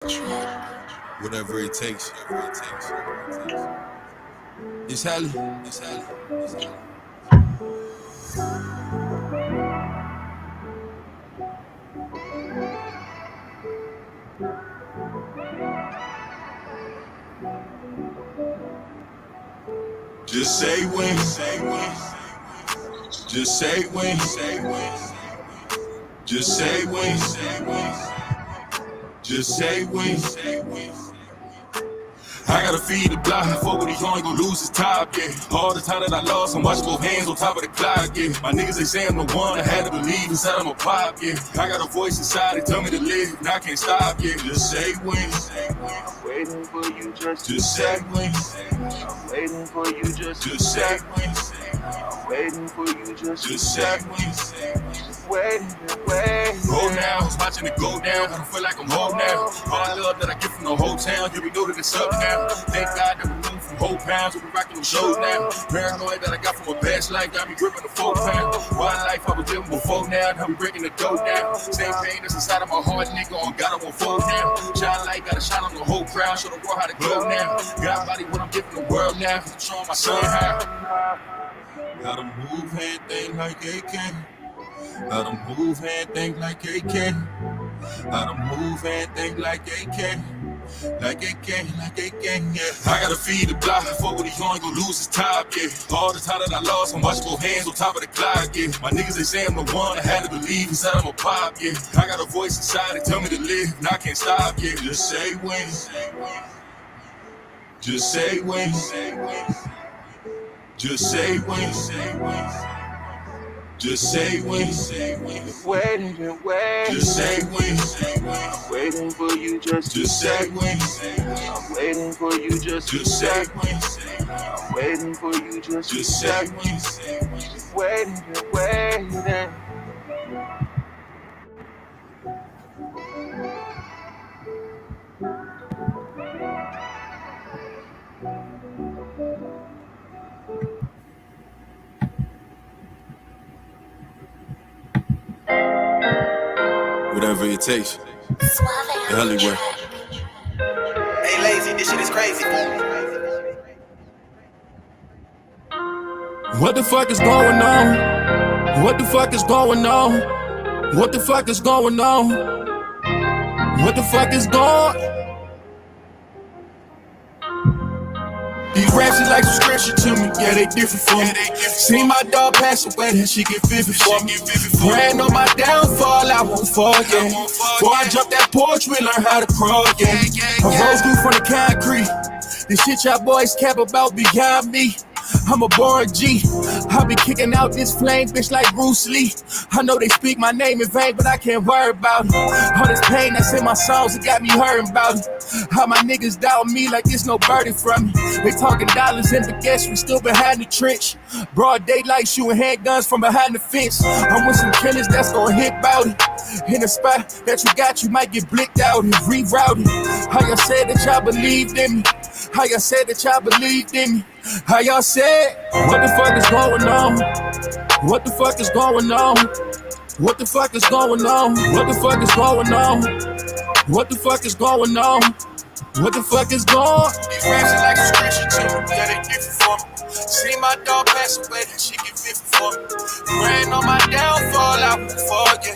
Whatever it takes. It's Hallie. It's Hallie. It's Hallie. Just say when. Say when. Just say when. Say when. Just say when. Say when. Just say when. Say when. I gotta feed the block, fuck with these only gon' lose his top, yeah. All the time that I lost, I'm watching both hands on top of the clock, yeah. My niggas, they say I'm the one, I had to believe inside I'm a pop, yeah. I got a voice inside, they tell me to live, and I can't stop, yeah. Just say when. I'm waiting for you Just say when. I'm waiting for you Just say when. I'm waiting for you Just say when. waiting. Roll now, it's watching it go down. I don't feel like I'm home now. All the love that I get from the whole town, here we know that it's up now. Thank God that we moved from whole pounds, we be rocking them shows now. Paranoid that I got from a past life, got me gripping the 4 pound. One life I was living before now, now we breaking the dough down. Same pain that's inside of my heart, nigga, on God I won't fold now. Shine light, got a shine on the whole crowd, show the world how to glow now. God body what I'm giving the world now, I'm showing my son how. Gotta move and think like they can. Gotta move and think like they can. Gotta move and think like they can. Like they can, yeah. I gotta feed the block, fuck with these only gon' lose his top, yeah. All the time that I lost, I'm watching both hands on top of the clock, yeah. My niggas, they say I'm the one, I had to believe inside I'm a pop, yeah. I got a voice inside, they tell me to live, and I can't stop, yeah. Just say when. Just say when. Just say when. Just say when. Waiting. Just say when. I'm waiting for you Just say when. I'm waiting for you Just say when. I'm waiting for you Just say when. waiting. Whatever it takes. The Hollywood. Hey, lazy, this shit is crazy. What the fuck is going on? What the fuck is going on? What the fuck is going on? What the fuck is going? These raps is like subscription to me, yeah, they different from me. See my dog pass away, that she get vivid for me. Praying on my downfall, I won't fall, yeah. Before I jump that porch, we learn how to crawl, yeah. I rose through from the concrete. The shit y'all boys cap about beyond me. I'm a born G. I be kicking out this flame, bitch, like Bruce Lee. I know they speak my name in vain, but I can't worry about it. All this pain that's in my songs, it got me hurting about it. How my niggas doubt me like it's no birdie from me. They talking dollars and baguettes, we still behind the trench. Broad daylight, shooting handguns from behind the fence. I'm with some killers that's gonna hit bout it. In a spot that you got, you might get blicked out and rerouted. How y'all said that y'all believed in me. How y'all said that y'all believed in me. How y'all said, what the fuck is going on? What the fuck is going on? What the fuck is going on? What the fuck is going on? What the fuck is going on? What the fuck is going on? These raps are like subscription to me, yeah, they different for me. See my dog pass away, that shit get vivid for me. Praying on my downfall, I won't fall, yeah.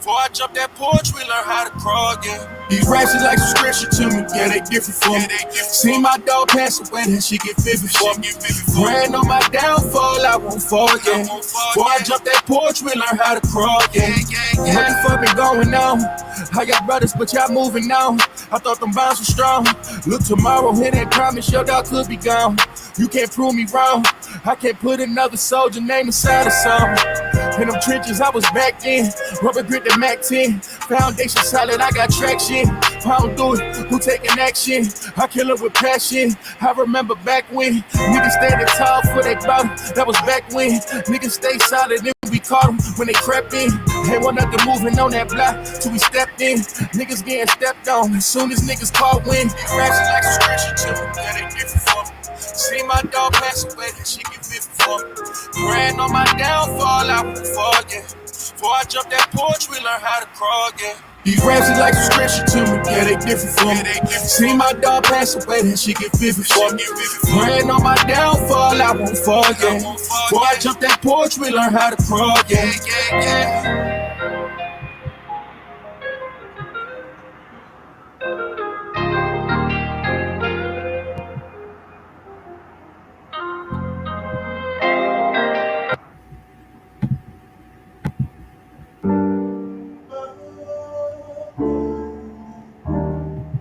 Before I jump that porch, we learn how to crawl, yeah. These raps is like subscription to me, yeah, they different for me. See my dog pass away, that shit get vivid for me. Praying on my downfall, I won't fall, yeah. Before I jump that porch, we learn how to crawl, yeah. What the fuck been going on? I got brothers, but y'all moving on. I thought them bonds were strong. Look, tomorrow, hit that promise, your dog could be gone. You can't prove me wrong. I can't put another soldier name inside a song. In them trenches, I was back in. Rubber grip the Mac 10. Foundation solid, I got traction. I don't do it, who taking action? I kill it with passion. I remember back when niggas standing tall for their bottom. That was back when niggas stay solid and we caught them when they crept in. They want nothing moving on that block till we stepped in. Niggas getting stepped on as soon as niggas caught wind. These raps is like subscription to me, yeah, they different for me. See my dog pass away, that shit get vivid for me. Praying on my downfall, I won't fall, yeah. Before I jump that porch, we learn how to crawl, yeah. These raps is like some scripture to me, yeah, they different from me. See my dog pass away, then she get vivid for me. Praying on my downfall, I won't fall, yeah. Before I jump that porch, we learn how to crawl, yeah.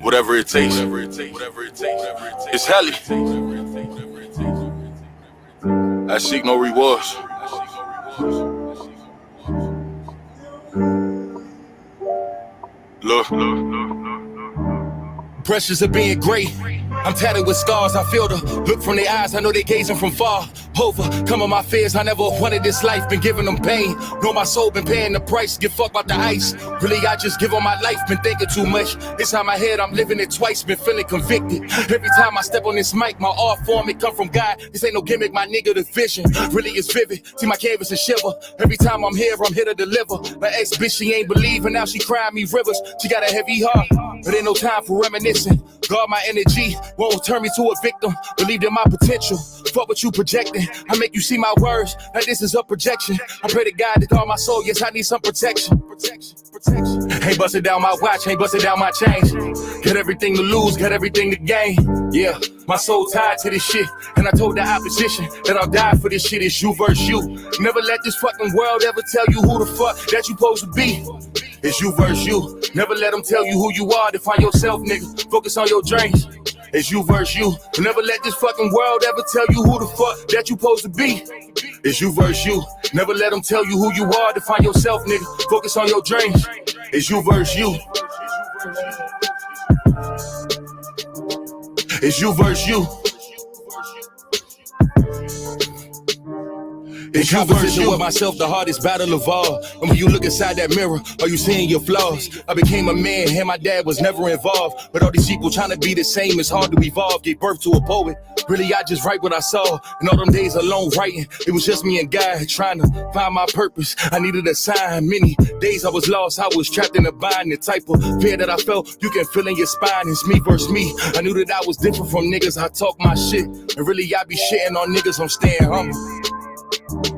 Whatever it takes. It's heli. I seek no rewards. Look. Pressures of being great. I'm tatted with scars, I feel the look from their eyes, I know they gazing from far. Overcoming my fears, I never wanted this life, been giving them pain. Know my soul been paying the price, give fuck about the ice. Really, I just give on my life, been thinking too much. Inside my head, I'm living it twice, been feeling convicted. Every time I step on this mic, my art form, it come from God. This ain't no gimmick, my nigga, the vision really is vivid. See my canvas and shiver. Every time I'm here to deliver. My ex-bitch, she ain't believing, now she crying me rivers. She got a heavy heart, but ain't no time for reminiscing. Guard my energy, won't turn me to a victim. Believed in my potential, fuck what you projecting. I make you see my words, like this is a projection. I pray to God to guard my soul, yes, I need some protection. Ain't busting down my watch, ain't busting down my chains. Got everything to lose, got everything to gain. Yeah, my soul tied to this shit. And I told the opposition that I'll die for this shit. It's you versus you. Never let this fucking world ever tell you who the fuck that you supposed to be. It's you versus you. Never let them tell you who you are. Define yourself, nigga. Focus on your dreams. It's you versus you. Never let this fucking world ever tell you who the fuck that you supposed to be. It's you versus you. Never let them tell you who you are. Define yourself, nigga. Focus on your dreams. It's you versus you. It's you versus you. In composition with myself, the hardest battle of all. And when you look inside that mirror, are you seeing your flaws? I became a man, and my dad was never involved. But all these people trying to be the same, it's hard to evolve. Gave birth to a poet. Really, I just write what I saw. And all them days alone writing, it was just me and God trying to find my purpose. I needed a sign. Many days I was lost, I was trapped in a bind. The type of fear that I felt, you can feel in your spine. It's me versus me. I knew that I was different from niggas. I talk my shit. And really, I be shitting on niggas, I'm staying humble.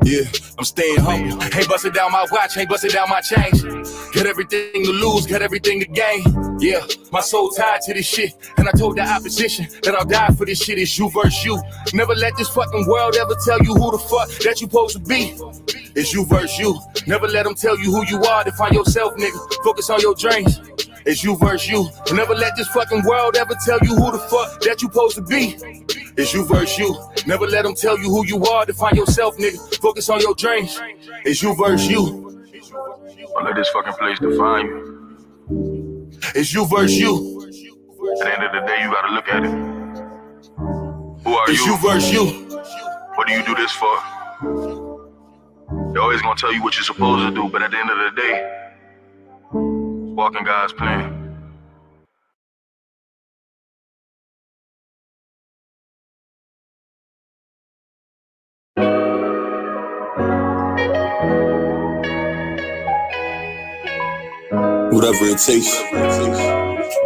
Yeah, I'm staying humble. Ain't busting down my watch, ain't busting down my chains. Got everything to lose, got everything to gain. Yeah, my soul tied to this shit. And I told the opposition that I'll die for this shit. It's you versus you. Never let this fucking world ever tell you who the fuck that you supposed to be. It's you versus you. Never let them tell you who you are. Define yourself, nigga. Focus on your dreams. It's you versus you. Never let this fucking world ever tell you who the fuck that you supposed to be. It's you versus you. Never let them tell you who you are. Define yourself, nigga. Focus on your dreams. It's you versus you. Don't let this fucking place define you. It's you versus you. At the end of the day, you gotta look at it. Who are It's you? you versus you. What do you do this for? They're always gonna tell you what you're supposed to do, but at the end of the day, walk in God's plan. Whatever it takes.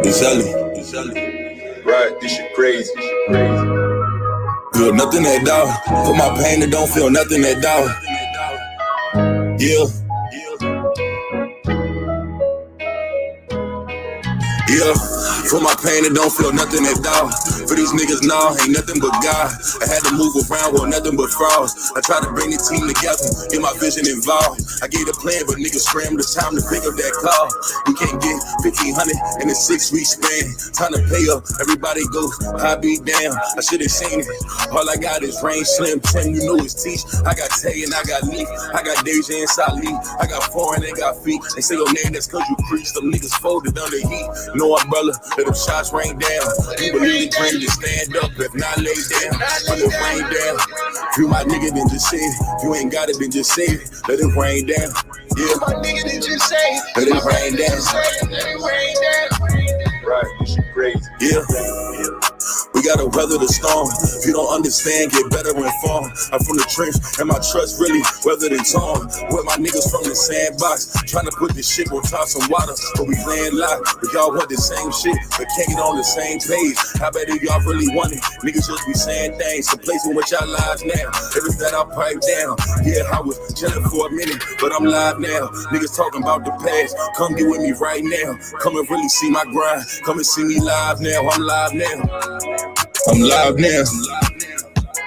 It's Ellie. Right, this shit crazy. Feel nothing at all. For my pain, it don't feel nothing at all. Yeah. Yeah, for my pain, it don't feel nothing at all. For these niggas, nah, ain't nothing but God. I had to move around with nothing but frauds. I tried to bring the team together, get my vision involved. I gave a plan, but niggas scrambled, it's time to pick up that call. We can't get 1,500 in a 6-week span. Time to pay up, everybody go, I be damn. I should've seen it. All I got is Rain, Slim, Tim, you know it's Teach. I got Tay and I got Lee. I got Deja and Salih. I got Foreign, they got Feet. They say your name, that's cause you preach. Them niggas folded under heat. No umbrella, let them shots rain down. You believe the dream, just stand up, if not lay down. Let it rain down. If you my nigga, then just say it. If you ain't got it, then just say it. Let it rain down. Yeah, My nigga, then just say it. let it rain down. Let it rain down. Right, this shit crazy. Yeah, we gotta weather the storm. If you don't understand, get better informed. I'm from the trench, and my trust really weathered and torn. With my niggas from the sandbox, trying to put this shit on top some water, but we playing live. But y'all want the same shit, but can't get on the same page. How bad do y'all really want it? Niggas just be saying things, complacent with y'all lives now. Everything that I pipe down, yeah, I was chilling for a minute, but I'm live now. Niggas talking about the past, come get with me right now. Come and really see my grind, come and see me live now. I'm live now. I'm live now.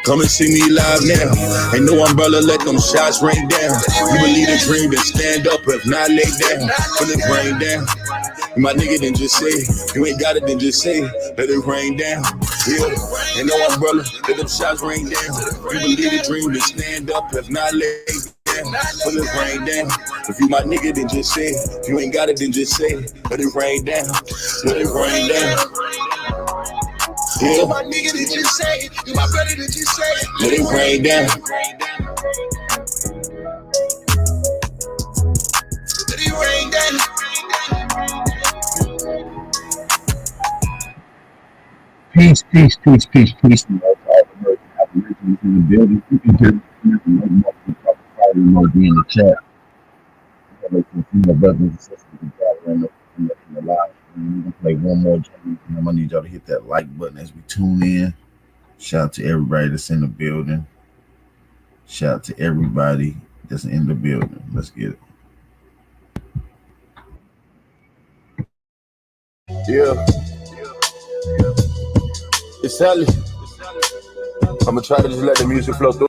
Come and see me live now. Ain't no umbrella, let them shots rain down. You believe the dream, then stand up, if not lay down. Let it rain down. My nigga, then just say, you ain't got it, then just say, let it rain down. Yeah, ain't no umbrella, let them shots rain down. You believe the dream, then stand up, if not lay down. Let it rain down. If you my nigga, then just say, if you ain't got it, then just say, let it rain down. Let it rain down. Yeah. You my nigga, did you say it? You my brother, did you say it? Let it rain down. Let it rain down. Peace. In the building. You can hear me in the chat. My brothers and sisters in the live. We're gonna play one more jam. I'm gonna need y'all to hit that like button as we tune in. Shout out to everybody that's in the building. Shout out to everybody that's in the building. Let's get it. Yeah. It's Sally. I'm gonna try to just let the music flow through.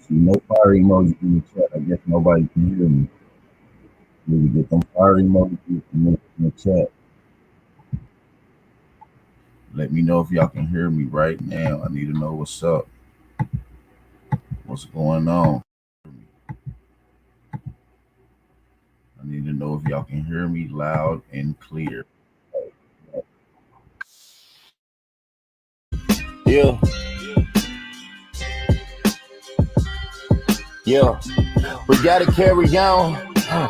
No fire emoji in the chat. I guess nobody can hear me. Need to get them fire emojis in the chat. Let me know if y'all can hear me right now. I need to know what's up. What's going on? I need to know if y'all can hear me loud and clear. Yeah. Yeah. We gotta carry on.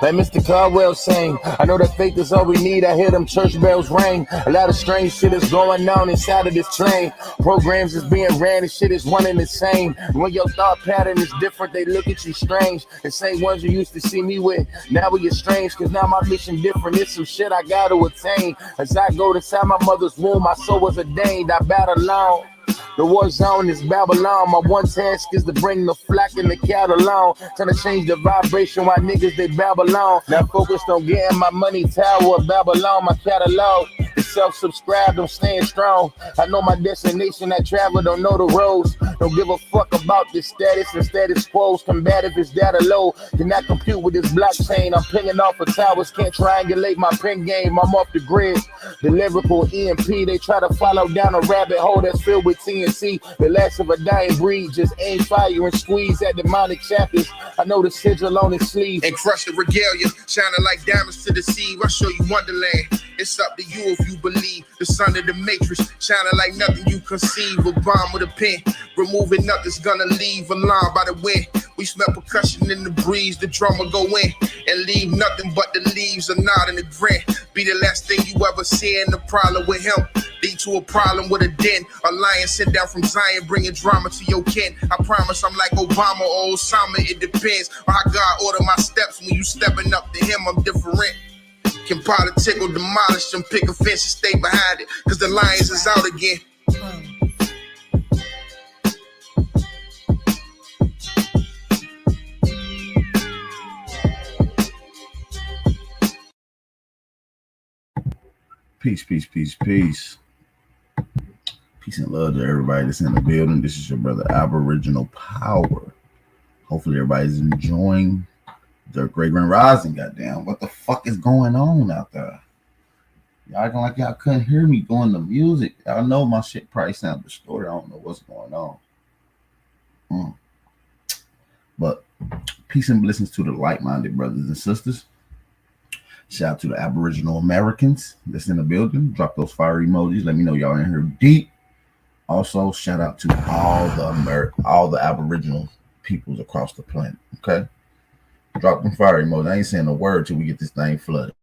Like Mr. Caldwell saying, I know that faith is all we need. I hear them church bells ring. A lot of strange shit is going on inside of this train. Programs is being ran and shit is one and the same. When your thought pattern is different, they look at you strange. The same ones you used to see me with, now we get strange. Cause now my mission different. It's some shit I gotta attain. As I go inside my mother's womb, my soul was ordained. I battle alone. The war zone is Babylon. My one task is to bring the flock and the cattle on. Trying to change the vibration while niggas they Babylon. Now focused on getting my money tower of Babylon. My catalog is self-subscribed. I'm staying strong. I know my destination. I travel, don't know the roads. Don't give a fuck about this status and status quo's. Combative is data low. Cannot compute with this blockchain. I'm pinging off of towers. Can't triangulate my pen game. I'm off the grid. The lyrical EMP. They try to follow down a rabbit hole that's filled with TNC. The last of a dying breed. Just aim fire and squeeze at demonic chapters. I know the sigil on his sleeve. And crush the regalia, shining like diamonds to the sea. I'll show you Wonderland. It's up to you if you believe. The son of the matrix, shining like nothing you conceive. A bomb with a pen, removing nothing's gonna leave. Alarmed by the wind, we smell percussion in the breeze. The drummer go in and leave nothing but the leaves. A nod and a grin. Be the last thing you ever see. And the problem with him lead to a problem with a den. A lion sent down from Zion, bringing drama to your kin. I promise I'm like Obama or Osama. It depends on how God order my steps. When you stepping up to him, I'm different. Can politic or demolish them, pick a fence and stay behind it. Cause the lions is out again. Peace. Peace and love to everybody that's in the building. This is your brother Aboriginal Power. Hopefully everybody's enjoying their Great Grand Rising. Goddamn, what the fuck is going on out there? Y'all acting like y'all couldn't hear me going to music. Y'all know my shit probably sound distorted. I don't know what's going on. But peace and blessings to the like-minded brothers and sisters. Shout out to the Aboriginal Americans that's in the building. Drop those fire emojis. Let me know y'all in here deep. Also, shout out to all the Aboriginal peoples across the planet. Okay, Drop them fire emoji. I ain't saying a word till we get this thing flooded.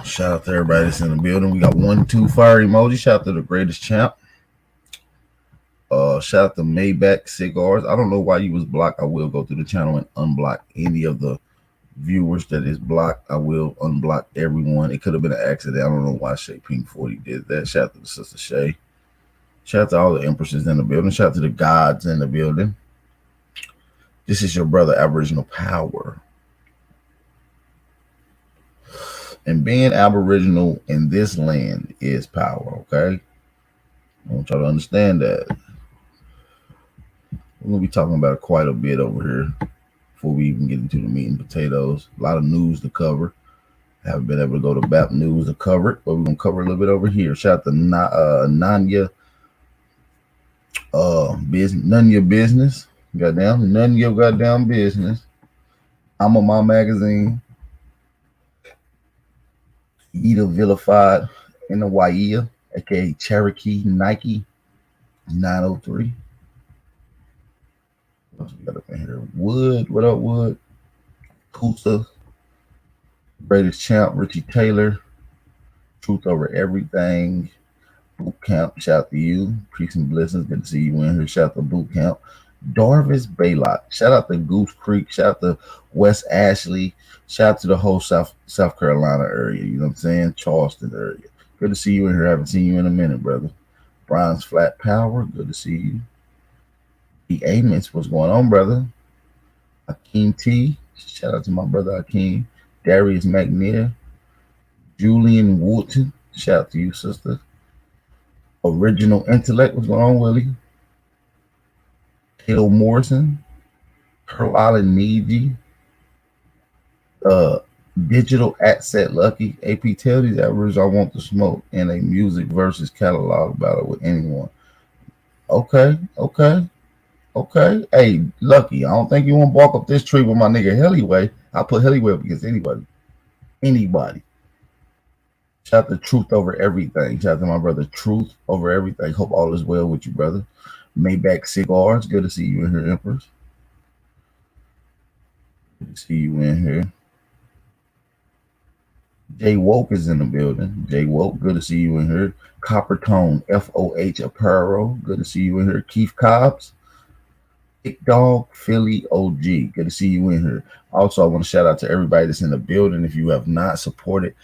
Shout out to everybody that's in the building. We got 1, 2 fire emoji. Shout out to the greatest champ. Shout out to Maybach Cigars. I don't know why you was blocked. I will go through the channel and unblock any of the viewers that is blocked. I will unblock everyone. It could have been an accident. I don't know why Shay Pink 40 did that. Shout out to the sister Shay. Shout out to all the empresses in the building. Shout out to the gods in the building. This is your brother Aboriginal Power. And being Aboriginal in this land is power, okay? I want y'all to understand that. We're going to be talking about it quite a bit over here before we even get into the meat and potatoes. A lot of news to cover. Haven't been able to go to BAP News to cover it, but we're going to cover a little bit over here. Shout out to Nanya. None of your business. Goddamn, none of your goddamn business. I'm on my magazine. Eda Vilified in the Waia, aka Cherokee Nike 903. What else we got up in here? Wood, what up, Wood? Kusa, greatest champ, Richie Taylor, Truth Over Everything, Boot Camp, shout out to you. Peace and blessings, good to see you in here. Shout out to Boot Camp. Darvis Baylock, shout out to Goose Creek, shout out to West Ashley, shout out to the whole South Carolina area, you know what I'm saying? Charleston area. Good to see you in here. I haven't seen you in a minute, brother. Bronze Flat Power, good to see you. The Amos, what's going on, brother? Akeem T, shout out to my brother Akeem. Darius McNear, Julian Woolton, shout out to you, sister. Original Intellect, what's going on, Willie? Kato Morrison, Pearl Island Needy, Digital Asset Lucky, AP, tell these average I want to smoke in a music versus catalog battle with anyone. Okay. Hey, Lucky, I don't think you want to walk up this tree with my nigga Hellyway. I'll put Hellyway up against anybody. Shout out to Truth Over Everything. Shout out to my brother Truth Over Everything. Hope all is well with you, brother. Maybach Cigars, good to see you in here, Empress. Good to see you in here. Jay Woke is in the building. Jay Woke, good to see you in here. Copper Tone, FOH Apparel, good to see you in here. Keith Cobbs, Big Dog, Philly OG, good to see you in here. Also, I want to shout out to everybody that's in the building. If you have not supported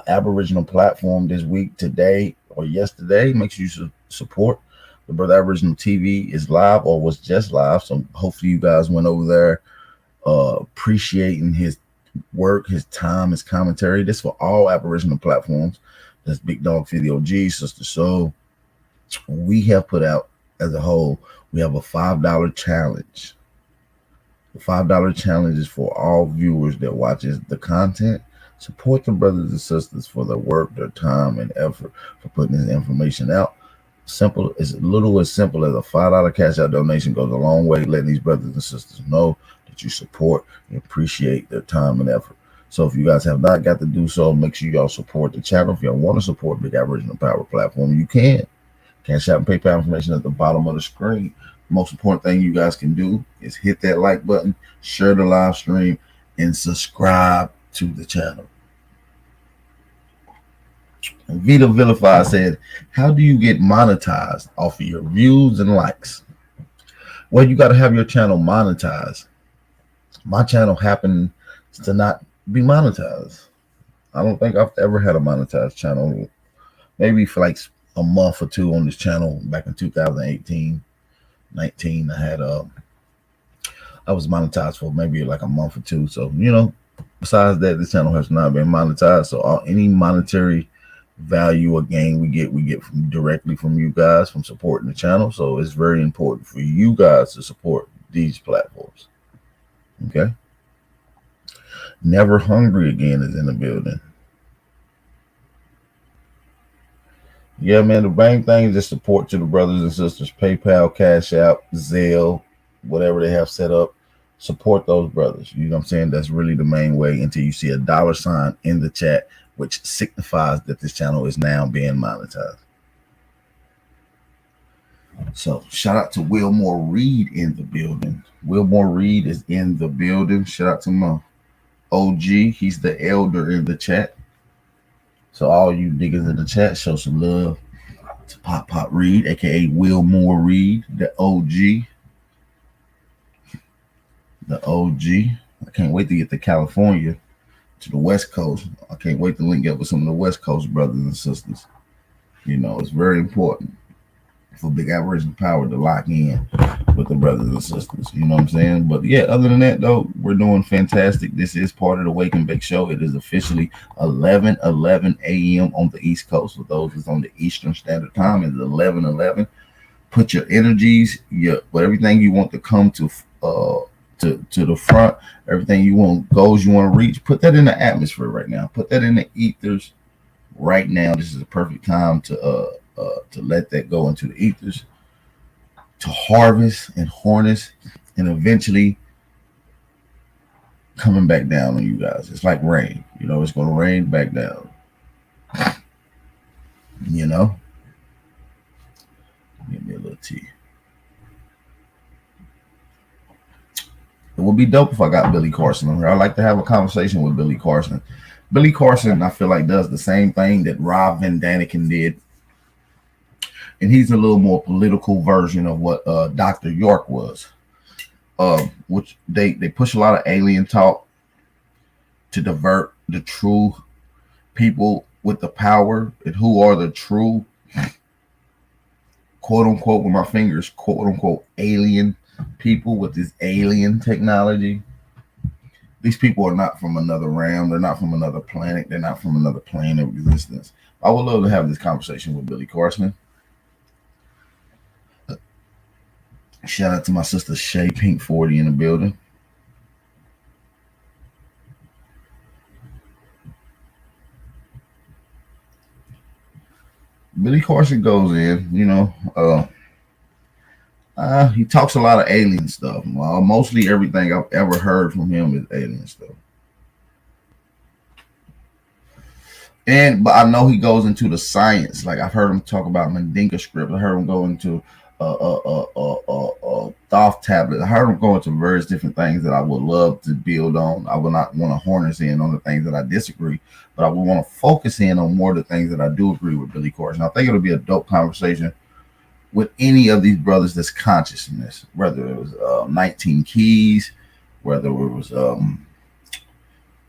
Aboriginal platform this week, today, or yesterday, make sure you support. The Brother Aboriginal TV is live or was just live. So hopefully you guys went over there appreciating his work, his time, his commentary. This for all Aboriginal platforms. That's Big Dog, Philly OG, Sister Soul. We have put out as a whole, we have a $5 challenge. The $5 challenge is for all viewers that watches the content. Support the brothers and sisters for their work, their time, and effort for putting this information out. Simple, as little as simple as a $5 cash out donation goes a long way, letting these brothers and sisters know that you support and appreciate their time and effort. So if you guys have not got to do so, make sure y'all support the channel. If y'all want to support Big Aboriginal Power Platform, you can. Cash out and PayPal information at the bottom of the screen. The most important thing you guys can do is hit that like button, share the live stream, and subscribe to the channel. Vita Vilify said, how do you get monetized off of your views and likes? Well, you got to have your channel monetized. My channel happened to not be monetized. I don't think I've ever had a monetized channel. Maybe for like a month or two on this channel back in 2018, 19. I was monetized for maybe like a month or two. So, you know, besides that, this channel has not been monetized. So any monetary value or gain we get directly from you guys from supporting the channel. So it's very important for you guys to support these platforms. Okay. Never Hungry Again is in the building. Yeah, man, the main thing is just support to the brothers and sisters. PayPal, Cash App, Zelle, whatever they have set up. Support those brothers. You know what I'm saying? That's really the main way until you see a $sign in the chat, which signifies that this channel is now being monetized. So shout out to Wilmore Reed in the building. Wilmore Reed is in the building. Shout out to my OG. He's the elder in the chat. So all you niggas in the chat, show some love to Pop Reed, aka Wilmore Reed, the OG. The OG. I can't wait to get to California, to the West Coast. I can't wait to link up with some of the West Coast brothers and sisters. You know, it's very important for Big Aboriginal Power to lock in with the brothers and sisters. You know what I'm saying? But yeah, other than that, though, we're doing fantastic. This is part of the Wake and Bake Show. It is officially 11:11 a.m. on the East Coast. For those that's on the Eastern Standard Time, it's 11:11. Put your energies, everything you want to come to the front, everything you want, goals you want to reach, put that in the atmosphere right now. Put that in the ethers right now. This is the perfect time to let that go into the ethers, to harvest and harness, and eventually coming back down on you guys. It's like rain, it's going to rain back down. Give me a little tea. It would be dope if I got Billy Carson on here. I'd like to have a conversation with Billy Carson. Billy Carson, I feel like, does the same thing that Rob Van Daniken did. And he's a little more political version of what Dr. York was. Which they push a lot of alien talk to divert the true people with the power and who are the true, quote unquote, with my fingers, quote unquote, alien people with this alien technology. These people are not from another realm. They're not from another planet. They're not from another plane of existence. I would love to have this conversation with Billy Carson. Shout out to my sister Shay Pink 40 in the building. Billy Carson goes in, he talks a lot of alien stuff. Mostly everything I've ever heard from him is alien stuff. But I know he goes into the science. Like I've heard him talk about Mandinka script. I heard him go into Thoth tablet. I heard him go into various different things that I would love to build on. I would not want to harness in on the things that I disagree, but I would want to focus in on more of the things that I do agree with Billy Carson. I think it'll be a dope conversation with any of these brothers that's conscious in this, whether it was 19 Keys, whether it was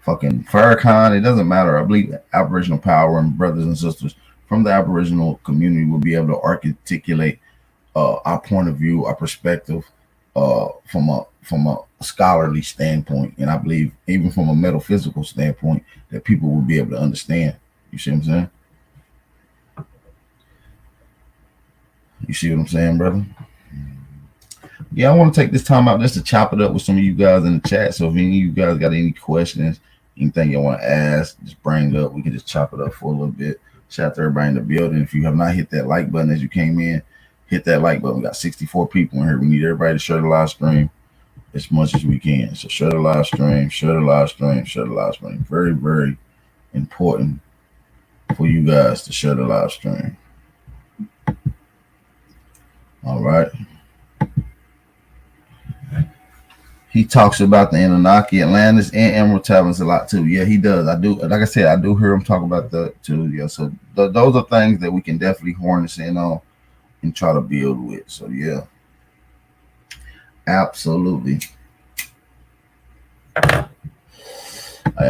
fucking Farrakhan, it doesn't matter. I believe Aboriginal Power and brothers and sisters from the Aboriginal community will be able to articulate our point of view, our perspective from a scholarly standpoint, and I believe even from a metaphysical standpoint that people will be able to understand. You see what I'm saying? You see what I'm saying, brother? Yeah, I want to take this time out just to chop it up with some of you guys in the chat. So if any of you guys got any questions, anything you want to ask, just bring up. We can just chop it up for a little bit. Shout out to everybody in the building. If you have not hit that like button as you came in, hit that like button. We got 64 people in here. We need everybody to share the live stream as much as we can. So share the live stream, share the live stream, share the live stream. Very, very important for you guys to share the live stream. All right. He talks about the Anunnaki, Atlantis, and Emerald Tablets a lot too. Yeah, he does. I do. Like I said, I do hear him talk about that too. Yeah, so those are things that we can definitely harness in on and try to build with. So yeah, absolutely. I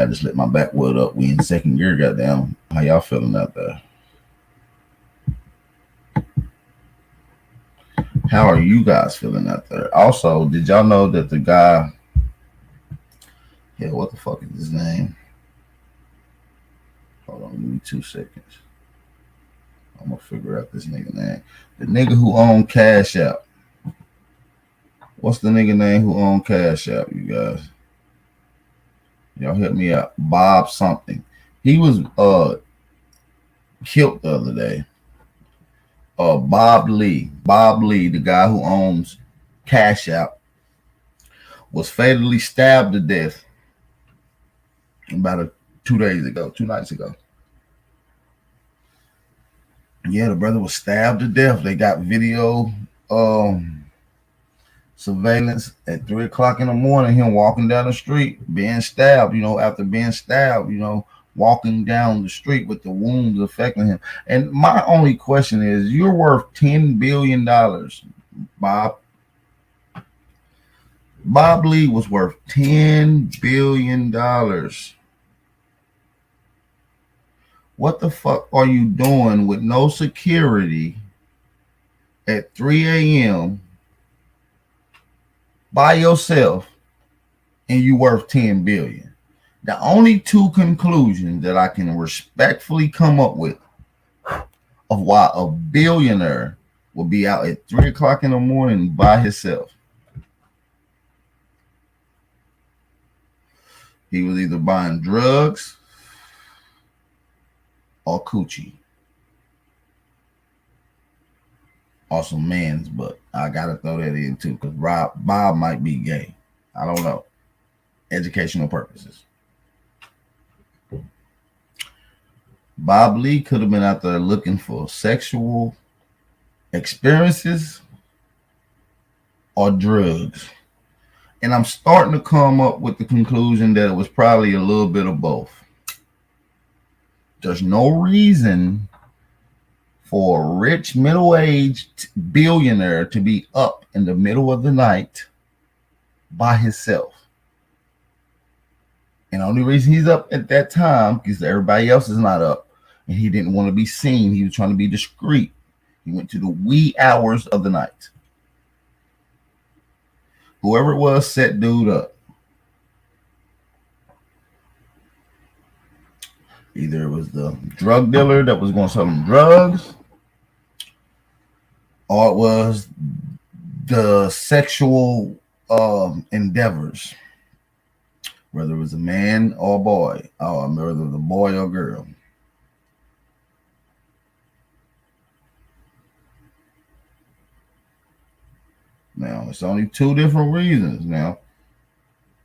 just let my backwood up. We in second gear. Goddamn, how y'all feeling out there? How are you guys feeling out there? Also, did y'all know that the guy, what the fuck is his name? Hold on, give me 2 seconds. I'm gonna figure out this nigga name. The nigga who owned Cash App. What's the nigga name who owned Cash App, you guys? Y'all help me out. Bob something. He was killed the other day. Bob Lee. Bob Lee, the guy who owns Cash App, was fatally stabbed to death about 2 nights ago. Yeah, the brother was stabbed to death. They got video surveillance at 3 o'clock in the morning, him walking down the street, being stabbed, after being stabbed, walking down the street with the wounds affecting him. And my only question is, you're worth $10 billion, Bob. Bob Lee was worth $10 billion. What the fuck are you doing with no security at 3 a.m. by yourself and you worth 10 billion? The only two conclusions that I can respectfully come up with of why a billionaire will be out at 3 o'clock in the morning by himself. He was either buying drugs or coochie. Or some man's butt. I gotta throw that in too, because Bob might be gay. I don't know. Educational purposes. Bob Lee could have been out there looking for sexual experiences or drugs. And I'm starting to come up with the conclusion that it was probably a little bit of both. There's no reason for a rich, middle-aged billionaire to be up in the middle of the night by himself. And the only reason he's up at that time is everybody else is not up. And he didn't want to be seen. He was trying to be discreet. He went to the wee hours of the night. Whoever it was set dude up. Either it was the drug dealer that was going to sell him drugs, or it was the sexual endeavors, whether it was a man or a boy, or whether it was a boy or girl. Now, it's only two different reasons now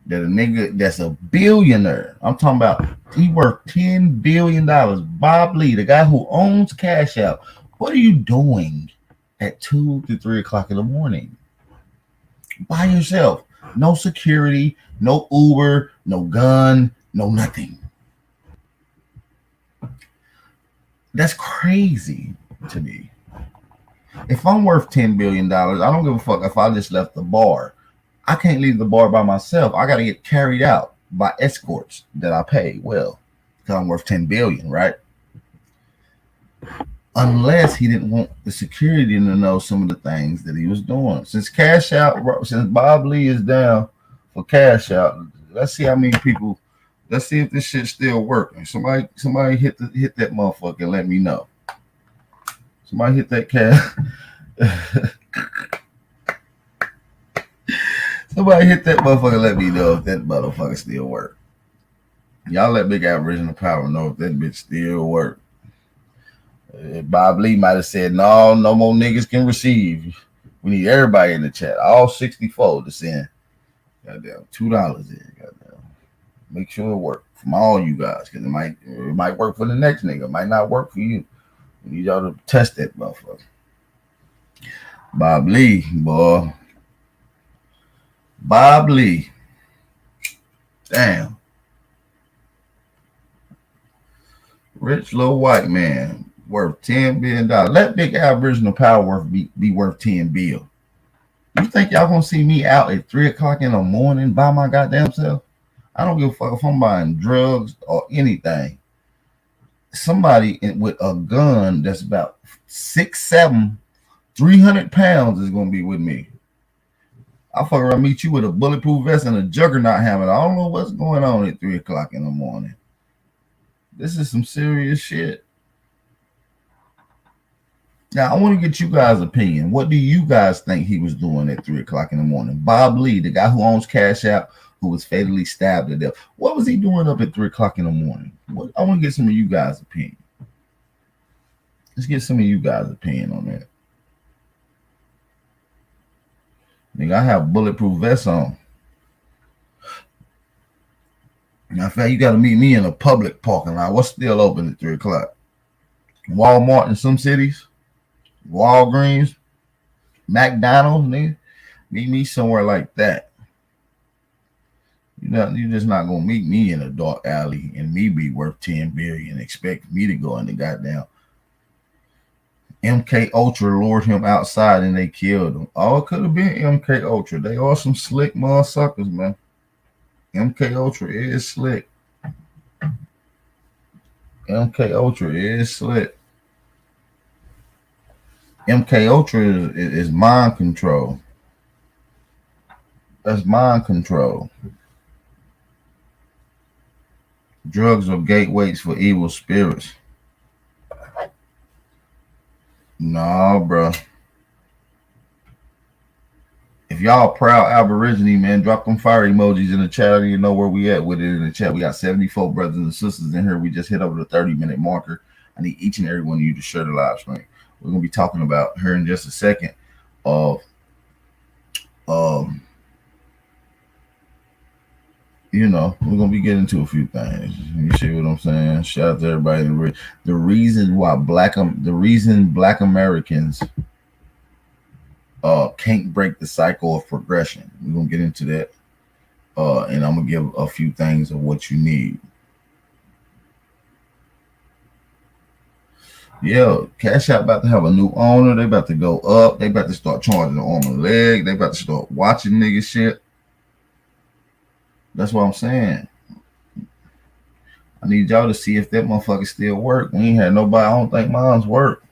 that a nigga that's a billionaire, I'm talking about, he worth $10 billion. Bob Lee, the guy who owns Cash App, what are you doing at 2 to 3 o'clock in the morning? By yourself. No security, no Uber, no gun, no nothing. That's crazy to me. If I'm worth $10 billion, I don't give a fuck if I just left the bar. I can't leave the bar by myself. I got to get carried out by escorts that I pay well, because I'm worth $10 billion, right? Unless he didn't want the security to know some of the things that he was doing. Since Bob Lee is down for Cash Out, let's see how many people. Let's see if this shit still working. Somebody hit that motherfucker and let me know. Somebody hit that cash. Somebody hit that motherfucker and let me know if that motherfucker still work. Y'all let Big Aboriginal Power know if that bitch still work. Bob Lee might have said, no more niggas can receive. We need everybody in the chat. All 64 to send. Goddamn, $2 in. Goddamn. Make sure it works from all you guys, because it might work for the next nigga. It might not work for you. We need y'all to test that motherfucker. Bob Lee, boy. Bob Lee. Damn. Rich little white man worth $10 billion. Let Big Aboriginal Power be worth $10 billion. You think y'all gonna see me out at 3 o'clock in the morning by my goddamn self? I don't give a fuck if I'm buying drugs or anything. Somebody with a gun that's about 6'7", 300 pounds is gonna be with me. I'll fuck around, meet you with a bulletproof vest and a juggernaut helmet. I don't know what's going on at 3 o'clock in the morning. This is some serious shit. Now, I want to get you guys' opinion. What do you guys think he was doing at 3 o'clock in the morning? Bob Lee, the guy who owns Cash App, who was fatally stabbed to death. What was he doing up at 3 o'clock in the morning? I want to get some of you guys' opinion. Let's get some of you guys' opinion on that. Nigga, I have bulletproof vests on. Now, in fact, you got to meet me in a public parking lot. What's still open at 3 o'clock? Walmart in some cities, Walgreens, McDonald's, nigga. Meet me somewhere like that. You're just not gonna meet me in a dark alley and me be worth 10 billion and expect me to go in the goddamn MK Ultra lured him outside and they killed him. Oh, it could have been MK Ultra. They are some slick motherfuckers, man. MK Ultra is slick. MK Ultra is slick. MK Ultra is mind control. That's mind control. Drugs are gateways for evil spirits. Nah, bro. If y'all proud Aborigine, man, drop them fire emojis in the chat. You know where we at with it in the chat. We got 74 brothers and sisters in here. We just hit over the 30-minute marker. I need each and every one of you to share the live stream. We're gonna be talking about here in just a second of we're gonna be getting to a few things. You see what I'm saying? Shout out to everybody. The reason black Americans can't break the cycle of progression. We're gonna get into that. And I'm gonna give a few things of what you need. Yeah, Cash App about to have a new owner. They about to go up. They about to start charging the arm and leg. They about to start watching nigga shit. That's what I'm saying. I need y'all to see if that motherfucker still work. We ain't had nobody. I don't think mine's work.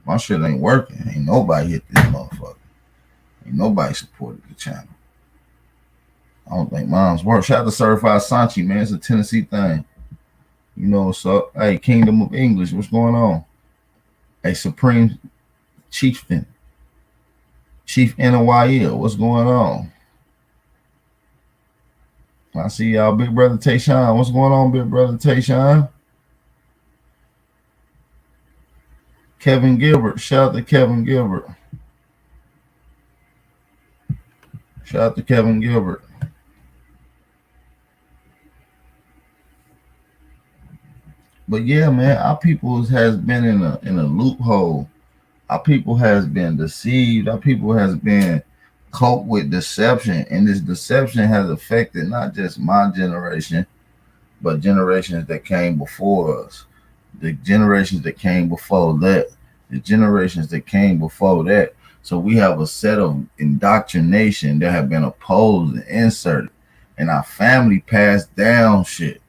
My shit ain't working. Ain't nobody hit this motherfucker. Ain't nobody supported the channel. I don't think mine's work. Shout out to Certified Sanchi, man. It's a Tennessee thing. You know what's up? Hey, Kingdom of English, what's going on? Hey, Supreme Chieftain. Chief NYL, what's going on? I see y'all, Big Brother Tayshawn. What's going on, Big Brother Tayshawn? Kevin Gilbert. Shout out to Kevin Gilbert. Shout out to Kevin Gilbert. But yeah, man, our people has been in a loophole. Our people has been deceived. Our people has been cope with deception, and this deception has affected not just my generation, but generations that came before us, the generations that came before that, the generations that came before that. So we have a set of indoctrination that have been opposed and inserted, and our family passed down shit,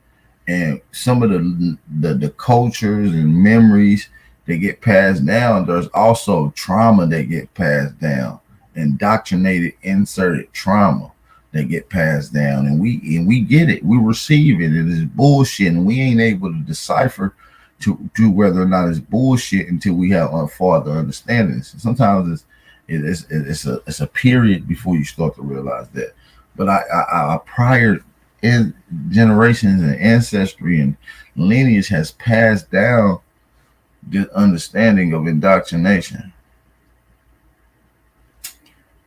and some of the cultures and memories that get passed down. There's also trauma that get passed down. Indoctrinated, inserted trauma that get passed down, and we get it, we receive it. It is bullshit, and we ain't able to decipher to whether or not it's bullshit until we have farther understanding. So sometimes it's a period before you start to realize that. But our prior in generations and ancestry and lineage has passed down the understanding of indoctrination.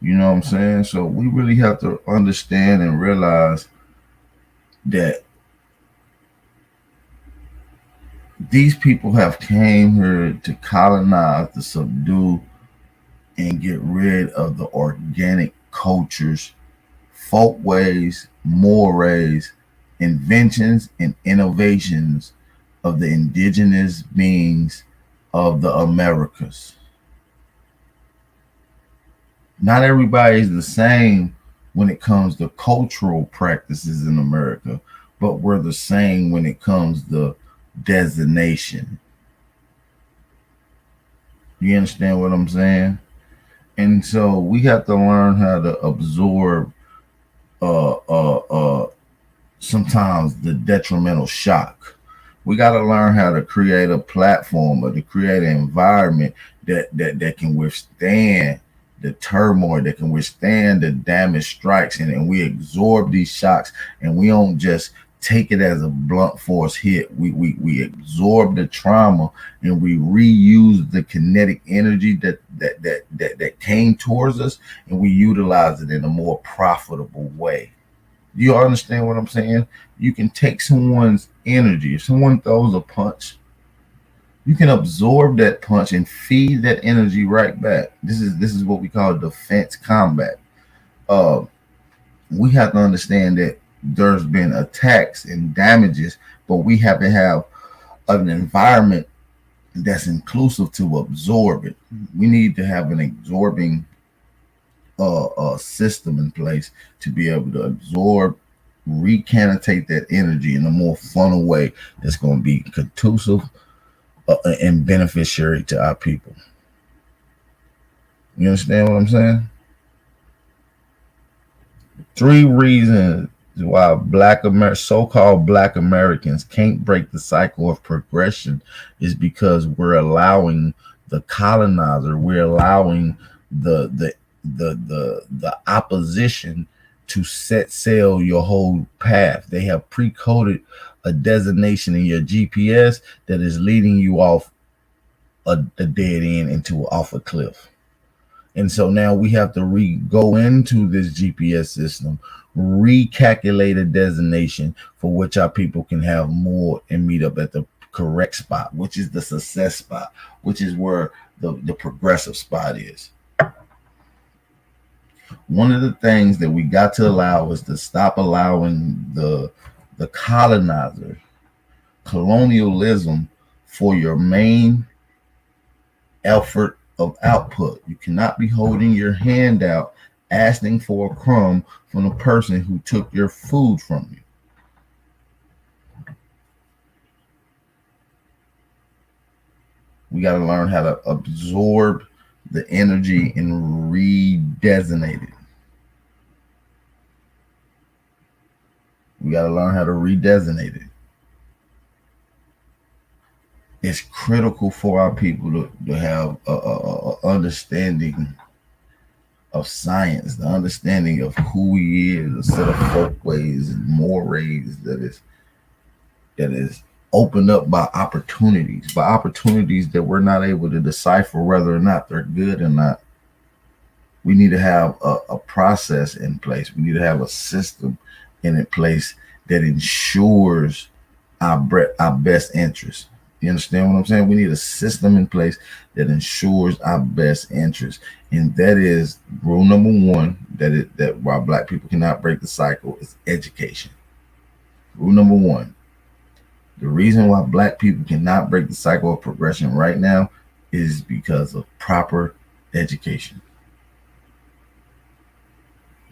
You know what I'm saying? So we really have to understand and realize that these people have came here to colonize, to subdue, and get rid of the organic cultures, folkways, mores, inventions, and innovations of the indigenous beings of the Americas. Not everybody is the same when it comes to cultural practices in America, but we're the same when it comes to designation. You understand what I'm saying? And so we have to learn how to absorb sometimes the detrimental shock. We got to learn how to create a platform or to create an environment that can withstand the turmoil, that can withstand the damage strikes, and we absorb these shocks, and we don't just take it as a blunt force hit. We absorb the trauma, and we reuse the kinetic energy that came towards us, and we utilize it in a more profitable way. You understand what I'm saying? You can take someone's energy. If someone throws a punch, you can absorb that punch and feed that energy right back. This is what we call defense combat. Uh, we have to understand that there's been attacks and damages, but we have to have an environment that's inclusive to absorb it. We need to have an absorbing system in place to be able to absorb, recantate that energy in a more funnel way that's going to be conducive and beneficiary to our people. You understand what I'm saying? 3 reasons why so-called Black Americans can't break the cycle of progression is because we're allowing the colonizer, we're allowing the opposition to set sail your whole path. They have pre-coded a designation in your GPS that is leading you off a dead end into off a cliff. And so now we have to go into this GPS system, recalculate a designation for which our people can have more and meet up at the correct spot, which is the success spot, which is where the progressive spot is. One of the things that we got to allow is to stop allowing the colonizer, colonialism for your main effort of output. You cannot be holding your hand out asking for a crumb from the person who took your food from you. We got to learn how to absorb the energy and redesignate it. We got to learn how to redesignate it. It's critical for our people to have a understanding of science, the understanding of who he is, a set of folkways and mores that is opened up by opportunities that we're not able to decipher whether or not they're good or not. We need to have a process in place. We need to have a system in place that ensures our best interest. You understand what I'm saying? We need a system in place that ensures our best interest. And that is rule number 1, that why Black people cannot break the cycle is education. Rule number 1. The reason why Black people cannot break the cycle of progression right now is because of proper education.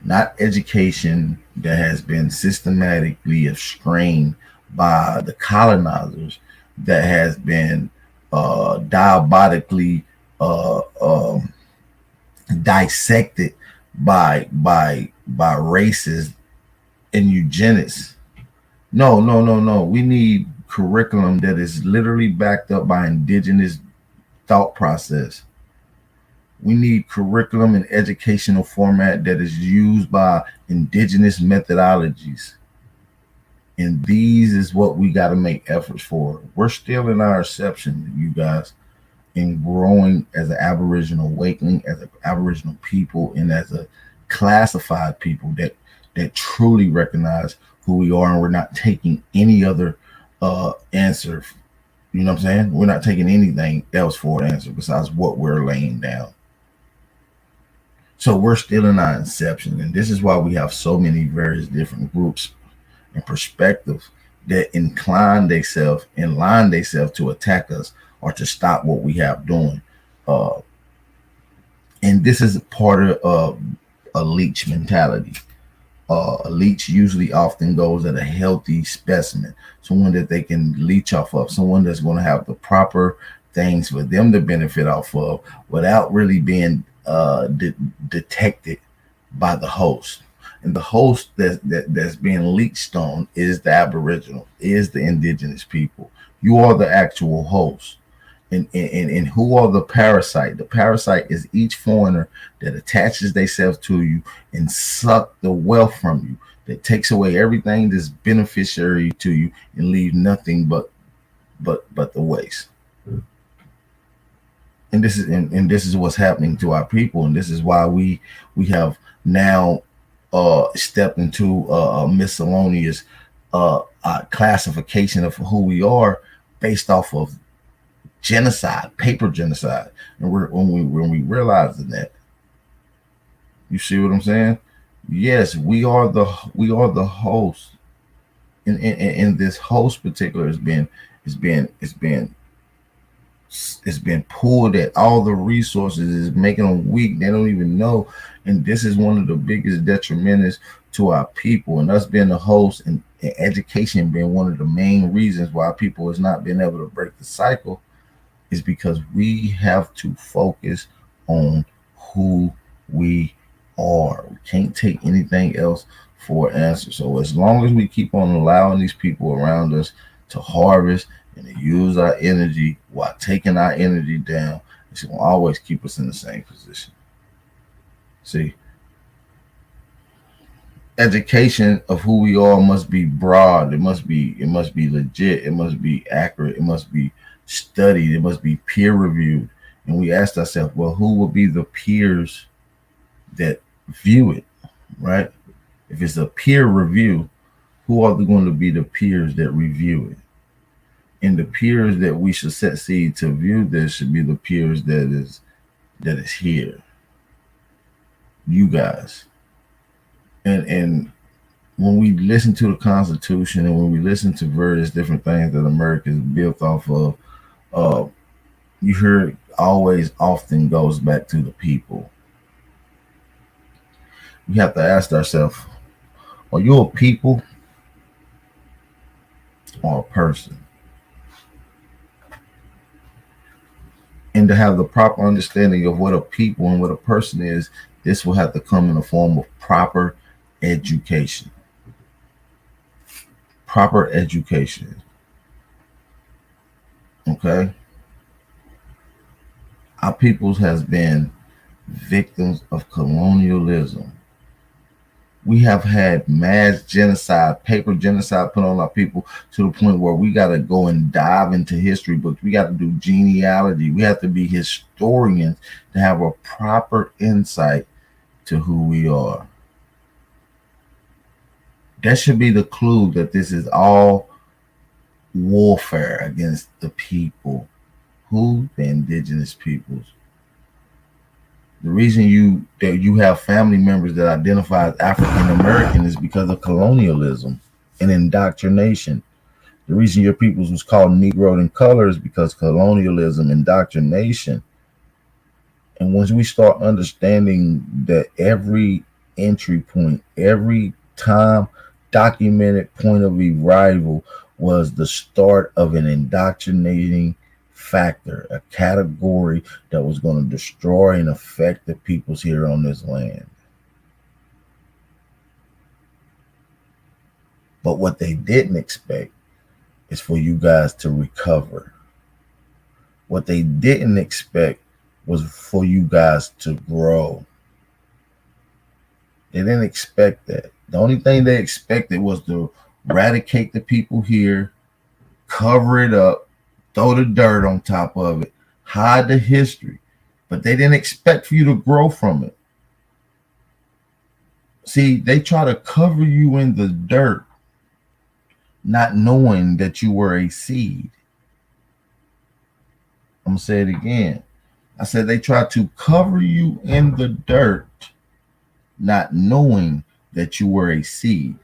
Not education that has been systematically restrained by the colonizers, that has been diabolically dissected by racists and eugenics. No. We need curriculum that is literally backed up by indigenous thought process. We need curriculum and educational format that is used by indigenous methodologies. And these is what we got to make efforts for. We're still in our inception, you guys, in growing as an Aboriginal awakening, as an Aboriginal people, and as a classified people that truly recognize who we are, and we're not taking any other answer. You know what I'm saying? We're not taking anything else for an answer besides what we're laying down. So we're still in our inception, and this is why we have so many various different groups and perspectives that line themselves to attack us or to stop what we have doing. And this is part of a leech mentality. A leech usually often goes at a healthy specimen, someone that they can leech off of, someone that's going to have the proper things for them to benefit off of without really being detected by the host. And the host that's being leached on is the Aboriginal, is the indigenous people. You are the actual host. And who are the parasite? The parasite is each foreigner that attaches themselves to you and suck the wealth from you, that takes away everything that's beneficiary to you and leave nothing but the waste. And this is what's happening to our people, and this is why we have now stepped into a miscellaneous classification of who we are based off of genocide, paper genocide. And when we realizing that, you see what I'm saying? Yes, we are the host, and this host particular it's been pulled at all the resources, is making them weak. They don't even know. And this is one of the biggest detriments to our people, and us being the host, and education being one of the main reasons why people has not been able to break the cycle, is because we have to focus on who we are. We can't take anything else for an answer. So as long as we keep on allowing these people around us to harvest and to use our energy while taking our energy down, it's going to always keep us in the same position. See, education of who we are must be broad. It must be legit. It must be accurate. It must be studied. It must be peer reviewed. And we asked ourselves, well, who will be the peers that view it, right? If it's a peer review, who are going to be the peers that review it? And the peers that we should set seed to view this should be the peers that is here. You guys. And when we listen to the Constitution, and when we listen to various different things that America is built off of, you hear it always often goes back to the people. We have to ask ourselves, are you a people or a person? And to have the proper understanding of what a people and what a person is, this will have to come in the form of proper education. Proper education. Okay? Our peoples has been victims of colonialism. We have had mass genocide, paper genocide put on our people, to the point where we got to go and dive into history books. We got to do genealogy. We have to be historians to have a proper insight to who we are. That should be the clue that this is all warfare against the people. Who? The indigenous peoples. The reason you have family members that identify as African American is because of colonialism and indoctrination. The reason your peoples was called Negro in color is because colonialism, indoctrination. And once we start understanding that every entry point, every time documented point of arrival was the start of an indoctrinating factor, a category that was going to destroy and affect the peoples here on this land. But what they didn't expect is for you guys to recover. What they didn't expect was for you guys to grow. They didn't expect that. The only thing they expected was to eradicate the people here, cover it up, throw the dirt on top of it, hide the history. But they didn't expect for you to grow from it. See, they try to cover you in the dirt, not knowing that you were a seed. I'm going to say it again. I said they try to cover you in the dirt, not knowing that you were a seed.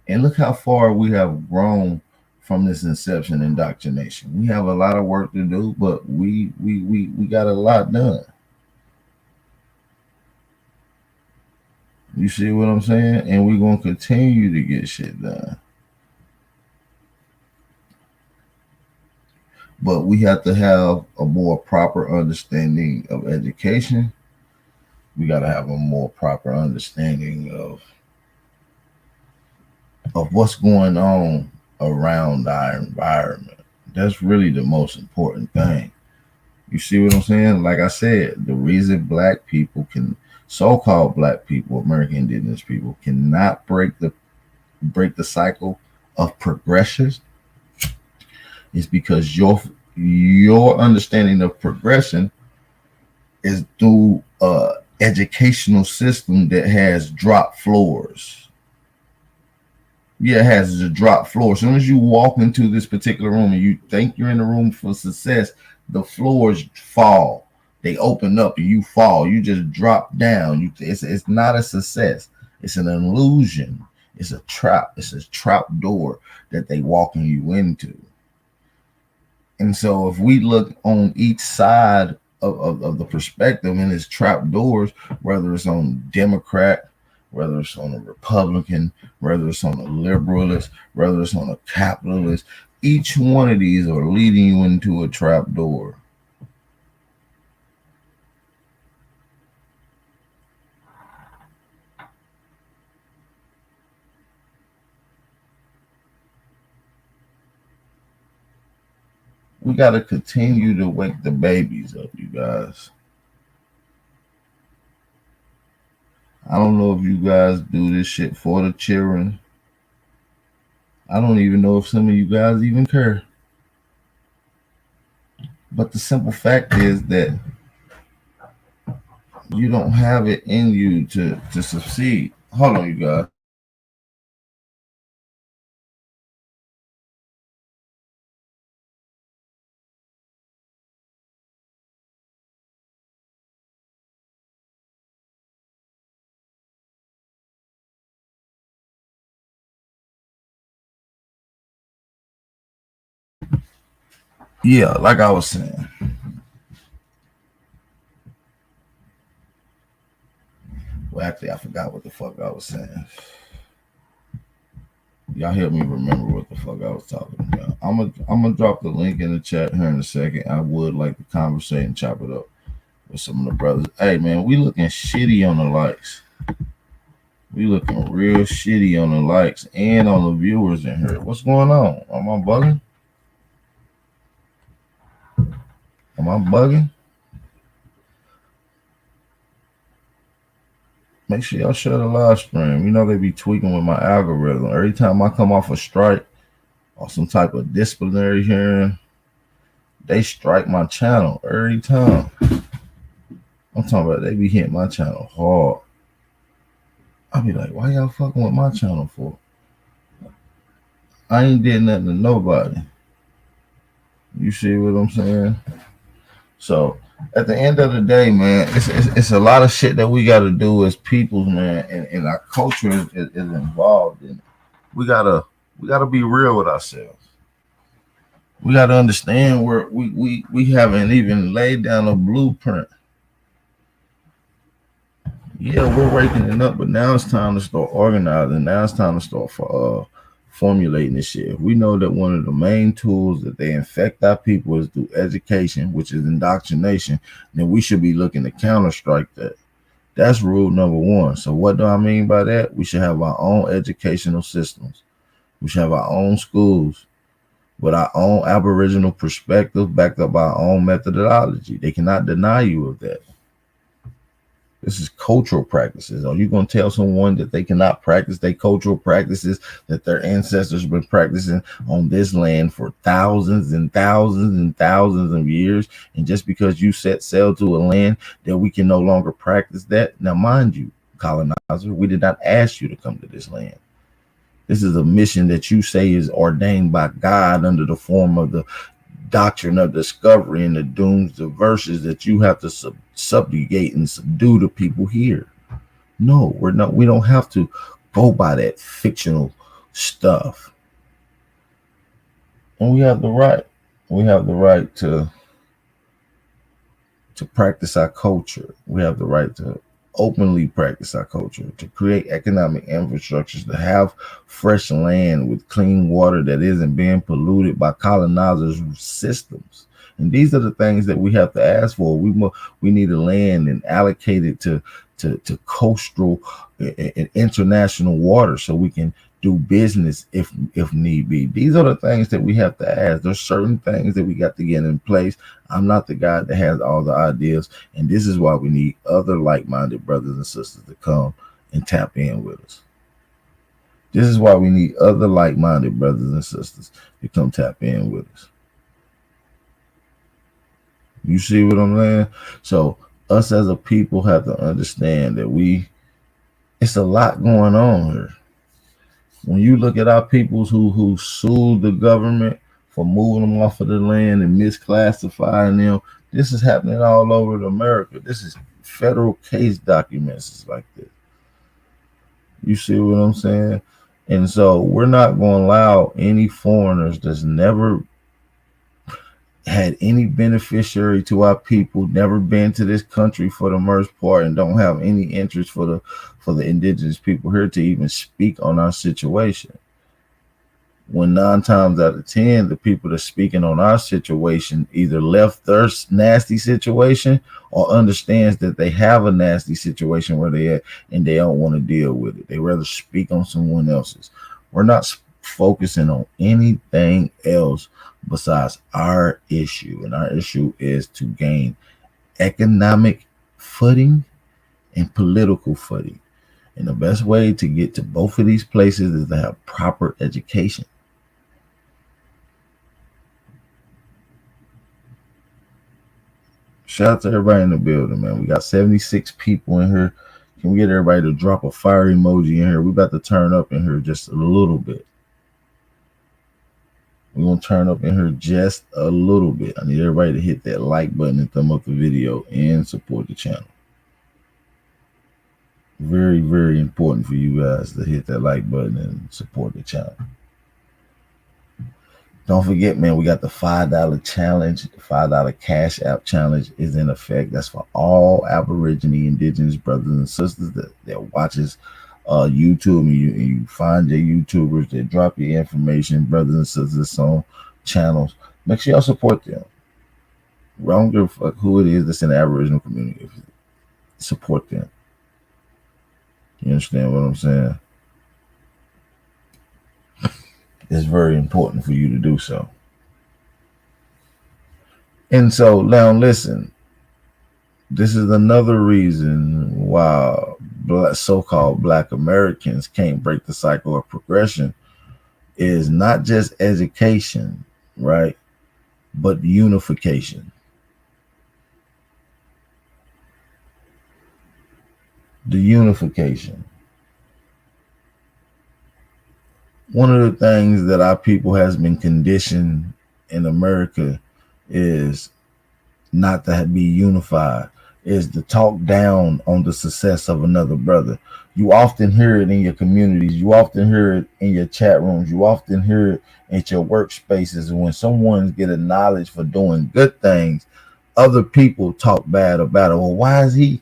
And look how far we have grown from this inception indoctrination. We have a lot of work to do, but we got a lot done. You see what I'm saying? And we're going to continue to get shit done. But we have to have a more proper understanding of education. We got to have a more proper understanding of what's going on around our environment. That's really the most important thing. You see what I'm saying? Like I said, the reason black people can, so-called black people, American indigenous people, cannot break the cycle of progression is because your understanding of progression is through educational system that has drop floors. Yeah, it has a drop floor. As soon as you walk into this particular room and you think you're in the room for success, the floors fall. They open up and you fall. You just drop down. It's not a success. It's an illusion. It's a trap. It's a trap door that they walking you into. And so if we look on each side of the perspective in this trap doors, whether it's on Democrat, whether it's on a Republican, whether it's on a liberalist, whether it's on a capitalist, each one of these are leading you into a trap door. We got to continue to wake the babies up, you guys. I don't know if you guys do this shit for the children. I don't even know if some of you guys even care. But the simple fact is that you don't have it in you to succeed. Hold on, you guys. Yeah, like I was saying. Well, actually, I forgot what the fuck I was saying. Y'all help me remember what the fuck I was talking about. I'm gonna drop the link in the chat here in a second. I would like to conversate and chop it up with some of the brothers. Hey man, we looking shitty on the likes. We looking real shitty on the likes and on the viewers in here. What's going on? Am I bugging? Am I bugging? Make sure y'all share the live stream. You know they be tweaking with my algorithm. Every time I come off a strike or some type of disciplinary hearing, they strike my channel every time. I'm talking about they be hitting my channel hard. I be like, why y'all fucking with my channel for? I ain't did nothing to nobody. You see what I'm saying? So at the end of the day, man, it's a lot of shit that we got to do as people, man, and our culture is involved in it. We gotta be real with ourselves. We gotta understand where we haven't even laid down a blueprint. Yeah, we're waking it up, but now it's time to start organizing. Now it's time to start formulating this shit. We know that one of the main tools that they infect our people is through education, which is indoctrination. Then we should be looking to counter-strike that. That's rule number one. So what do I mean by that? We should have our own educational systems. We should have our own schools with our own Aboriginal perspective, backed up by our own methodology. They cannot deny you of that. This is cultural practices. Are you going to tell someone that they cannot practice their cultural practices that their ancestors have been practicing on this land for thousands and thousands and thousands of years? And just because you set sail to a land that we can no longer practice that? Now, mind you, colonizer, we did not ask you to come to this land. This is a mission that you say is ordained by God under the form of the doctrine of discovery and the dooms of verses that you have to subjugate and subdue the people here. No, we're not. We don't have to go by that fictional stuff. And we have the right. We have the right to practice our culture. We have the right to openly practice our culture, to create economic infrastructures, to have fresh land with clean water that isn't being polluted by colonizers' systems. And these are the things that we have to ask for. We need a land and allocate it to coastal and international water so we can do business if need be. These are the things that we have to ask. There's certain things that we got to get in place. I'm not the guy that has all the ideas, and this is why we need other like-minded brothers and sisters to come and tap in with us. This is why we need other like-minded brothers and sisters to come tap in with us. You see what I'm saying? So us as a people have to understand that it's a lot going on here. When you look at our peoples who sued the government for moving them off of the land and misclassifying them, this is happening all over America. This is federal case documents. It's like this. You see what I'm saying? And so we're not going to allow any foreigners that's never had any beneficiary to our people, never been to this country for the most part, and don't have any interest for the indigenous people here to even speak on our situation. When 9 times out of 10, the people that's speaking on our situation either left their nasty situation or understands that they have a nasty situation where they at and they don't want to deal with it. They rather speak on someone else's. We're not focusing on anything else besides our issue, and our issue is to gain economic footing and political footing. And the best way to get to both of these places is to have proper education. Shout out to everybody in the building, man. We got 76 people in here. Can we get everybody to drop a fire emoji in here? We're about to turn up in here just a little bit. We're going to turn up in here just a little bit. I need everybody to hit that like button and thumb up the video and support the channel. Very, very important for you guys to hit that like button and support the channel. Don't forget, man, we got the $5 challenge. The $5 Cash App challenge is in effect. That's for all Aborigine indigenous brothers and sisters that watches YouTube, and you find your YouTubers that drop your information, brothers and sisters on channels. Make sure y'all support them. I don't give a fuck who it is that's in the Aboriginal community. Support them. You understand what I'm saying? It's very important for you to do so. And so now listen, this is another reason why so-called Black Americans can't break the cycle of progression is not just education, right? But unification. The unification. One of the things that our people has been conditioned in America is not to be unified, is to talk down on the success of another brother. You often hear it in your communities. You often hear it in your chat rooms. You often hear it at your workspaces. And when someone's getting knowledge for doing good things, other people talk bad about it. Well, why is he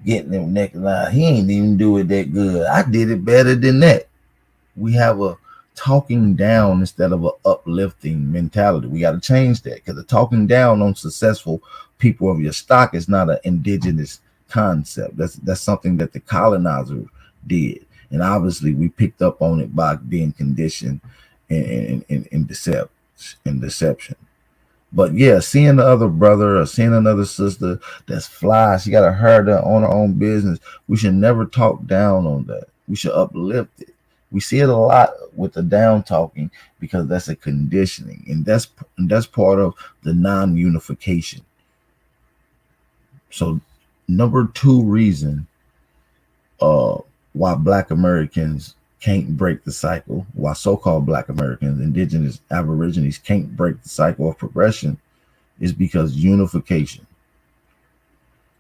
getting them neck line? He ain't even do it that good. I did it better than that. We have a talking down instead of an uplifting mentality. We got to change that, because the talking down on successful people of your stock is not an indigenous concept. That's something that the colonizer did, and obviously we picked up on it by being conditioned in deception. But yeah, seeing the other brother or seeing another sister that's fly, she got her on her own business, we should never talk down on that. We should uplift it. We see it a lot with the down talking, because that's a conditioning, and that's part of the non-unification. So number 2 reason why Black Americans can't break the cycle, why so-called Black Americans, indigenous Aborigines can't break the cycle of progression, is because unification.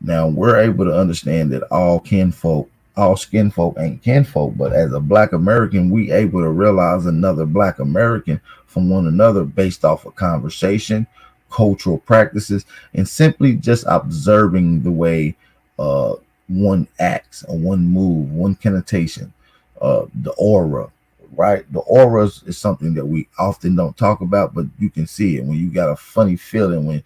Now we're able to understand that all skin folk ain't kinfolk, but as a Black American, we able to realize another Black American from one another based off of conversation, cultural practices, and simply just observing the way one acts, or one move, one connotation, the aura, right? The aura is something that we often don't talk about, but you can see it when you got a funny feeling when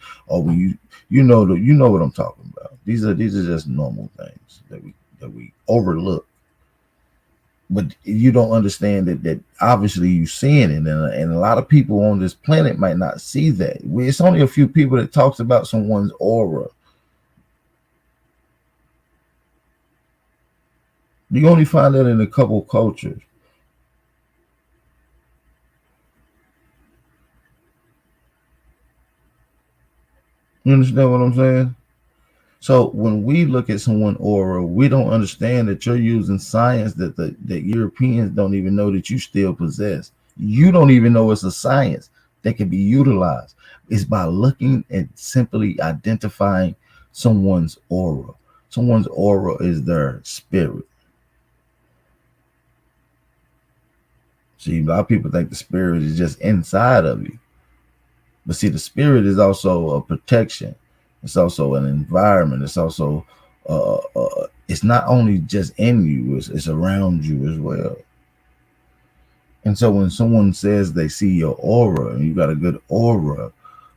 you know what I'm talking about. These are just normal things that we overlook. but you don't understand that obviously you seeing it, and a lot of people on this planet might not see that. It's only a few people that talks about someone's aura. You only find that in a couple cultures. You understand what I'm saying? So when we look at someone aura, we don't understand that you're using science that Europeans don't even know that you still possess. You don't even know it's a science that can be utilized. It's by looking and simply identifying someone's aura. Someone's aura is their spirit. See, a lot of people think the spirit is just inside of you. But see, the spirit is also a protection. It's also an environment. It's also, it's not only just in you, it's around you as well. And so when someone says they see your aura and you got a good aura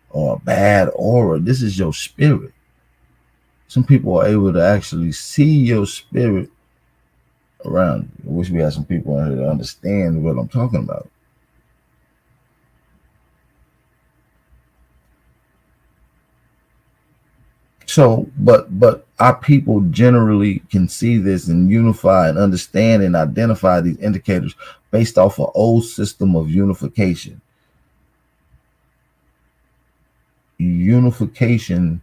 or a bad aura, this is your spirit. Some people are able to actually see your spirit around you. I wish we had some people in here to understand what I'm talking about. So, but our people generally can see this and unify and understand and identify these indicators based off an old system of unification. Unification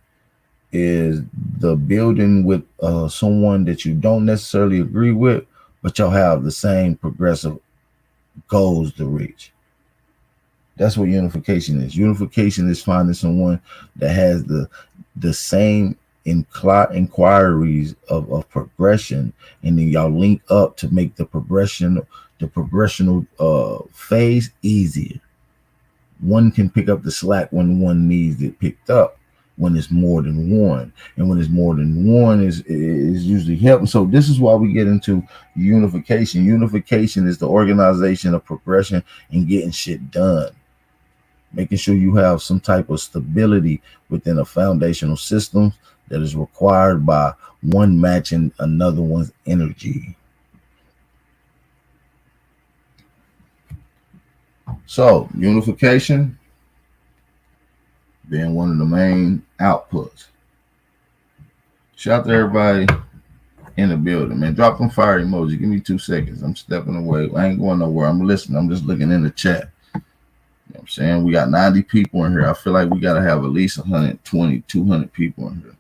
is the building with someone that you don't necessarily agree with, but you'll have the same progressive goals to reach. That's what unification is. Unification is finding someone that has the same inquiries of progression, and then y'all link up to make the progressional phase easier. One can pick up the slack when one needs it picked up. When it's more than one, and when it's more than one is usually helping. So this is why we get into unification. Unification is the organization of progression and getting shit done, making sure you have some type of stability within a foundational system that is required by one matching another one's energy. So unification being one of the main outputs. Shout out to everybody in the building, man. Drop them fire emoji. Give me 2 seconds. I'm stepping away. I ain't going nowhere. I'm listening. I'm just looking in the chat. You know what I'm saying? We got 90 people in here. I feel like we got to have at least 120, 200 people in here.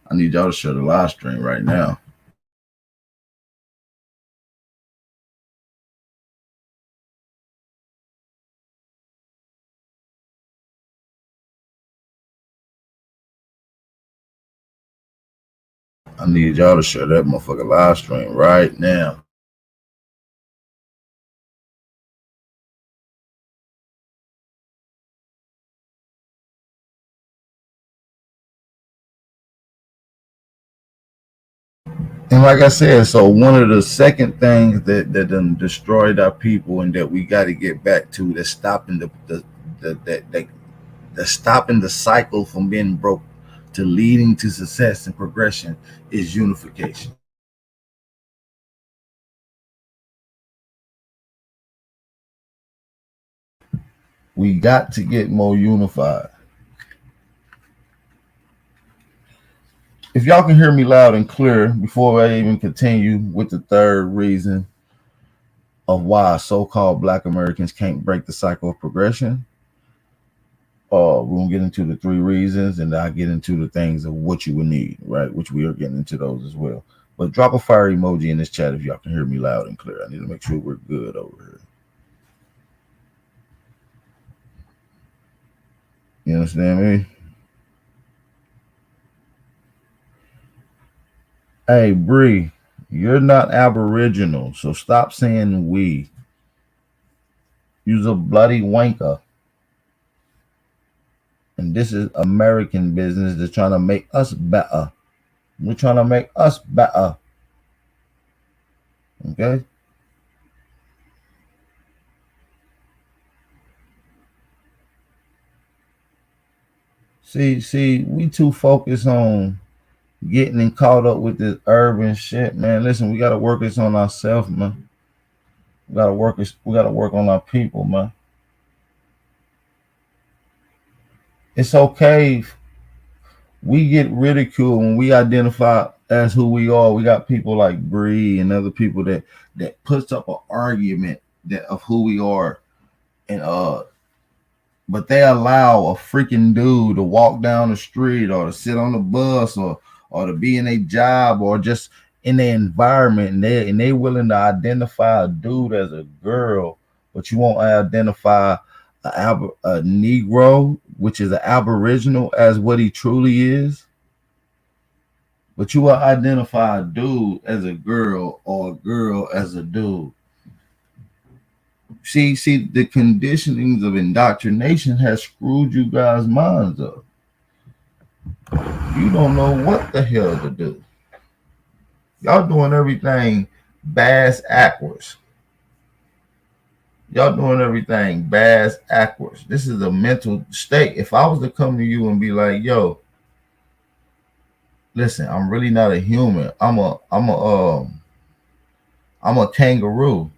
I need y'all to share the live stream right now. I need y'all to share that motherfucker live stream right now. And like I said, so one of the second things that done destroyed our people and that we got to get back to, that's stopping the stopping the cycle from being broke to leading to success and progression, is unification. We got to get more unified. If y'all can hear me loud and clear before I even continue with the third reason of why so-called Black Americans can't break the cycle of progression, we're gonna get into the 3 reasons, and I'll get into the things of what you would need, right? Which we are getting into those as well. But drop a fire emoji in this chat if y'all can hear me loud and clear. I need to make sure we're good over here. You understand me? Hey, Bree, you're not Aboriginal, so stop saying we. You're a bloody wanker. And this is American business. They're trying to make us better. We're trying to make us better. Okay? See, we too focused on getting caught up with this urban shit, man. Listen, we gotta work this on ourselves, man. We gotta work. We gotta work on our people, man. It's okay if we get ridiculed when we identify as who we are. We got people like Bree and other people that puts up an argument that of who we are, and but they allow a freaking dude to walk down the street or to sit on the bus or to be in a job or just in the environment, and they willing to identify a dude as a girl, but you won't identify a Negro, which is an Aboriginal, as what he truly is. But you will identify a dude as a girl or a girl as a dude. See, the conditionings of indoctrination has screwed you guys' minds up. You don't know what the hell to do. Y'all doing everything bass backwards. Y'all doing everything bass backwards. This is a mental state. If I was to come to you and be like, yo, listen, I'm really not a human. I'm a kangaroo.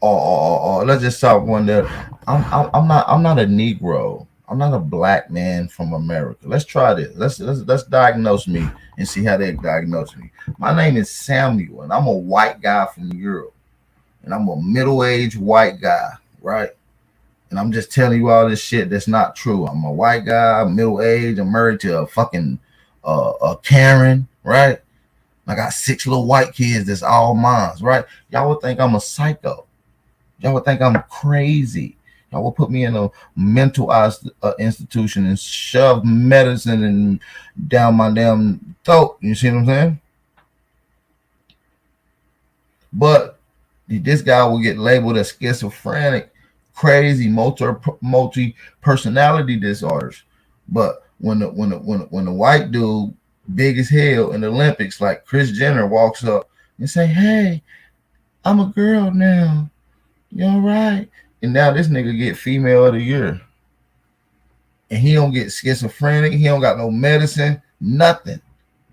Or let's just talk one that I'm not a Negro. I'm not a black man from America. Let's try this. Let's diagnose me and see how they diagnose me. My name is Samuel, and I'm a white guy from Europe, and I'm a middle-aged white guy, right? And I'm just telling you all this shit that's not true. I'm a white guy, middle-aged. I'm married to a fucking a Karen, right? I got 6 little white kids that's all mine, right? Y'all would think I'm a psycho. Y'all would think I'm crazy. Y'all will put me in a mental institution and shove medicine and down my damn throat. You see what I'm saying? But this guy will get labeled as schizophrenic, crazy, multi personality disorders. But when the white dude, big as hell in the Olympics, like Kris Jenner, walks up and say, "Hey, I'm a girl now. You all right?" And now this nigga get female of the year. And he don't get schizophrenic. He don't got no medicine, nothing.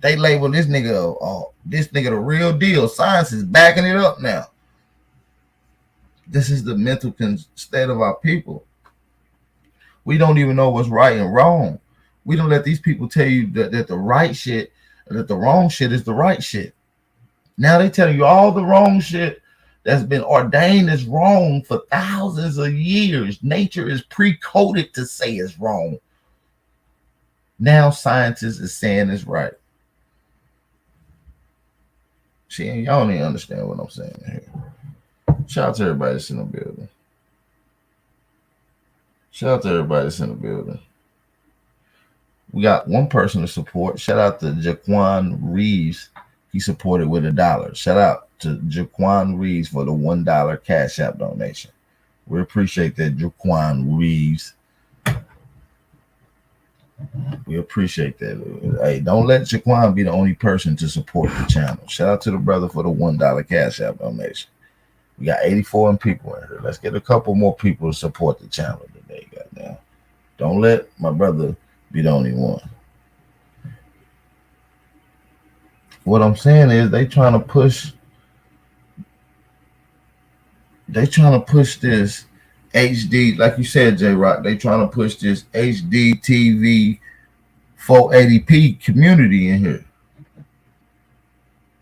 They label this nigga, the real deal. Science is backing it up now. This is the mental state of our people. We don't even know what's right and wrong. We don't let these people tell you that the right shit, that the wrong shit is the right shit. Now they tell you all the wrong shit that's been ordained as wrong for thousands of years. Nature is pre-coded to say it's wrong. Now scientists is saying it's right. See, y'all don't even understand what I'm saying here. Shout out to everybody that's in the building. Shout out to everybody that's in the building. We got one person to support. Shout out to Jaquan Reeves. He supported with $1. Shout out to Jaquan Reeves for the $1 Cash App donation. We appreciate that, Jaquan Reeves. We appreciate that. Hey, don't let Jaquan be the only person to support the channel. Shout out to the brother for the $1 Cash App donation. We got 84 people in here. Let's get a couple more people to support the channel today, goddamn. Don't let my brother be the only one. What I'm saying is they trying to push this HD, like you said, J-Rock, they trying to push this HD TV 480p community in here.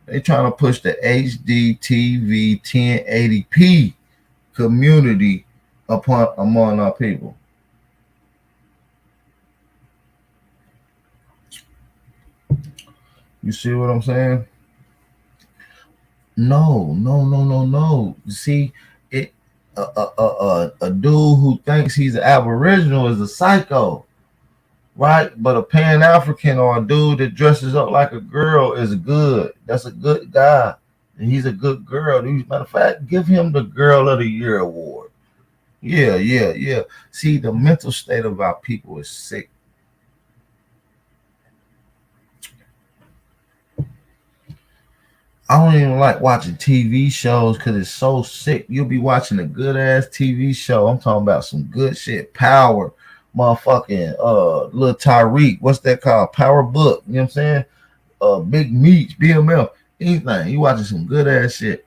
They trying to push the HD TV 1080p community among our people. You see what I'm saying? No. See, a dude who thinks he's an Aboriginal is a psycho, right? But a Pan-African or a dude that dresses up like a girl is good. That's a good guy. And he's a good girl. Matter of fact, give him the Girl of the Year award. Yeah. See, the mental state of our people is sick. I don't even like watching TV shows because it's so sick. You'll be watching a good ass TV show. I'm talking about some good shit. Power, motherfucking Lil Tyreek. What's that called? Power Book. You know what I'm saying? Big Meats, BML, anything. You watching some good ass shit.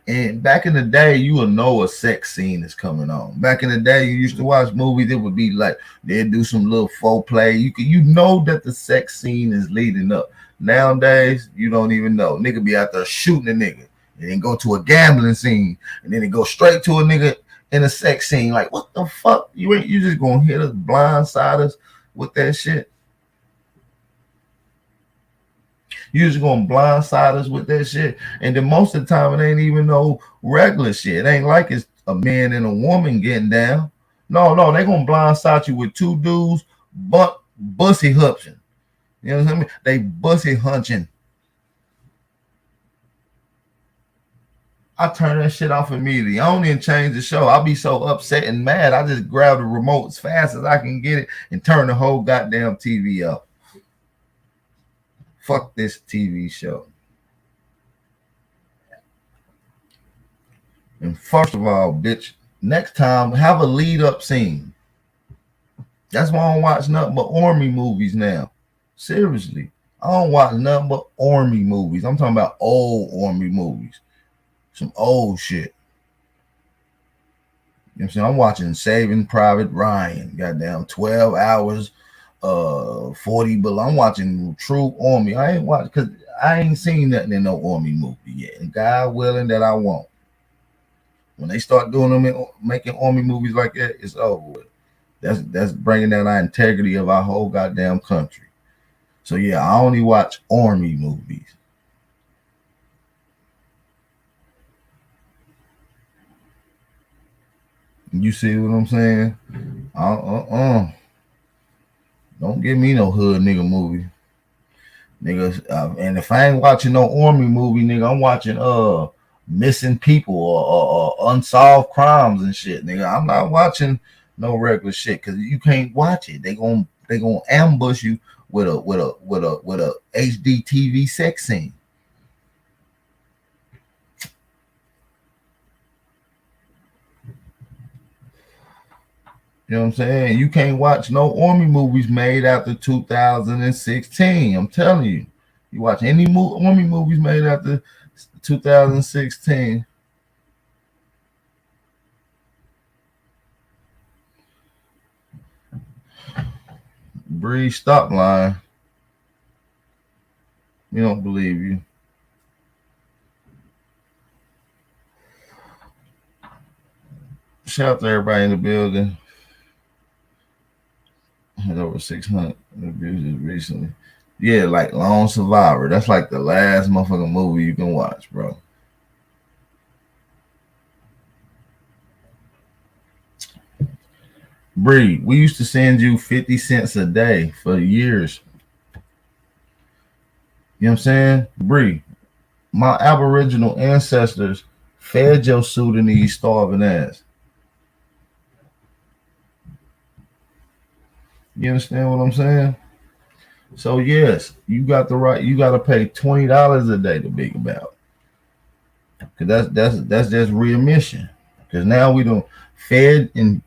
And back in the day, you will know a sex scene is coming on. Back in the day, you used to watch movies. It would be like they'd do some little foreplay. You know that the sex scene is leading up. Nowadays, you don't even know. Nigga be out there shooting a nigga, and then go to a gambling scene, and then it go straight to a nigga in a sex scene. Like, what the fuck? You just gonna hit us, blindside us with that shit? You just gonna blindside us with that shit, and then most of the time it ain't even no regular shit. It ain't like it's a man and a woman getting down. No, they gonna blindside you with two dudes, but bussy hunching. You know what I mean? They bussy hunching. I turn that shit off immediately. I don't even change the show. I'll be so upset and mad. I just grab the remote as fast as I can get it and turn the whole goddamn TV off. Fuck this TV show. And first of all, bitch, next time have a lead up scene. That's why I don't watch nothing but army movies now. Seriously. I don't watch nothing but army movies. I'm talking about old army movies. Some old shit. You know what I'm saying? I'm watching Saving Private Ryan. Goddamn 12 hours, 40 below. I'm watching True Army. I ain't watching because I ain't seen nothing in no army movie yet. And God willing that I won't. When they start doing them, making army movies like that, it's over with. That's bringing down our integrity of our whole goddamn country. So yeah, I only watch army movies. You see what I'm saying? Don't give me no hood nigga movie. Niggas, and if I ain't watching no army movie, nigga, I'm watching missing people or unsolved crimes and shit, nigga. I'm not watching no regular shit because you can't watch it. They gonna ambush you with a HD TV sex scene. You know what I'm saying? You can't watch no army movies made after 2016. I'm telling you. You watch any army movies made after 2016. Bree, stop lying. We don't believe you. Shout out to everybody in the building. Had over 600 reviews recently. Yeah, like Lone Survivor. That's like the last motherfucking movie you can watch, bro. Bree, we used to send you 50 cents a day for years. You know what I'm saying? Bree, my Aboriginal ancestors fed your Sudanese starving ass. You understand what I'm saying? So yes, you got the right. You got to pay $20 a day to Big About, because that's just readmission. Because now we don't fed and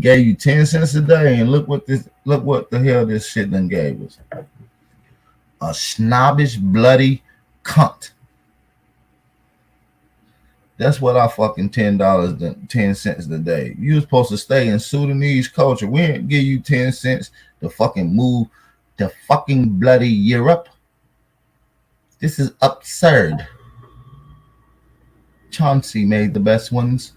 gave you 10 cents a day, and look what the hell this shit done gave us. A snobbish, bloody cunt. That's what our fucking $10, 10 cents a day. You was supposed to stay in Sudanese culture. We didn't give you 10 cents to fucking move to fucking bloody Europe. This is absurd. Chauncey made the best ones.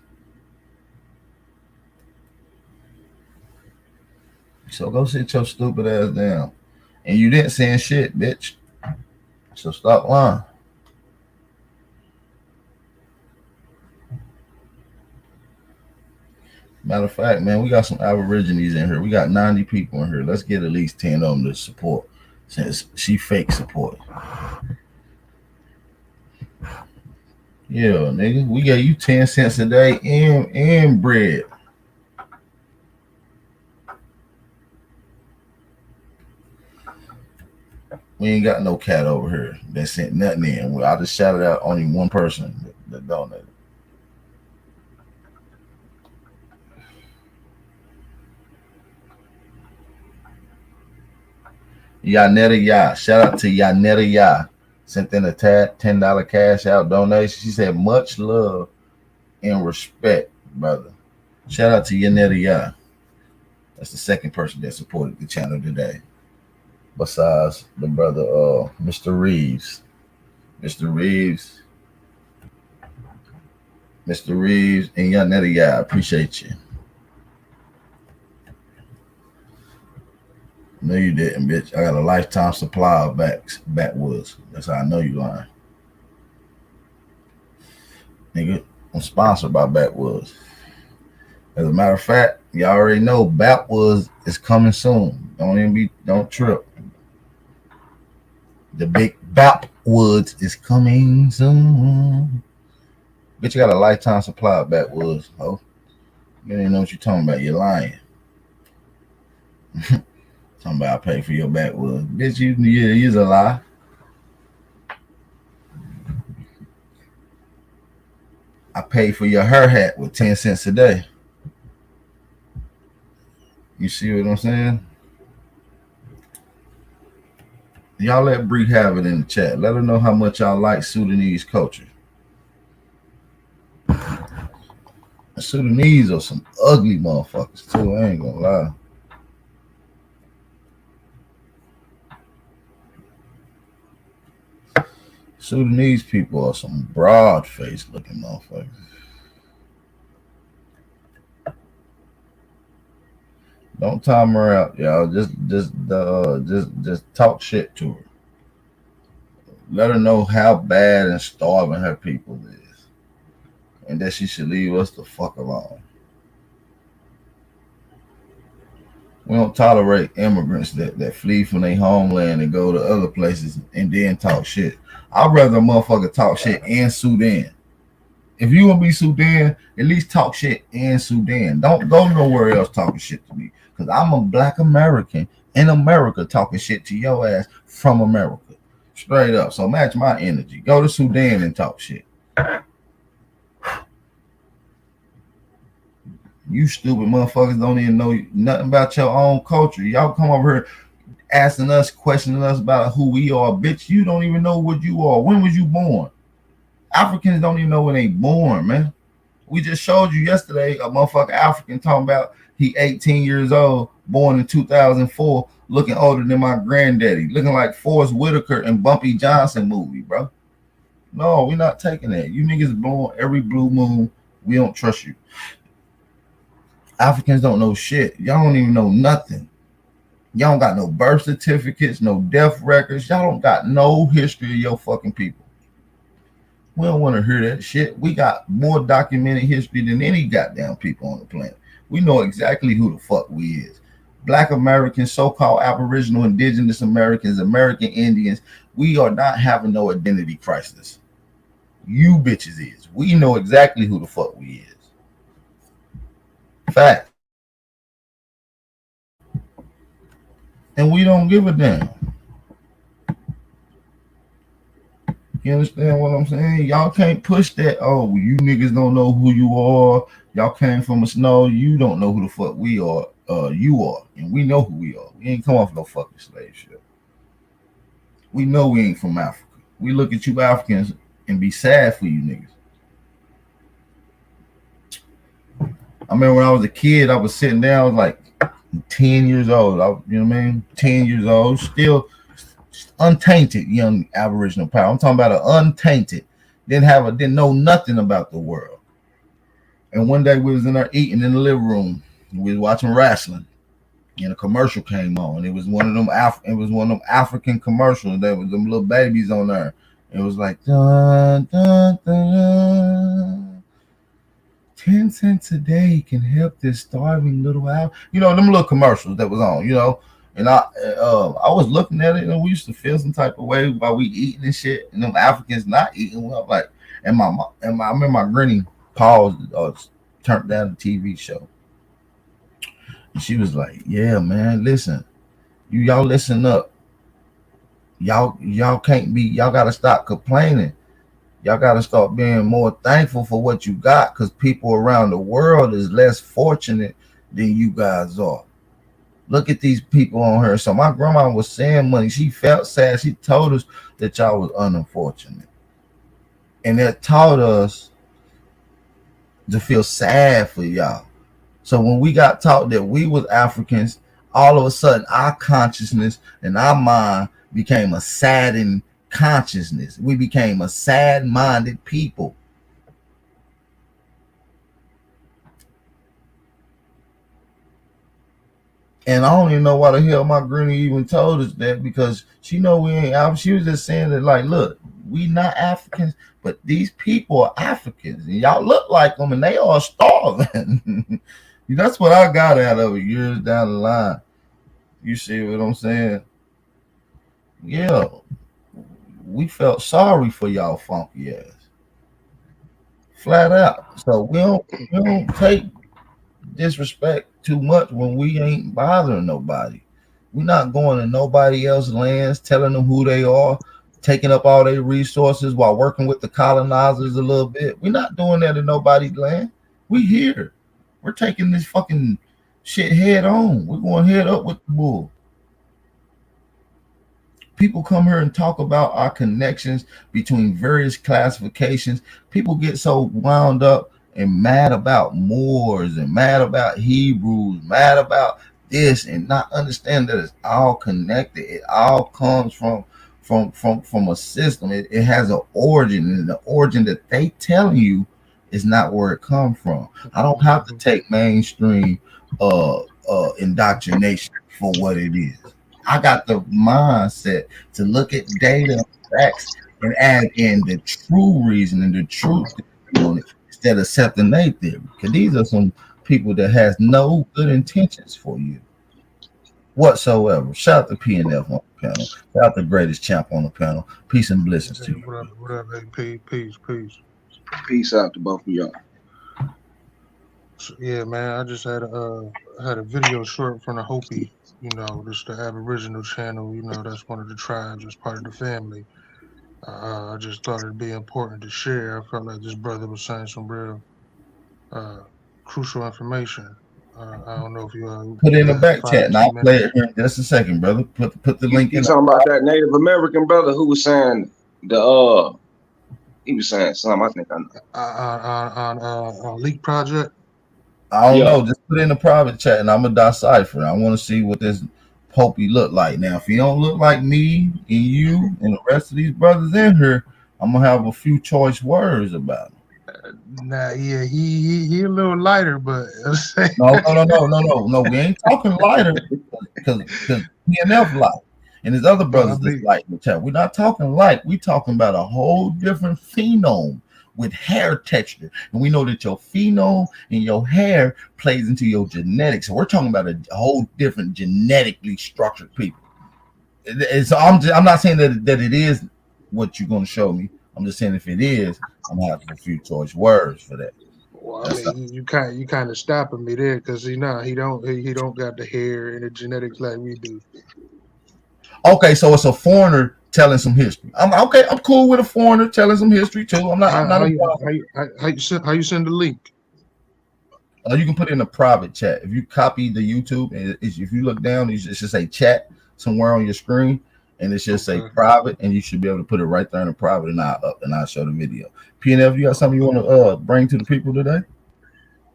So go sit your stupid ass down. And you didn't send shit, bitch. So stop lying. Matter of fact, man, we got some Aborigines in here. We got 90 people in here. Let's get at least 10 of them to support, since she fake support. Yeah, nigga, we got you 10 cents a day and bread. We ain't got no cat over here that sent nothing in. I just shouted out only one person that donated. Yanetta Ya. Shout out to Yanetta Ya. Sent in a $10 cash out donation. She said, much love and respect, brother. Shout out to Yanetta Ya. That's the second person that supported the channel today. Besides the brother Mr. Reeves. Mr. Reeves and Yanetta Ya, I appreciate you. No, you didn't, bitch. I got a lifetime supply of backwoods. That's how I know you lying. Nigga, I'm sponsored by Backwoods. As a matter of fact, y'all already know Backwoods is coming soon. Don't trip. The big Backwoods is coming soon. Bitch, you got a lifetime supply of Backwoods. Oh, you didn't know what you're talking about. You're lying. Talking about I pay for your backwoods. Bitch, you's a lie. I pay for your hair hat with 10 cents a day. You see what I'm saying? Y'all let Bree have it in the chat. Let her know how much y'all like Sudanese culture. The Sudanese are some ugly motherfuckers too. I ain't gonna lie. Sudanese people are some broad-faced looking motherfuckers. Don't time her out, y'all. Just talk shit to her. Let her know how bad and starving her people is, and that she should leave us the fuck alone. We don't tolerate immigrants that flee from their homeland and go to other places and then talk shit. I'd rather a motherfucker talk shit in Sudan. If you want to be Sudan, at least talk shit in Sudan. Don't go nowhere else talking shit to me. Because I'm a black American in America talking shit to your ass from America. Straight up. So match my energy. Go to Sudan and talk shit. You stupid motherfuckers don't even know nothing about your own culture. Y'all come over here asking us, questioning us about who we are. Bitch, you don't even know what you are. When was you born? Africans don't even know when they born, man. We just showed you yesterday a motherfucker African talking about he 18 years old, born in 2004, looking older than my granddaddy, looking like Forrest Whitaker and Bumpy Johnson movie, bro. No, we're not taking that. You niggas born every blue moon. We don't trust you. Africans don't know shit. Y'all don't even know nothing. Y'all don't got no birth certificates, no death records. Y'all don't got no history of your fucking people. We don't want to hear that shit. We got more documented history than any goddamn people on the planet. We know exactly who the fuck we is. Black Americans, so-called Aboriginal, Indigenous Americans, American Indians, we are not having no identity crisis. You bitches is. We know exactly who the fuck we is. Fact. And we don't give a damn. You understand what I'm saying? Y'all can't push that. Oh, you niggas don't know who you are. Y'all came from us. No, you don't know who the fuck we are. You are. And we know who we are. We ain't come off no fucking slave ship. We know we ain't from Africa. We look at you Africans and be sad for you niggas. I remember when I was a kid, I was sitting down, I was like 10 years old. You know what I mean? 10 years old, still untainted young Aboriginal power. I'm talking about an untainted. Didn't know nothing about the world. And one day we was in there eating in the living room. We was watching wrestling, and a commercial came on. It was one of them African commercials. There was them little babies on there. It was like dun, dun, dun, dun. 10 cents a day can help this starving little out. You know, them little commercials that was on, you know. And I was looking at it, and we used to feel some type of way while we eating and shit, and them Africans not eating well. Like, I remember my granny paused, turned down the TV show, and she was like, "Yeah, man, listen, y'all listen up. Y'all gotta stop complaining. Y'all gotta start being more thankful for what you got, because people around the world is less fortunate than you guys are." Look at these people on her. So my grandma was saying money. She felt sad. She told us that y'all was unfortunate. And that taught us to feel sad for y'all. So when we got taught that we was Africans, all of a sudden our consciousness and our mind became a saddened consciousness. We became a sad-minded people. And I don't even know why the hell my granny even told us that, because she know we ain't African. She was just saying that, like, look, we not Africans, but these people are Africans, and y'all look like them, and they are starving. That's what I got out of it years down the line. You see what I'm saying? Yeah, we felt sorry for y'all funky ass, flat out. So we don't take disrespect too much when we ain't bothering nobody. We're not going to nobody else's lands, telling them who they are, taking up all their resources while working with the colonizers a little bit. We're not doing that in nobody's land. We here. We're taking this fucking shit head on. We're going head up with the bull. People come here and talk about our connections between various classifications. People get so wound up and mad about Moors and mad about Hebrews, mad about this, and not understand that it's all connected. It all comes from a system. It has an origin, and the origin that they telling you is not where it comes from. I don't have to take mainstream indoctrination for what it is. I got the mindset to look at data and facts and add in the true reason and the truth on it instead of accepting their theory. Because these are some people that has no good intentions for you whatsoever. Shout out to PNF on the panel. Shout out to Greatest Champ on the panel. Peace and blessings to you. What up, AP? Peace. Peace out to both of y'all. So, yeah, man, I just had a video short from the Hopi. This the Aboriginal channel. That's one of the tribes. That's part of the family. I just thought it'd be important to share. I felt like this brother was saying some real crucial information. I don't know if you put it in the back 5 chat, to and 10 I'll play minutes. it here in just a second, brother. Put the link You in. talking about that Native American brother who was saying he was saying something, I think I know. On Leak Project. I don't Yeah. know. Just put it in the private chat, and I'm gonna decipher. I want to see what this Popey look like. Now, if he don't look like me and you and the rest of these brothers in here, I'm gonna have a few choice words about him. Nah, yeah, he a little lighter, but No. We ain't talking lighter because PNF light and his other brothers that's light in the chat. We're not talking light. We talking about a whole different phenome with hair texture, and we know that your phenome and your hair plays into your genetics. So we're talking about a whole different genetically structured people. And so I'm not saying that it is what you're going to show me. I'm just saying if it is, I'm gonna have a few choice words for that. Well, I mean, you kind of stopping me there because he don't got the hair and the genetics like we do. Okay, so it's a foreigner telling some history. I'm cool with a foreigner telling some history too. How you send the link? You can put it in a private chat. If you copy the YouTube, and if you look down, it should say chat somewhere on your screen, and it should say private, and you should be able to put it right there in the private, and I'll show the video. PNF, you got something you want to bring to the people today?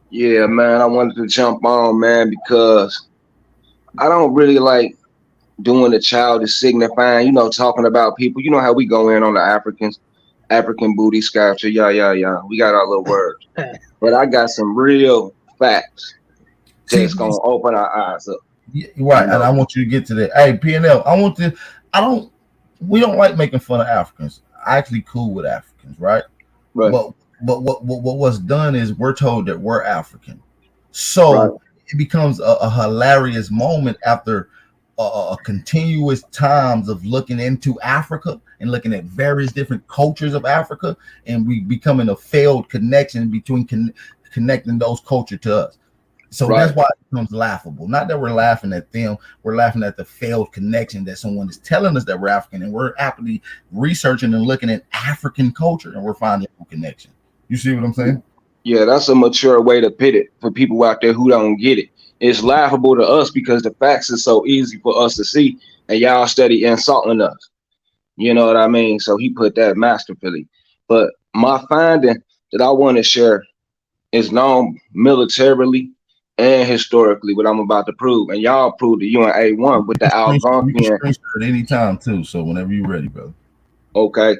Yeah, man, I wanted to jump on, man, because I don't really like doing the childish signifying, talking about people. You know how we go in on the African booty sculpture, yeah. We got our little words. But I got some real facts that's going to open our eyes up. Yeah, right, and I want you to get to that. Hey, PNF, we don't like making fun of Africans. I actually cool with Africans, right? Right. But what's done is we're told that we're African. So it becomes a hilarious moment after a continuous times of looking into Africa and looking at various different cultures of Africa, and we becoming a failed connection between connecting those cultures to us. So that's why it becomes laughable. Not that we're laughing at them, we're laughing at the failed connection that someone is telling us that we're African, and we're aptly researching and looking at African culture, and we're finding a connection. You see what I'm saying? Yeah, that's a mature way to put it for people out there who don't get it. It's laughable to us because the facts is so easy for us to see, and y'all steady insulting us. You know what I mean? So he put that masterfully. But my finding that I want to share is known militarily and historically what I'm about to prove. And y'all proved it. You in A1 with the You can Algonquian. screenshot at any time too. So whenever you're ready, brother. Okay.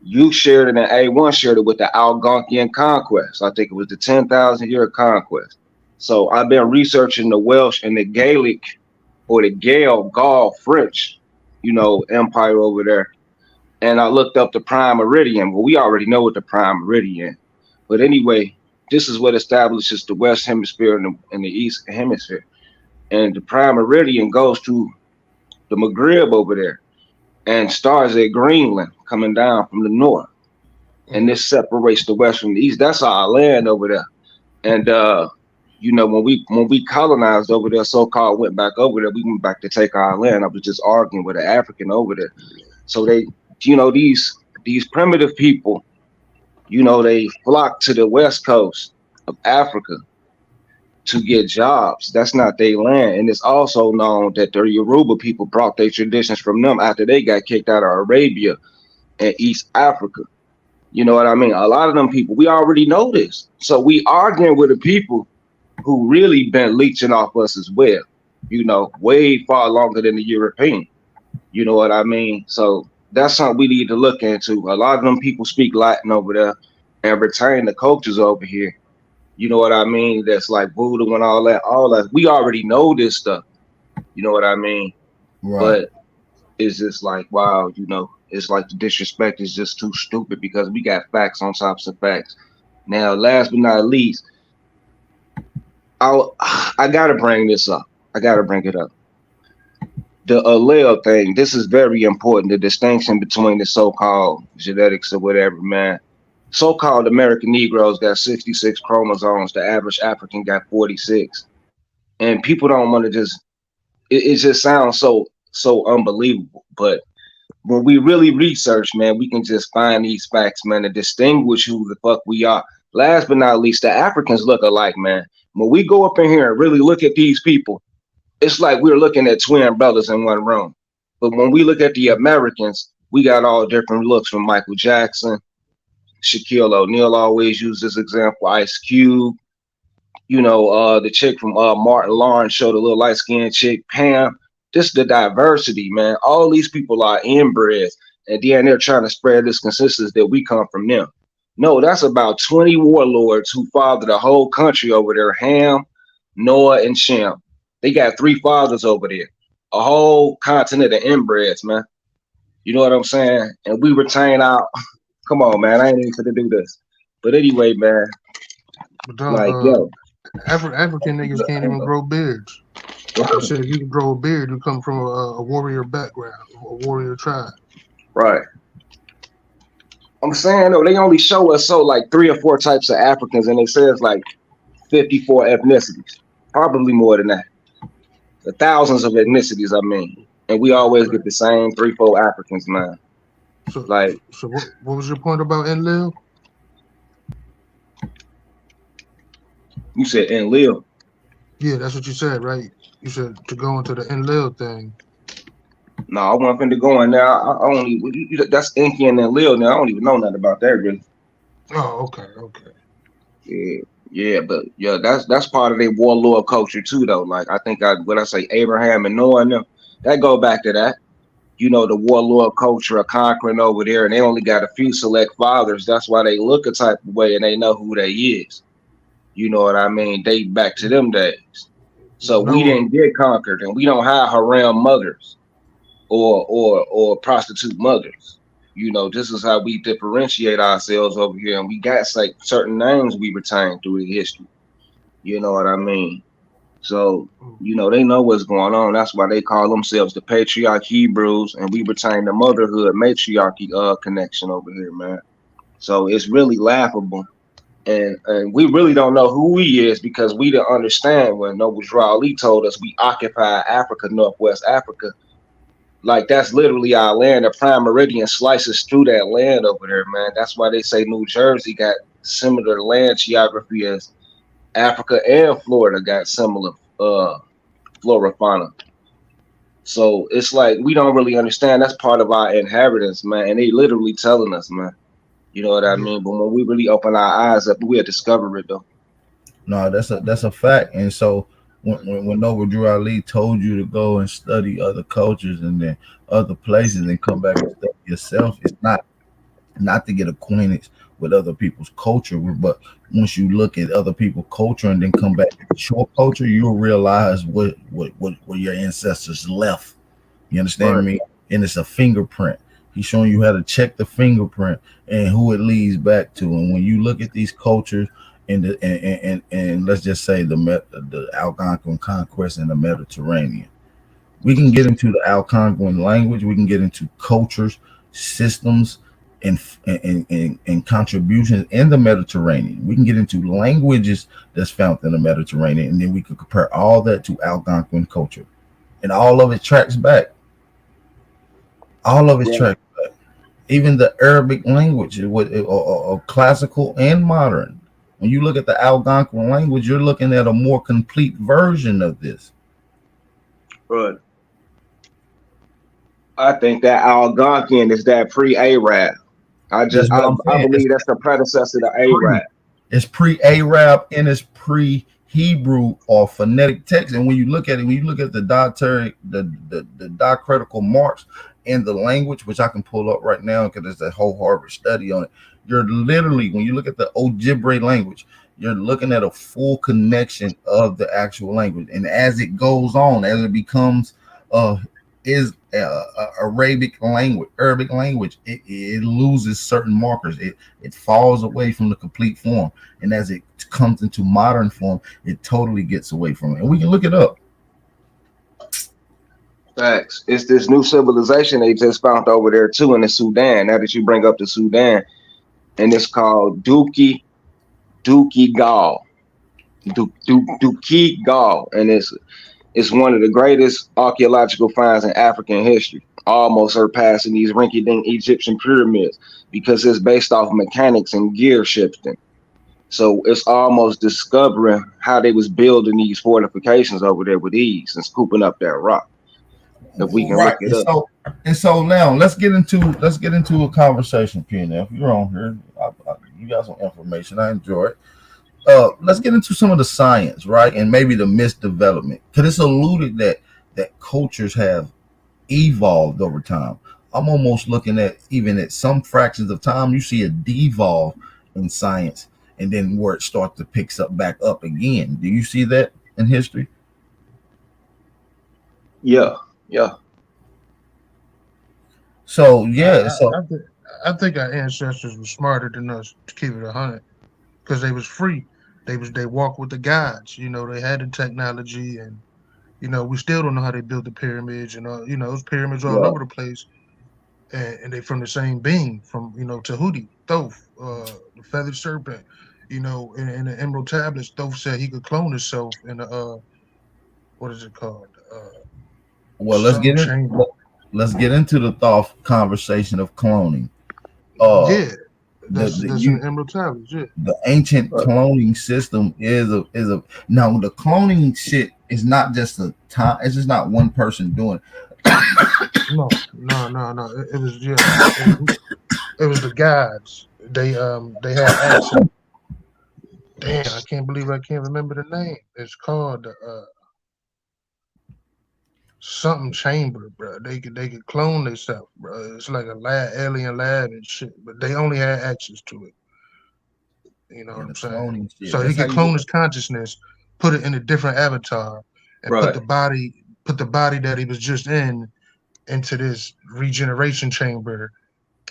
You shared it and A1 shared it with the Algonquian conquest. I think it was the 10,000 year conquest. So I've been researching the Welsh and the Gaelic or the Gaul French, empire over there. And I looked up the prime meridian. Well, we already know what the prime meridian. But anyway, this is what establishes the West Hemisphere and the East Hemisphere. And the prime meridian goes to the Maghreb over there and starts at Greenland coming down from the north. And this separates the west from the east. That's our land over there. And when we colonized over there, so-called went back over there, we went back to take our land. I was just arguing with an African over there. So they, these primitive people, they flock to the west coast of Africa to get jobs. That's not their land. And it's also known that the Yoruba people brought their traditions from them after they got kicked out of Arabia and East Africa. You know what I mean? A lot of them people, we already know this. So we arguing with the people who really been leeching off us as well, way far longer than the European. You know what I mean? So that's something we need to look into. A lot of them people speak Latin over there and retain the cultures over here. You know what I mean? That's like voodoo and all that. We already know this stuff. You know what I mean? Right. But it's just like, wow, it's like the disrespect is just too stupid because we got facts on top of facts. Now, last but not least, I gotta bring this up. I gotta bring it up. The allele thing. This is very important. The distinction between the so-called genetics or whatever, man. So-called American Negroes got 66 chromosomes. The average African got 46. And people don't want to just. It just sounds so unbelievable. But when we really research, man, we can just find these facts, man, to distinguish who the fuck we are. Last but not least, the Africans look alike, man. When we go up in here and really look at these people, it's like we're looking at twin brothers in one room. But when we look at the Americans, we got all different looks from Michael Jackson, Shaquille O'Neal always used this example, Ice Cube, the chick from Martin Lawrence show, the little light-skinned chick, Pam. Just the diversity, man. All these people are inbred, and then they're trying to spread this consistency that we come from them. No, that's about 20 warlords who fathered the whole country over there, Ham, Noah, and Shem. They got 3 fathers over there. A whole continent of inbreds, man. You know what I'm saying? And we retain our... Come on, man. I ain't even to do this. But anyway, man. But African niggas can't even grow beards. I said if you can grow a beard, you come from a warrior background, a warrior tribe. Right. I'm saying though, they only show us 3 or 4 types of Africans, and it says 54 ethnicities, probably more than that. The thousands of ethnicities, I mean, and we always get the same 3-4 Africans, man. So what was your point about Enlil? You said Enlil. Yeah, that's what you said, right? You said to go into the Enlil thing. No, I wasn't finna go in there. That's Inky and Enlil now. I don't even know nothing about that really. Oh, okay. Yeah, but yeah, that's part of their warlord culture too, though. Like I think Abraham and Noah and them, that go back to that. The warlord culture of conquering over there, and they only got a few select fathers. That's why they look a type of way and they know who they is. You know what I mean? Date back to them days. So we didn't get conquered, and we don't have harem mothers or prostitute mothers. This is how we differentiate ourselves over here, and we got certain names we retain through the history. You know what I mean? So, they know what's going on. That's why they call themselves the Patriarch Hebrews, and we retain the motherhood matriarchy connection over here, man. So it's really laughable. And we really don't know who he is because we didn't understand when Noble Drew Ali told us we occupy Africa, Northwest Africa. Like that's literally our land. The prime meridian slices through that land over there, man. That's why they say New Jersey got similar land geography as Africa, and Florida got similar flora fauna. So it's like we don't really understand that's part of our inheritance, man. And they literally telling us, man. You know what I Yeah. mean? But when we really open our eyes up, we'll discover it though. No, that's a fact. And so when Noble Drew Ali told you to go and study other cultures and then other places and come back and study yourself, it's not to get acquainted with other people's culture, but once you look at other people's culture and then come back to your culture, you'll realize what your ancestors left. You understand Right. me? And it's a fingerprint. He's showing you how to check the fingerprint and who it leads back to. And when you look at these cultures and let's just say the Algonquin conquest in the Mediterranean, we can get into the Algonquin language. We can get into cultures, systems, and contributions in the Mediterranean. We can get into languages that's found in the Mediterranean, and then we could compare all that to Algonquin culture, and all of it tracks back. All of it Right. tracks back. Even the Arabic language, classical and modern. When you look at the Algonquin language, you're looking at a more complete version of this. Right. I think that Algonquian is that pre-Arab. This is what I'm I saying. believe that's the predecessor to Pre. Arab. It's pre-Arab and it's pre-Hebrew or phonetic text. And when you look at it, when you look at the dietary, the diacritical marks in the language, which I can pull up right now because there's a whole Harvard study on it. You're literally, when you look at the Ojibwe language, you're looking at a full connection of the actual language. And as it goes on, as it becomes is Arabic language, it loses certain markers. It falls away from the complete form, and as it comes into modern form, it totally gets away from it. And we can look it up. Facts. It's this new civilization they just found over there too in the Sudan. Now that you bring up the Sudan, and it's called Dookie Gall. Dookie Gall, and it's one of the greatest archaeological finds in African history, almost surpassing these rinky-dink Egyptian pyramids because it's based off mechanics and gear shifting. So it's almost discovering how they was building these fortifications over there with ease and scooping up that rock. If we can Right. look it And up. so now let's get into a conversation, PNF. You're on here. You got some information. I enjoy it. Let's get into some of the science, right, and maybe the misdevelopment, because it's alluded that cultures have evolved over time. I'm almost looking at even at some fractions of time you see a devolve in science, and then where it starts to picks up back up again. Do you see that in history? Yeah, yeah. So I, yeah, I, so I, think, I think our ancestors were smarter than us, to keep it 100, because they was free. They walked with the gods. You know, they had the technology, and we still don't know how they built the pyramids, and those pyramids all Yeah. over the place, and they from the same being, from Tahuti, Thoth, the feathered serpent. In the Emerald tablets, Thoth said he could clone himself in the what is it called? well, Something chamber. let's get into the thought conversation of cloning. Uh, Yeah, the that's the that's in you the Emerald tablets. Yeah. the ancient Right. cloning system is a now the cloning shit is not just a time. It's just not one person doing it. No. It was it was the gods. They had access. Damn, I can't believe I can't remember the name. It's called something chamber, bro. They could clone themselves, bro. It's like a lab, alien lab and shit, but they only had access to it. You know what Yeah, I'm the saying? cloning shit. So he That's how could you get. clone his consciousness, put it in a different avatar, and Right. put the body that he was just in into this regeneration chamber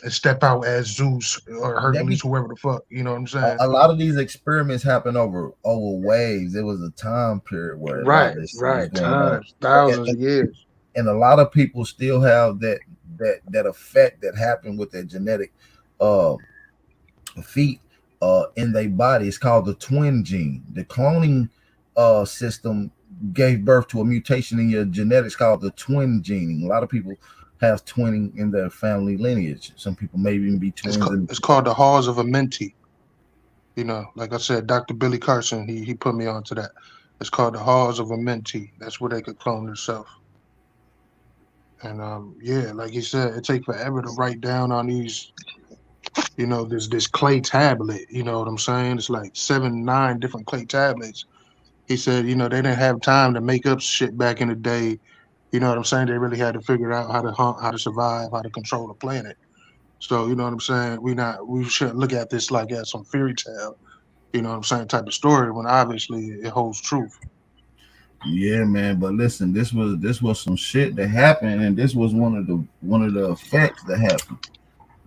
and step out as Zeus or That Hercules, be whoever the fuck. You know what I'm saying? a lot of these experiments happen over waves. There was a time period where a lot of this shit was Right. going on, Times, and, thousands and, of years. and a lot of people still have that effect that happened with their genetic uh feet in their body. It's called the twin gene. The cloning system gave birth to a mutation in your genetics called the twin gene. A lot of people have twinning in their family lineage. Some people may even be twins. And It's called the halls of a mentee. Like I said, Dr. Billy Carson, he put me onto that. It's called the Halls of Amenti. That's where they could clone themselves. And yeah, like you said, it take forever to write down on these, this clay tablet. You know what I'm saying? It's like 7, 9 different clay tablets. He said, they didn't have time to make up shit back in the day. You know what I'm saying? They really had to figure out how to hunt, how to survive, how to control the planet. So you know what I'm saying? We shouldn't look at this like as some fairy tale. You know what I'm saying? Type of story when obviously it holds truth. Yeah, man. But listen, this was some shit that happened, and this was one of the effects that happened.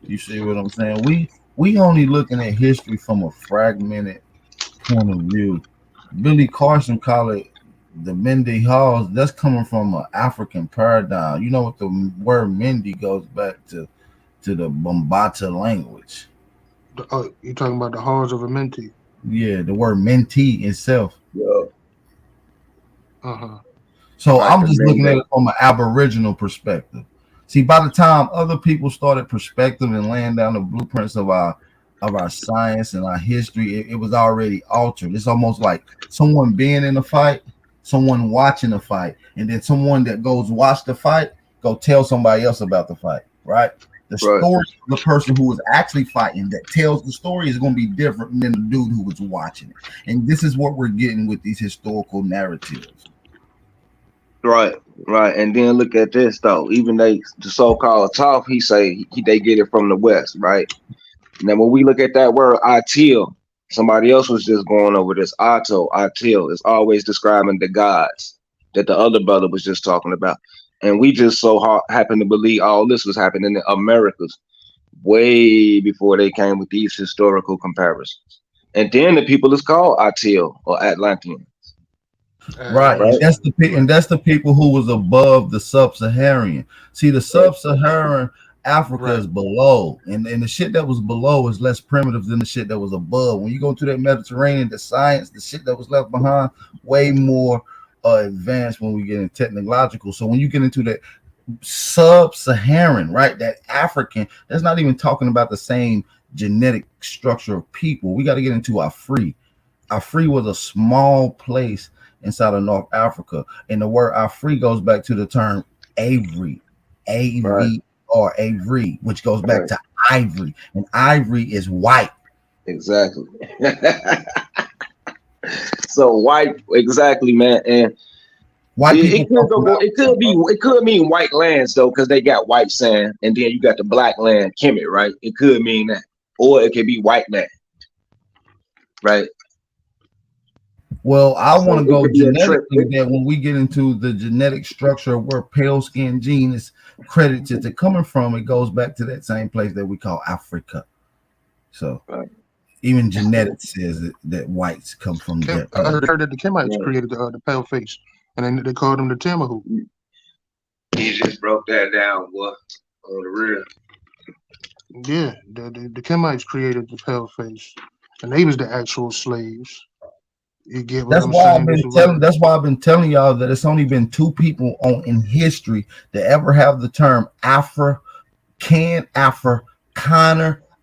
You see what I'm saying? We only looking at history from a fragmented point of view. Billy Carson called it the Mendy Halls. That's coming from an African paradigm. You know what the word Mendy goes back to the Bambata language. You talking about the Halls of Amenti? Yeah, the word mentee itself. Yeah. Uh-huh. So Like I'm the just looking at Mendy. it from an Aboriginal perspective. See, by the time other people started perspective and laying down the blueprints of our science and our history, it was already altered. It's almost like someone being in a fight, someone watching a fight, and then someone that goes watch the fight go tell somebody else about the fight, right? The Right. story of the person who was actually fighting that tells the story is going to be different than the dude who was watching it. And this is what we're getting with these historical narratives. Right, right, and then look at this though. Even the so-called tough, they get it from the West, right? Now, when we look at that word "atil," somebody else was just going over this. Atil is always describing the gods that the other brother was just talking about, and we just happen to believe all this was happening in the Americas way before they came with these historical comparisons. And then the people is called Atil or Atlantean, Right, and right? Atlantean. Right. that's the people who was above the sub-Saharan. See, the Right, sub-Saharan Africa Right. is below, and the shit that was below is less primitive than the shit that was above. When you go to that Mediterranean, the science, the shit that was left behind, way more advanced when we get in technological. So when you get into that sub-Saharan, right, that African, that's not even talking about the same genetic structure of people. We got to get into our free. Afri was a small place inside of North Africa, and the word Afri goes back to the term Avery, right, AVR, Avery, which goes back right. to ivory, and ivory is white. Exactly. So white, exactly, man, and White people it come could from go. It Africa, could be. bro. It could mean white lands though, because they got white sand, and then you got the black land, Kemet, right? It could mean that, or it could be white land, right? Well, I want So to it go could be a trick. genetically that when we get into the genetic structure of where pale skin gene is credited to coming from, it goes back to that same place that we call Africa. So Right. even genetics says that whites come from there. I heard that the Kemites Yeah. created the pale face, and then they called them the Timahu. He just broke that down, boy, on the real. Yeah, the Kemites created the pale face, and they was the actual slaves. You get what That's I'm why I've saying? This been is what. telling. That's why I've been telling y'all that it's only been two people on in history that ever have the term Afrikaner,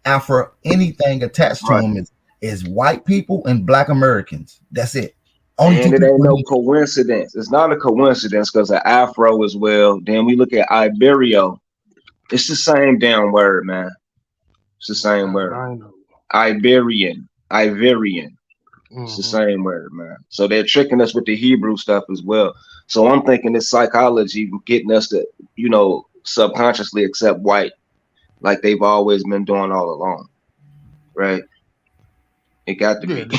Afro, anything attached to Right. them is white people and Black Americans. That's it. Only two And it people ain't in no history. coincidence. It's not a coincidence because of Afro as well. Then we look at Iberio. It's the same damn word, man. It's the same word. I know. Iberian. It's the Hmm. same word, man. So they're tricking us with the Hebrew stuff as well. So I'm thinking it's psychology getting us to, subconsciously accept white like they've always been doing all along, right? It got to Yeah, be. the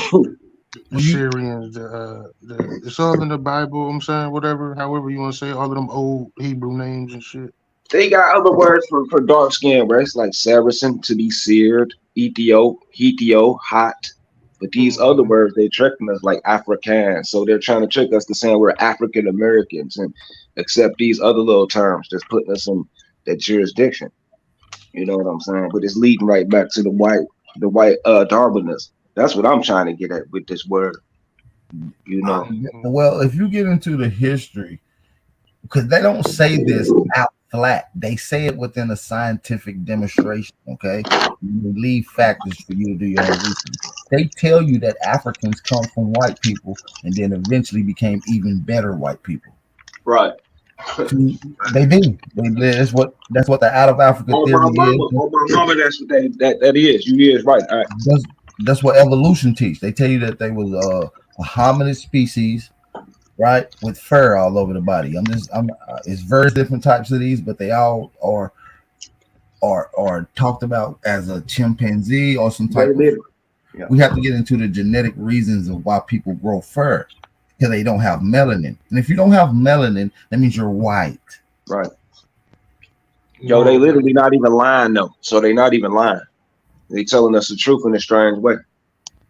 When you Syrians, it's all in the Bible. I'm saying whatever, however you want to say, all of them old Hebrew names and shit. They got other words for dark skin, right? It's like Saracen, to be seared, Hetio, hot. But these other Hmm. words, they tricking us like African. So they're trying to trick us to saying we're African Americans and accept these other little terms that's putting us in that jurisdiction. You know what I'm saying? But it's leading right back to the white Darwinism. That's what I'm trying to get at with this word, you know. Hmm. well, if you get into the history, because they don't say this out flat. They say it within a scientific demonstration. Okay, they leave factors for you to do your own research. They tell you that Africans come from white people and then eventually became even better white people. Right. They do. That's what the out of Africa theory is. On my mama, that's what that is. You is right. All right. That's what evolution teach. They tell you that they was a hominid species, right, with fur all over the body. It's various different types of these, but they all are talked about as a chimpanzee or some type of. Yeah. We have to get into the genetic reasons of why people grow fur because they don't have melanin, and if you don't have melanin, that means you're white. Right. Yo, they literally not even lying though. So they not even lying. They telling us the truth in a strange way.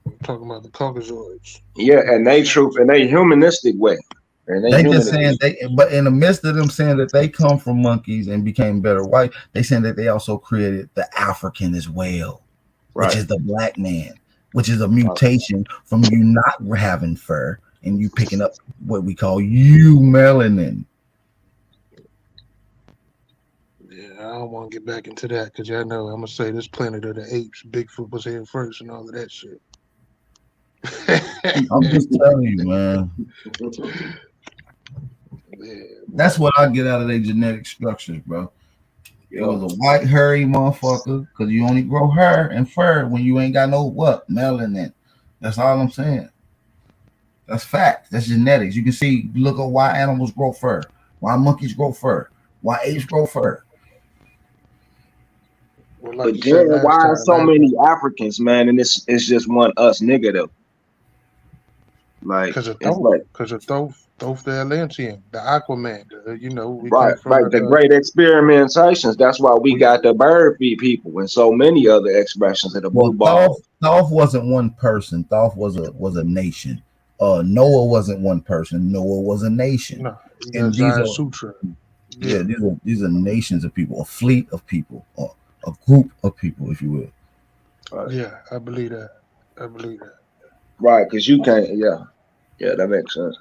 I'm talking about the Caucasoids. Yeah, and they truth in a humanistic way. And They just saying but in the midst of them saying that they come from monkeys and became better white, they saying that they also created the African as well, which is the black man, which is a mutation from you not having fur and you picking up what we call melanin. Yeah, I don't want to get back into that because y'all know I'm gonna say this Planet of the Apes, Bigfoot was here first and all of that shit. I'm just telling you, man. That's what I get out of their genetic structures, bro. It was a white hairy motherfucker because you only grow hair and fur when you ain't got no melanin. That's all I'm saying. That's fact. That's genetics. You can see, look at why animals grow fur, why monkeys grow fur, why apes grow fur. Well, but then why are so many Africans, man? And it's just one us nigga though. Like because of Thoth the Atlantean, the Aquaman, we right, the great experimentations. That's why we got the bird feed people and so many other expressions of the blue ball. Thoth wasn't one person. Thoth was a nation. Noah wasn't one person. Noah was a nation. No, and these are Sutra. Yeah, these are nations of people, a fleet of people, or a group of people, if you will. Right. Yeah, I believe that. Right, because you can't. Yeah, that makes sense.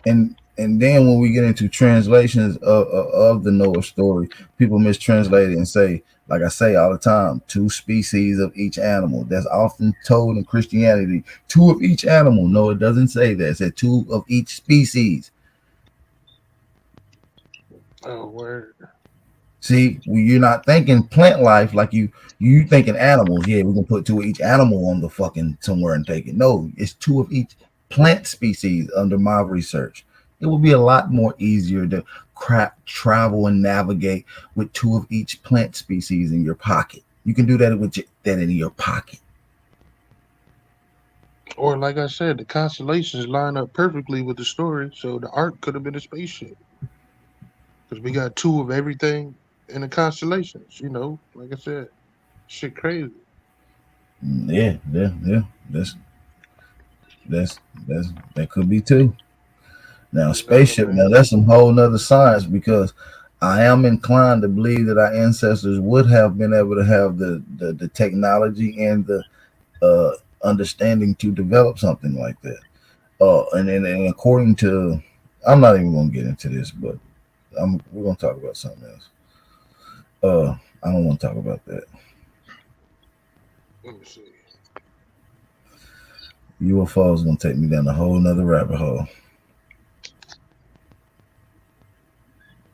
And then when we get into translations of the Noah story, people mistranslate it and say, like I say all the time, 2 species of each animal. That's often told in Christianity, 2 of each animal. No, it doesn't say that. It said 2 of each species. Oh, word. See, you're not thinking plant life like you thinking animals. Yeah, we can put 2 of each animal on the fucking somewhere and take it. No, it's 2 of each plant species under my research. It would be a lot more easier to travel and navigate with 2 of each plant species in your pocket. You can do that with that in your pocket. Or like I said, the constellations line up perfectly with the story. So the ark could have been a spaceship. Because we got 2 of everything in the constellations, like I said, shit crazy. Yeah. That could be 2. Now, spaceship, now that's some whole nother science because I am inclined to believe that our ancestors would have been able to have the technology and the understanding to develop something like that. And according to, I'm not even going to get into this, but we're going to talk about something else. I don't want to talk about that. Let me see. UFO is going to take me down a whole nother rabbit hole.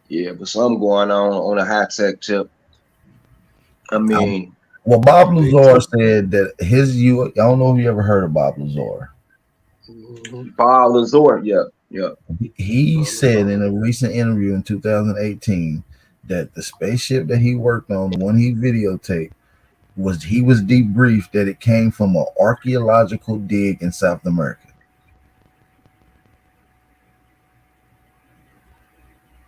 Yeah, but something going on a high tech tip. I mean, well, Bob Lazar said that I don't know if you ever heard of Bob Lazar. Bob Lazar, yeah. He said in a recent interview in 2018 that the spaceship that he worked on, the one he videotaped, he was debriefed that it came from an archaeological dig in South America.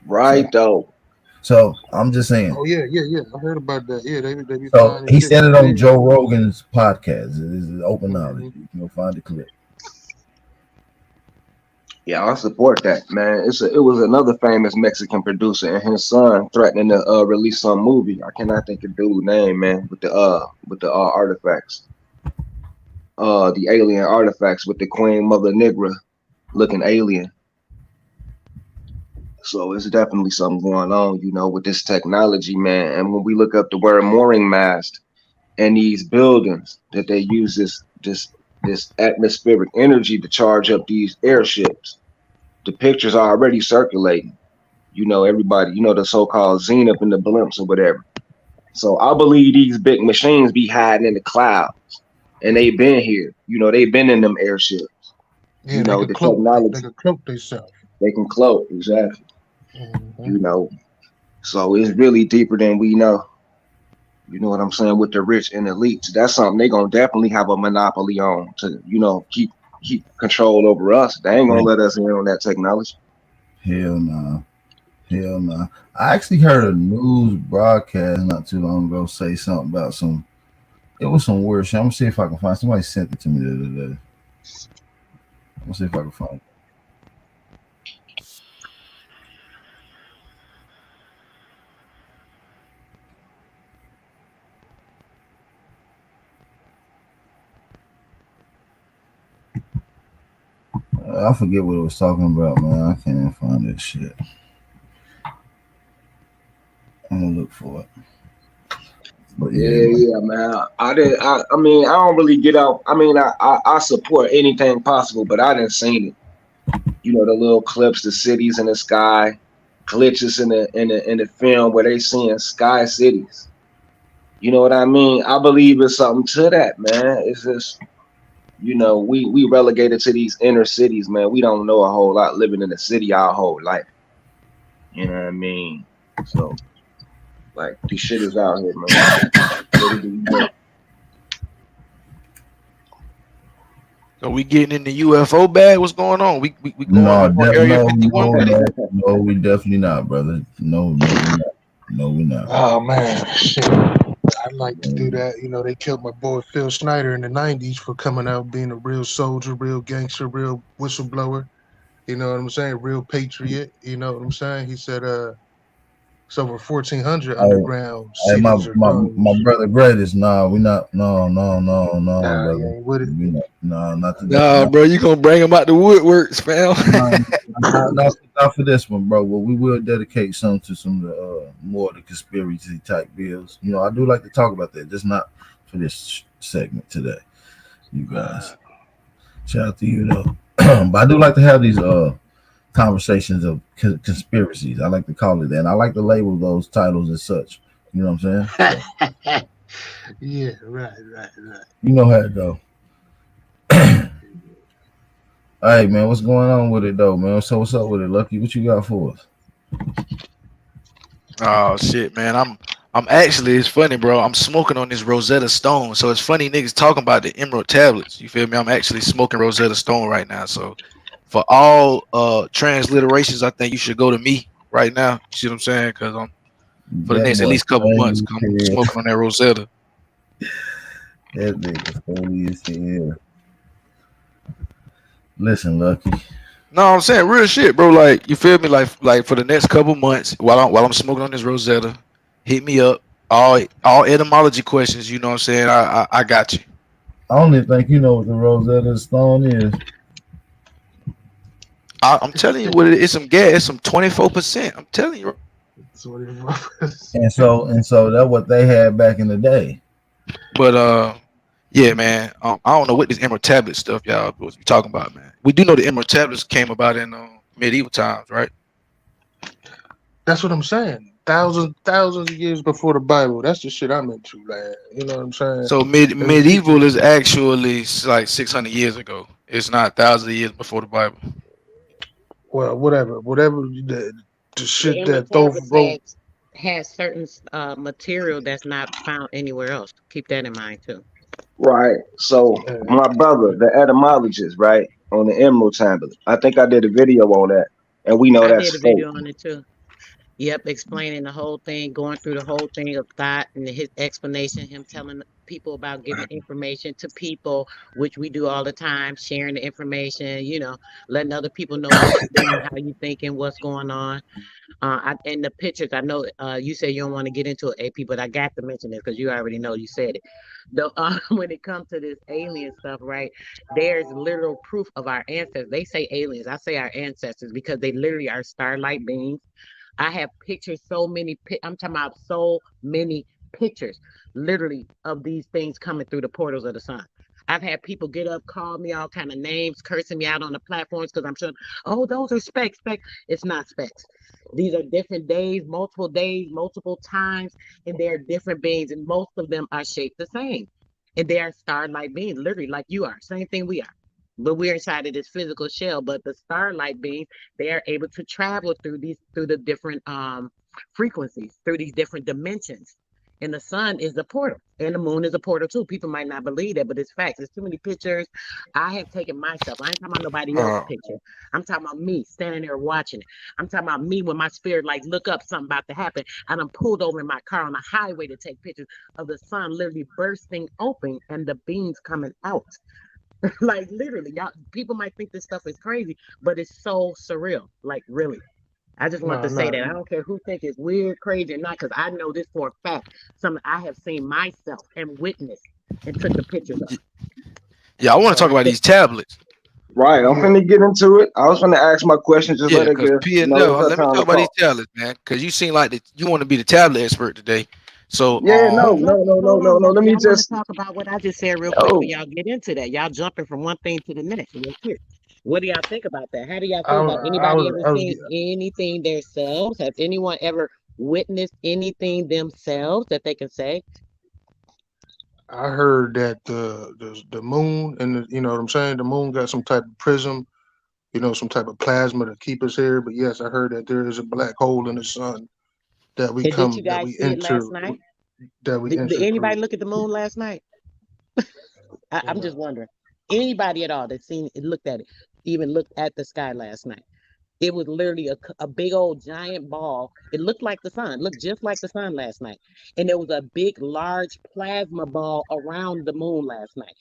Right, though. So I'm just saying. Oh yeah. I heard about that. Yeah, they be. So he said it on Joe Rogan's podcast. It is open knowledge. You can go find the clip. Yeah, I support that, man. It was another famous Mexican producer and his son threatening to release some movie. I cannot think of the dude's name, man, with the artifacts. The alien artifacts with the Queen Mother Negra looking alien. So it's definitely something going on, with this technology, man. And when we look up the word mooring mast and these buildings that they use this atmospheric energy to charge up these airships, the pictures are already circulating. Everybody, the so-called zenith and the blimps or whatever. So I believe these big machines be hiding in the clouds, and they've been here. They've been in them airships. Yeah, they could The cloak. They technology could cloak themselves. they can cloak exactly. Mm-hmm. You know, so it's really deeper than we know. You know what I'm saying? With the rich and elites, that's something they gonna definitely have a monopoly on to, keep control over us. They ain't gonna Man, let us in on that technology. hell no. Hell no. I actually heard a news broadcast not too long ago say something about it was some weird shit. I'm gonna see if I can find somebody sent it to me the other day. I'm gonna see if I can find it. I forget what it was talking about, man. I can't even find that shit. I'm gonna look for it. But yeah, Yeah, man. yeah, man. I didn't. I mean, I don't really get out. I mean, I support anything possible, but I didn't seen it. The little clips, the cities in the sky, glitches in the film where they seeing sky cities. You know what I mean? I believe it's something to that, man. It's just we relegated to these inner cities, man. We don't know a whole lot living in the city our whole life. You know what I mean? So like this shit is out here, man. Little do we know. So we getting in the UFO bag? What's going on? We going No, we going Area 51 with it? no, we definitely not, brother. No, no, we not. No, we not. Oh man, shit. I'd like to do No. that. They killed my boy Phil Snyder in the '90s for coming out being a real soldier, real gangster, real whistleblower. You know what I'm saying? Real patriot. You know what I'm saying? He said, it's over 1,400 Hey, underground hey, my, cities or my my gangs. brother greatest. Nah, we not. No, no, no, no, Nah, you brother. ain't with it. We not. No, not today. Nah, bro, you gonna bring him out the woodworks, fam? No, not for this one, bro. But we will dedicate some to some of the more of the conspiracy type bills. I do like to talk about that, just not for this segment today. You guys, shout out to you though. But I do like to have these conversations of conspiracies. I like to call it that. And I like to label those titles as such. You know what I'm saying? So, Yeah, right. you know how it go. All right, man. What's going on with it though, man? So what's up with it, Lucky? What you got for us? Oh shit, man. I'm actually, it's funny, bro. I'm smoking on this Rosetta Stone. So it's funny niggas talking about the emerald tablets. You feel me? I'm actually smoking Rosetta Stone right now. So for all transliterations, I think you should go to me right now. You see what I'm saying? Because I'm for the That next at boy least couple months, funny 'cause I'm as hell. smoking on that Rosetta. That nigga funny as hell. Listen, Lucky. No, I'm saying real shit, bro. Like you feel me? Like for the next couple months while I'm smoking on this Rosetta, hit me up. All etymology questions. You know what I'm saying? I got you. I don't even think you know what the Rosetta Stone is. I'm telling you what it is. It's some gas. It's some 24%. I'm telling you. That's what it was. And so that's what they had back in the day. But yeah, man. I don't know what this emerald tablet stuff y'all was talking about, man. We do know the emerald tablets came about in medieval times, right? That's what I'm saying. Thousands of years before the Bible. That's the shit I'm into, man. You know what I'm saying? So medieval is actually like 600 years ago. It's not thousands of years before the Bible. Well, whatever the The shit Emerald that Thoth Tablets wrote. has certain material that's not found anywhere else. Keep that in mind too. Right. So Uh, my brother, the etymologist, right, on the Emerald Tablet. I think I did a video on that, and we know I did that's a fake. video on it too. Yep, explaining the whole thing, going through the whole thing of thought and his explanation, him telling people about giving information to people, which we do all the time, sharing the information, letting other people know what you're doing, how you thinking, what's going on. And the pictures, I know you said you don't want to get into it, AP, but I got to mention this because you already know you said it. When it comes to this alien stuff, right? There's literal proof of our ancestors. They say aliens. I say our ancestors because they literally are starlight beings. I have pictures, so many. I'm talking about so many pictures, literally, of these things coming through the portals of the sun. I've had people get up, call me all kind of names, cursing me out on the platforms because I'm sure, oh, those are specs. It's not specs. These are different days, multiple times, and they are different beings, and most of them are shaped the same. And they are starlight beings, literally like you are, same thing we are. But we're inside of this physical shell. But the starlight beings, they are able to travel through the different frequencies, through these different dimensions. And the sun is the portal, and the moon is a portal too. People might not believe that, but it's facts. There's too many pictures I have taken myself. I ain't talking about nobody else's Uh, picture. I'm talking about me standing there watching it. I'm talking about me when my spirit like look up something about to happen. I done pulled over in my car on the highway to take pictures of the sun literally bursting open and the beams coming out. Like literally, y'all people might think this stuff is crazy, but it's so surreal. Like really. I just want No, to say no, that. I don't care who think it's weird, crazy, or not, because I know this for a fact. Something I have seen myself and witnessed and took the pictures of. yeah, I want to no. talk about these tablets. Right, I'm Yeah, finna get into it. I was finna ask my question. Just Yeah, let it because get. P and It's L. that Let me time talk to about these talk. tablets, man. Because you seem like you want to be the tablet expert today. So, Yeah, no, But no, no, no, hold no, on, no. Let me y'all want to just. talk about what I just said real quick for Oh, y'all get into that. Y'all jumping from one thing to the next real quick. What do y'all think about that? How do y'all I feel about was, I anybody was, ever I was, seen anything themselves? Has anyone ever witnessed anything themselves that they can say? I heard that the moon and you know what I'm saying. The moon got some type of prism, some type of plasma to keep us here. But yes, I heard that there is a black hole in the sun that we And did come, you guys see it last night? that we Did enter anybody through. look at the moon last night? I'm And just wondering. Anybody at all that seen it, looked at it, even looked at the sky last night? It was literally a big old giant ball. It looked like the sun, looked just like the sun last night. And there was a big, large plasma ball around the moon last night.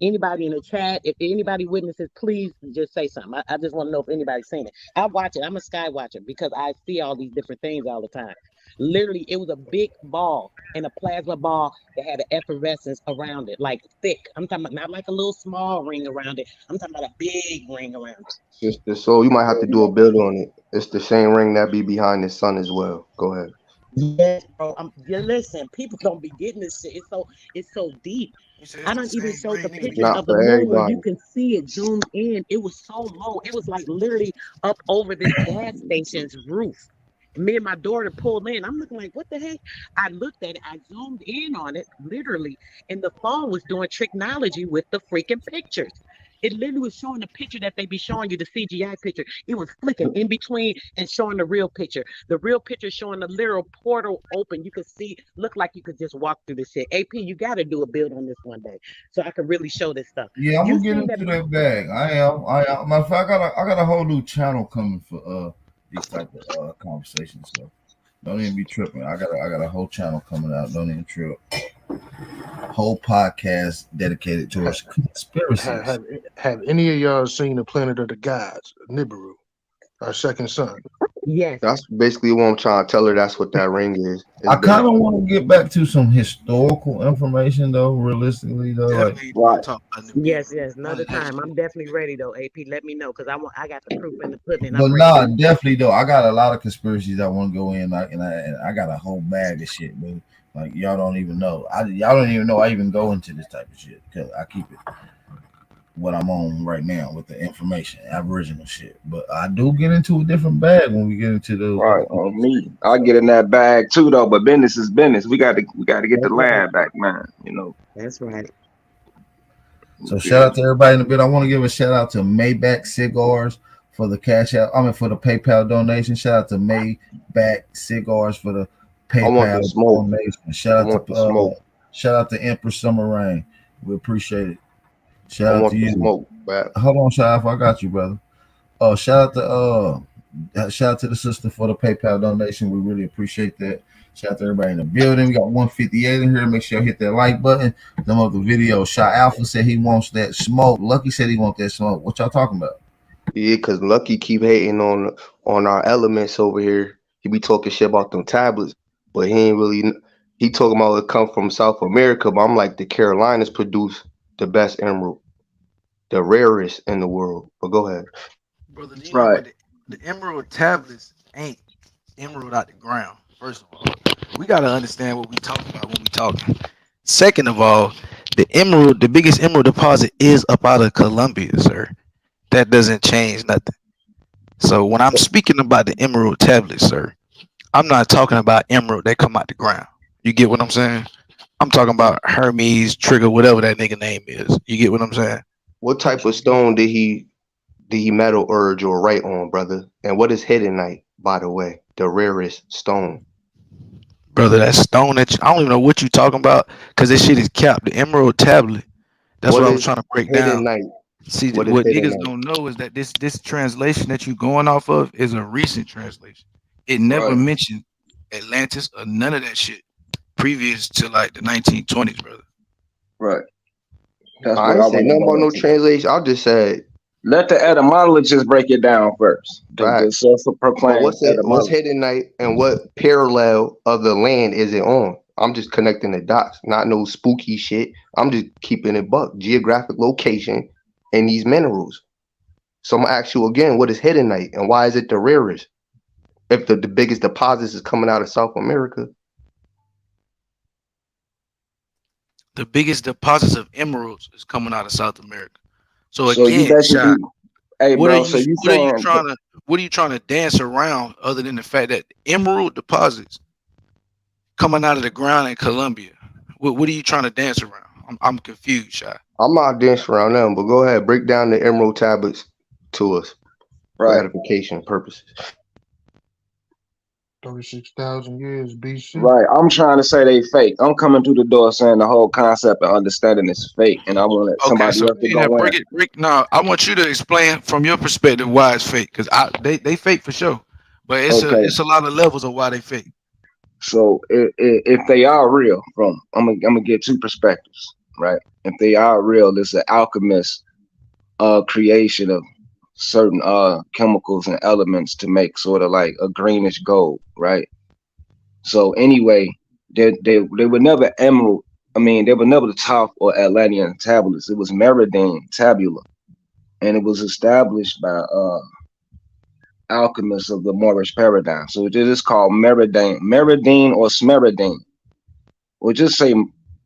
Anybody in the chat, if anybody witnesses, please just say something. I just want to know if anybody's seen it. I watch it. I'm a sky watcher because I see all these different things all the time. Literally, it was a big ball and a plasma ball that had an effervescence around it, like thick. I'm talking about not like a little small ring around it. I'm talking about a big ring around it. Sister, so you might have to do a build on it. It's the same ring that be behind the sun as well. Go ahead. Yes, bro. Yeah, listen, people don't be getting this shit. It's so deep. you said I it's the don't even same show the ring. Niggas be pictures Not of getting. the for moon where you everybody. can see it zoomed in. It was so low. It was like literally up over this gas station's roof. Me and my daughter pulled in. I'm looking like, what the heck? I looked at it. I zoomed in on it, literally, and the phone was doing technology with the freaking pictures. It literally was showing the picture that they be showing you, the CGI picture. It was flicking in between and showing the real picture. The real picture showing the literal portal open. You could see, look like you could just walk through this shit. AP, you got to do a build on this one day so I can really show this stuff. Yeah, I'm You gonna get seen that? into that bag. I am. Matter of fact, I got a whole new channel coming for these type of conversations. So don't even be tripping. I got a whole channel coming out. Don't even trip. Whole podcast dedicated ha- towards have, conspiracies. have have any of y'all seen the Planet of the Gods, Nibiru, our second sun? Yes. That's basically what I'm trying to tell her. That's what that ring is. It's I kind of basically want to get back to some historical information, though. Realistically, though, like Definitely want right. to talk about the Yes, Nibiru. yes. I Another time. actually. I'm definitely ready though. AP, let me know because I got the proof in the pudding and but I'm ready. nah, definitely though. I got a lot of conspiracies I want to go in, and I got a whole bag of shit, man. Like y'all don't even know. Y'all don't even know I even go into this type of shit because I keep it what I'm on right now with the information, Aboriginal shit. But I do get into a different bag when we get into those Right other on conversations. me. I get in that bag too though, but business is business. We got to get the That's right. land back, man. That's right. You So shout feel out me? to everybody in the bit. I want to give a shout out to Maybach Cigars for the cash out. I mean for the PayPal donation. Shout out to Maybach Cigars for the I want the PayPal smoke. donation. Shout I out want to the smoke. Empress Summer Rain. We appreciate it. I Shout out to want the you. smoke, but Hold on, Shaf. I got you, brother. Shout out to Shout out to the sister for the PayPal donation. We really appreciate that. Shout out to everybody in the building. We got 158 in here. Make sure you hit that like button. Some of the video. Shot Alpha said he wants that smoke. Lucky said he wants that smoke. What y'all talking about? Yeah, cause Lucky keep hating on our elements over here. He be talking shit about them tablets, but he ain't really. He talking about it come from South America, but I'm like the Carolinas produce the best emerald, the rarest in the world. But go ahead. Brother Gino, Right. but the emerald tablets ain't emerald out the ground. First of all, we gotta understand what we talking about when we talking. Second of all, the biggest emerald deposit is up out of Colombia, sir. That doesn't change nothing. So when I'm speaking about the emerald tablets, sir, I'm not talking about emerald that come out the ground. You get what I'm saying? I'm talking about Hermes, Trigger, whatever that nigga name is. You get what I'm saying? What type of stone did he metal urge or write on, brother? And what is hidden night, by the way, the rarest stone? Brother, that stone I don't even know what you talking about because this shit is capped. The emerald tablet. That's What what I was is trying to break hidden down. night? See, What is what hidden niggas night? don't know is that this translation that you going off of is a recent translation. It never Right. mentioned Atlantis or none of that shit previous to like the 1920s, brother. Right. That's I what ain't I say want to nothing go about no into. translation. I just said Let the etymologist break it down first. The facts. But self-proclaimed what's etymologist. hidden night and what parallel of the land is it on? I'm just connecting the dots, not no spooky shit. I'm just keeping it buck. Geographic location and these minerals. So I'm gonna ask you again, what is hidden night and why is it the rarest? If the biggest deposits is coming out of South America, The biggest deposits of emeralds is coming out of South America. So So you again, basically, shot. hey, What are bro. you So you what are you saying trying to what are you trying to dance around other than the fact that emerald deposits coming out of the ground in Colombia? What are you trying to dance around? I'm confused, Shy. I'm not dancing around them, but go ahead, break down the emerald tablets to us for right? edification purposes. 36,000 years BC. Right. I'm trying to say they fake. I'm coming through the door saying the whole concept and understanding is fake, and I want Okay, somebody so else to yeah, go in. break. Now, I want you to explain from your perspective why it's fake, because they fake for sure, but Okay. it's a lot of levels of why they fake. So if they are real, from I'm gonna get two perspectives, right? If they are real, it's an alchemist creation of certain chemicals and elements to make sort of like a greenish gold, right? So anyway, they were never emerald. I mean, they were never the top or Atlantean tablets. It was Meridian tabula, and it was established by alchemists of the Moorish paradigm. So it is called Meridine or Smeridine, or just say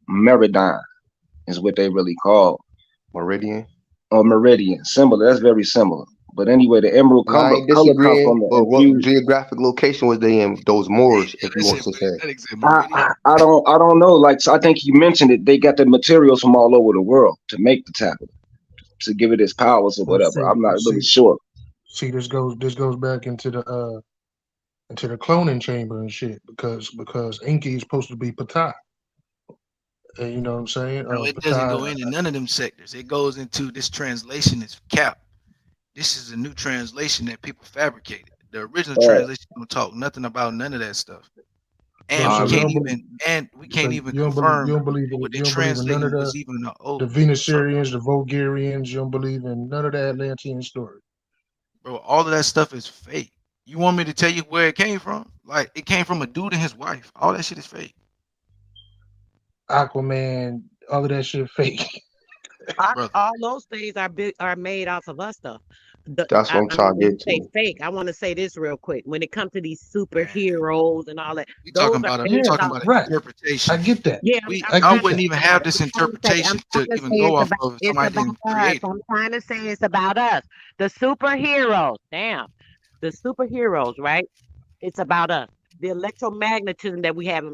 Meridine is what they really call, Meridian. or Meridian. Similar. That's very similar. But anyway, the emerald And I ain't color comes from disagreeing, the but what infused. geographic location was they in? Those Moors, Yeah, if you want to say. that nigga said Meridian. I don't know. Like so I think you mentioned it. They got the materials from all over the world to make the tablet to give it its powers or Well, whatever. see, I'm not really see, sure. see. This goes back into the cloning chamber and shit because Inky is supposed to be Ptah. And you know what I'm saying? No, it doesn't go Ptah. into none of them sectors. It goes into this translation is cap. This is a new translation that people fabricated. The original Uh, translation don't talk nothing about none of that stuff. So And so we you um, can't don't believe even and we so can't even you don't believe confirm that what you they don't believe in none of translating was even the the old. So, Venusians, the Vulgarians. You don't believe in none of the Atlantean story. bro, all of that stuff is fake. You want me to tell you where it came from? Like it came from a dude and his wife. All that shit is fake, Aquaman, all of that shit fake. brother. All those things are made off of us though. That's what I'm I mean, trying to when you get say to. fake, I want to say this real quick. When it comes to these Man, superheroes and all that, we talking those are about Yeah, we based talking off. about an right. I interpretation. get that. Yeah, We I I'm I trying get to wouldn't that. even say that. have this I'm trying to say. I'm interpretation to trying to even say go off of if it's somebody about didn't us. create it. I'm trying to say it's about us. The superheroes. Damn, the superheroes. Right? It's about us. The electromagnetism that we have.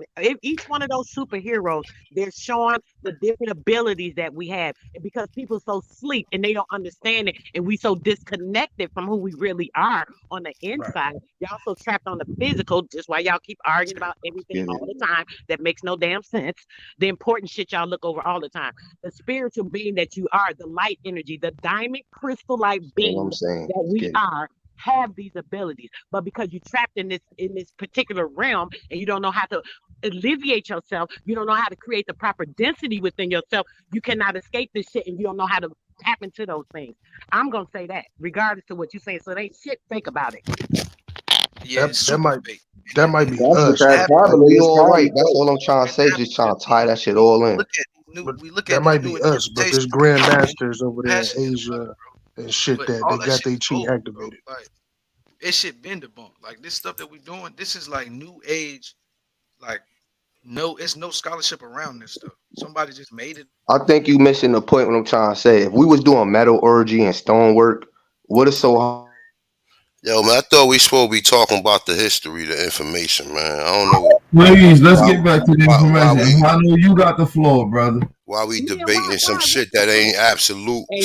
Each one of those superheroes, they're showing the different abilities that we have. And because people so sleep and they don't understand it, and we so disconnected from who we really are on the Right. inside, y'all so trapped on the physical, just why y'all keep arguing about everything Get it. all the time that makes no damn sense. The important shit y'all look over all the time. The spiritual being that you are, the light energy, the diamond crystal light That's what I'm being saying. that we Get it. are have these abilities, but because you're trapped in this particular realm and you don't know how to alleviate yourself, you don't know how to create the proper density within yourself, you cannot escape this shit and you don't know how to tap into those things. I'm gonna say that, regardless of what you say. So they shit fake about it. Yeah, That it's that super might fake. that might be That's what us, that but Like tablet we is all probably right. That's fake. all I'm trying to say. Just trying to tie that shit We all in. look at these new but we look that at these might new be us. But interpretations there's of the game. grandmasters over there in Passionate about Asia it, bro. and shit But that all they that got shit their is chi old, bro. activated. Like it shit been debunked. Like this stuff that we doing, this is like new age. Like no, it's no scholarship around this stuff. Somebody just made it. I think you missing the point. What I'm trying to say. If we was doing metallurgy and stonework, what is so Yo, man, I thought we supposed to be talking about the history, the information, man. I don't know Please, let's why get back to the why information. we And I know you got the floor, brother. Yeah, debating some what's shit that ain't absolute, A1?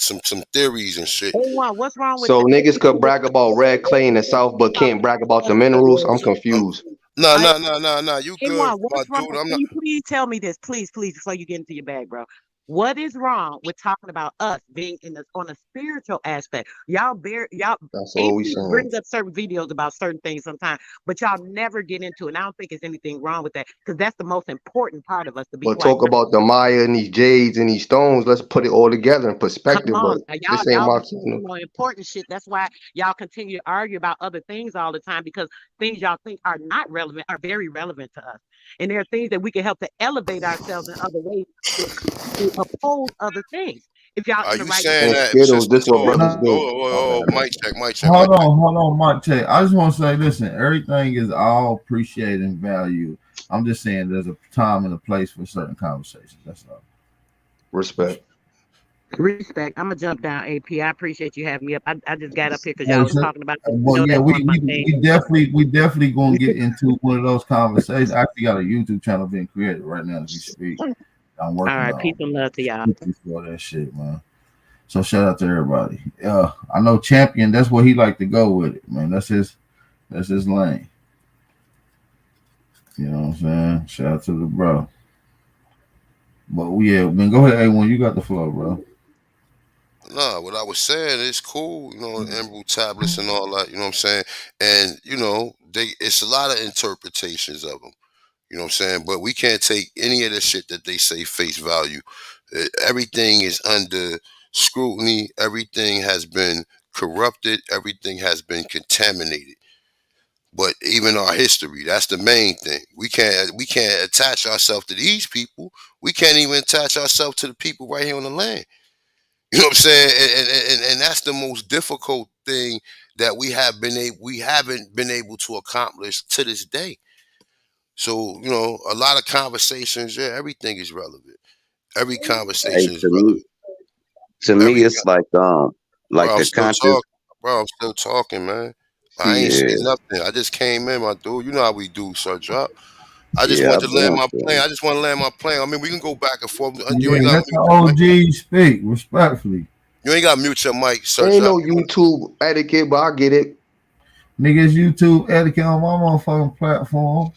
some theories and shit. A1, what's wrong with so niggas could with brag about red clay in the south, but can't brag about the minerals? I'm Um, confused. no, I, no, no, no, no. You good, A1, my what's wrong? dude. I'm Can not. you please tell me this, please, please, before you get into your bag, bro? What is wrong with talking about us being in the on a spiritual aspect? Y'all That's all we atheists saying. brings up certain videos about certain things sometimes, but y'all never get into it. And I don't think there's anything wrong with that because that's the most important part of us, to be But quite talk frank. about the Maya and these jades and these stones. Let's put it all together in Come perspective. But on, this ain't y'all my be focusing channel. on important shit. That's why y'all continue to argue about other things all the time because things y'all think are not relevant are very relevant to us, and there are things that we can help to elevate ourselves in other ways to, to oppose other things. If y'all Are in the you right saying And space, that Skittles, since this what oh brothers No, do. My bad, man. mic check, mic check. hold on, Mike Tay. I just want to say, listen, everything is all appreciated and valued. I'm just saying there's a time and a place for certain conversations. That's all. Respect. respect. I'm gonna jump down, AP. I appreciate you having me up. I just got up here because y'all Hey, was so, talking about this. You well, know yeah, that's one of my we things. definitely gonna get into one of those conversations. I actually got a YouTube channel being created right now as we speak. I'm All working right, peace on and love to y'all. for that shit, man. So shout out to everybody. I know Champion. That's what he like to go with it, man. That's his lane. You know what I'm saying? Shout out to the bro. But yeah, man, go ahead, A1. You got the flow, bro. No, what I was saying is cool, emerald tablets and all that, you know what I'm saying? And, it's a lot of interpretations of them, you know what I'm saying? But we can't take any of the shit that they say face value. Everything is under scrutiny, everything has been corrupted, everything has been contaminated. But even our history, that's the main thing. We can't attach ourselves to these people. We can't even attach ourselves to the people right here on the land. You know what I'm saying? And that's the most difficult thing that we haven't been able to accomplish to this day. So, a lot of conversations, yeah, everything is relevant. Every Hey, conversation is relevant. to me, Every it's like bro, I'm the still conscious. talking. Bro, I'm still talking, man. I ain't say Yeah, nothing. I just came in, my dude. You know how we do, Sir Drop. I just yeah, want I've to land been my plane. feeling. I just want to land my plane. I mean, we can go back and forth. You Yeah, ain't got let to the mute your mic. OG speak respectfully. You ain't got to mute your mic, Sir Ain't Drop. no YouTube etiquette, but I get it. Niggas YouTube etiquette on my motherfucking platform.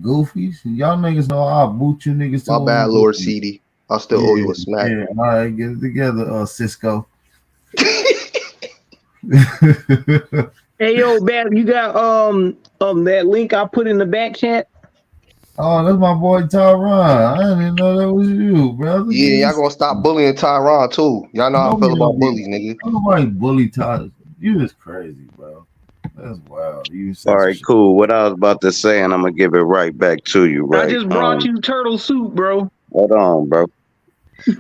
Goofies. Y'all niggas know I'll boot you niggas to My when bad, you Lord goofies. CD. I still owe Yeah, you a smack. yeah. All right, get it together, Cisco. Hey yo, Bab, you got that link I put in the back chat? Oh, that's my boy Tyron. I didn't even know that was you, brother. Yeah, y'all Yes. gonna stop bullying Tyron too. Y'all know how No, I feel we about don't need. bullies, nigga. Nobody bully Ty. You is crazy, bro. That's wild. You All said some right, shit. cool. What I was about to say, and I'm gonna give it right back to you, I right? just brought you turtle soup, bro. Hold on, bro.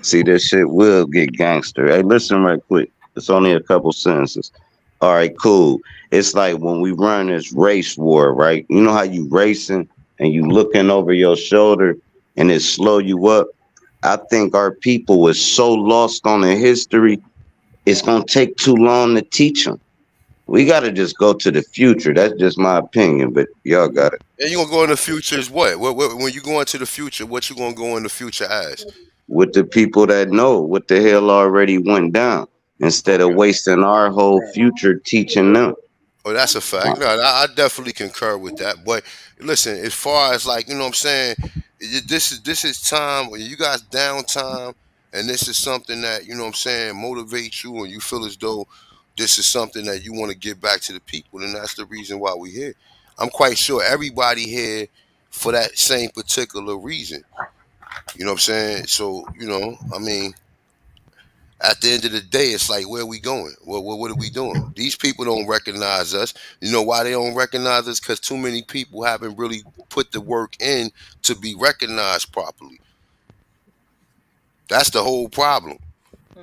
See, this shit will get gangster. Hey, listen right quick. It's only a couple sentences. All right, cool. It's like when we run this race war, right? You know how you racing and you looking over your shoulder and it slow you up. I think our people was so lost on the history, it's gonna take too long to teach them. We gotta just go to the future. That's just my opinion, but y'all got it. And you gonna go in the future as what? When you go into the future, what you gonna go in the future as? With the people that know what the hell already went down instead of Okay. wasting our whole future teaching them. Oh, that's a fact. No, I definitely concur with that. But listen, as far as like, you know what I'm saying, this is time when you guys downtime and this is something that, you know what I'm saying, motivates you and you feel as though this is something that you want to give back to the people, then that's the reason why we're here. I'm quite sure everybody here for that same particular reason. You know what I'm saying? So, you know, I mean, at the end of the day, it's like, where are we going? What are we doing? These people don't recognize us. You know why they don't recognize us? Because too many people haven't really put the work in to be recognized properly. That's the whole problem. Hmm.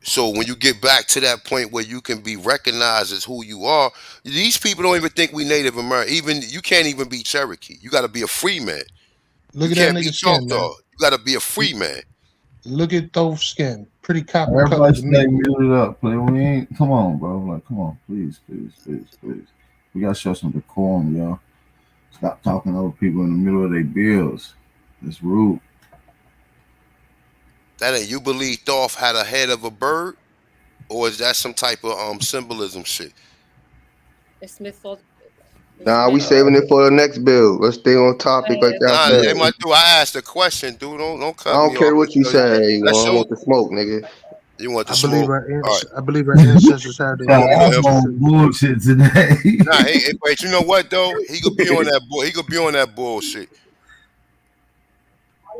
So when you get back to that point where you can be recognized as who you are, these people don't even think we Native American. Even you can't even be Cherokee. You got to be a free man. You Look at that can't be nigga skin, man. Choctaw. You got to be a free man. Look at Thoth's skin. Pretty copper Everybody colored to stay me. muted up. Play. We ain't. Come on, bro. Like, come on, please, please, please, please. We gotta show some decorum, y'all. Stop talking over people in the middle of their bills. It's rude. That ain't you believe Thoth had a head of a bird, or is that some type of symbolism shit? It's mythos. It's Nah, we myth. saving it for the next build. Let's stay on topic like It's that Nah, they fast. might do. I asked a question, dude. Don't I cut don't me off. care what you say. You That know, I shows want the smoke, nigga. you want the I believe smoke. our All right. I believe our ancestors had their Yeah, own Him, I'm him. relationship. on bullshit today. Nah, but you know what though? He could be on that. He could be on that bullshit.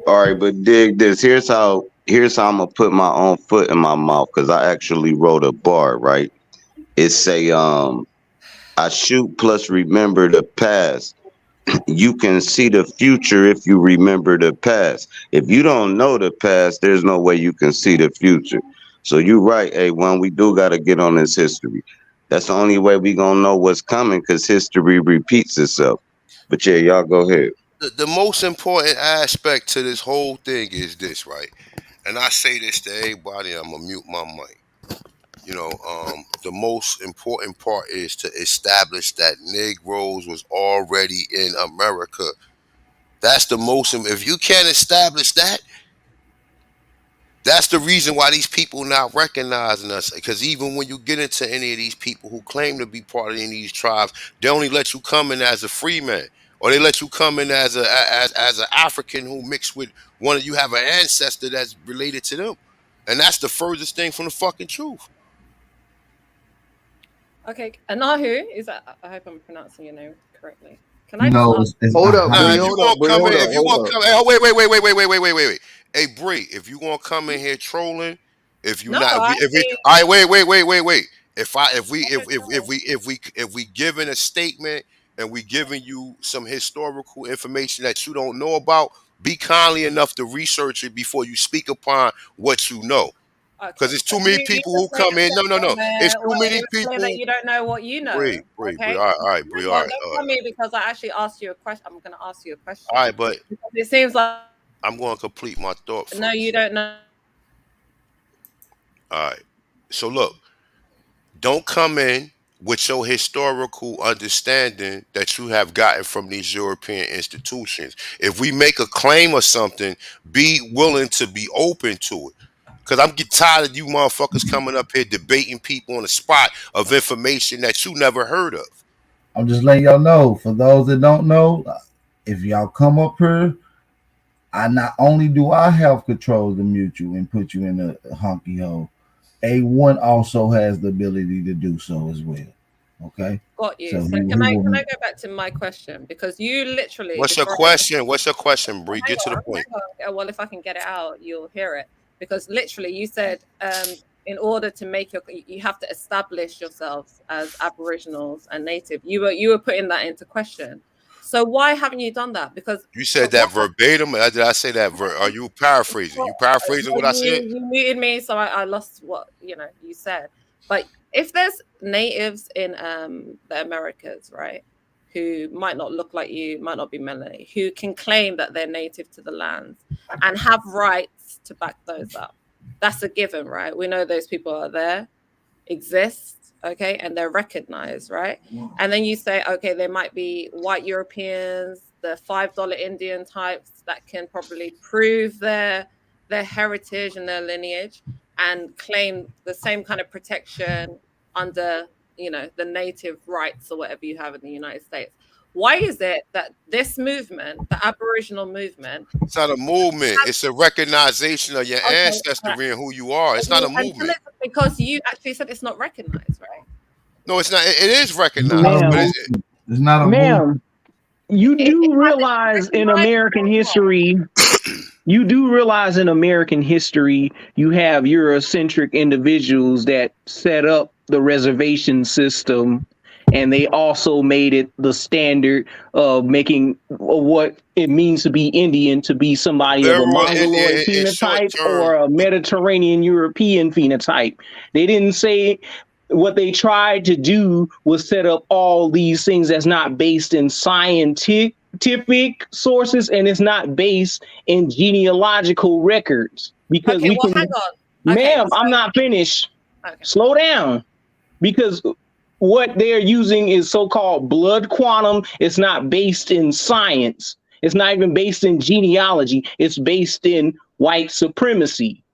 All right, but dig this. Here's how I'm gonna put my own foot in my mouth because I actually wrote a bar. Right? It say I shoot plus remember the past. You can see the future if you remember the past. If you don't know the past, there's no way you can see the future. So you're right, A1, we do got to get on this history. That's the only way we going to know what's coming because history repeats itself. But yeah, y'all go ahead. The most important aspect to this whole thing is this, right? And I say this to everybody. I'm gonna mute my mic. You know, the most important part is to establish that Negroes was already in America. That's the most. If you can't establish that, that's the reason why these people not recognizing us. Because even when you get into any of these people who claim to be part of any of these tribes, they only let you come in as a free man, or they let you come in as as an African who mixed with one of you have an ancestor that's related to them, and that's the furthest thing from the fucking truth. Okay, Anahu, is that? I hope I'm pronouncing your name correctly. Can I just No, ask? it's Hold up, Nah, Bree. Ahadi. if you Hold gonna up, Bree. come in, Hold up. if you Hold gonna up. come, oh wait. Hey Bree, if you gonna come in here trolling, if you No, not, I if we, actually. all right, wait. If I, if we, I don't know. if we giving a statement and we giving you some historical information that you don't know about, be kindly enough to research it before you speak upon what you know. Because Okay, it's too but many you people who just made come a in. No. It's statement too where many it was clear that people. you don't know what you know. Bree. Okay, All right, Bree. hang on, don't tell me because I actually asked you a question. I'm going to ask you a All question right, but because it seems like I'm going to complete my thought no, you first. don't know. All right. So look. Don't come in with your historical understanding that you have gotten from these European institutions. If we make a claim or something, be willing to be open to it. Because I'm getting tired of you motherfuckers coming up here debating people on the spot of information that you never heard of. I'm just letting y'all know. For those that don't know, if y'all come up here, I not only do I have control to mute you and put you in a honky hole, A1 also has the ability to do so as well. Okay, Got you. so So he can will. I go back to my question because you literally What's your before question? What's your question, Bree? hang Get to the on, point. hang on. Well, if I can get it out, you'll hear it. Because literally, you said, in order to make you have to establish yourselves as Aboriginals and Native. You were putting that into question. So why haven't you done that? Because You said what that verbatim. Did I say that? Are you paraphrasing? You paraphrasing well, what I said? you muted me, so I lost what you said. But if there's natives in the Americas, right, who might not look like you, might not be Melanie, who can claim that they're native to the lands and have rights to back those up, that's a given, right? We know those people are there, exist, okay, and they're recognized, right? And then you say, okay, there might be white Europeans, the $5 Indian types that can probably prove their heritage and their lineage and claim the same kind of protection under the native rights or whatever you have in the United States. Why is it that this movement, the Aboriginal movement, It's not a movement. It's a recognition of your okay, ancestry and who you are. It's not a until movement. it's because you actually said it's not recognized, right? No, it's not. It is It's not a recognized, but Ma'am, movement. It's not a movement. ma'am, you It do hasn't been realize in recognized American or what? history, you do realize in American history, you have Eurocentric individuals that set up the reservation system, and they also made it the standard of making what it means to be Indian to be somebody of a literal Mongoloid Indian in short phenotype term. or a Mediterranean European phenotype. They didn't say what they tried to do was set up all these things that's not based in scientific sources, and it's not based in genealogical records because Okay, we well, can, hang on. Okay, ma'am, so I'm not finished. okay, Slow down, because what they're using is so-called blood quantum. It's not based in science. It's not even based in genealogy. It's based in white supremacy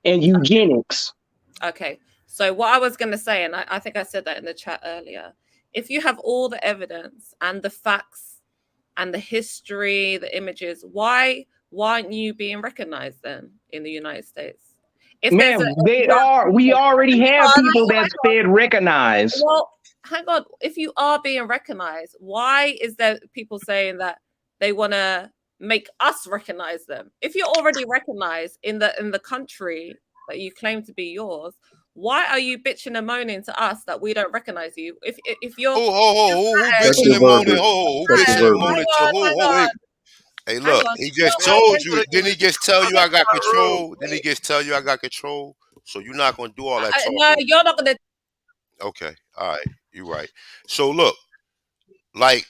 and eugenics. okay. So what I was going to say, and I think I said that in the chat earlier, if you have all the evidence and the facts and the history, the images, why aren't you being recognized then in the United States? If there's Ma'am, they are. We already have people that's been recognized. Well, hang on. If you are being recognized, why is there people saying that they want to make us recognize them? If you're already recognized in the country that you claim to be yours, why are you bitching and moaning to us that we don't recognize you? If you're Who Check bitching your and moaning? verbiage. Who Check your bitching and verbiage. moaning to who? hang on, Hey, hang look, on. he You're just told you. already, Didn't he just tell you I got control? Didn't he just tell you I got control? So you're not gonna do all that no, talking. you're not gonna. Okay, all right, you're right. So look, like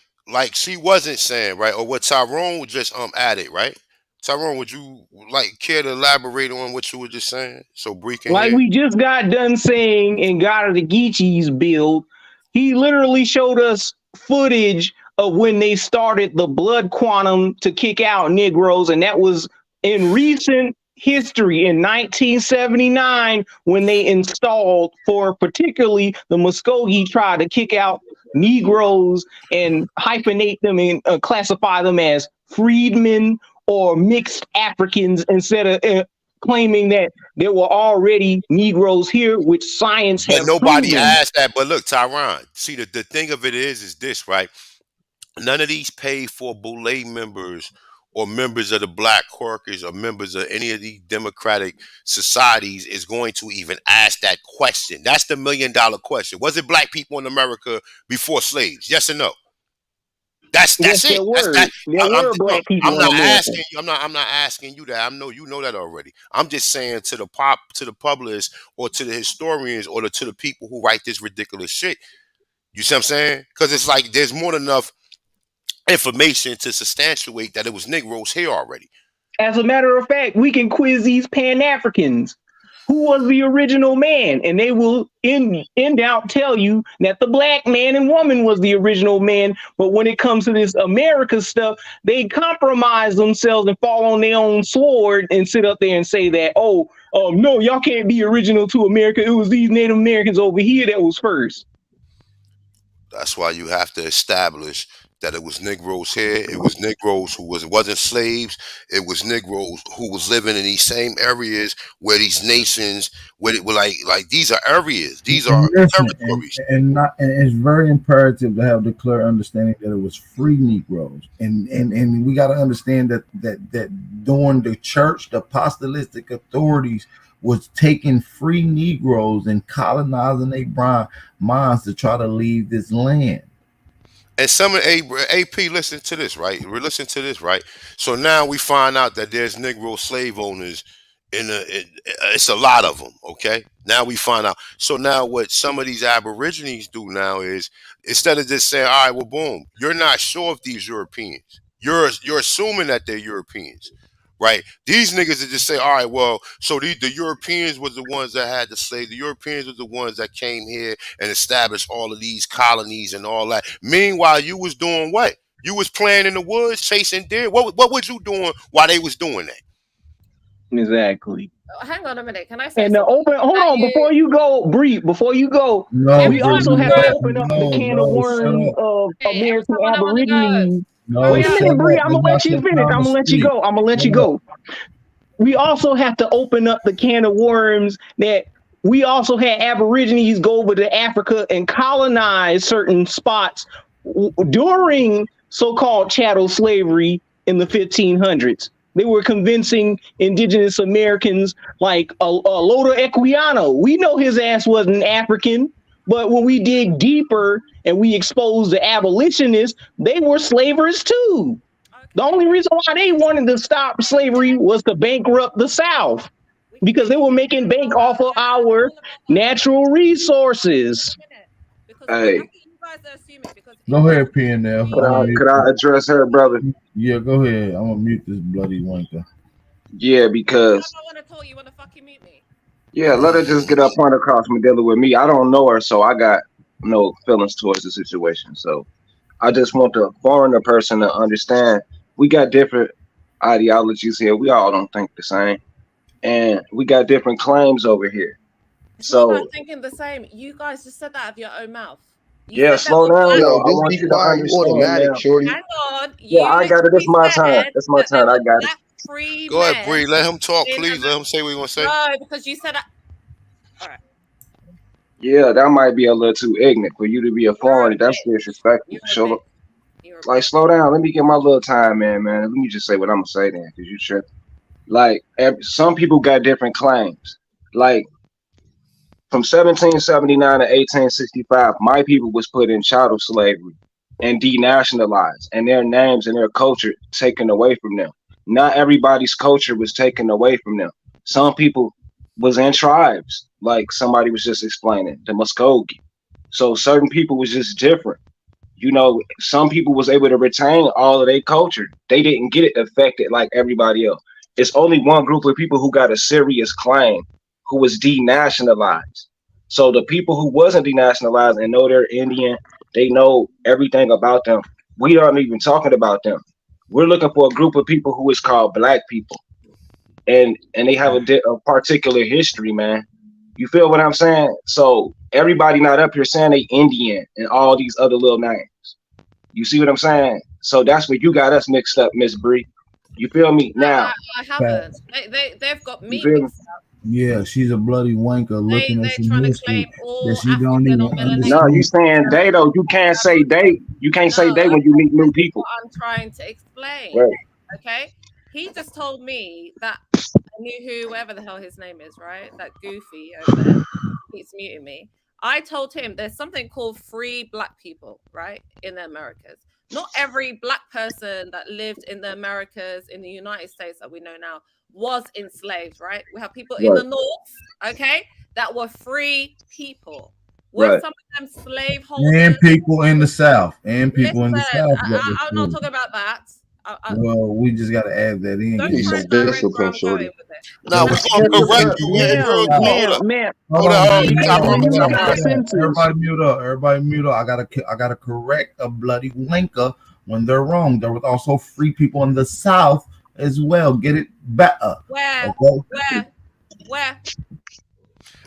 she wasn't saying right, or what Tyrone just added right. Tyrone, would you like care to elaborate on what you were just saying so Bree can Like hear? we just got done saying in God of the Geechee's build, he literally showed us footage of when they started the blood quantum to kick out Negroes, and that was in recent history in 1979 when they installed for particularly the Muskogee tried to kick out Negroes and hyphenate them and classify them as freedmen or mixed Africans instead of claiming that there were already Negroes here, which science But have nobody proven. asked that. But look, Tyron, see the thing of it is this, right? None of these paid for Boule members or members of the Black Caucus or members of any of these democratic societies is going to even ask that question. That's the $1,000,000 question. Was it black people in America before slaves? Yes or no? That's Yes, it. there That's were. that. There were Look, black people I'm in not America. asking you. I'm not asking you that. I know you know that already. I'm just saying to the publicists or to the historians or to the people who write this ridiculous shit. You see what I'm saying? Because it's like there's more than enough information to substantiate that it was Negroes here already. As a matter of fact, we can quiz these Pan Africans. Who was the original man? And they will in doubt tell you that the black man and woman was the original man. But when it comes to this America stuff, they compromise themselves and fall on their own sword and sit up there and say that, no, y'all can't be original to America. It was these Native Americans over here that was first. That's why you have to establish that it was Negroes here. It was Negroes who wasn't slaves. It was Negroes who was living in these same areas where these nations, where it were like these are areas. These are And listen, territories. and it's very imperative to have the clear understanding that it was free Negroes, and we got to understand that during the church, the apostolic authorities was taking free Negroes and colonizing their minds to try to leave this land. And some of AP, listen to this, right? We listen to this, right? So now we find out that there's Negro slave owners it's a lot of them. Okay, now we find out. So now what some of these Aborigines do now is instead of just saying, "All right, well, boom," you're not sure if these Europeans. You're assuming that they're Europeans, right? These niggas that just say, "All right, well, so the Europeans was the ones that had the slave. The Europeans was the ones that came here and established all of these colonies and all that." Meanwhile, you was doing what? You was playing in the woods, chasing deer. What was you doing while they was doing that? Exactly. Hang on a minute. Can I say And the something? open, hold That on, before you go, Bree, before you go, No, we every time also Brittany, I'm have to going, open up the no, can of no, shut worms up. of every American time I want to go. Aborigines. No, Hurry Wait a up. shut minute, Bree, up. I'm It's gonna let not you your finish. time I'm to gonna let you speak. go. I'm gonna let you Shut up. go. We also have to open up the can of worms that we also had Aborigines go over to Africa and colonize certain spots during so-called chattel slavery in the 1500s. They were convincing indigenous Americans like a Lodo Equiano. We know his ass wasn't African, but when we dig deeper and we expose the abolitionists, they were slavers too. The Okay. only reason why they wanted to stop slavery was to bankrupt the South We can because get they were into making bank off of our all of that. natural resources. Because I Hey, think you guys are assuming because if Go you're ahead, talking PNL. I'm could gonna I free, mute could I you. address her, brother? Yeah, go ahead. I'm gonna mute this bloody wanker. Yeah, anytime because I want to talk, you want to fucking mute me. yeah, let her just get her point across from dealing with me. I don't know her, so I got no feelings towards the situation. So I just want the foreigner person to understand we got different ideologies here. We all don't think the same, and we got different claims over here. It's not about So thinking the same. You guys just said that out of your own mouth. You yeah, said that slow we down black. though. Yo, I just want be you to quiet. You understand automatic, now. shorty. Hang on. Yeah, You I got it. It's literally my turn. said It's my that there turn. I were got it. black free Go ahead, men Bree. Let him talk, in please. Let America. him say what he want to say. No, because you said that. All right. Yeah, that might be a little too ignorant for you to be a You're a foreigner. That's bitch. disrespectful. You're a Show, bitch. You're a like, bitch. slow down. Let me get my little time, man. Let me just say what I'm gonna say then, cause you tripping. Like, some people got different claims. Like, from 1779 to 1865, my people was put in chattel slavery and denationalized, and their names and their culture taken away from them. Not everybody's culture was taken away from them. Some people was in tribes, like somebody was just explaining, the Muskogee. So certain people was just different. You know, some people was able to retain all of their culture. They didn't get it affected like everybody else. It's only one group of people who got a serious claim who was denationalized. So the people who wasn't denationalized and know they're Indian, they know everything about them. We aren't even talking about them. We're looking for a group of people who is called black people, and they have a particular history, man. You feel what I'm saying? So everybody not up here saying they Indian and all these other little names. You see what I'm saying? So that's where you got us mixed up, Miss Bree. You feel me? Now, I haven't. Facts. They've got you me feel me? mixed up. Yeah, she's a bloody wanker looking at They're some trying to history claim that all she don't African or even No, you melanated understand. saying they though. You can't say they. You can't No, say they when you okay, meet new this is people. what I'm trying to explain. Right. Okay, he just told me that I knew whoever the hell his name is, right? That goofy over there keeps muting me. I told him there's something called free black people, right, in the Americas. Not every black person that lived in the Americas, in the United States that we know now, was enslaved, right? We have people in Right. the North, okay, that were free people. Were Right. some of them And slaveholders? people in the South. And people in the Listen, South that were I'm not free. talking about that. Well, we just got to add that in Don't Need because try some and direct where discipline, I'm going shorty. with this. Now so we Now, gonna every correct look, you. check Wait, this real. Ma'am, Hold out. hold ma'am, up. ma'am, Hold Hold up. on, Hold up. man. You ma'am, time out. bring Time some out. common Time out. senses. Everybody mute up. Everybody mute up. I gotta correct a bloody wanker when they're wrong. There was also free people in the South as well. Get it better. where, Okay. where, where,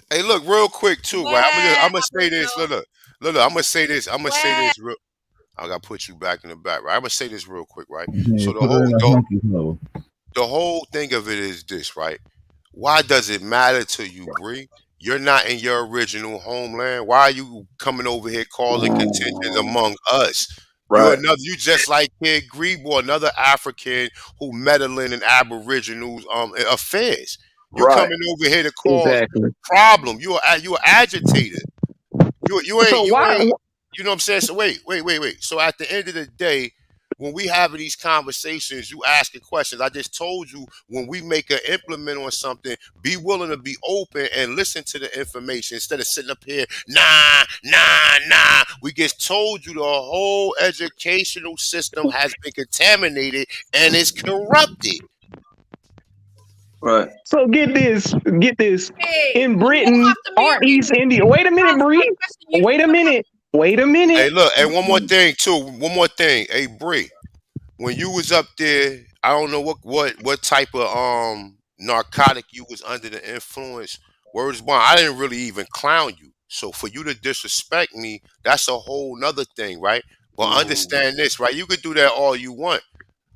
Hey, look, real quick too, right? where I'm gonna say this. Aboriginal, Look. I'm gonna say this. I'm gonna say where? this real. I gotta put you back in the back, right? I'm gonna say this real quick, right? Yeah, So the put her whole in a hunky level. the whole thing of it is this, right? Why does it matter to you, Bree? You're not in your original homeland. Why are you coming over here causing contentions among us? You're Right. another. You just like Kid Grebo, another African who meddling in Aboriginals affairs. You Right. coming over here to cause Exactly. problem. You are agitated. So You why? ain't you know what I'm saying? So wait. So at the end of the day, when we having these conversations, you asking questions. I just told you when we make an implement on something, be willing to be open and listen to the information instead of sitting up here, nah. We just told you the whole educational system has been contaminated and it's corrupted. Right. So get this. Hey, In you don't Britain, have to mute aren't me. East India? Wait a minute, Ask my Bree. question. You can Wait a give a minute. Wait a minute. Hey, look, and one more thing too. One more thing. Hey, Bree. When you was up there, I don't know what type of narcotic, you was under the influence. Words bond. I didn't really even clown you. So for you to disrespect me, that's a whole nother thing, right? But understand this, right? You could do that all you want.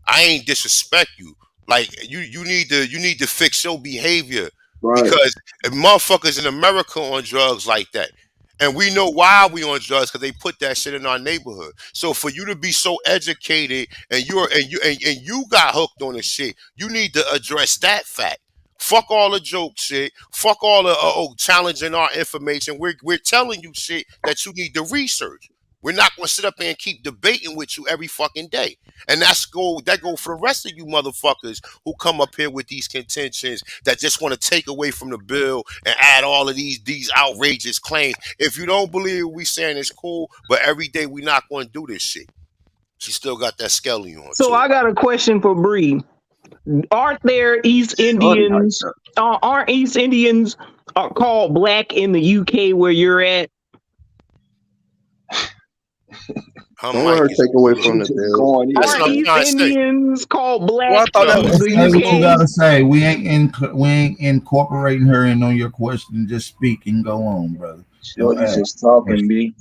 I ain't disrespect you. Like you need to fix your behavior Right. because motherfuckers in America on drugs like that. And we know why we on drugs because they put that shit in our neighborhood. So for you to be so educated and you got hooked on the shit, you need to address that fact. Fuck all the joke shit. Fuck all the challenging our information. We're telling you shit that you need to research. We're not gonna sit up there and keep debating with you every fucking day. And that go for the rest of you motherfuckers who come up here with these contentions that just want to take away from the bill and add all of these outrageous claims. If you don't believe what we saying, it's cool, but every day we not going to do this shit. She still got that skelly on So too. I got a question for Bree. Aren't there East Shorty hyped Indians? up. Aren't East Indians called black in the UK where you're at? Her Don't let her mic is take away muted. from the Just bill. going in. That's Aren't what I'm East trying to say. Indians called Well, I black thought that in was the Say what you UK? gotta say. We ain't incorporating her in on your question. Just speak and go on, brother. Don't Shorty's ask just talking, questions. B.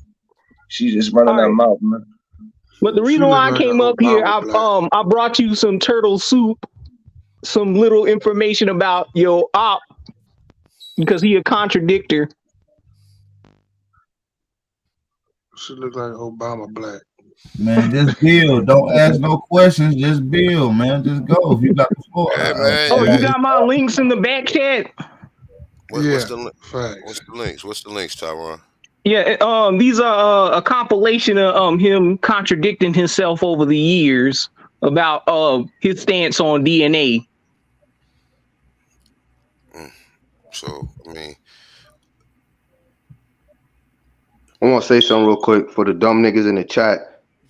She's just running All her right. mouth, man. But the She reason look why I like an came up here, Obama black. I brought you some turtle soup, some little information about your op because he a contradictor. She look like Obama black. Man, just build. Don't ask no questions. Just build, man. Just go. If you got the floor, Yeah, man. Oh, you Yeah. got my links in the back chat. What's Yeah, the facts. What's the links, Tyron? Yeah, these are a compilation of him contradicting himself over the years about his stance on DNA. So I mean, I want to say something real quick for the dumb niggas in the chat.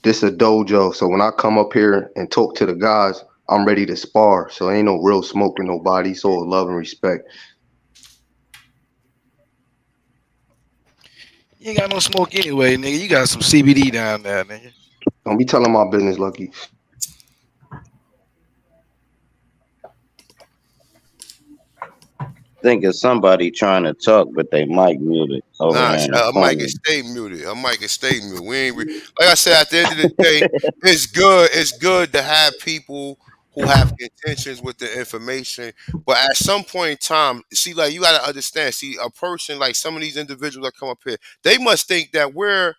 This a dojo, so when I come up here and talk to the guys, I'm ready to spar. So ain't no real smoke with nobody. So love and respect. You ain't got no smoke anyway, nigga. You got some CBD down there, nigga. Don't be telling my business, Lucky. Think of somebody trying to talk, but they mic muted over nah, there in the her mic corner. is stay muted. Her mic is stay muted. We ain't like I said. At the end of the day, it's good. It's good to have people who have intentions with the information. But at some point in time, see, like you got to understand. See, a person like some of these individuals that come up here, they must think that we're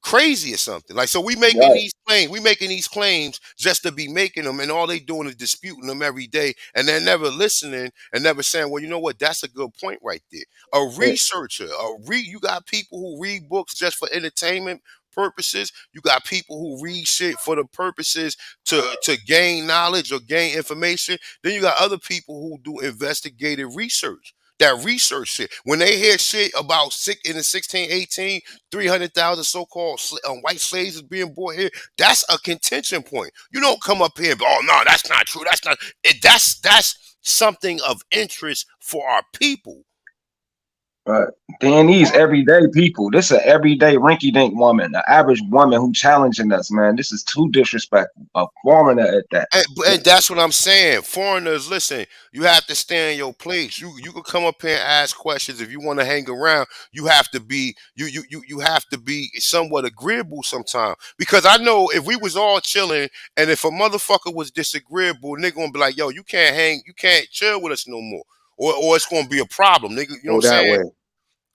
crazy or something. Like, so Right. we making these claims just to be making them, and all they doing is disputing them every day, and they're never listening and never saying, well, you know what, that's a good point right there. A researcher, you got people who read books just for entertainment purposes. You got people who read shit for the purposes to gain knowledge or gain information. Then you got other people who do investigative research. That research shit. When they hear shit about in the 1618, 300,000 so-called white slaves is being brought here, that's a contention point. You don't come up here and be, oh, no, that's not true. That's not it. That's something of interest for our people. Right. Then these everyday people. This is an everyday rinky dink woman, the average woman who challenging us, man. This is too disrespectful. A foreigner at that. And that's what I'm saying. Foreigners, listen, you have to stay in your place. You can come up here and ask questions. If you want to hang around, you have to be you have to be somewhat agreeable sometimes. Because I know if we was all chilling and if a motherfucker was disagreeable, nigga gonna be like, yo, you can't chill with us no more. Or it's gonna be a problem, nigga. You know Go what I'm that saying? way.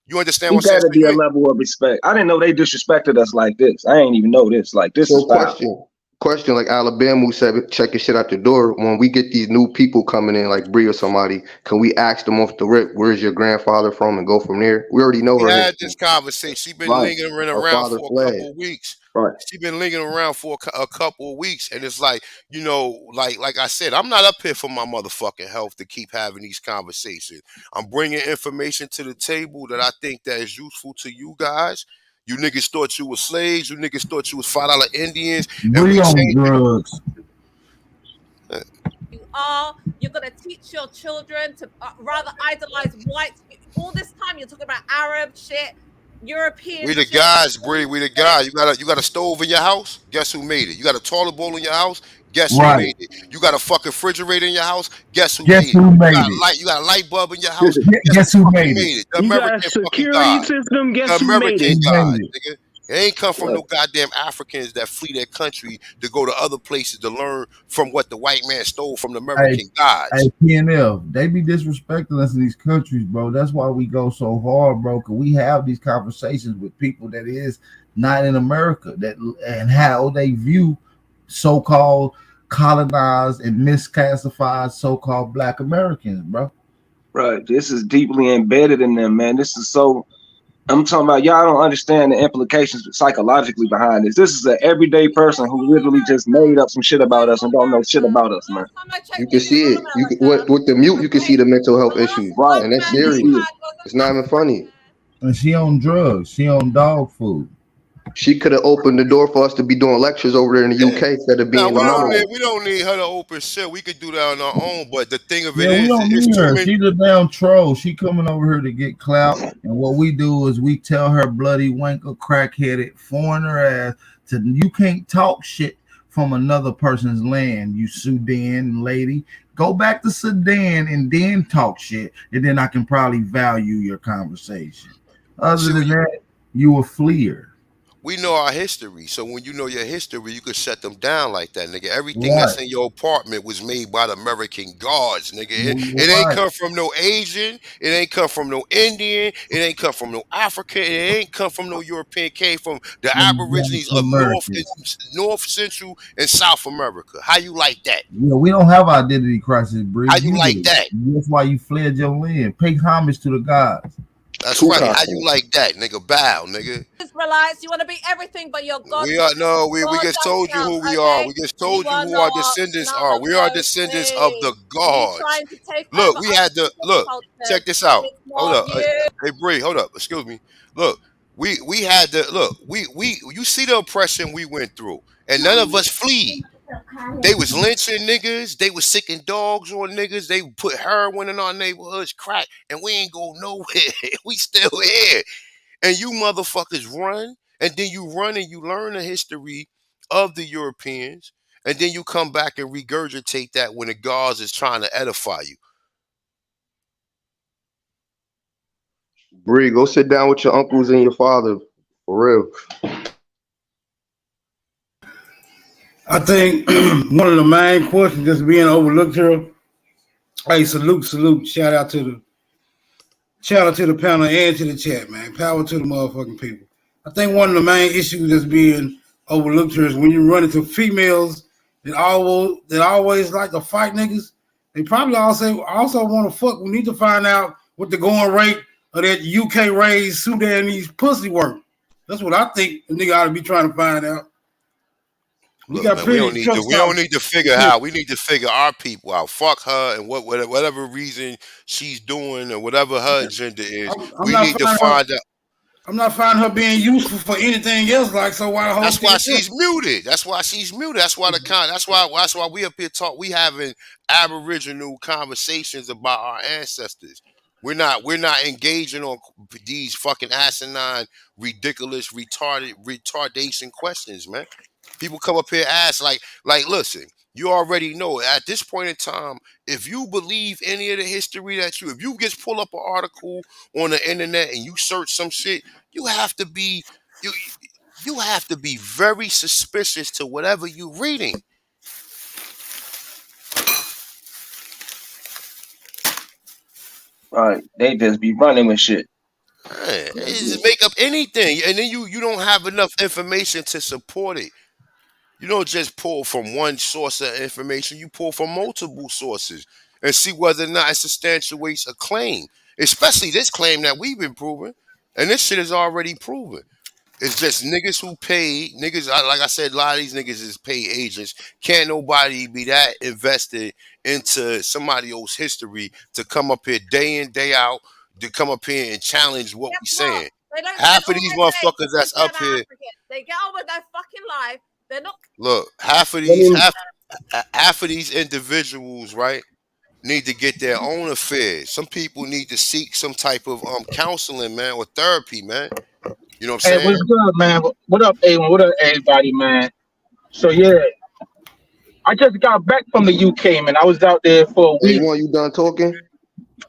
You understand It what I'm saying? gotta So be a level of respect. I didn't know they disrespected us like this. I ain't even know this. Like this So is foul. question, like Alabama said, check your shit out the door. When we get these new people coming in, like Bree or somebody, can we ask them off the rip, where's your grandfather from, and go from there? We already know we her had history. this conversation. She been Right. lingering Her around father for a fled. couple of weeks. Right. She been lingering around for a couple of weeks, and it's like, you know, like I said, I'm not up here for my motherfucking health to keep having these conversations. I'm bringing information to the table that I think that is useful to you guys. You niggas thought you was slaves. You niggas thought you was $5 Indians, and we Bree on changed drugs. it. You're going to teach your children to rather idolize whites. All this time you're talking about Arab shit. European We the shit. guys, Bree. We the guys. You got a stove in your house? Guess who made it? You got a toilet bowl in your house? Guess who Right. made it? You got a fucking refrigerator in your house? Guess who Guess made it? who You made got a it? light. You got a light bulb in your house? Guess Guess who who fucking made it? made it? The You got a American fucking security God. system. The Guess who made American it? Who God, made it? nigga. It ain't come from Right. no goddamn Africans that flee their country to go to other places to learn from what the white man stole from the Hey, American gods. hey, PNL, they be disrespecting us in these countries, bro. That's why we go so hard, bro. Cause we have these conversations with people that is not in America, that and how they view so-called colonized and misclassified so-called Black Americans, bro. Right. This is deeply embedded in them, man. This is so. I'm talking about y'all don't understand the implications psychologically behind this. This is an everyday person who literally just made up some shit about us and don't know shit about us, man. Last time I You checked, can you see were it. You can, America. with the mute, you can see Okay. the mental health The last issues, Right. and that's man You can you see serious. it. had was It's an not even funny. And she on drugs. She on dog food. She could have opened the door for us to be doing lectures over there in the Yeah. UK instead of Now being the Right. monitor. we don't need her to open shit. We could do that on our own. But the thing of it Yeah, we is, don't it's need too her. many. She's a damn troll. She coming over here to get clout. And what we do is we tell her bloody wanker, crackheaded, foreigner ass to you can't talk shit from another person's land, you Sudan lady. Go back to Sudan and then talk shit, and then I can probably value your conversation. Other See, than that, you a fleer. we know our history. So when you know your history, you could shut them down like that, nigga. Everything that's Right. in your apartment was made by the American gods, nigga. It ain't Right. come from no Asian. It ain't come from no Indian. It ain't come from no African. It ain't come from no European. It came from the Them Aborigines of Americans. North, Central, and South America. How you like that? Yeah, we don't have identity crisis, Bree. How you You like do. that? That's why you fled your land. Pay homage to the gods. That's right. How you Tupac. like that, nigga? Bow, nigga. Israelites. You want to be everything but your We are no, we just goddamn told you self, who we are. okay? We just You told you are who our not descendants none are. of We are those descendants of the things. You gods. trying to take Look, over we other had to people's look. cultures. Check this out. It's Hold not up. you. Hey Bree, hold up. Excuse me. Look, we had to look. We you see the oppression we went through, and none of us flee. They was lynching niggas. They was sicking dogs on niggas. They put heroin in our neighborhoods, crack, and we ain't go nowhere. We still here. And you motherfuckers run, and then you run and you learn the history of the Europeans, and then you come back and regurgitate that when the gods is trying to edify you. Bree, go sit down with your uncles and your father. For real. I think one of the main questions that's being overlooked here. Hey, salute. Shout out to the panel and to the chat, man. Power to the motherfucking people. I think one of the main issues that's being overlooked here is when you run into females that always like to fight niggas. They probably also want to fuck. We need to find out what the going rate of that UK raised Sudanese pussy work. That's what I think the nigga ought to be trying to find out. We Look, got man, we plenty don't of need truck to. We don't stops. need to figure out. We need to figure our people out. Fuck her and whatever reason she's doing or whatever her agenda is. I'm We not need to finding her. find out. I'm not finding her being useful for anything else. Like, so why the whole That's why shit? she's muted. That's why she's muted. That's why the con. That's why we up here talk. We having Aboriginal conversations about our ancestors. We're not engaging on these fucking asinine, ridiculous, retardation questions, man. People come up here and ask listen. You already know at this point in time, if you believe any of the history if you just pull up an article on the internet and you search some shit, you have to be you you have to be very suspicious to whatever you're reading. Right. They just be running with shit. They just make up anything, and then you don't have enough information to support it. You don't just pull from one source of information. You pull from multiple sources and see whether or not it substantiates a claim, especially this claim that we've been proving, and this shit is already proven. It's just niggas who pay niggas. Like I said, a lot of these niggas is paid agents. Can't nobody be that invested into somebody else's history to come up here day in day out to come up here and challenge what we Guess what? saying. They don't spend Half of all these their day motherfuckers talking that's to up an here, African. They get on with their fucking life. They're not. look, half of Let these me half of these individuals, right? need to get their own affairs. Some people need to seek some type of counseling, man, or therapy, man. You know what I'm Hey, saying? what's good, man? What up, A1? What up, everybody, man? So yeah, I just got back from the UK, man. I was out there for a week. A1, you done talking?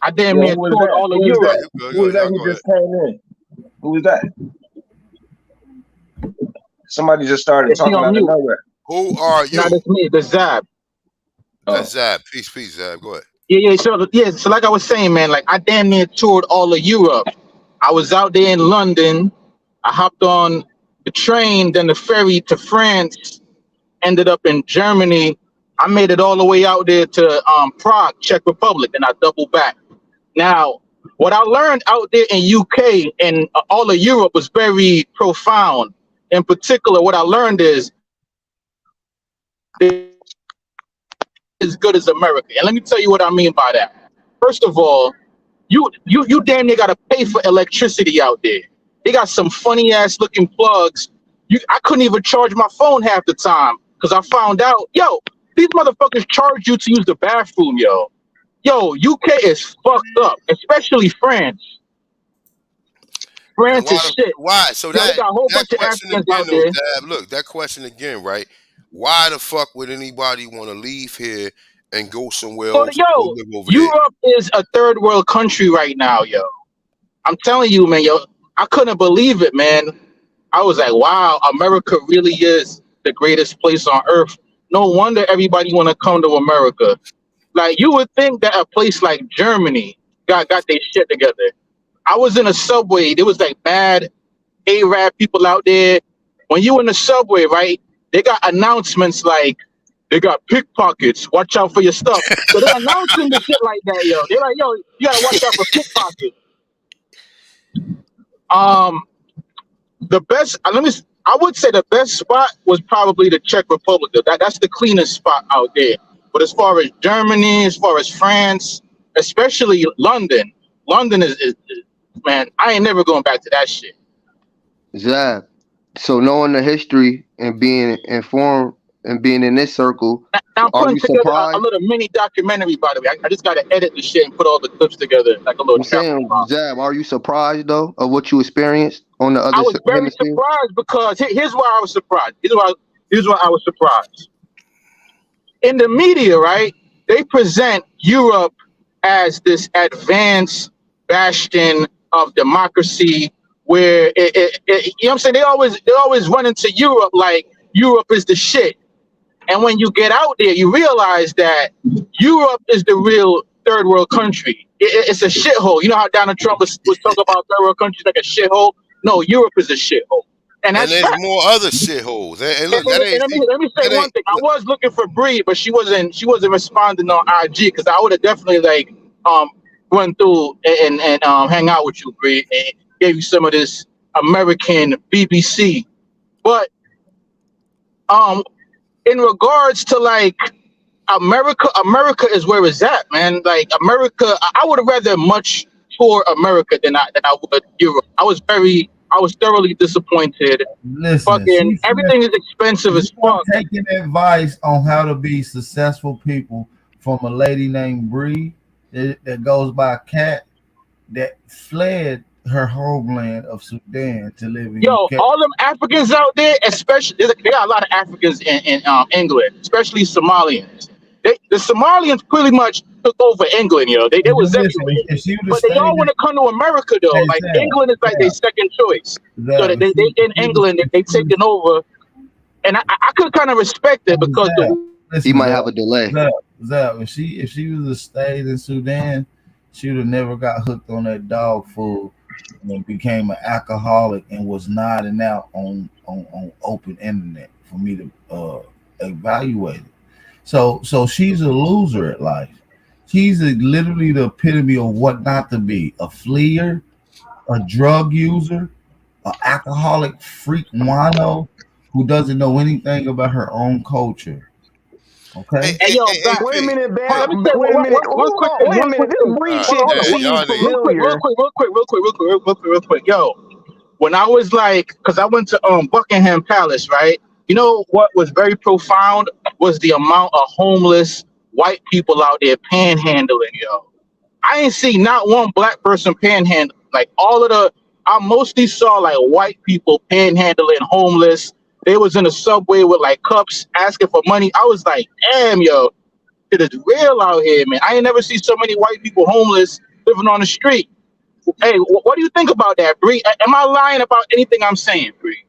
I damn Yeah, near who was toured that? all of Who was Yeah, Europe. that? you good. Who was that Y'all who go ahead. just came in? Who was that? Somebody just started Is he talking on out of mute? nowhere. Who are Now you? that's me, the Zab. That's Oh, Zab. Peace, Zab. Go ahead. Yeah, yeah. So yeah, so like I was saying, man, like I damn near toured all of Europe. I was out there in London. I hopped on the train, then the ferry to France. Ended up in Germany. I made it all the way out there to Prague, Czech Republic, and I doubled back. Now, what I learned out there in UK and all of Europe was very profound. In particular, what I learned is as good as America. And let me tell you what I mean by that. First of all, you damn near gotta pay for electricity out there. They got some funny ass looking plugs. I couldn't even charge my phone half the time because I found out, yo, these motherfuckers charge you to use the bathroom, yo. Yo, UK is fucked up, especially France. And France why? is shit. Why? So Yo, they got a whole that bunch of question Africans again, out though, there. Zab. Look, that question again, right? Why the fuck would anybody want to leave here and go somewhere But else and go yo, live over there? Europe is a third world country right now, yo. I'm telling you, man, yo, I couldn't believe it, man. I was like, wow, America really is the greatest place on earth. No wonder everybody want to come to America. Like you would think that a place like Germany got their shit together. I was in a subway. There was like bad Arab people out there. When you in the subway, right? They got announcements like they got pickpockets. Watch out for your stuff. So they're announcing the shit like that, yo. They're like, yo, you gotta watch out for pickpockets. Um, the best. I would say the best spot was probably the Czech Republic. Though. That's the cleanest spot out there. But as far as Germany, as far as France, especially London, London is man. I ain't never going back to that shit. Zab. So knowing the history and being informed and being in this circle, Now I'm are putting you together a surprised? little mini documentary. By the way, I just got to edit the shit and put all the clips together like a little I'm chapter. saying, Zab, are you surprised though of what you experienced on the I other was very hemisphere? surprised because here's why I was surprised. Here's why I was surprised. In the media, right? They present Europe as this advanced bastion of democracy, where you know what I'm saying. They always run into Europe like Europe is the shit. And when you get out there, you realize that Europe is the real third world country. It's a shithole. You know how Donald Trump was talking about third world countries like a shithole? No, Europe is a shithole. And And that's there's fact. more other shitholes. And And, look, that and- ain't and let me say that one ain't. thing. I was looking for Bree, but she wasn't responding on IG because I would have definitely like run through and hang out with you, Bree, and gave you some of this American BBC. But um in regards to like America is where it's at, man. Like America, I would have rather much tour America than I would Europe. I was thoroughly disappointed. Listen, Fucking everything is expensive we as are fuck. taking advice on how to be successful people from a lady named Bree that goes by Cant that fled her homeland of Sudan to live in Yo, UK. all them Africans out there, especially they got a lot of Africans in England, especially Somalians. The Somalians pretty much took over England, yo. They was Listen, everywhere. if she would have But they stayed all want in, to come to America though. hey Like Zab, England is like their second choice. So that Zab, they in England, they taking over. And I could kind of respect it because Zab, He listen, might Zab, have a delay. Zab, if she was to stayed in Sudan, she would have never got hooked on that dog food and became an alcoholic and was nodding out on open internet for me to evaluate it. So she's a loser at life. She's literally the epitome of what not to be: a fleer, a drug user, an alcoholic freak wino who doesn't know anything about her own culture. Okay. Hey yo, back. Wait a minute, Let me say wait a minute. one Hold quick on, thing. wait a One minute. quick This thing. Bree Alright, shit Hold on, damn, seems y'all niggas. familiar. real quick. Yo, when I was like, because I went to Buckingham Palace, right? You know what was very profound was the amount of homeless white people out there panhandling, yo. I ain't see not one black person panhandling. Like all of the, I mostly saw like white people panhandling, homeless. They was in the subway with like cups asking for money. I was like, damn, yo, it is real out here, man. I ain't never see so many white people homeless living on the street. Hey, what do you think about that, Bree? Am I lying about anything I'm saying, Bree?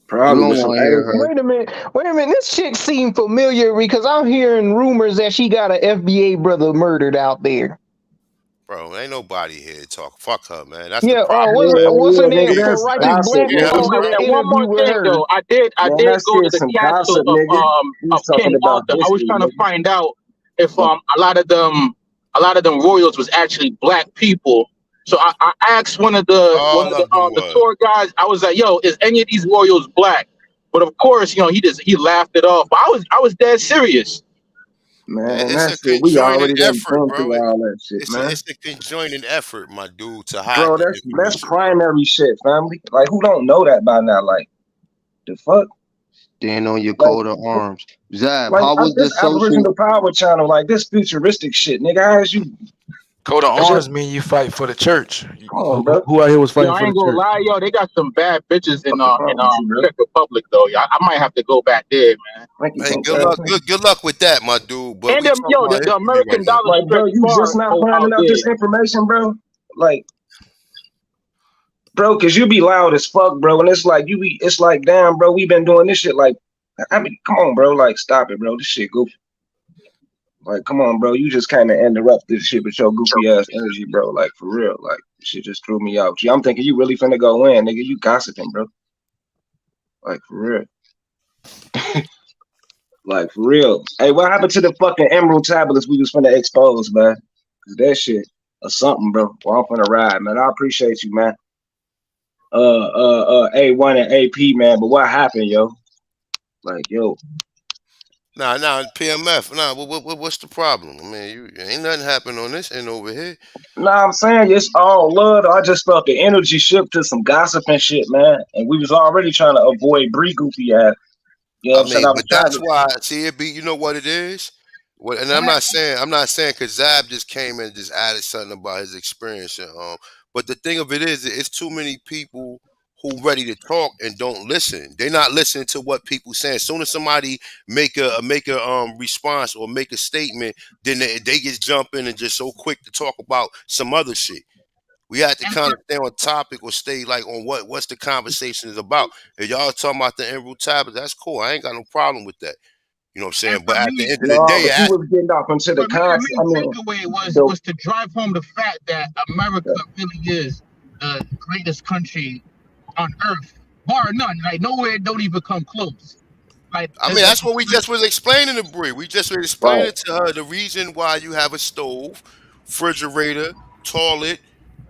You Probably don't with some want to hey, hear her. Wait a minute. Wait a minute. This chick seemed familiar because I'm hearing rumors that she got an FBA brother murdered out there. Bro, ain't nobody here to talk. Fuck her, man. That's the Yeah. problem. What's her yeah, name? nigga, Hey, For that's Righteous hey, gossip, Black forget was her, nigga. on bro. the And one interview more with thing her. though, I Man, did that go to shit's the some castle gossip, nigga. He's of talking King about Arthur. I was history, trying to nigga. find out if a lot of them royals was actually black people. So I asked All of them the was. tour guides. I was like, "Yo, is any of these royals black?" But of course, he laughed it off. But I was dead serious. Man, It's that a shit, we conjoining already done effort, been bro. through all that shit, man. It's a conjoining effort, my dude, to hide Bro, the that's information, bro. primary shit, family. Like, who don't know that by now? Like, the fuck? Stand on your Like, coat of arms. Zab, like how was the this social? Aboriginal Power channel, like this futuristic shit, nigga. How is you? Coat of That's your, arms mean you fight for the church. come on, bro. Who out here was Yo, fighting I for the ain't gonna church? lie, yo, they got some bad bitches What the fuck with you, bro? Czech Republic though. Yeah, I might have to go back there, man. Thank you, Hey, pink ass nigga. good luck with that, my dude. But And we talking about the history right American now. dollar Like, bro, stretch you just far not finding out out there. this information, bro. Like, bro, cause you be loud as fuck, bro. And it's like it's like, damn, bro, we been doing this shit. Like, I mean, come on, bro. Like, stop it, bro. This shit goofy. Like, come on, bro. You just kind of interrupt this shit with your goofy ass energy, bro. Like, for real. Like, shit just threw me out. Gee, I'm thinking you really finna go in, nigga. You gossiping, bro. Like, for real. Like, for real. Hey, what happened to the fucking emerald tablets we was finna expose, man? Cause that shit or something, bro. Well, I'm finna ride, man. I appreciate you, man. A1 and AP, man. But what happened, yo? Like, yo, Nah, PMF. Nah, what's the problem? I mean, ain't nothing happened on this end over here. nah, I'm saying it's all love. I just felt the energy shift to some gossip and shit, man. And we was already trying to avoid Bree goofy ass. You know what I I'm saying? mean, I was but trying that's to. why. See, it be. You know what it is. What, and I'm not saying because Zab just came and just added something about his experience. But the thing of it is, it's too many people who ready to talk and don't listen. They're not listening to what people saying. As soon as somebody make a response or make a statement, then they just jump in and just so quick to talk about some other shit. We had to kind of stay on topic or stay like on what's the conversation is about. If y'all talking about the Emerald Tablet, that's cool. I ain't got no problem with that. You know what I'm saying? But at the end of the No, day, but you was getting off into the The concept. I main mean, takeaway the was to drive home the fact that America really is the greatest country on earth, bar none. Like nowhere don't even come close. Like I mean, that's what we just was explaining to Brie. We just was right. explaining to her the reason why you have a stove, refrigerator, toilet,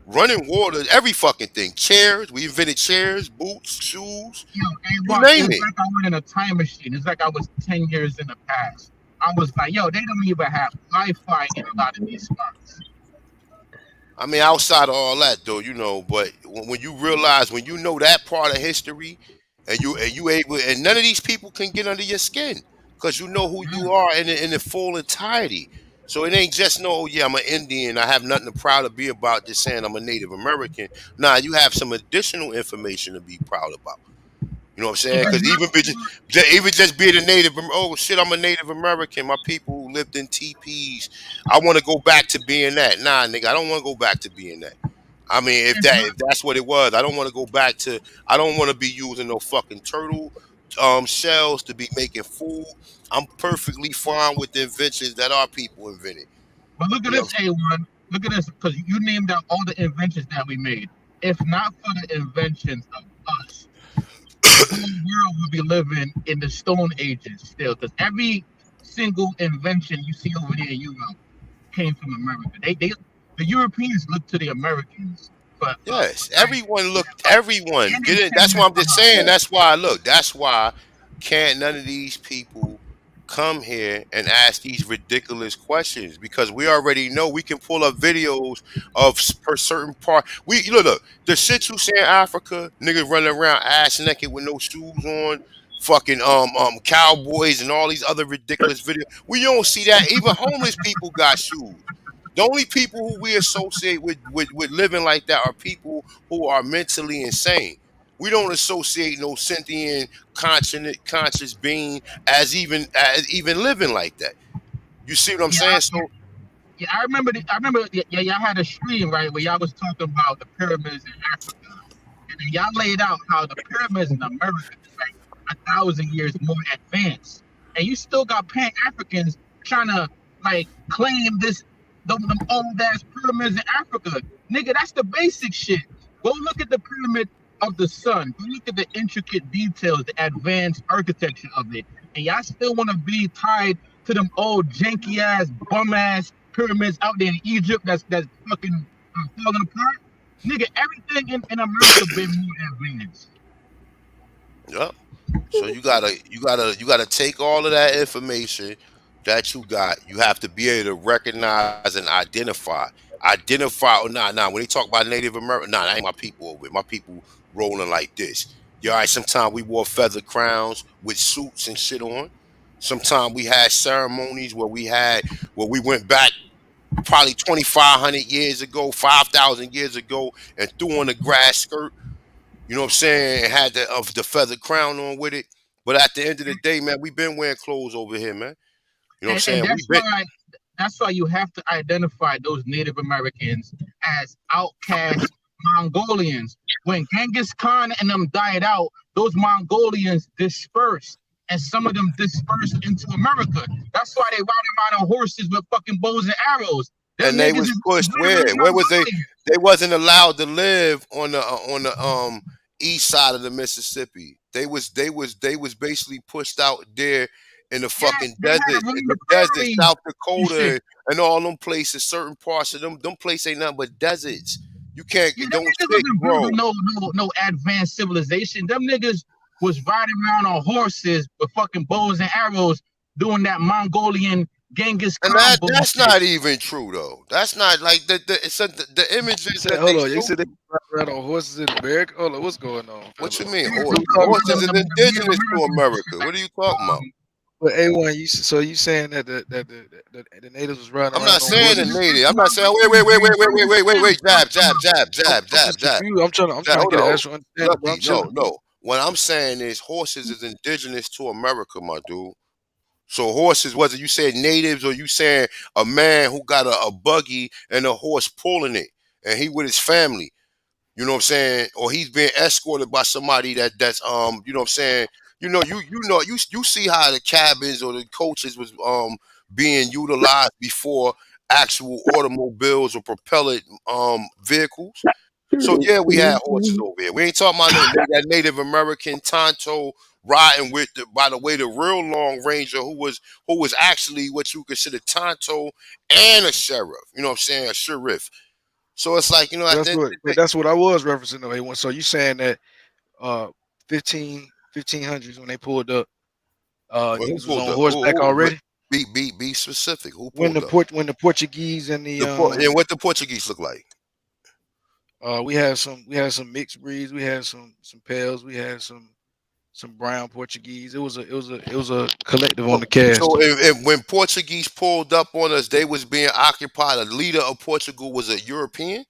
running water, every fucking thing. Chairs. We invented chairs, boots, shoes, you it name was it. like I went in a time machine. It's like I was 10 years in the past. I was like, yo, they don't even have Wi-Fi in a lot of these spots. I mean, outside of all that, though, but when you realize, when you know that part of history, and you able, and none of these people can get under your skin because you know who you are in the full entirety. So it ain't just no, oh, yeah, I'm an Indian. I have nothing to proud to be about. Just saying I'm a Native American. Nah, you have some additional information to be proud about. You know what I'm saying? Because even just being a native, oh shit, I'm a Native American. My people who lived in teepees. I want to go back to being that. Nah, nigga, I don't want to go back to being that. I mean, if that's what it was, I don't want to go back to. I don't want to be using no fucking turtle shells to be making food. I'm perfectly fine with the inventions that our people invented. But look at You know, this, A1. Look at this, because you named out all the inventions that we made. If not for the inventions of us, the whole world would be living in the Stone Ages still. Because every single invention you see over there in Europe came from America. The Europeans look to the Americans yes, for everyone ideas, looked. Everyone and they get it. came That's in what I'm from just saying. That's why. Look, that's why can't none of these people come here and ask these ridiculous questions because we already know we can pull up videos of per certain part. Look the shit you see in Africa, niggas running around ass naked with no shoes on, fucking cowboys and all these other ridiculous videos. We don't see that. Even homeless people got shoes. The only people who we associate with living like that are people who are mentally insane. We don't associate no sentient, conscious being as even living like that. You see what I'm Yeah, saying? So yeah, I remember. I remember. Yeah, y'all had a stream right where y'all was talking about the pyramids in Africa, and then y'all laid out how the pyramids in America is like 1,000 years more advanced, and you still got Pan Africans trying to like claim them old ass pyramids in Africa. Nigga, that's the basic shit. Go look at the pyramid of the sun. Go look at the intricate details, the advanced architecture of it, and y'all still want to be tied to them old janky ass bum ass pyramids out there in Egypt that's fucking falling apart. Nigga, everything in America been more advanced. yeah. So you gotta take all of that information that you got. You have to be able to recognize and identify. Identify or not. Nah, when they talk about Native American, nah, that ain't my people over it. My people rolling like this. Yeah, all right, sometimes we wore feather crowns with suits and shit on. Sometimes we had ceremonies where we went back probably 2,500 years ago, 5,000 years ago, and threw on a grass skirt. You know what I'm saying? And had the feather crown on with it. But at the end of the day, man, we've been wearing clothes over here, man. You know what I'm And saying? We've been that's why you have to identify those Native Americans as outcast Mongolians. When Genghis Khan and them died out, those Mongolians dispersed. And some of them dispersed into America. That's why they ride around on horses with fucking bows and arrows. Them and they niggas was is pushed where? literally Where was they? Mongolian. They wasn't allowed to live on the east side of the Mississippi. They was basically pushed out there in the Yeah, fucking they had to desert, roam the prairies South and shit. Dakota, and all them places. Certain parts of them places ain't nothing but deserts. You can't Yeah, them don't niggas shit wasn't built with grow. no advanced civilization. Them niggas was riding around on horses with fucking bows and arrows doing that Mongolian Genghis And Khan that's bullshit. not even true though. That's not like the You images said, that hold they on. You show said they you. ride on horses in America. Hold on, what's going on, What you fellas? mean? Yeah, so we talking about Horses is them Native indigenous to Americans and shit America. like What are you talking about? But A1, so you saying that the natives was riding I'm not around on saying the horses? native. I'm not saying wait. I'm Jab. just confused. I'm Jab. trying to Hold get an on. actual understanding, bro. Lucky. I'm No, chilling. no. What I'm saying is horses is indigenous to America, my dude. So horses, whether you say natives or you saying a man who got a buggy and a horse pulling it, and he with his family. You know what I'm saying? Or he's being escorted by somebody that's you know what I'm saying? You see how the cabins or the coaches was being utilized before actual automobiles or propeller vehicles. So yeah, we had horses over here. We ain't talking about that Native American Tonto riding with by the way, the real long ranger who was actually what you consider Tonto and a sheriff. You know what I'm saying? A sheriff. So it's like, But at the that's end what of the but day, that's what I was referencing though, A1. So you saying that uh 1500s when they pulled up, well, who niggas was pulled on up? horseback already? Be specific. Who pulled up? When the Portuguese and the And what the Portuguese look like? we had some mixed breeds, we had some pales, we had some brown Portuguese. It was a collective on So, the cast. so if when Portuguese pulled up on us, they was being occupied. A leader of Portugal was a European.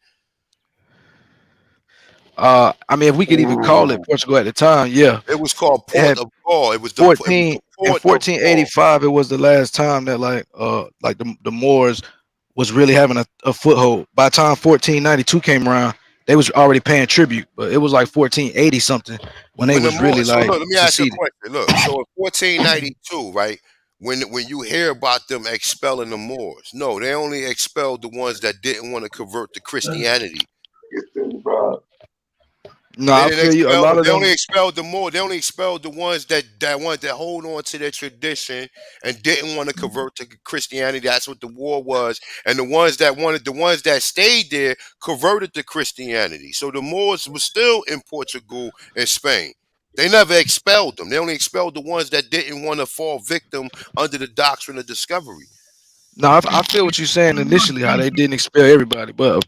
I mean, if we could even call it Portugal at the time, yeah. It was called It Port had of Gaul. It was the 14 in Port of Gaul. 1485. It was the last time that like the Moors was really having a foothold. By the time 1492 came around, they was already paying tribute, but it was like 1480 something when they When the was more really so like look, let me ask you a seceded. question. Look, so in 1492, right? When you hear about them expelling the Moors, no, they only expelled the ones that didn't want to convert to Christianity. No, They I didn't feel you. A expel. lot of They only them. expelled the more. They only expelled the ones that wanted to hold on to their tradition and didn't want to convert to Christianity. That's what the war was. And the ones that stayed there, converted to Christianity. So the Moors were still in Portugal and Spain. They never expelled them. They only expelled the ones that didn't want to fall victim under the doctrine of discovery. No, I feel what you're saying initially, how they didn't expel everybody, but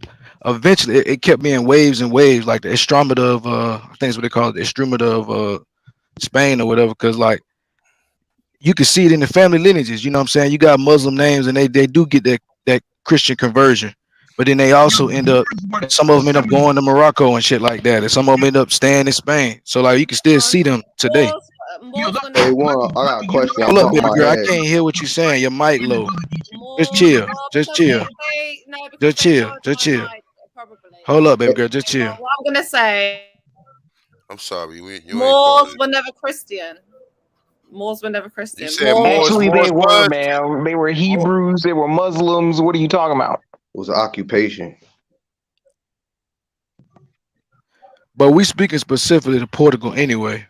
eventually it kept being waves and waves, like the Estromata of I think it's what they call it, the Estromata of Spain or whatever, because like you can see it in the family lineages. You know what I'm saying? You got Muslim names, and they do get that Christian conversion, but then they also end up. Some of them end up going to Morocco and shit like that, and some of them end up staying in Spain. So like you can still see them today. Moors were Hey, never one, I got a question. I Hold up, bumped baby my girl. I head. can't hear what you're saying. Your mic low. Just Moors. chill. Well, Just because chill. because Just they chill. heard Just my chill. mic probably. Hold up, baby girl. Just Okay, chill. well, what I'm gonna say, I'm sorry, you ain't part of Moors it. were never Christian. Moors were never You Christian. said Moors. Moors, Actually, they Moors were, was? man. They were Oh, Hebrews. They were Muslims. What are you talking about? It was an occupation. But we speaking specifically to Portugal anyway.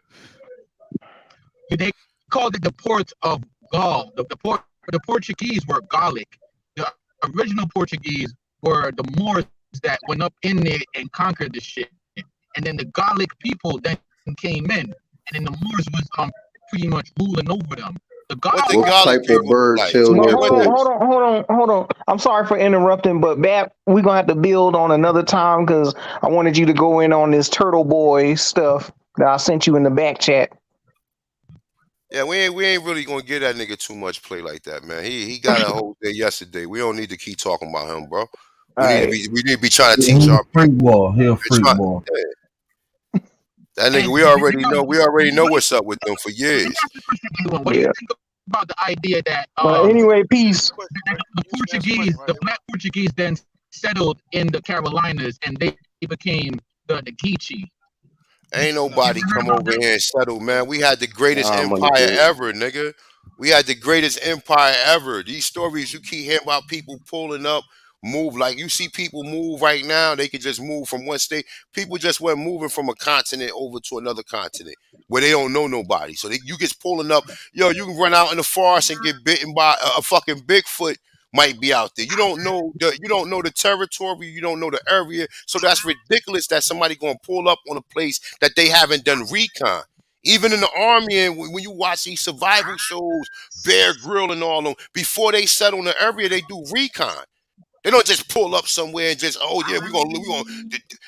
They called it the port of Gaul. The Portuguese were Gallic. The original Portuguese were the Moors that went up in there and conquered the shit. And then the Gallic people then came in, and then the Moors was pretty much ruling over them. The what the What Gauls, Gallic type of people look bird like? shell But near What the, ports? hold on. I'm sorry for interrupting, but Bap, we're gonna have to build on another time because I wanted you to go in on this Turtle Boy stuff that I sent you in the back chat. yeah, we ain't really gonna give that nigga too much play like that, man. He got a whole day yesterday. We don't need to keep talking about him, bro. All right. We need to be trying to Yeah, teach he a our freak people. ball. He a We're freak trying, ball. yeah, that nigga. and We already know what's up with them for let me years. ask you a question, A1. What do you Yeah. think about the idea that Anyway, peace. the Portuguese, the black Portuguese, then settled in the Carolinas and they became the Geechee? Ain't You nobody ever heard come about over that? here and settle, man. We had the greatest Nah, money empire good. ever, nigga. We had the greatest empire ever. These stories you keep hearing about people pulling up, move like you see people move right now. They could just move from one state. People just went moving from a continent over to another continent where they don't know nobody. So you just pulling up. Yo, you can run out in the forest and get bitten by a fucking Bigfoot. Might be out there. You don't know the territory, you don't know the area. So that's ridiculous that somebody gonna pull up on a place that they haven't done recon. Even in the army, and when you watch these survival shows, Bear Grill and all them, before they settle in the area, they do recon. They don't just pull up somewhere and just, oh yeah, we gonna.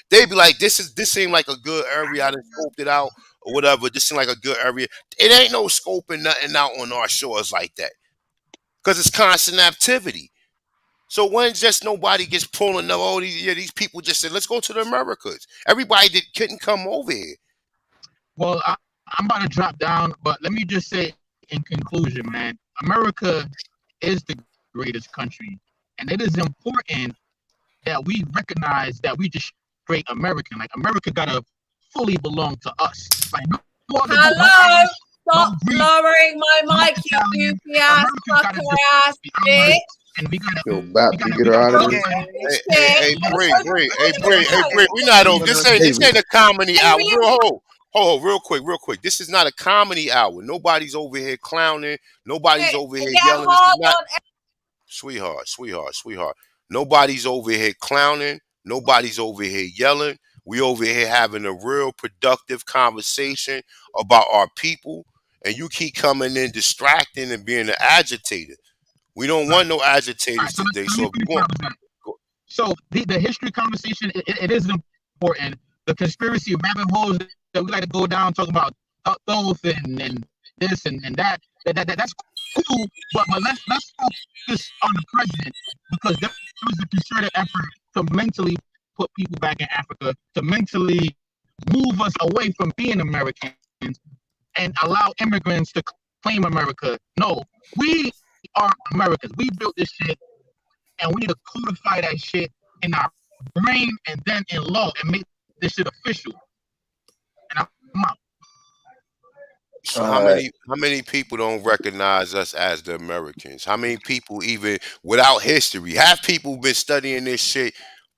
They be like, this seem like a good area. I done scoped it out or whatever. This seem like a good area. It ain't no scoping nothing out on our shores like that because it's constant activity. So when just nobody gets pulling up, oh these people just said, let's go to the Americas. Everybody that couldn't come over here. Well, I'm about to drop down, but let me just say in conclusion, man, America is the greatest country, and it is important that we recognize that we just straight American. Like America gotta fully belong to us. Like no other group, no Hello. Irish, no Stop Greek, lowering my no mic, you Italian. goofy ass America gotta fucker just ass be bitch. ours, and we gotta Yo, Bap, we you gotta get we her gotta out of fight there. for that. Holy Hey, shit. Bree, we not over. Let her This David. ain't a comedy hour. Baby, Hold, real quick. This is not a comedy hour. Nobody's over here clowning. Nobody's over it here get yelling. This is hard not, on sweetheart. Nobody's over here clowning. Nobody's over here yelling. We over here having a real productive conversation about our people, and you keep coming in distracting and being an agitator. We don't want no All right, agitators so today. let me So if you finish what want, I was saying. So the history conversation, it is important. The conspiracy rabbit holes that we like to go down talking about Thoth and this and that's cool. But let's focus on the president because there was a concerted effort to mentally put people back in Africa, to mentally move us away from being Americans and allow immigrants to claim America. No, we are Americans. We built this shit and we need to codify that shit in our brain and then in law and make this shit official. And I'm out. so how many people don't recognize us as the Americans? How many people even without history? Half people been studying this shit.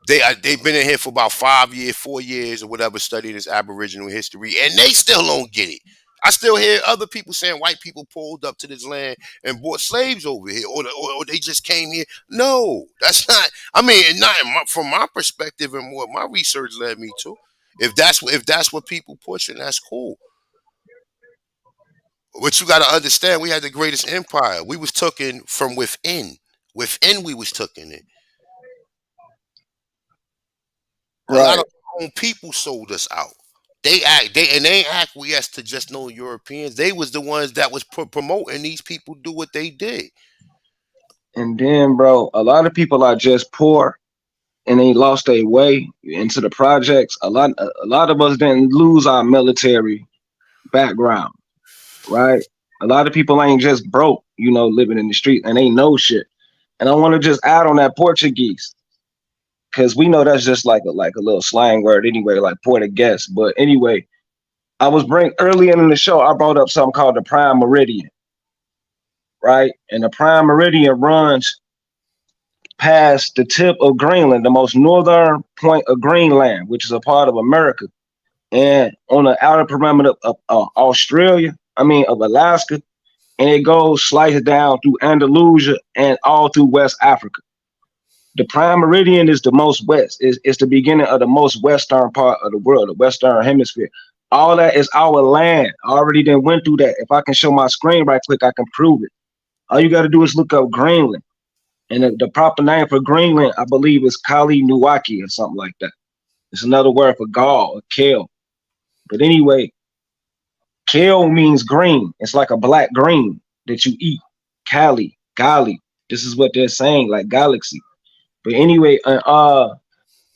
They've been in here for about 5 years, 4 years, or whatever, studying this Aboriginal history, and they still don't get it. I still hear other people saying white people pulled up to this land and brought slaves over here, or they just came here. No, that's not. I mean, not from my perspective and what my research led me to. If that's what people pushing, that's cool. But you got to understand, we had the greatest empire. We was taken from within. Within, we was taken it. A lot Right. of our own people sold us out. They ain't acquiesce to just no Europeans. They was the ones that was promoting these people do what they did. And then, bro, a lot of people are just poor and they lost their way into the projects. A lot of us didn't lose our military background, right? A lot of people ain't just broke, living in the street and they know shit. And I want to just add on that Portuguese, because we know that's just like a little slang word anyway, like Portuguese. But anyway, I was bring earlier in the show, I brought up something called the Prime Meridian, right? And the Prime Meridian runs past the tip of Greenland, the most northern point of Greenland, which is a part of America, and on the outer perimeter of Australia, of Alaska, and it goes slices down through Andalusia and all through West Africa. The prime meridian is the most west. It's the beginning of the most western part of the world, the western hemisphere. All that is our land. I already done went through that. If I can show my screen right quick, I can prove it. All you got to do is look up Greenland. And the proper name for Greenland, I believe, is Kali Nuwaki or something like that. It's another word for gall or kale. But anyway, kale means green. It's like a black green that you eat. Kali, Gali. This is what they're saying, like galaxy. But anyway, all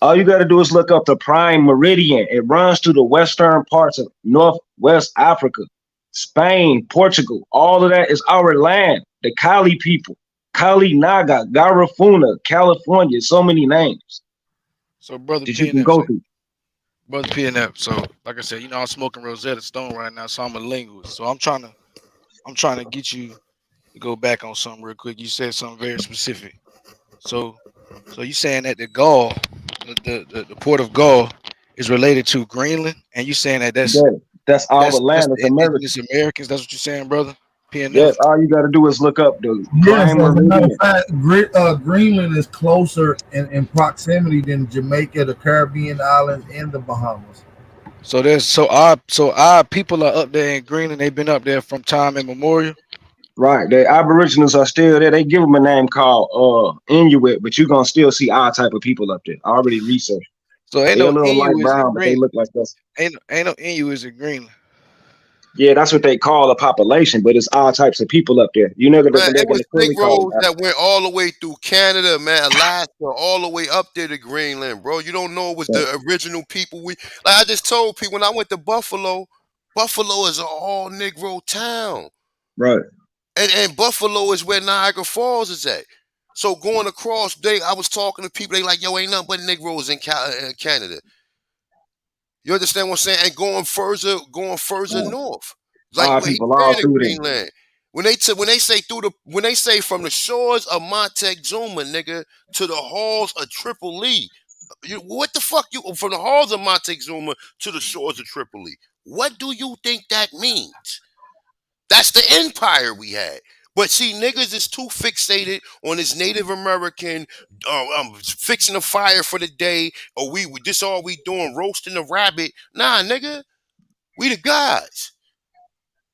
you got to do is look up the prime meridian. It runs through the western parts of Northwest Africa, Spain, Portugal. All of that is our land. The Kali people, Kali Naga, Garifuna, California. So many names So brother that you can go through. Brother PNF. So like I said, I'm smoking Rosetta Stone right now, so I'm a linguist. So I'm trying to get you to go back on something real quick. You said something very specific. So you saying that the Gaul, the port of Gaul, is related to Greenland, and you saying that Yeah, that's our that's land as the America. indigenous Americans. That's what you're saying, brother. Yes, PNF. all you got to do is look up the Yes, prime as a matter of meridian. fact, Greenland is closer in proximity than Jamaica, the Caribbean islands, and the Bahamas. So our people are up there in Greenland. They've been up there from time immemorial. Right, the Aboriginals are still there. They give them a name called Inuit, but you're gonna still see our type of people up there. I already researched. So ain't They're a no little light Inuits in brown, but they Greenland. look like us. Ain't no Inuits in Greenland. Yeah, that's what they call a population, but it's all types of people up there. You never Man, they're it was gonna clearly call them Negroes that went all the way through Canada, man, Alaska, all the way up there to Greenland, bro. You don't know it was African. the original people. Like I just told people when I went to Buffalo. Buffalo is an all Negro town, Right. and Buffalo is where Niagara Falls is at. So going across, I was talking to people. They like, yo, ain't nothing but Negroes in Canada. You understand what I'm saying? And going further north, like Our where he's people all saying in through there. Greenland. When they say from the shores of Montezuma, nigga, to the halls of Tripoli, what the fuck you from the halls of Montezuma to the shores of Tripoli? What do you think that means? That's the empire we had. But see, niggas is too fixated on this Native American fixing the fire for the day, or this all we doing, roasting the rabbit. Nah, nigga, we the gods.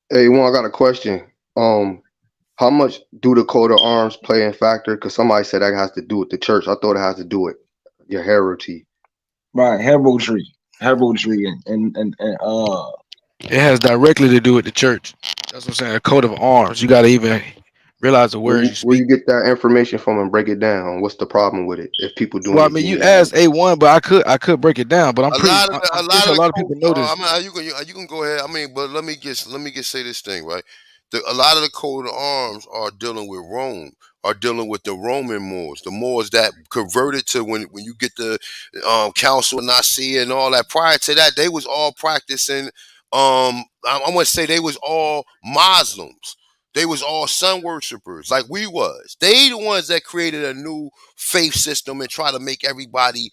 Hey, one, I got a question. How much do the coat of arms play in factor? Because somebody said that has to do with the church. I thought it has to do with your heritage. Right, heraldry, and It has directly to do with the church. That's what I'm saying. A coat of arms. You got to even realize the words you Where speak. you get that information from and break it down? What's the problem with it if people doing Well, I it mean, you genuinely? asked A1, but I could break it down. But A lot of I'm a pretty lot sure of a the lot of coat. people know I this. mean, you can go ahead. I mean, but let me just say this thing right. A lot of the coat of arms are dealing with Rome, are dealing with the Roman Moors, the Moors that converted to when you get the Council of Nicaea and all that. Prior to that, they was all practicing. I want to say they was all Muslims. They was all sun worshipers, like we was. They the ones that created a new faith system and try to make everybody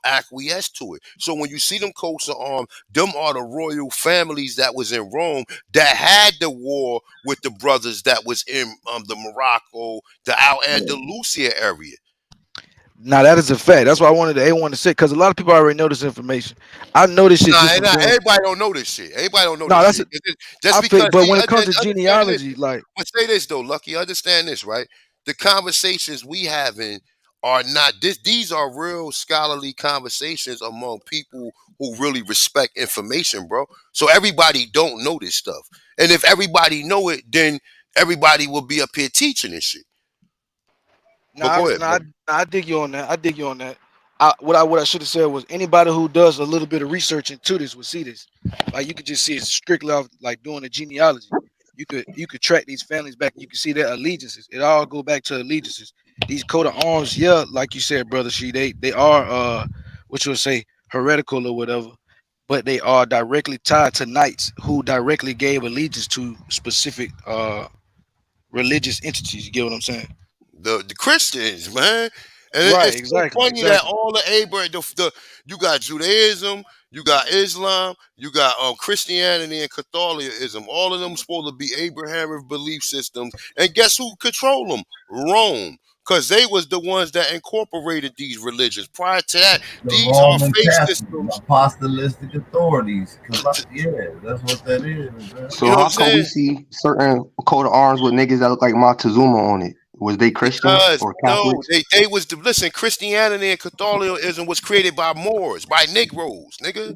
acquiesce to it. So when you see them coats of arms, them are the royal families that was in Rome that had the war with the brothers that was in the Morocco, the Al Andalusia area. Now that is a fact. That's why I wanted the A1 to sit because a lot of people already know this information. I know this shit just from Nah, doing. everybody don't know this shit. Everybody don't know No, this that's shit. it. Just I feel, because, but see, when it comes to understand this. genealogy, like But say this though, Lucky. Understand this, right? The conversations we having are not this. These are real scholarly conversations among people who really respect information, bro. So everybody don't know this stuff. And if everybody know it, then everybody will be up here teaching this shit. No, But go ahead, bro. I dig you on that. I dig you on that. What I should have said was anybody who does a little bit of research into this will see this. Like you could just see it strictly off like doing a genealogy. You could track these families back. You can see their allegiances. It all go back to allegiances. These coat of arms, yeah, like you said, brother. They are what you would say heretical or whatever, but they are directly tied to knights who directly gave allegiance to specific religious entities. You get what I'm saying? The Christians, man. And Right, it's so exactly, funny that exactly. all the Abraham, you got Judaism, you got Islam, you got Christianity and Catholicism. All of them supposed to be Abrahamic belief systems. And guess who control them? Rome. Because they was the ones that incorporated these religions. Prior to that, The these are Roman faith Catholic systems. apostolic authorities. Yeah, that's what that is. Man. So You know what I'm how come we saying? see certain coat of arms with niggas that look like Montezuma on it? Was they Christians Because or no, Catholics? they was listen. Christianity and Catholicism was created by Moors, by Negroes, nigga,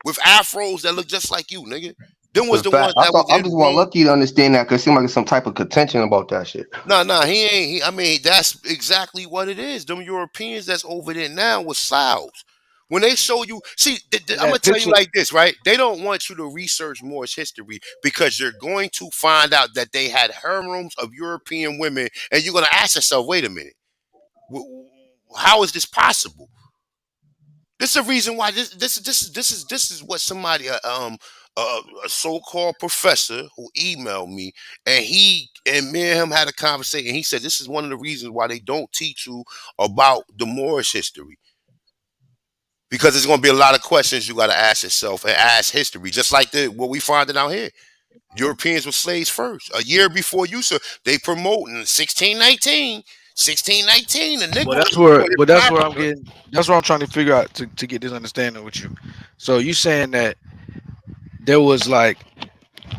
with afros that look just like you, nigga. Them was In the fact, ones that was I'm in just want Rome. Lucky to understand that because it seems like there's some type of contention about that shit. Nah, he ain't. I mean, that's exactly what it is. Them Europeans that's over there now was Slavs. When they show you, see, And I'm gonna that tell you picture, like this, right? They don't want you to research Moorish history because you're going to find out that they had harems of European women, and you're gonna ask yourself, wait a minute. How is this possible? This is the reason why this is what somebody a so-called professor who emailed me, and me and him had a conversation. He said this is one of the reasons why they don't teach you about the Moorish history, because there's going to be a lot of questions you got to ask yourself and ask history, just like what we finding out here. Europeans were slaves first. A year before you, so they promoting 1619. 1619, the well, Negroes that's was where, put but in that's where I'm Africa. getting. That's what I'm trying to figure out to get this understanding with you. So you saying that there was like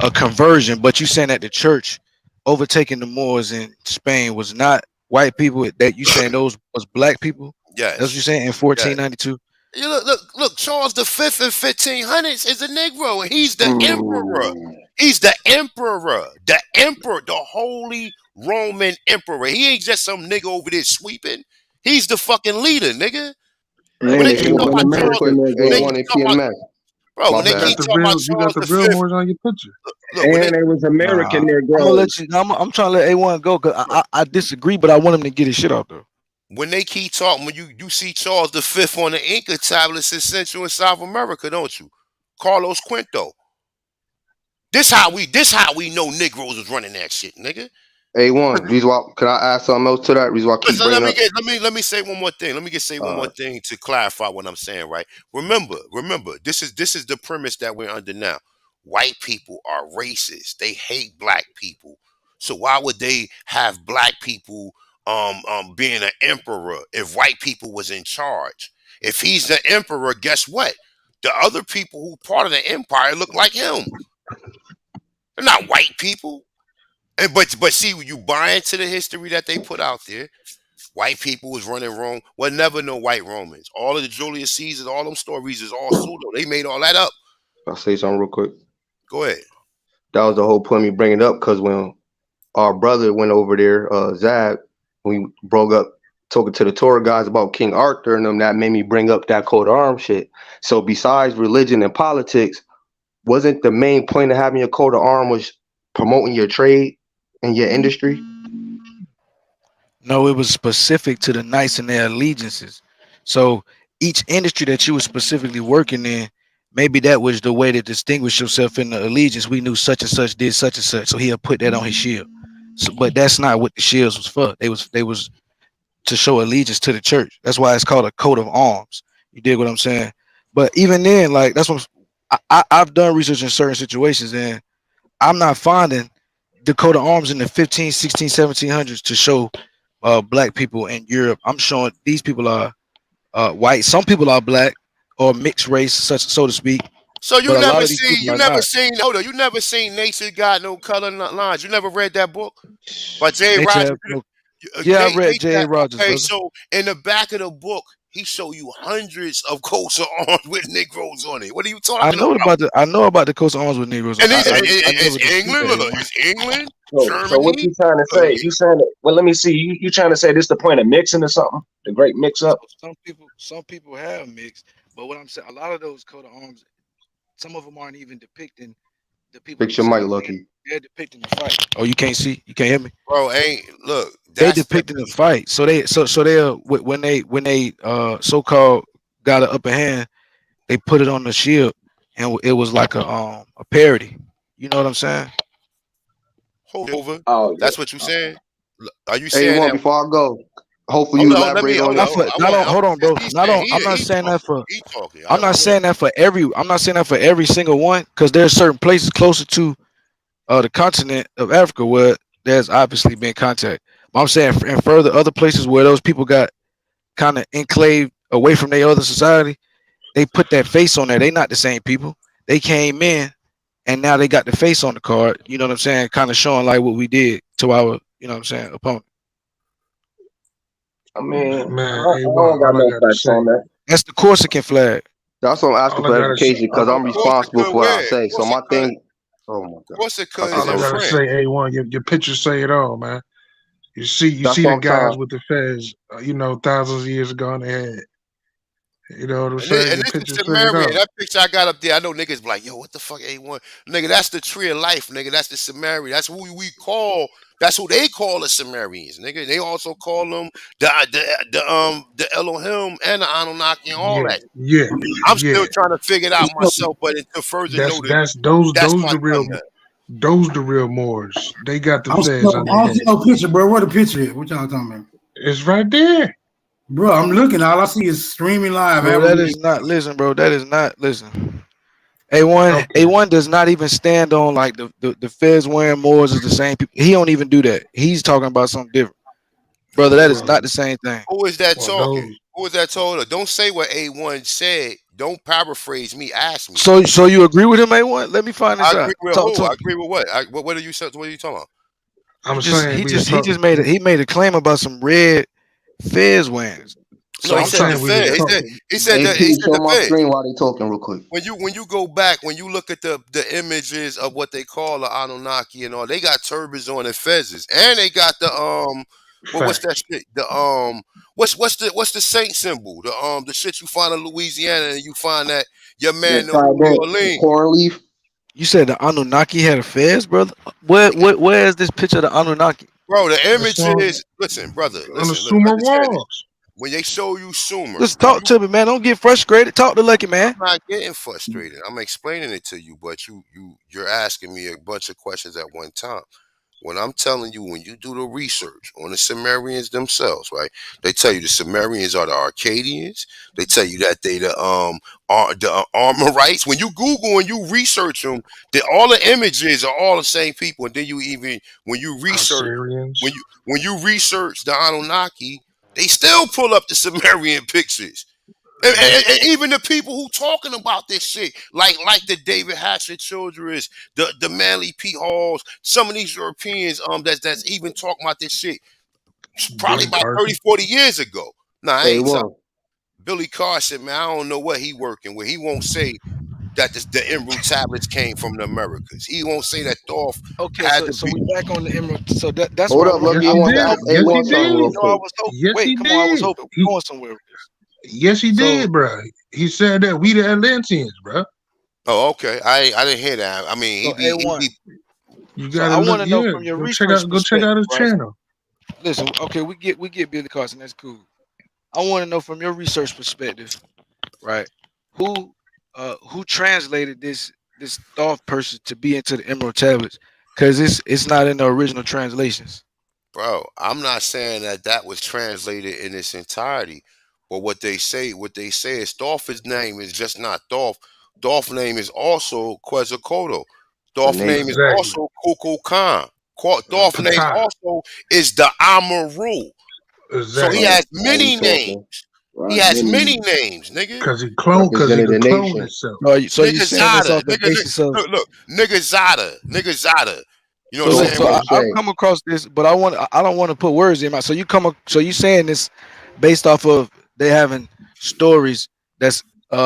a conversion, but you saying that the church overtaking the Moors in Spain was not white people. That you saying those was black people. That's what you Yes, saying in yes. 1492. You look. Charles V in 1500s is a Negro, and he's the emperor. Mm. He's the emperor, the Holy Roman Emperor. He ain't just some nigga over there sweeping. He's the fucking leader, nigga. When And they they keep said talking A1, an about real Charles, quick. American when they A1 keep Negro. and talking about, PMS. bro, My when they You got bad. keep the talking about real, you got Charles the the real Fifth, Moors on your picture. look, when they And they was Nah, American I'm gonna let Negroes. you. I'm trying to let A1 go because I disagree, but I want him to get his shit out there. when they keep talking, when you see Charles the Fifth on the Inca tablets in Central and South America, don't you? Carlos Quinto. This how we know Negroes was running that shit, nigga. A1, reason why, can I add something else to that? Reason why I keep Listen, bringing up. let me say one more thing. Let me just say one more Uh, thing to clarify what I'm saying, right? Remember, this is the premise that we're under now. White people are racist. They hate black people. So why would they have black people being an emperor if white people was in charge? If he's the emperor, guess what? The other people who part of the empire look like him. They're not white people. And but see, you buy into the history that they put out there. White people was running Rome. Well, never no white Romans. All of the Julius Caesars, all them stories is all pseudo. They made all that up. I'll say something real quick. Go ahead. That was the whole point of me bringing it up because when our brother went over there, Zab, we broke up talking to the tour guys about King Arthur and them, that made me bring up that coat of arms shit. So besides religion and politics, wasn't the main point of having your coat of arm was promoting your trade and your industry? No, it was specific to the knights and their allegiances. So each industry that you were specifically working in, maybe that was the way to distinguish yourself in the allegiance. We knew such and such did such and such, so he'll put that on his shield. So, but that's not what the shields was for. They was to show allegiance to the church. That's why it's called a coat of arms. You dig what I'm saying? But even then, like that's what I've done research in certain situations, and I'm not finding the coat of arms in the 15, 16, 1700s to show black people in Europe. I'm showing these people are white. Some people are black or mixed race, such so to speak. So But a lot of these people you are never not. seen, hold on, you never seen Nature Got No Color Lines. You never read that book by Jay Nature Rogers. have no. Yeah, I read Nature, J.A. Rogers, okay, brother. so in the back of the book, he show you hundreds of coats of arms with Negroes on it. What are you I talking know about? about the coast of arms with Negroes. And I never it's dispute England. that. Look, it's England, So what Germany. you trying to say? You saying that? Well, let me see. You trying to say this the point of mixing or something? The great mix So up. some people have mixed, but what I'm saying, a lot of those coat of arms, some of them aren't even depicting the people Fix your mic, themselves. Lucky. They're depicting the fight. Oh, you can't see? You can't hear me? Bro, ain't look. They That's the depicting the fight. So they when they so called got an upper hand, they put it on the shield, and it was like a parody. You know what I'm saying? hold over. Oh That's what you saying? Are you Hey, saying one that? before I go, hopefully you Hold on. Let me. elaborate on Hold it. Not on. for not on. Hold on, bro. He's Not saying on. I'm not he saying that talking. for. He talking. I'm not saying that for every. I'm not saying that for every single one, because there's certain places closer to the continent of Africa where there's obviously been contact. But I'm saying in further other places where those people got kind of enclaved away from their other society, they put that face on there. They not the same people. They came in and now they got the face on the card. You know what I'm saying? Kind of showing like what we did to our, you know what I'm saying, opponent. I mean, I Man, don't, I A1, don't got all I no gotta facts say, on that. That's the Corsican flag. That's what I'm asking all I gotta say, clarification because I'm responsible Corsica for what I where? say. So my Corsica. thing, oh my god, Corsica I is think all I in I'm. gotta France. say, A1, your pictures say it all, man. You That's see what the I'm trying. guys with the fez, thousands of years ago, and they had, you know what I'm saying? And Your this is pictures say it Samaria. all. That picture I got up there, I know niggas be like, yo, what the fuck, A1? Nigga, that's the tree of life, nigga. That's the Samaria. That's who we call, that's who they call the Sumerians, nigga. They also call them the Elohim and the Anunnaki and all Yeah, that. yeah, I'm yeah. still trying to figure it out myself, but to further That's notice, that's those that's those my the real thunder. Moors. They got the I don't see fez no, on I their don't see head. no picture, bro. Where the picture is? What y'all talking about? It's right there, Bro, I'm looking. All I see is streaming live. Bro, that Aboriginal. is not listen, bro. That is not listen. A1 okay. A1 does not even stand on like the feds wearing Moors is the same people. He don't even do that. He's talking about something different. Brother, that is Well, not the same thing. Who is that well, talking? those. Who is that talking? Don't say what A1 said. Don't paraphrase me. Ask me. So you agree with him, A1? Let me find I this agree out. with Talk who? to I me. agree with what? What are you? What are you talking about? You I'm just saying we was he talking. just made he made a claim about some red fez wearings. No, So he I'm I'm said trying the saying to we was Fed. figure talking. AP, He said show the my Fed. screen while they talking real quick. When you go back, when you look at the images of what they call the Anunnaki and all, they got turbans on and fezzes, and they got the what's that Facts. shit? The what's the saint symbol? The shit you find in Louisiana and you find that your The man in New trident, the Orleans. corn leaf. you said the Anunnaki had a fez, brother. Where is this picture of the Anunnaki? Bro, the It's images. Listen, brother. on the Listen. Sumer Understand this. walls. When they show you Sumer, Just talk to me, man. Don't get frustrated. Talk to Lucky, man. I'm not getting frustrated. I'm explaining it to you, but you're asking me a bunch of questions at one time. When I'm telling you, when you do the research on the Sumerians themselves, right? They tell you the Sumerians are the Arcadians. They tell you that they the Armorites. When you Google and you research them, all the images are all the same people. And then you even Assyrians. when you research the Anunnaki, they still pull up the Sumerian pictures. Yep. And even the people who talking about this shit, like the David Hatcher Childress, the Manly P Halls, some of these Europeans that's even talking about this shit probably Billy about 30, Carson. 40 years ago. Nah, I ain't A1. Billy Carson, man. I don't know what he working with. He won't say that the Emerald tablets came from the Americas. He won't say that Thoth Okay, had so to so be. we back on the emerald. So that's Hold where I up, want. Yes, Lucky. I I he want was to did. ask hoping. Yes, he A1 Wait, something real did. you know, I quick. was hoping. Yes, Wait, he come on. I was did. hoping we going somewhere with this. Yes, he So did, bro. He said that we the Atlanteans, bro. Oh, okay. I didn't hear that. I mean, so A1. he be. You So gotta I look. want to know Yeah, from your research go check out perspective, his right? channel. Listen, okay, we get Billy Carson. That's cool. I want to know from your research perspective, right? Who who translated this Thoth person to be into the Emerald tablets? Because it's not in the original translations. Bro, I'm not saying that was translated in its entirety, but what they say is Dolph's name is just not Dolph. Dolph's name is also Quetzalcoatl. The Dolph's name is nation. Exactly. also Kukulkan. Dolph's name Ptah. also is the Amaru. So he Exactly. Right. has Now we many names. talking. He Right. has many Many names, nigga. Cause he represented the could clone nation. himself. So you Nigga saying this Zada. off the Nigga, basis of look, nigga Zada. Nigga Zada. You know so what I'm So saying? so When I've say come across this, but I don't want to put words in my. So you saying this based off of they having stories that's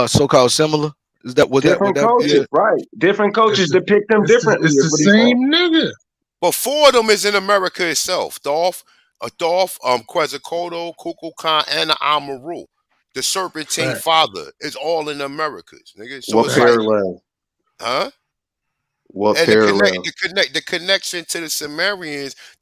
so-called similar? Is that would Different that be coaches, it? right? Different It's coaches the, depict them differently. it's Is the what he's saying. same nigga. But four of them is in America itself. Dolph, Quetzalcoatl, Kukulkan, and the Amaru. The Serpentine Fact. Father is all in the Americas, nigga. So What it's like, Fact. parallel? huh? What And parallel? the connection to the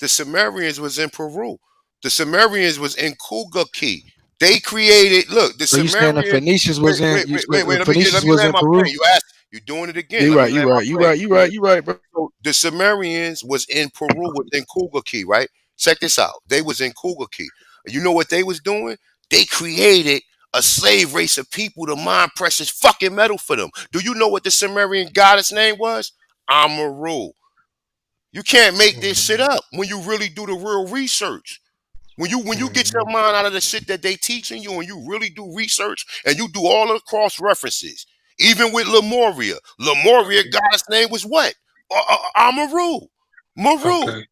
Sumerians was in Peru. The Sumerians was in Kugaki. They created, look, the So you saying the Sumerians. Phoenicians was in you the Let Phoenicians me was land in my Peru? plane. You asked, you're doing it again. You Let me right, land my plane. you right, bro. So the Sumerians was in Peru, was in Kugaki, right? Check this out. They was in Kugaki. You know what they was doing? They created a slave race of people to mine precious fucking metal for them. Do you know what the Sumerian goddess name was? Amaru. You can't make this shit up when you really do the real research. When you get your mind out of the shit that they teaching you and you really do research and you do all of the cross references, even with Lemuria goddess name was what? Amaru. Maru. Okay.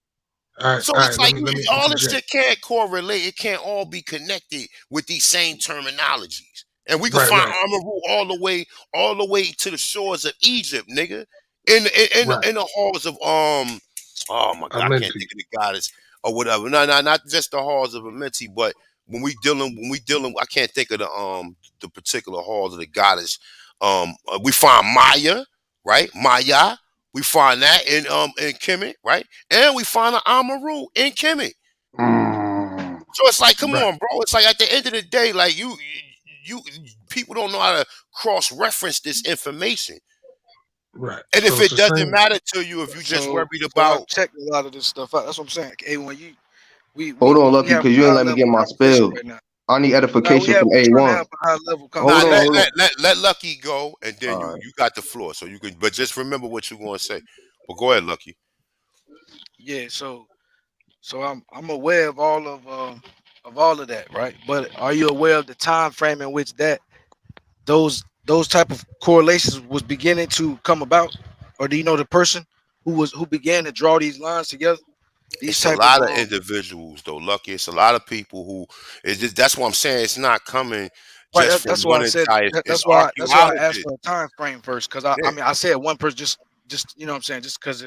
All So right. it's like Let me all this interject. shit can't correlate. It can't all be connected with these same terminologies. And we can Right. find Right. Amaru all the way to the shores of Egypt, nigga. Right. In the halls of oh my I god, I meant can't to. think of the goddess or whatever. No, no, not just the halls of Amenti, but when we dealing, I can't think of the particular halls of the goddess. We find Maya, right? Maya. We find that in Kemet, right? And we find an Amaru in Kemet. Mm, So it's like, come Right. on, bro. It's like at the end of the day, like you people don't know how to cross reference this information. Right. And So if it's it the doesn't same. matter to you, if you just So worried so I've about checked a lot of this stuff out. That's what I'm saying. Hey, when you hold on, we Lucky, have because you a ain't high let me level get my conversation spill. right now. I need Now we edification from we trying to A1. have a high level Hold nah, on, conversation. hold on. let Lucky go, and then All right. you got the floor, so you can. But just remember what you're going to say. But go ahead, Lucky. Yeah, so I'm aware of all of that, right? But are you aware of the time frame in which those type of correlations was beginning to come about, or do you know the person who began to draw these lines together? These It's a type of lot of individuals, though, Lucky. It's a lot of people who. It's just, that's what I'm saying. It's not coming right. just from That's why I one said entire. It's that's why I asked archaeologists. for a time frame first, because I Yeah. mean I said one person just you know what I'm saying, just because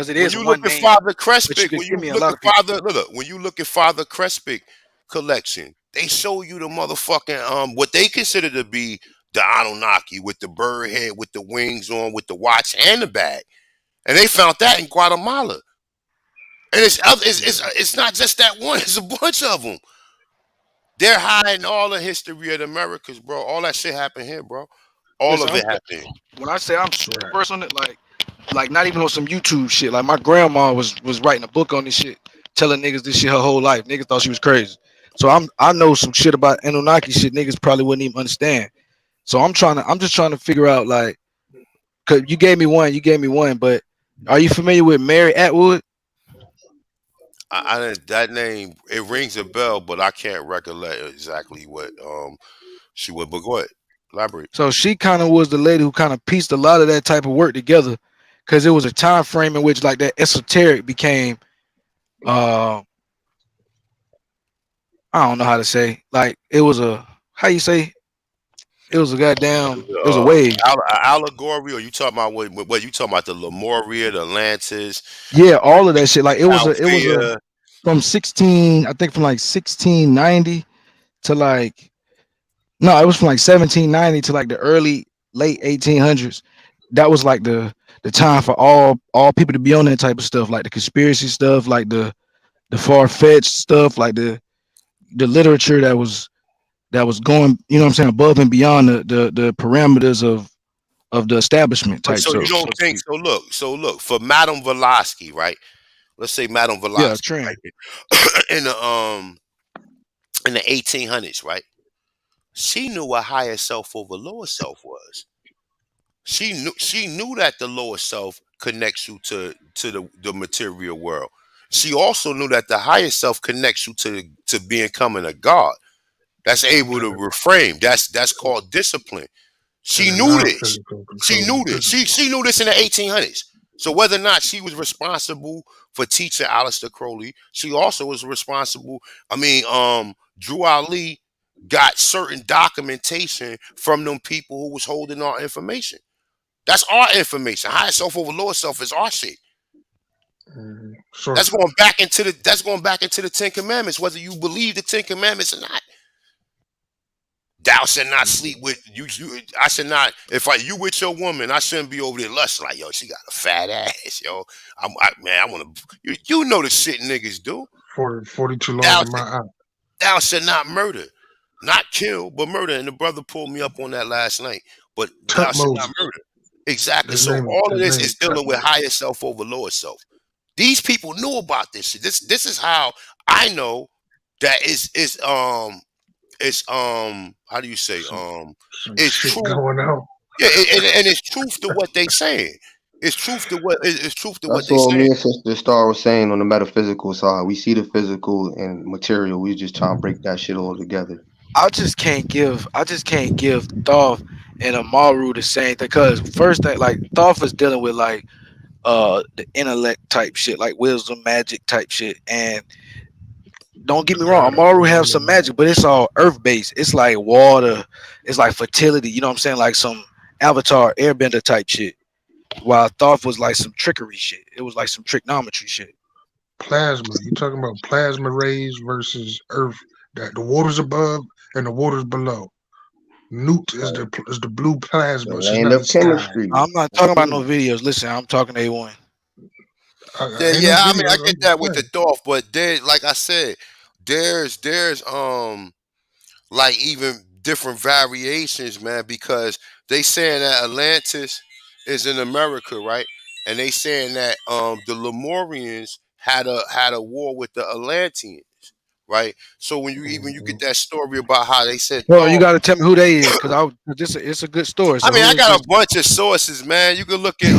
it When is you look one at name, Father but you Crespic, could when give you me a look lot at of people. when you look at Father Crespic collection, they show you the motherfucking what they consider to be the Anunnaki with the bird head, with the wings on, with the watch and the bag, and they found that in Guatemala. And it's not just that one; it's a bunch of them. They're hiding all the history of the Americas, bro. All that shit happened here, bro. All Listen, of it happened. when I say I'm super Right. versed on it, like not even on some YouTube shit. Like my grandma was writing a book on this shit, telling niggas this shit her whole life. Niggas thought she was crazy. So I know some shit about Anunnaki shit niggas probably wouldn't even understand. So I'm just trying to figure out like, cause you gave me one, but are you familiar with Mary Atwood? That name it rings a bell, but I can't recollect exactly what she would. But go ahead, elaborate. So she kind of was the lady who kind of pieced a lot of that type of work together, because it was a time frame in which like that esoteric became uh I don't know how to say, like it was a how you say, it was a goddamn, it was a wave. Allegory, or you talking about what you talking about? The Lemuria, the Atlantis, Yeah, all of that shit. Like it was a Chaldea. from 16, I think from like 1690 to like no, it was from like 1790 to like the early late 1800s. That was like the time for all people to be on that type of stuff, like the conspiracy stuff, like the far fetched stuff, like the literature that was going, you know what I'm saying, above and beyond the parameters of the establishment But type so you stuff, so don't to think speak. so? Look for Madame Blavatsky, right? Let's say Madame Yeah, Blavatsky, trend. right? In the 1800s, right? She knew what higher self over lower self was. She knew that the lower self connects you to the material world. She also knew that the higher self connects you to becoming a god. That's able To to the reframe. That's called discipline. to She the knew this. non-physical She control knew the this. physical. She knew this in the 1800s. So whether or not she was responsible for teaching Aleister Crowley, she also was responsible. I mean, Drew Ali. got certain documentation from them people who was holding our information. That's our information. Higher self over lower self is our shit. So That's going back into the Ten Commandments, whether you believe the Ten Commandments or not. Thou shalt not sleep with you. I should not. If you with your woman, I shouldn't be over there lusting like, yo, she got a fat ass, yo. Man, I want to. You know the shit niggas do. 42 laws Thou, of my eye. thou shalt not murder, not kill, but murder. And the brother pulled me up on that last night. But thou shalt not Tutmosis. murder. Exactly. So all of this is dealing with higher self over lower self. These people knew about this shit. This is how I know that it's how do you say Some it's shit true. going on. Yeah, and it's truth to what they saying. It's truth to what That's they what me saying. and Sister Star was saying on the metaphysical side. We see the physical and material. We just trying to break that shit all together. I just can't give Thoth and Amaru the same thing, because first thing, like, Thoth is dealing with like the intellect type shit, like wisdom magic type shit. And don't get me wrong, Amaru have some magic, but it's all earth based. It's like water, it's like fertility, you know what I'm saying? Like some Avatar airbender type shit. While Thoth was like some trickery shit. It was like some trigonometry shit. Plasma. You talking about plasma rays versus Earth? That the waters above and the waters below. Newt is the blue The plasma. It's land another of sky. chemistry. I'm not talking about no videos. Listen, I'm talking A1. Ain't no I mean, I videos. get I'm that just with the saying. Thoth, but there, like I said, there's like even different variations, man, because they saying that Atlantis is in America, right? And they saying that the Lemurians had a war with the Atlanteans, right? So when you get that story about how they said Bro, you Thoth, gotta tell me who they is, cause it's a good story. I So mean, who I is got a this? bunch of sources, man. You can look at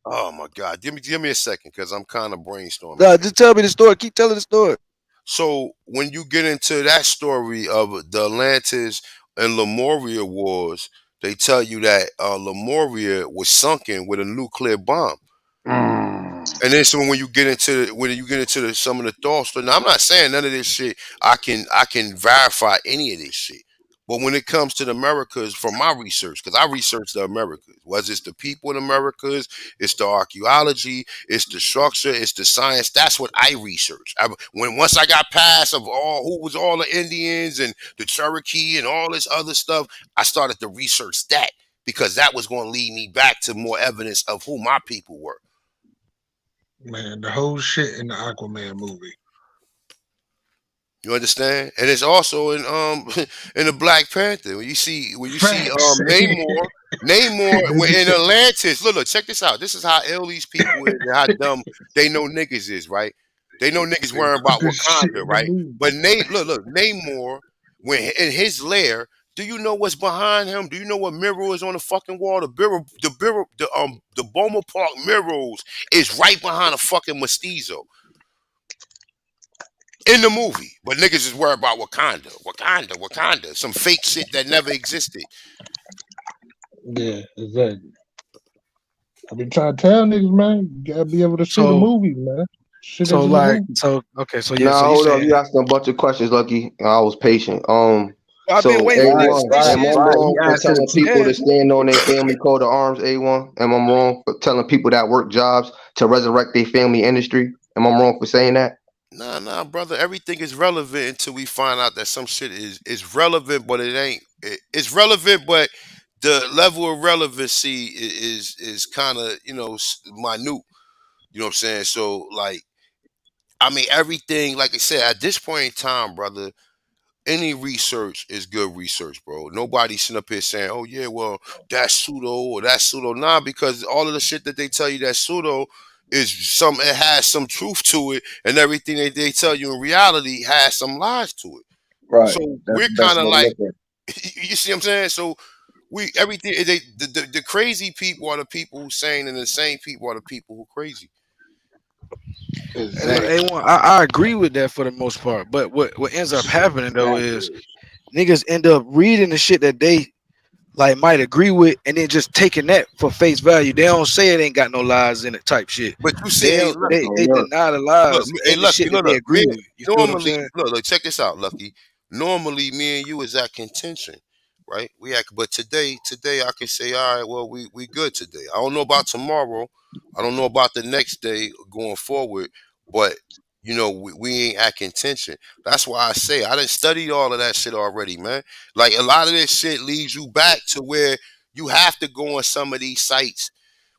oh my God, give me a second, because I'm kind of brainstorming Nah, right just tell me the story. Keep telling the story. So when you get into that story of the Atlantis and Lemuria wars, they tell you that Lemuria was sunken with a nuclear bomb. And then so some of the thoughts, now I'm not saying none of this shit. I can verify any of this shit. But when it comes to the Americas, from my research, because I researched the Americas, whether it's the people in Americas, it's the archaeology, it's the structure, it's the science. That's what I researched. Once I got past of all the Indians and the Cherokee and all this other stuff, I started to research that, because that was going to lead me back to more evidence of who my people were. Man, the whole shit in the Aquaman movie. You understand? And it's also in in the Black Panther. When you see Facts. Namor They in just said Atlantis. Look, check this out. This is how ill these people is and how dumb they know niggas is, right? They know niggas they worrying put about this shit Wakanda, in the right? movie. But look, Namor, when in his lair, do you know what's behind him? Do you know what mirror is on the fucking wall? The Boma Park mirrors is right behind a fucking mestizo in the movie, but niggas is worried about Wakanda, some fake shit that never existed. Yeah, exactly. I been trying to tell niggas, man, you gotta be able to see the So movie, man. Shit so that's in the like movie. so okay, so yeah, Nah, so you hold up. saying You asking a bunch of questions, Lucky. I was patient. I've been So waiting for niggas to A1, say am I shit. wrong He for asked telling us people to Yeah. stand on their family coat of arms? A1, am I wrong for telling people that work jobs to resurrect their family industry? Am I wrong for saying that? Nah, brother. Everything is relevant until we find out that some shit is relevant, but it ain't. It's relevant, but the level of relevancy is kind of minute. You know what I'm saying? So like, I mean, everything. Like I said, at this point in time, brother, any research is good research, bro. Nobody's sitting up here saying, "Oh yeah, well that's pseudo or that's pseudo." Nah, because all of the shit that they tell you that's pseudo it has some truth to it, and everything they tell you in reality has some lies to it. Right. So That's we're the kind best of way to like, look at it. you see what I'm saying? So we everything the crazy people are the people who sane, and the sane people are the people who crazy. And look, Exactly. A1, I agree with that for the most part. But what ends up happening though is niggas end up reading the shit that they like might agree with, and then just taking that for face value. They don't say it ain't got no lies in it type shit. But you see, They hey, don't look. they deny the Look, lies hey, in the Lucky, shit that they me agree with. You feel what I'm normally saying? look, check this out, Lucky. Normally, me and you is at contention, right? But today I can say, all right, well, we good today. I don't know about tomorrow. I don't know about the next day going forward, but we ain't at contention. That's why I say I done studied all of that shit already, man. Like a lot of this shit leads you back to where you have to go on some of these sites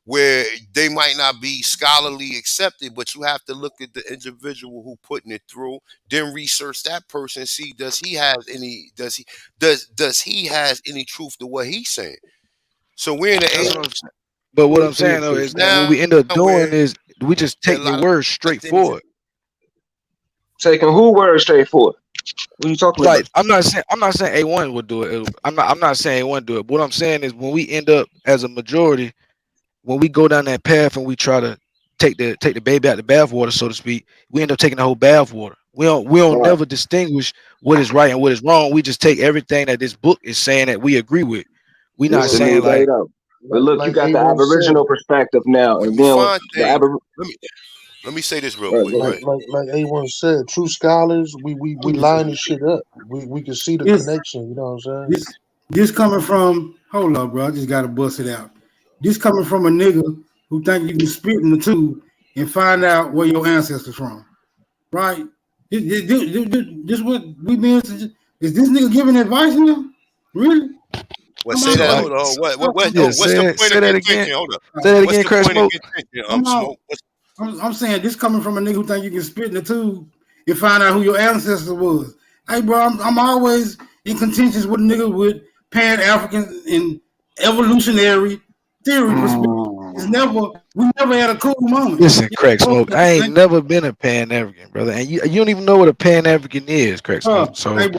where they might not be scholarly accepted, but you have to look at the individual who putting it through, then research that person, see does he has any truth to what he's saying. So we're in the That's age what I'm saying. But what I'm saying though is that what we now end up doing where is we just a take their lot of words straight things. forward. Taking who word straight forward? What are you talking about? Like I'm not saying A1 would do it. I'm not saying A1 do it. What I'm saying is when we end up as a majority, when we go down that path and we try to take the baby out the bathwater, so to speak, we end up taking the whole bathwater. We don't Right. never distinguish what is right and what is wrong. We just take everything that this book is saying that we agree with. We This not is a saying new day like though. But look, you Like got the A1 said, Aboriginal perspective now, we, and we then find the things. Let me say this real Right, quick. go Go ahead. ahead. like A1 said, true scholars, we line this shit up. We can see the This connection. You know what I'm saying? this coming from, hold up, bro. I just gotta bust it out. This coming from a nigga who think you can spit in the tube and find out where your ancestors from, right? This what we been. Is this nigga giving advice now? Really? Well, I'm say out. that. what? Hold on. What? Yeah, What's the point say of that again. contention? Hold up. Say that What's again, the Craig point of Smoke. contention? I'm out. Smoke. I'm saying this coming from a nigga who think you can spit in the tube and find out who your ancestor was. Hey, bro, I'm always in contentions with niggas with Pan African and evolutionary theory perspective. We never had a cool moment. Listen, Craig Smoke. I ain't never been a Pan African, brother, and you don't even know what a Pan African is, Craig Smoke. So Hey,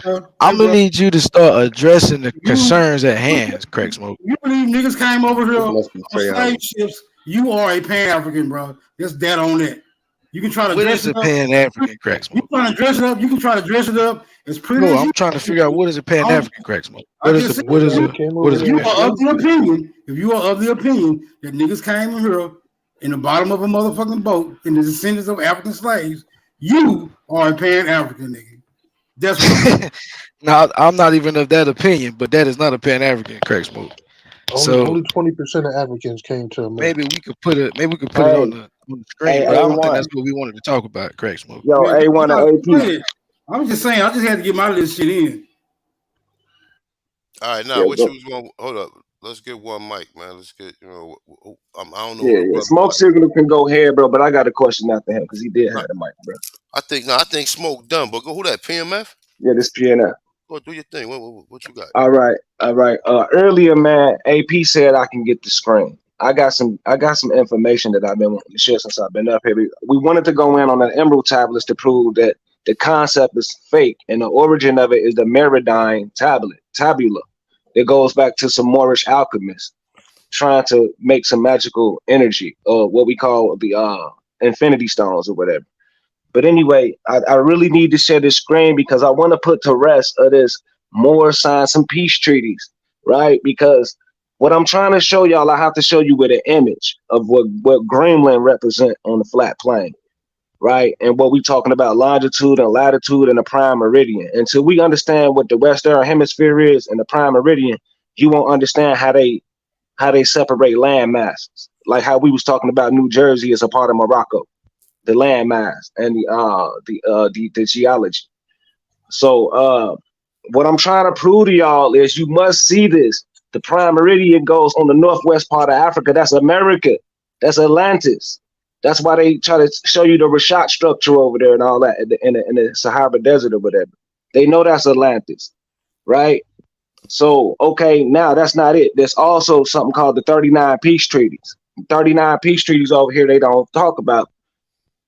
I'm gonna bro. need you to start addressing the You concerns at hand, Craig Smoke. you believe niggas came over here This on must be Trey slave Holland. ships? You are a Pan African, bro. Just that on that. You can try to What dress is it a up. Pan African, Craig You Smoke? trying to dress it up? You can try to dress it up as pretty No, as you. I'm trying to figure out what is a Pan African, Craig Smoke. I What is a just said, what is Everybody a came what over is if a here you on Pan? are of slave the ships. opinion, that niggas came in here in the bottom of a motherfucking boat in the descendants of African slaves, you are a Pan African nigga. That's what I'm saying. Now I'm not even of that opinion, but that is not a Pan African, Craig Smoke. So Only 20% of Africans came to America. maybe we could put it Hey, on the screen, hey, but I don't think A1. that's what we wanted to talk about, Craig Smoke. Yo, Yeah, A1 and go AP. ahead. I was just saying, I just had to get my little shit in. All right, now Yeah, what you go. was going? Hold up. Let's get one mic, man. Let's get I don't know who Yeah, the yeah. brother Smoke was. signal can go ahead, bro, but I got a question after him because he did No, have the mic, bro. I think Smoke done. But go who that PMF? Yeah, this PNF. Go do your thing. What you got? All right, all right. Earlier, man, AP said I can get the screen. I got some information that I've been wanting to share since I've been up here. We wanted to go in on the emerald tablets to prove that the concept is fake and the origin of it is the Meridian tabula. It goes back to some Moorish alchemists trying to make some magical energy, or what we call the infinity stones or whatever. But anyway, I really need to share this screen because I want to put to rest of this more science and peace treaties, right? Because what I'm trying to show y'all, I have to show you with an image of what Greenland represent on the flat plane, right? And what we talking about longitude and latitude and the prime meridian. Until we understand what the Western hemisphere is and the prime meridian, you won't understand how they separate land masses. Like how we was talking about New Jersey as a part of Morocco, the landmass and the geology. So what I'm trying to prove to y'all is you must see this. The prime meridian goes on the northwest part of Africa. That's America. That's Atlantis. That's why they try to show you the Rashat structure over there and all that in the Sahara Desert or whatever. They know that's Atlantis, right? So, okay, now that's not it. There's also something called the 39 Peace Treaties. 39 Peace Treaties over here they don't talk about,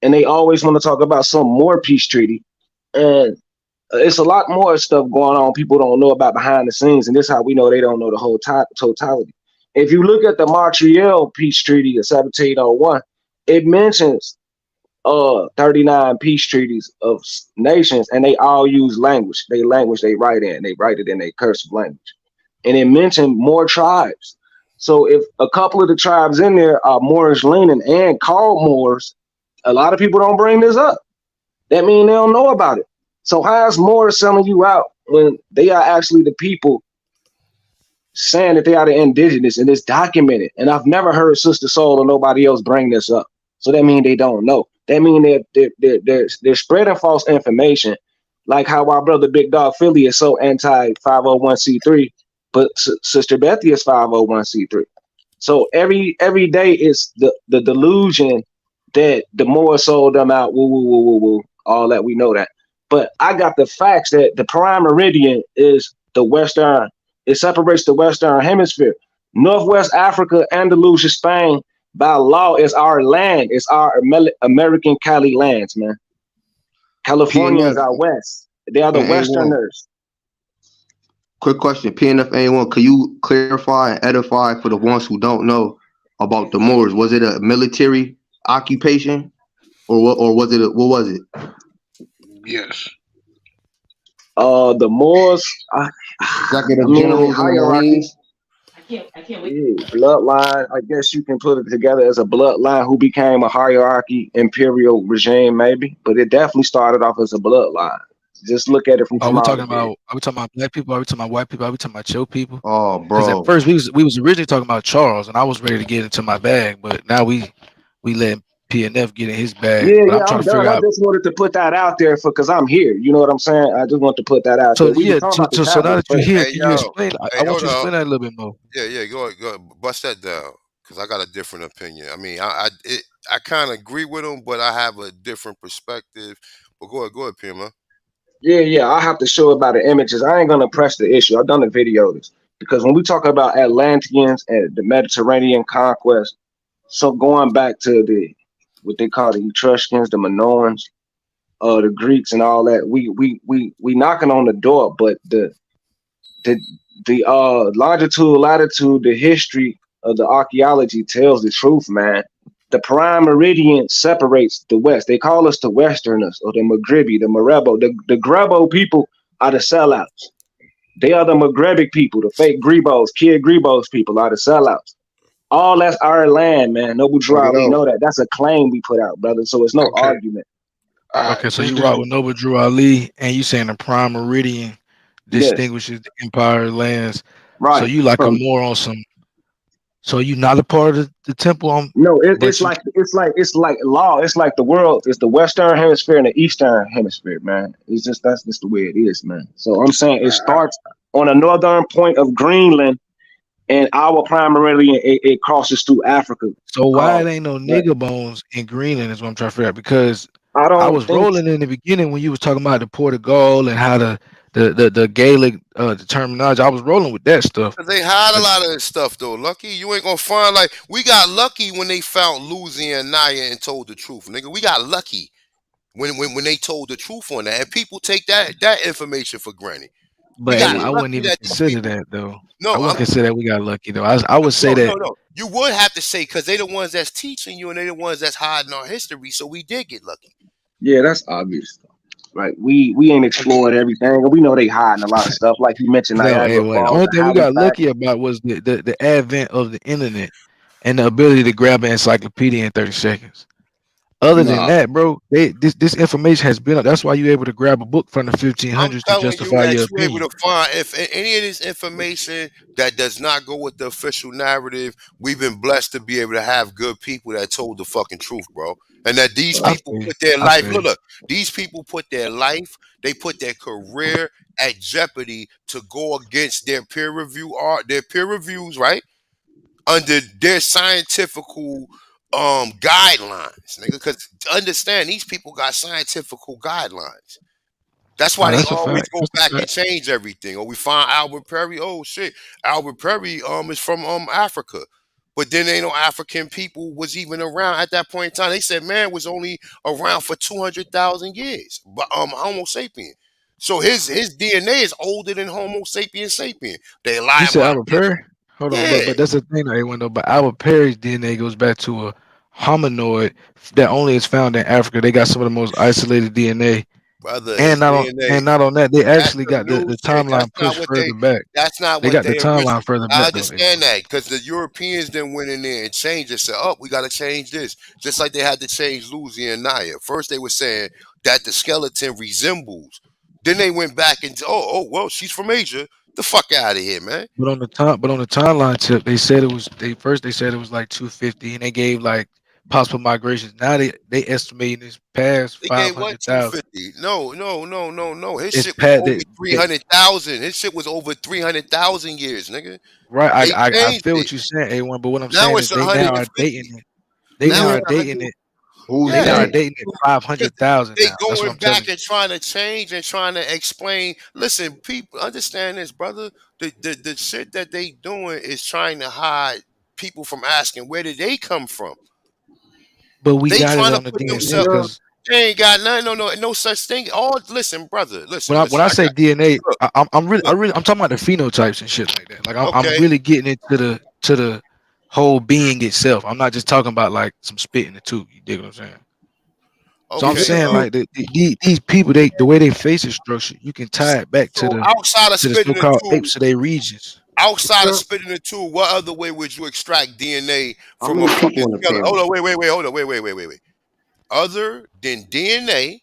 and they always want to talk about some more peace treaty. And it's a lot more stuff going on people don't know about behind the scenes, and this is how we know they don't know the whole totality. If you look at the Montreal Peace Treaty of 1701, it mentions 39 peace treaties of nations, and they all use language. They write it in a cursive language, and it mentioned more tribes. So if a couple of the tribes in there are Moorish leaning and called Moors, a lot of people don't bring this up. That means they don't know about it. So how's Moors selling you out when they are actually the people saying that they are the indigenous and it's documented. And I've never heard Sister Soul or nobody else bring this up. So that means they don't know. That means they're spreading false information, like how our brother Big Dog Philly is so anti 501c3, but Sister Bethy is 501c3. So every day is the delusion that the more sold them out, woo woo woo woo woo, all that we know that. But I got the facts that the prime meridian is the western. It separates the western hemisphere. Northwest Africa, Andalusia, Spain, by law is our land. It's our American Cali lands, man. California is PNF our west. They are the and A1. westerners. Quick question, PNF A1. Could you clarify and edify for the ones who don't know about the Moors? Was it a military occupation, or what? Or was it? What was it? Yes. The Moors, I Executive mean, generals in the hierarchy, Marines. bloodline. I guess you can put it together as a bloodline who became a hierarchy, imperial regime, maybe. But it definitely started off as a bloodline. Just look at it from Are we small talking to big. about? Are we talking about black people? Are we talking about white people? Are we talking about chill people? Oh, Because at bro. first we was originally talking about Charles, and I was ready to get into my bag, but now we let PNF get in his bag. Yeah, But yeah, I'm trying I'm to done. figure I out. just wanted to put that out there for because I'm here. You know what I'm saying? I just want to put that out So there. We was yeah, talking about the so now tablets that you're first. here, Hey can you yo, explain? I hey, want hold you to on. explain that a little bit more. Yeah, go bust that down because I got a different opinion. I mean, I kind of agree with him, but I have a different perspective. But go ahead, Pima. Yeah, yeah, I have to show it by the images. I ain't gonna press the issue. I've done the videos because when we talk about Atlanteans and the Mediterranean conquest, so going back to the what they call the Etruscans, the Minoans, the Greeks, and all that, we knocking on the door, but the the longitude, latitude, the history of the archaeology tells the truth, man. The prime meridian separates the west. They call us the Westerners or the Maghrebi, the Marebo. The Grebo people are the sellouts. They are the Maghrebic people, the fake Grebos, Kid Grebos people are the sellouts. All that's our land, man. Noble Drew Hey, Ali yo. know that. That's a claim we put out, brother. So it's no Okay. argument. Okay, so This you is rock with Noble Drew Ali, and you saying the Prime Meridian Yes, distinguishes the Empire lands. So right. you like a From more on some. So you not a part of the temple, no, but you. it's like law. It's like the world. It's the Western Hemisphere and the Eastern Hemisphere, man. It's just that's just the way it is, man. So I'm saying it starts on a northern point of Greenland, and our primary it crosses through Africa. So why it Called ain't no right. nigga bones in Greenland is what I'm trying to figure out. Because I I don't was think. rolling in the beginning when you was talking about the Portugal and how the Gaelic the terminology. I was rolling with that stuff. 'Cause they hide a But lot of this stuff though. Lucky, you ain't gonna find like we got lucky when they found Louisiana and Naya and told the truth, nigga. We got lucky when they told the truth on that, and people take that information for granted. We but got I wouldn't lucky even that these consider people. that though. I No, wouldn't consider that we got lucky though. I would say that. no. You would have to say because they the ones that's teaching you and they the ones that's hiding our history. So we did get lucky. Yeah, that's obvious. Right. We ain't explored everything, and we know they hiding a lot of stuff. Like you mentioned, No, Niagara anyway, the Falls, only the thing we got Halifax. lucky about was the advent of the internet and the ability to grab an encyclopedia in 30 seconds. Other than Nah. that, bro, this information has been. That's why you able to grab a book from the I'm 1500s to telling you justify that your you're able opinion. to find if any of this information that does not go with the official narrative, we've been blessed to be able to have good people that told the fucking truth, bro. And that these I people feel you. put their I life, feel you. look, these people put their life, they put their career at jeopardy to go against their peer reviews, right? Under their scientifical guidelines, nigga. Because understand these people got scientifical guidelines. That's why Oh, they that's a always fact. go That's a back and fact. change everything. Or we find Albert Perry. Oh shit, Albert Perry is from Africa, but then ain't no African people was even around at that point in time. They said man was only around for 200,000 years, but Homo sapien. So his DNA is older than Homo sapien sapien. They You lie said about Albert this. Perry? Hold on, Yeah, but that's the thing, though, window. But Albert Perry's DNA goes back to a hominoid that only is found in Africa. They got some of the most isolated DNA, brother, and his not on DNA. and not on that, they That's actually the got new the shit. timeline pushed further back. That's not They what got the they originally. timeline further I back though. understand that because the Europeans then went in there and changed it. Said, "Oh, we got to change this," just like they had to change Louisiana. First, they were saying that the skeleton resembles Then they went back and well, she's from Asia. The fuck out of here, man. But on the timeline tip, they said it was they said it was like 250, and they gave like possible migrations. Now they estimating this past They five gave what hundred thousand. 250? No. His It's shit was past over 300,000. His shit was over 300,000 years, nigga. right. They I changed feel it. what you're saying, A1. But what I'm Now saying is it's they now are dating 150. it. They Now now it's are dating 100. it. Who's They now are Yeah. they? dating it 500,000 They now. That's what going I'm telling back you. and trying to change and trying to explain. Listen, people, understand this, brother. The shit that they doing is trying to hide people from asking where did they come from. But we They got it trying to on the put DNA themselves. because They ain't got no such thing. All listen, brother. Listen, when I listen. I say got DNA, look, I'm talking about the phenotypes and shit like that. Like I'm okay, really getting into the whole being itself. I'm not just talking about like some spit in the tube. You dig what I'm saying? So I'm okay. saying like these people, the way they face is structured, you can tie it back So outside of to the spitting the so-called tube, apes of their regions. outside of spitting the tube, what other way would you extract DNA How from a many fucking people in the skeleton? Hold panel? on, hold on, wait. Other than DNA,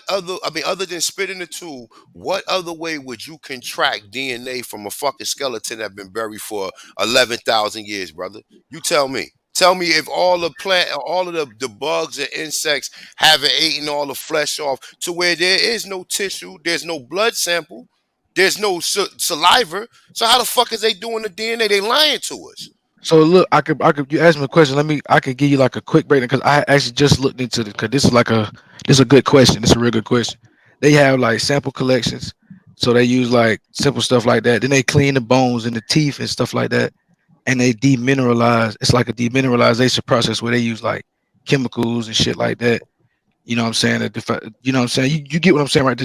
other than spitting the tube, what other way would you contract DNA from a fucking skeleton that been buried for 11,000 years, brother? You tell me. Tell me if all of the bugs and insects haven't eaten all the flesh off to where there is no tissue, there's no blood sample, there's no saliva. So how the fuck is they doing the DNA? They lying to us. So look, I could. You ask me a question. I could give you like a quick breakdown because I actually just looked into this. Because this is a good question. This is a real good question. They have like sample collections, so they use like simple stuff like that. Then they clean the bones and the teeth and stuff like that, and they demineralize. It's like a demineralization process where they use like chemicals and shit like that. You know what I'm saying? You know what I'm saying? You get what I'm saying, right?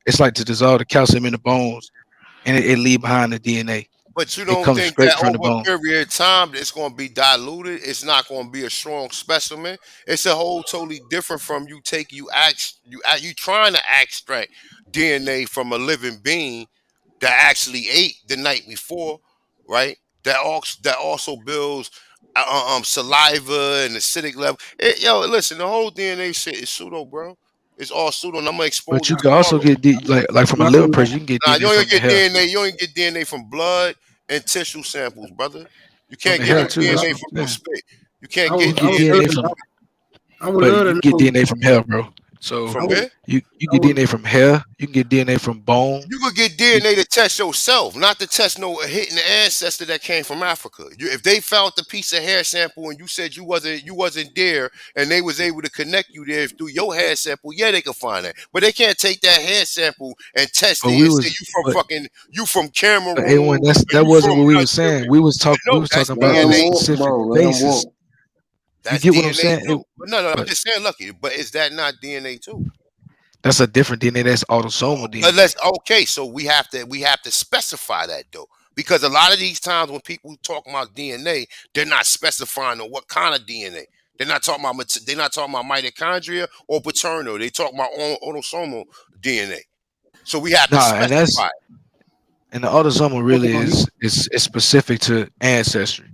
It's like to dissolve the calcium in the bones, and it leave behind the DNA. But you It don't comes think straight that from the over bone. a period of time it's going to be diluted? It's not going to be a strong specimen. It's a whole totally different from you trying to extract DNA from a living being that actually ate the night before, right? That also builds saliva and acidic level. Yo, listen, the whole DNA shit is pseudo, bro. It's all pseudo, and I'm gonna expose But it you can also tomorrow. get like from a liver person, you can get Nah, you DNA don't from the even get hair, DNA. You don't even get DNA from blood and tissue samples, brother. You from can't the get hair no too. That's DNA what from I'm no saying. spit. You can't You get get DNA DNA from from, I would but love you to get know. DNA from hair, bro. So from I would, where? you I get would, DNA from hair. You can get DNA from bone. You could get You, DNA to test yourself, not to test no hitting the ancestor that came from Africa. If they found the piece of hair sample and you said you wasn't there, and they was able to connect you there through your hair sample, yeah, they could find that. But they can't take that hair sample and test but it we and say was, you from Cameroon but A1, and that you wasn't from what we was saying. Nigeria. We No, was that's talking about Let him the DNA walk, too. specific bro. Let him basis. walk. You That's get what I'm DNA saying? too. But no, I'm But just saying, Lucky. But is that not DNA too? that's a different DNA. That's autosomal But DNA. let's okay. So we have to specify that though, because a lot of these times when people talk about DNA, they're not specifying on what kind of DNA. They're not talking about mitochondria or paternal. They talk about autosomal DNA. So we have to Nah, and that's specify. and the autosomal really is specific to ancestry.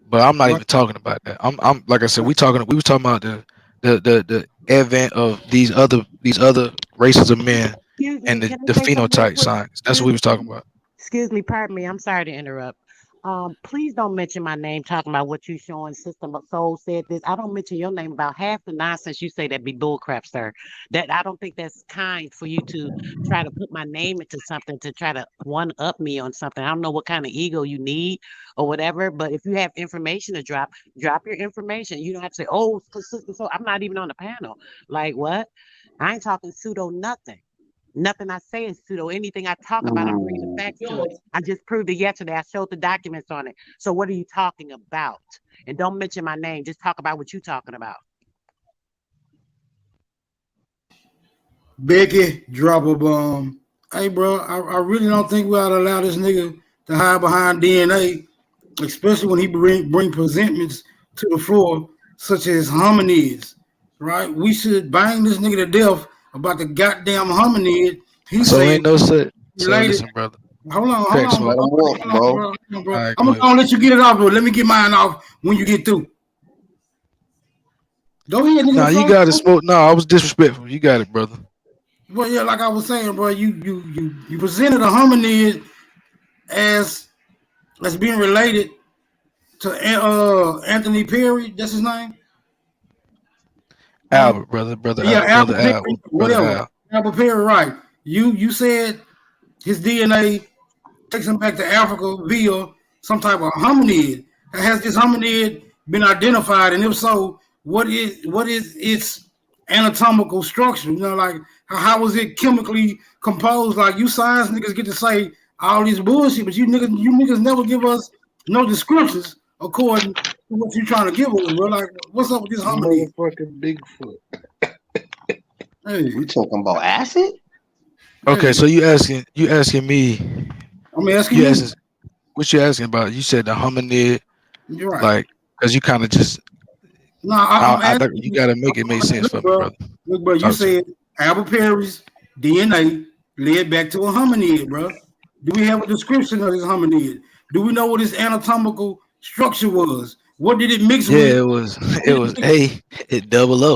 But I'm not right. even talking about that. I'm like I said, we was talking about the advent of these other races of men Excuse and me, the, can I the say something real phenotype quick? science. That's what we was talking about. Excuse me, pardon me. I'm sorry to interrupt. Please don't mention my name talking about what you showing. System of Soul said this. I don't mention your name about half the nonsense you say that be bullcrap, sir. That I don't think that's kind for you to try to put my name into something to try to one up me on something. I don't know what kind of ego you need or whatever, but if you have information to drop, drop your information. You don't have to say, oh, consistent. So I'm not even on the panel. Like what? I ain't talking pseudo nothing. Nothing I say is pseudo. Anything I talk about, I'm bringing the facts to it. I just proved it yesterday. I showed the documents on it. So what are you talking about? And don't mention my name. Just talk about what you're talking about. Becky, drop a bomb. Hey, bro, I really don't think we ought to allow this nigga to hide behind DNA, especially when he bring presentments to the floor, such as hominids, right? We should bang this nigga to death about the goddamn hominid. He's So saying ain't no such. So related. listen, brother. Hold on, hold Crack on, Let smoke. him walk, hold on, bro. bro. Hold on, bro. All right, I'm go gonna ahead. let you get it off, bro. Let me get mine off when you get through. Go ahead, nigga. The Nah, you floor. got it, smoke. No, I was disrespectful. You got it, brother. Well, yeah, like I was saying, bro, you presented a hominid as being related to Anthony Perry. That's his name. Albert, brother Yeah, Al, brother Albert Al, Perry, brother whatever. Al. Albert Perry, right? You said his DNA takes him back to Africa via some type of hominid. Has this hominid been identified? And if so, what is its anatomical structure? You know, like how was it chemically composed? Like you science niggas get to say all this bullshit, but you niggas never give us no descriptions according to what you're trying to give us, bro. Like, what's up with this hominid? Motherfucking Bigfoot. Hey, We talking about acid? Okay, hey, so you asking me, I'm asking you you. asking what you asking about? You said the hominid, You're right. like, because you kind of just, No, I'm asking you you. got to make it make sense for me, brother. Look, bro. You Talk to me. said Albert Perry's DNA led back to a hominid, bro. Do we have a description of this hominid? Do we know what his anatomical structure was? What did it mix with? Yeah, it was What it did was it mix- it double O.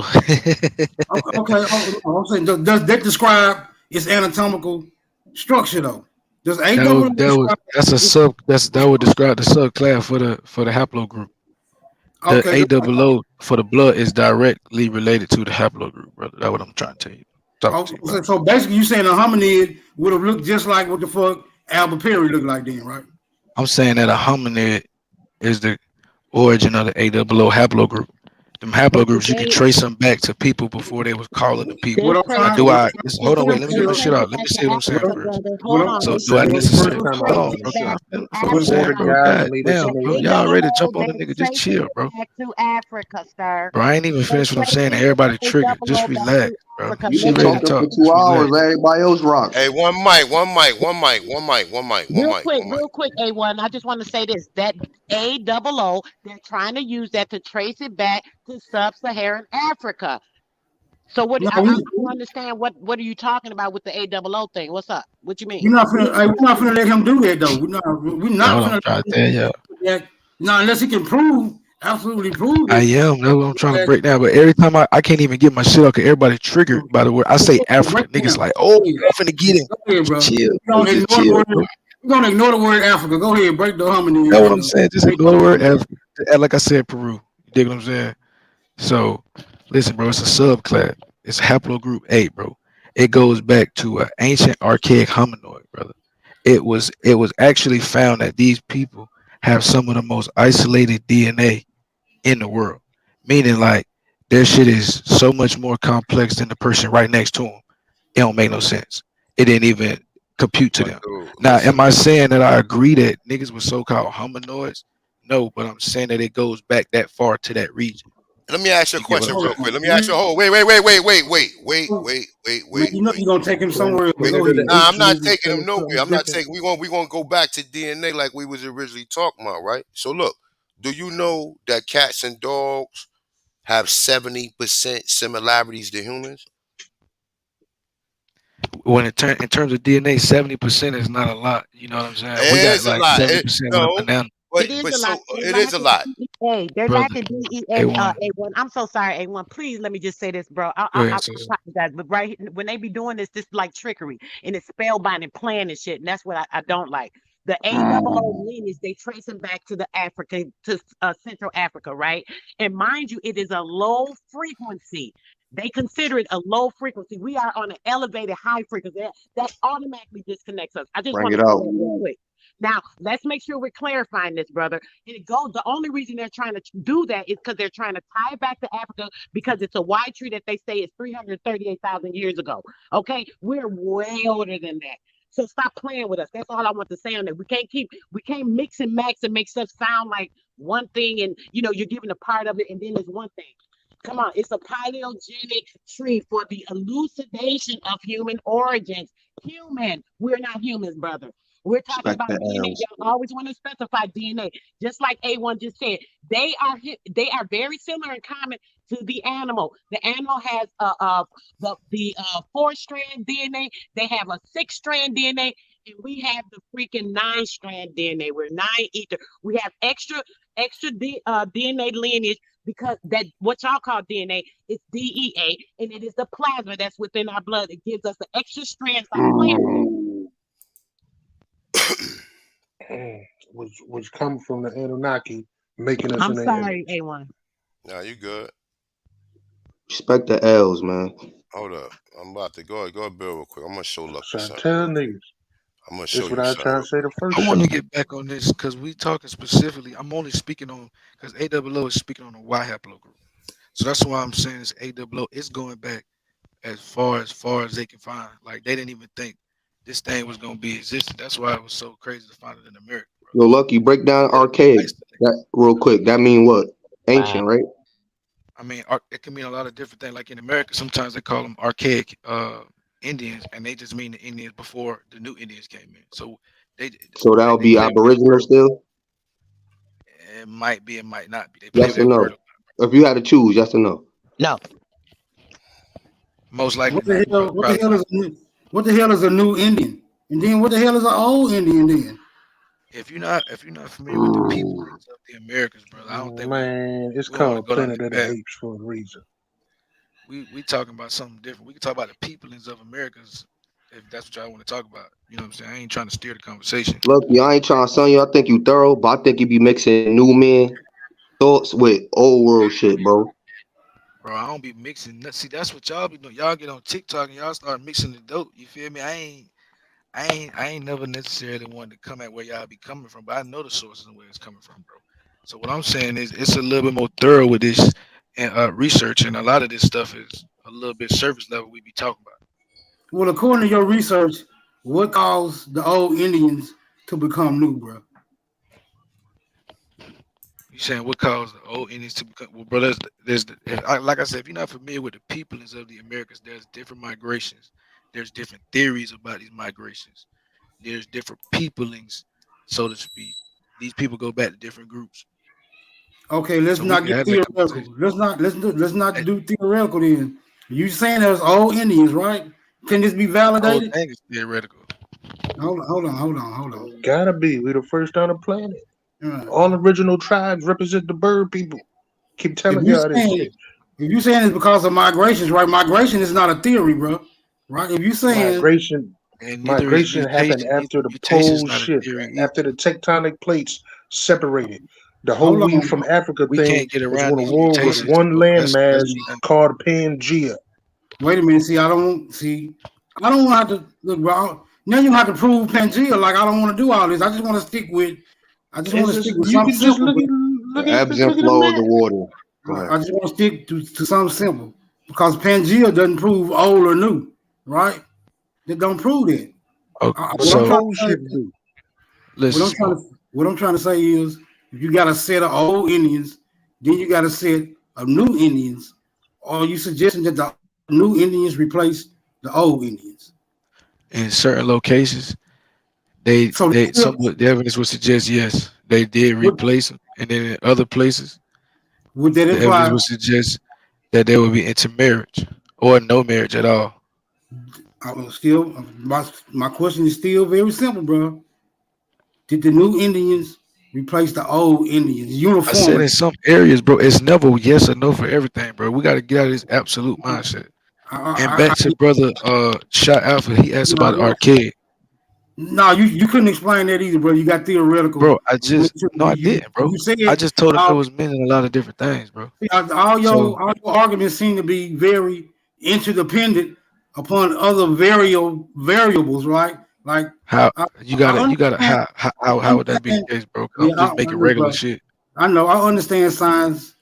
Okay, I'm saying, does that describe its anatomical structure though? Does A double describe? That's a sub that would describe the subclass for the haplogroup. The Okay, A double O for the blood is directly related to the haplogroup, brother. That's what I'm trying to tell you. Talking to you so about. so basically, you saying a hominid would have looked just like what the fuck Albert Perry looked like then, right? I'm saying that a hominid is the origin of the A double O haplogroup. Them But haplogroups you can today trace them back to people before they was calling them people. they What I'm trace Now, trying, do it. what I I'm listen? They Hold on, trace wait. trying Let to me they get my tell, shit trace out. it Let me back say to what I'm saying Africa, first. brother. what Hold I'm on. So They do I trace Saying it. the necessarily? first They time I Hold trace on, heard it bro. this Can shit. I back finish? to That's what I'm Before saying, the bro. Africa. guys God made it to The damn, their bro. A Y'all country. double ready to O, jump on the they nigga? Just tracing chill, it bro. back to Africa, sir. Bro, I ain't even They finished what I'm saying. tracing the Everybody A triggered. double Just O back relax, to bro. Africa. You've She been ready Listen, to talking for talk. two Just hours. relax. Everybody else rocks. Hey, one mic, real quick, A1. I just want to say this: that A double O, they're trying to use that to trace it back to sub-Saharan Africa. So what? no, I don't understand what are you talking about with the A double O thing? What's up? What you mean? we're not finna let him do that though. We're not That's what I'm finna trying to let tell him you. do that. Now, unless he can absolutely prove I it. am. That's what I'm trying to That, break down. But every time I can't even get my shit out because everybody triggered by the word. I say break Africa. it Niggas down. like, oh, Go ahead, I'm finna get him. go ahead, Just bro. chill, We're bro. gonna Just ignore the chill, word. bro. We're gonna ignore the word Africa. Go ahead, break the hominid That's what and I'm saying. Just the ignore the word Africa. Like I said, Peru. You dig what I'm saying? So, listen, bro. It's a subclass. It's haplogroup 8, bro. It goes back to an ancient archaic hominoid, brother. It was actually found that these people have some of the most isolated DNA in the world. Meaning like their shit is so much more complex than the person right next to them. It don't make no sense. It didn't even compute to my them. dude. Now, Listen, am I saying that I agree that niggas with so-called hominoids? No, but I'm saying that it goes back that far to that region. let me ask you a You get what I'm question Hold real saying? quick. on. Let me ask you. Oh, Man, you know you're gonna take him somewhere else, but wait. go Whenever the ahead. Nah, I'm ancient not niggas taking tell them us nowhere. something I'm not different. taking. We gonna go back to DNA like we was originally talking about, right? So look, do you know that cats and dogs have 70% similarities to humans? When in terms of DNA, 70% is not a lot. You know what I'm saying? We It got is a like lot. 70% with a No, banana, but It is but a lot. so They're it is a lacking lot. DEA. They're brother. lacking DEA. A1. A1. I'm so sorry, A1. Please let me just say this, bro. Go I ahead, sis. apologize, but when they be doing this like trickery and it's spellbinding plan and shit, and that's what I don't like. The A double O lineage, they trace them back to the Africa, to Central Africa, right? And mind you, it is a low frequency. They consider it a low frequency. We are on an elevated high frequency. That automatically disconnects us. I just Bring want to it say out. that real quick. Now, let's make sure we're clarifying this, brother. And it goes, the only reason they're trying to do that is because they're trying to tie it back to Africa because it's a wide tree that they say is 338,000 years ago. Okay? We're way older than that. So stop playing with us. That's all I want to say on that. We can't mix and max and make stuff sound like one thing and you're giving a part of it and then there's one thing. Come on, it's a paleogenic tree for the elucidation of human origins. Human, we're not humans, brother. We're talking Respect about the DNA. L's. Y'all always want to specify DNA, just like A1 just said. They are very similar in common to the animal. The animal has the 4-strand DNA. They have a 6-strand DNA, and we have the freaking 9-strand DNA. We're 9 ether. We have extra DNA lineage because that what y'all call DNA is DEA, and it is the plasma that's within our blood. It gives us the extra strands like plant which come from the Anunnaki making us I'm in their sorry, image. A1. Nah, you good. Respect the L's, man. Hold up. I'm about to go ahead, Bill, real quick. I'm gonna show Lucky So I something tell real quick. niggas, I'm gonna show this what you I something tried to real say quick. the first I want show. to get back on this because we talking specifically. I'm only speaking on because AWO is speaking on the Y haplogroup. So that's why I'm saying this AWO is going back as far as they can find. Like they didn't even think this thing was gonna be existing. That's why it was so crazy to find it in America, bro. Yo, Lucky, break down They archaic. isolate. That real quick. That mean what? Ancient, right? I mean, it can mean a lot of different things. Like in America, sometimes they call them archaic Indians, and they just mean the Indians before the new Indians came in. So they So that'll they be play with this aboriginal word. still? It might be, it might not be. They play Yes with or that word no? a lot. If you had to choose, yes or no? No. Most likely What the not. hell? What the Probably hell not. is a new? What the hell is a new Indian? And then what the hell is an old Indian then? If you're not familiar with the peoples of the Americas, brother, I don't think Man, it's we don't want to called go down Planet that of the path. Apes for a reason. We talking about something different. We can talk about the peoples of Americas if that's what y'all want to talk about. You know what I'm saying? I ain't trying to steer the conversation. Lucky, I ain't trying to son you. I think you thorough, but I think you be mixing new men thoughts with old world shit, bro. Bro, I don't be mixing. See, that's what y'all be doing. Y'all get on TikTok and y'all start mixing the dope. You feel me? I ain't never necessarily wanted to come at where y'all be coming from, but I know the sources and where it's coming from, bro. So what I'm saying is it's a little bit more thorough with this and research, and a lot of this stuff is a little bit surface level we be talking about. Well, according to your research, what caused the old Indians to become new, bro? You saying what caused the old Indians to become? Well, bro, like I said, if you're not familiar with the peoples of the Americas, there's different migrations. There's different theories about these migrations. There's different peoplings, so to speak. These people go back to different groups, Okay, let's so we not can get have that conversation. theoretical. Let's not Hey, do theoretical then. You saying there's old Indians, right? Can this be the whole validated? thing is theoretical. Hold on. Gotta be. We the first on the planet. All right. All original tribes represent the bird people. Keep If telling you y'all this saying shit. if you saying it's because of migrations, right? Migration is not a theory, bro. Right? If you saying Migration And neither is migration happened mutation. Neither after the mutation is pole not a shift, theory after either. the tectonic plates separated. The whole hold we on, from bro. Africa We thing can't get was around when a these war with mutations, one though, bro. That's landmass the thing. called Pangea. Wait a minute. I don't want to look, bro. Now you have to prove Pangea. Like I don't want to do all this. I just want It's to stick just with you something can just simple, look bro. at The look at ebbs just and look at the flow of the map. water. Go ahead. I just want to stick to something simple because Pangea doesn't prove old or new, right? They don't prove that. Oh, What What the I'm so trying pole to say, shift do? listen, smoke. what I'm trying to say is, if you got a set of old Indians, then you got a set of new Indians, or are you suggesting that the new Indians replace the old Indians? In certain locations, they So they some of the evidence would suggest yes, they did would, replace them, and then in other places, would that the evidence imply? would suggest that they would be intermarriage or no marriage at all. I will still my question is still very simple, bro. Did the new Indians replace the old Indians I said uniformly? in some areas, bro, it's never yes or no for everything, bro. We got to get out of this absolute mindset. And back I to brother Shot Alpha, he asked no, about the arcade. no, you couldn't explain that either, bro. You got theoretical. Bro, I just no, I didn't, bro. You said I just told him it all, was meaning a lot of different things, bro. So all your arguments seem to be very interdependent upon other variables, right? Like how I, I you gotta understand, how would that be the understand. case, bro? 'Cause Yeah, I'm just making look, regular bro. shit. I know. I understand science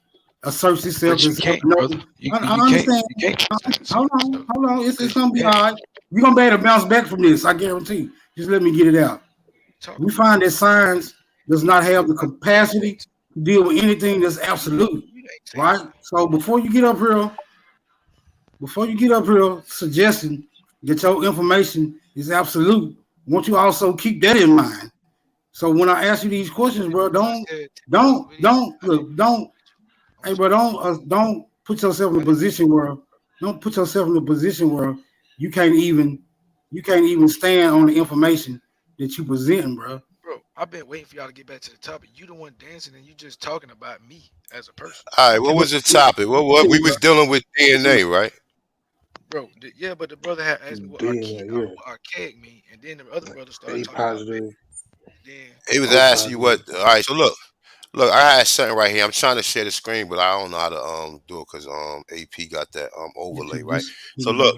asserts itself But you as can't, no. brother. I You can't understand. you can't understand Hold certain on, stuff hold on. It's because you gonna be can't. all right. You're gonna be able to bounce back from this. I guarantee. Just let me get it out. Talk We about find that science does not have the capacity it. to deal with anything that's absolute, You ain't saying right? So before you get up here suggesting that your information is absolute, I want you also keep that in mind. So when I ask you these questions, bro, I said typical video. I didn't don't, I'm hey, bro, sorry. don't put yourself in a I didn't position where you can't even stand on the information that you presenting, bro. bro, I've been waiting for y'all to get back to the topic. You the one dancing, and you just talking about me as a person, All right, Hey, what look, was the topic? What we was dealing with DNA, right? bro. Yeah, but the brother had asked me what yeah, what archaic mean, and then the other brother started A talking about bit. positive, Then He was O asking you positive. what. All right, so look, I had something right here. I'm trying to share the screen, but I don't know how to do it because AP got that Get overlay, you right? this. So look,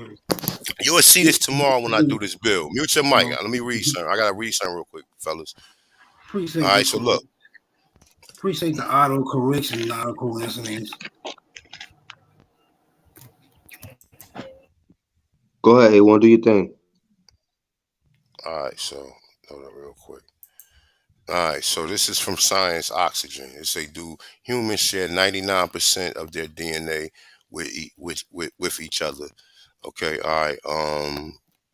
you will see this tomorrow when I do this bill. Mute your mic. No, Let me read something. I gotta read something real quick, fellas. All appreciate right, the so look. appreciate the auto correction, not a coincidence. Go ahead, A1, do your thing. All right, so hold up real quick. All right, so this is from Science Oxygen. It say, do humans share 99% of their DNA with each other? Okay, all right.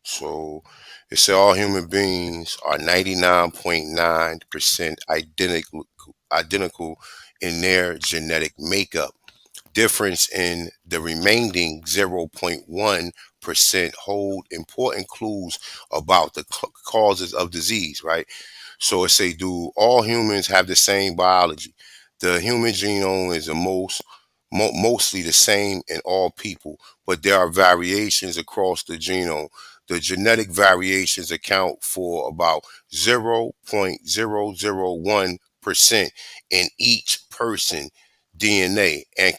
So it said all human beings are 99.9% identical in their genetic makeup. Difference in the remaining 0.1% hold important clues about the causes of disease, right? So it say, do all humans have the same biology? The human genome is mostly the same in all people, but there are variations across the genome. The genetic variations account for about 0.001% in each person DNA and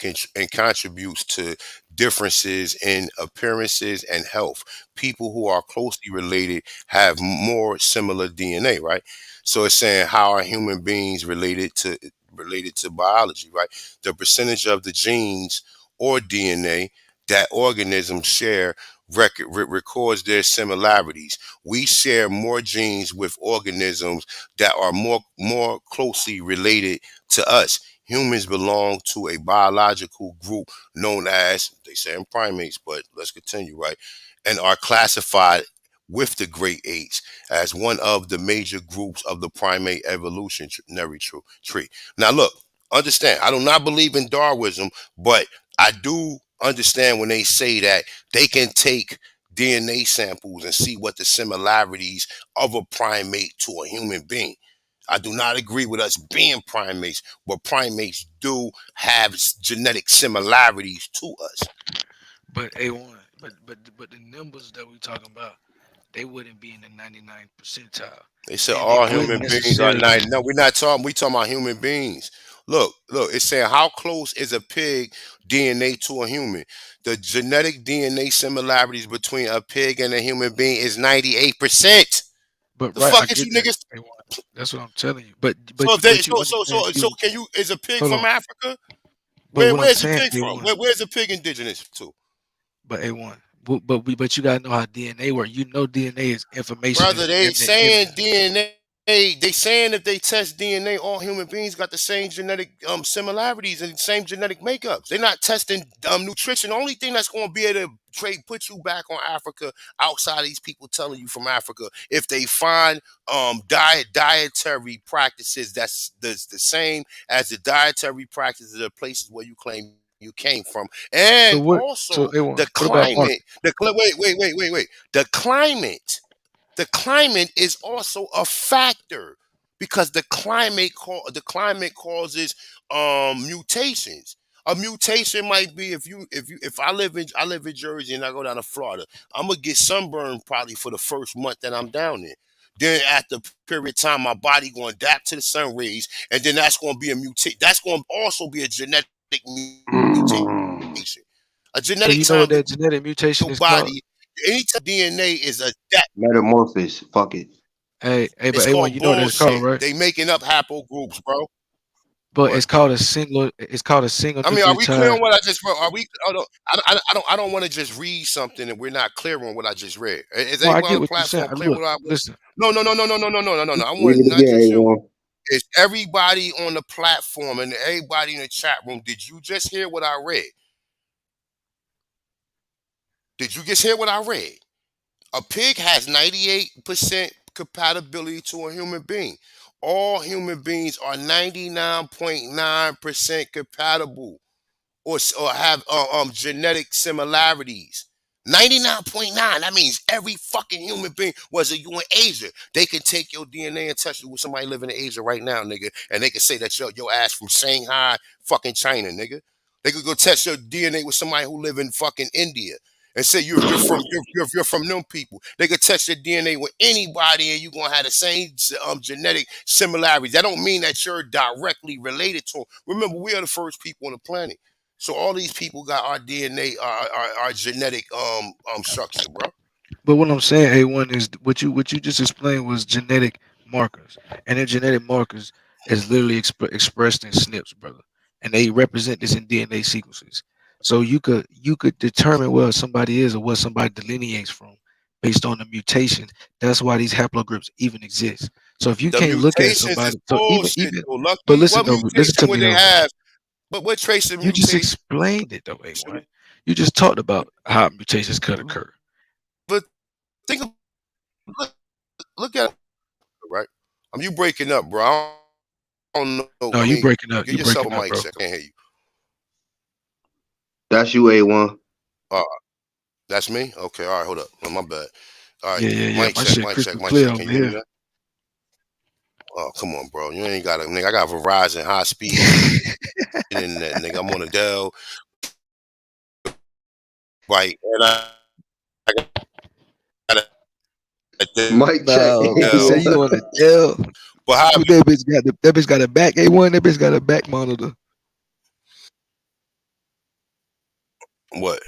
contributes to differences in appearances and health. People who are closely related have more similar DNA, right? So it's saying how are human beings related to biology, right? The percentage of the genes or DNA that organisms share records their similarities. We share more genes with organisms that are more closely related to us. Humans belong to a biological group known as, they say in primates, but let's continue, right? And are classified with the great apes as one of the major groups of the primate evolutionary tree. Now, look, understand, I do not believe in Darwinism, but I do understand when they say that they can take DNA samples and see what the similarities of a primate to a human being. I do not agree with us being primates, but primates do have genetic similarities to us. but A1, but the numbers that we talking about, they wouldn't be in the 99 percentile, They and said then they all wouldn't human beings are necessarily. 90. No, we're not talking. We talking about human beings. Look. It's saying how close is a pig DNA to a human? The genetic DNA similarities between a pig and a human being is 98%. But The right, I fuck is get you that. niggas? A1. That's what I'm telling you. But So but if they but you understand? so can you? Is a pig Hold from on. Africa? But what I'm Where's the saying, pig from? A1. Where's the pig indigenous to? But A1. But you gotta know how DNA work. You know DNA is information Brother, is they in. saying DNA. They saying if they test DNA, all human beings got the same genetic similarities and same genetic makeups. They're not testing nutrition. The only thing that's going to be able to put you back on Africa outside of these people telling you from Africa, if they find dietary practices that's the same as the dietary practices of places where you claim you came from, So and what? So also A1. the What about Mark? climate. Wait. The climate is also a factor because the climate causes mutations. A mutation might be if I live in Jersey and I go down to Florida, I'm gonna get sunburned probably for the first month that I'm down there. Then after a period of time, my body gonna adapt to the sun rays, and then that's gonna be a mutate. That's gonna also be a genetic mutation. A So genetic you know time what that that genetic mutation your is called? body, anytime DNA is adapt, Metamorphosis. Fuck it. Hey, but it's A1, called you know what that's called, bullshit. right? They making up haplogroups, bro. But What? it's called a single. It's called a single I mean, are we clear nucleotide. on what I just wrote? Are we? I don't want to just read something and we're not clear on what I just read. Is No, I everybody on get the what you're saying. platform clear Look, what I? listen. No. I Read want it not again, just you. A1. It's everybody on the platform and everybody in the chat room. Did you just hear what I read? Did you just hear what I read? A pig has 98% compatibility to a human being. All human beings are 99.9% compatible or have genetic similarities. 99.9. That means every fucking human being, whether you in Asia, they can take your DNA and test you with somebody living in Asia right now, nigga, and they can say that your ass from Shanghai, fucking China, nigga. They could go test your DNA with somebody who live in fucking India and say you're from them people. They could test your DNA with anybody, and you're gonna have the same genetic similarities. That don't mean that you're directly related to them. Remember, we are the first people on the planet. So all these people got our DNA, our genetic structure, bro. But what I'm saying, A1, is what you just explained was genetic markers, and their genetic markers is literally expressed in SNPs, brother, and they represent this in DNA sequences. So you could determine where somebody is or what somebody delineates from based on the mutation. That's why these haplogroups even exist. So if you The can't look at mutations is somebody, so bullshit, even, though. but Lucky, listen what though, listen to mutation me would they though. have? But what trace of You just mutation? explained it though, A1. You just talked about how mutations could occur. But think, look, look at it, right. You breaking up, bro. I don't know. No, I you mean, breaking up. give You yourself a breaking up, mic bro. check. I can't hear you. That's you, A1. Uh, that's me. Okay, all right. Hold up. Oh, my bad. All right, Yeah, yeah, yeah. mic My check, shit mic check, crystal mic clear check. Can over you hear me here. now? Oh, come on, bro. You ain't got a nigga. I got Verizon high speed internet, nigga. I'm on a Dell, right? And I got a Mic check. No, he Dell. said you on the Dell. But how Who that bitch got a back A1, that bitch got a back monitor. what?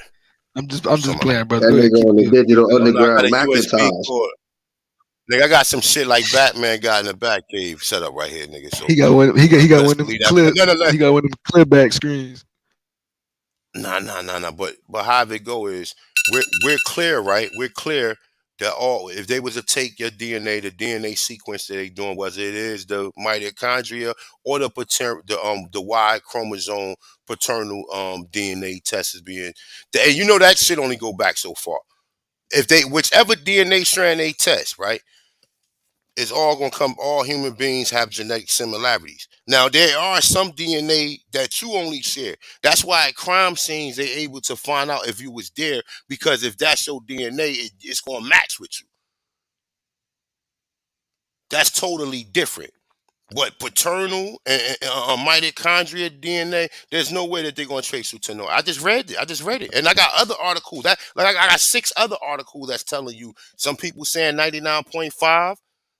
I'm just Somehow. playing, brother. That Go ahead, nigga keep on it the building. digital Oh no, I got underground a USB Macintosh. cord. Nigga, I got some shit like Batman got in the back cave set up right here, nigga. So He got one. He got one let's of them believe that. clear. But nonetheless, He got one of them clear back screens. nah. But how it go is we're clear, right? We're clear that all if they was to take your DNA, the DNA sequence that they doing, whether it is the mitochondria or the Y chromosome paternal DNA test is being, and you know that shit only go back so far. If they whichever DNA strand they test, right? It's all gonna come. All human beings have genetic similarities. Now there are some DNA that you only share. That's why at crime scenes they're able to find out if you was there because if that's your DNA, it's gonna match with you. That's totally different. But paternal and mitochondria DNA, there's no way that they're gonna trace you to no. I just read it, and I got other articles that like I got 6 other articles that's telling you. Some people saying 99.5,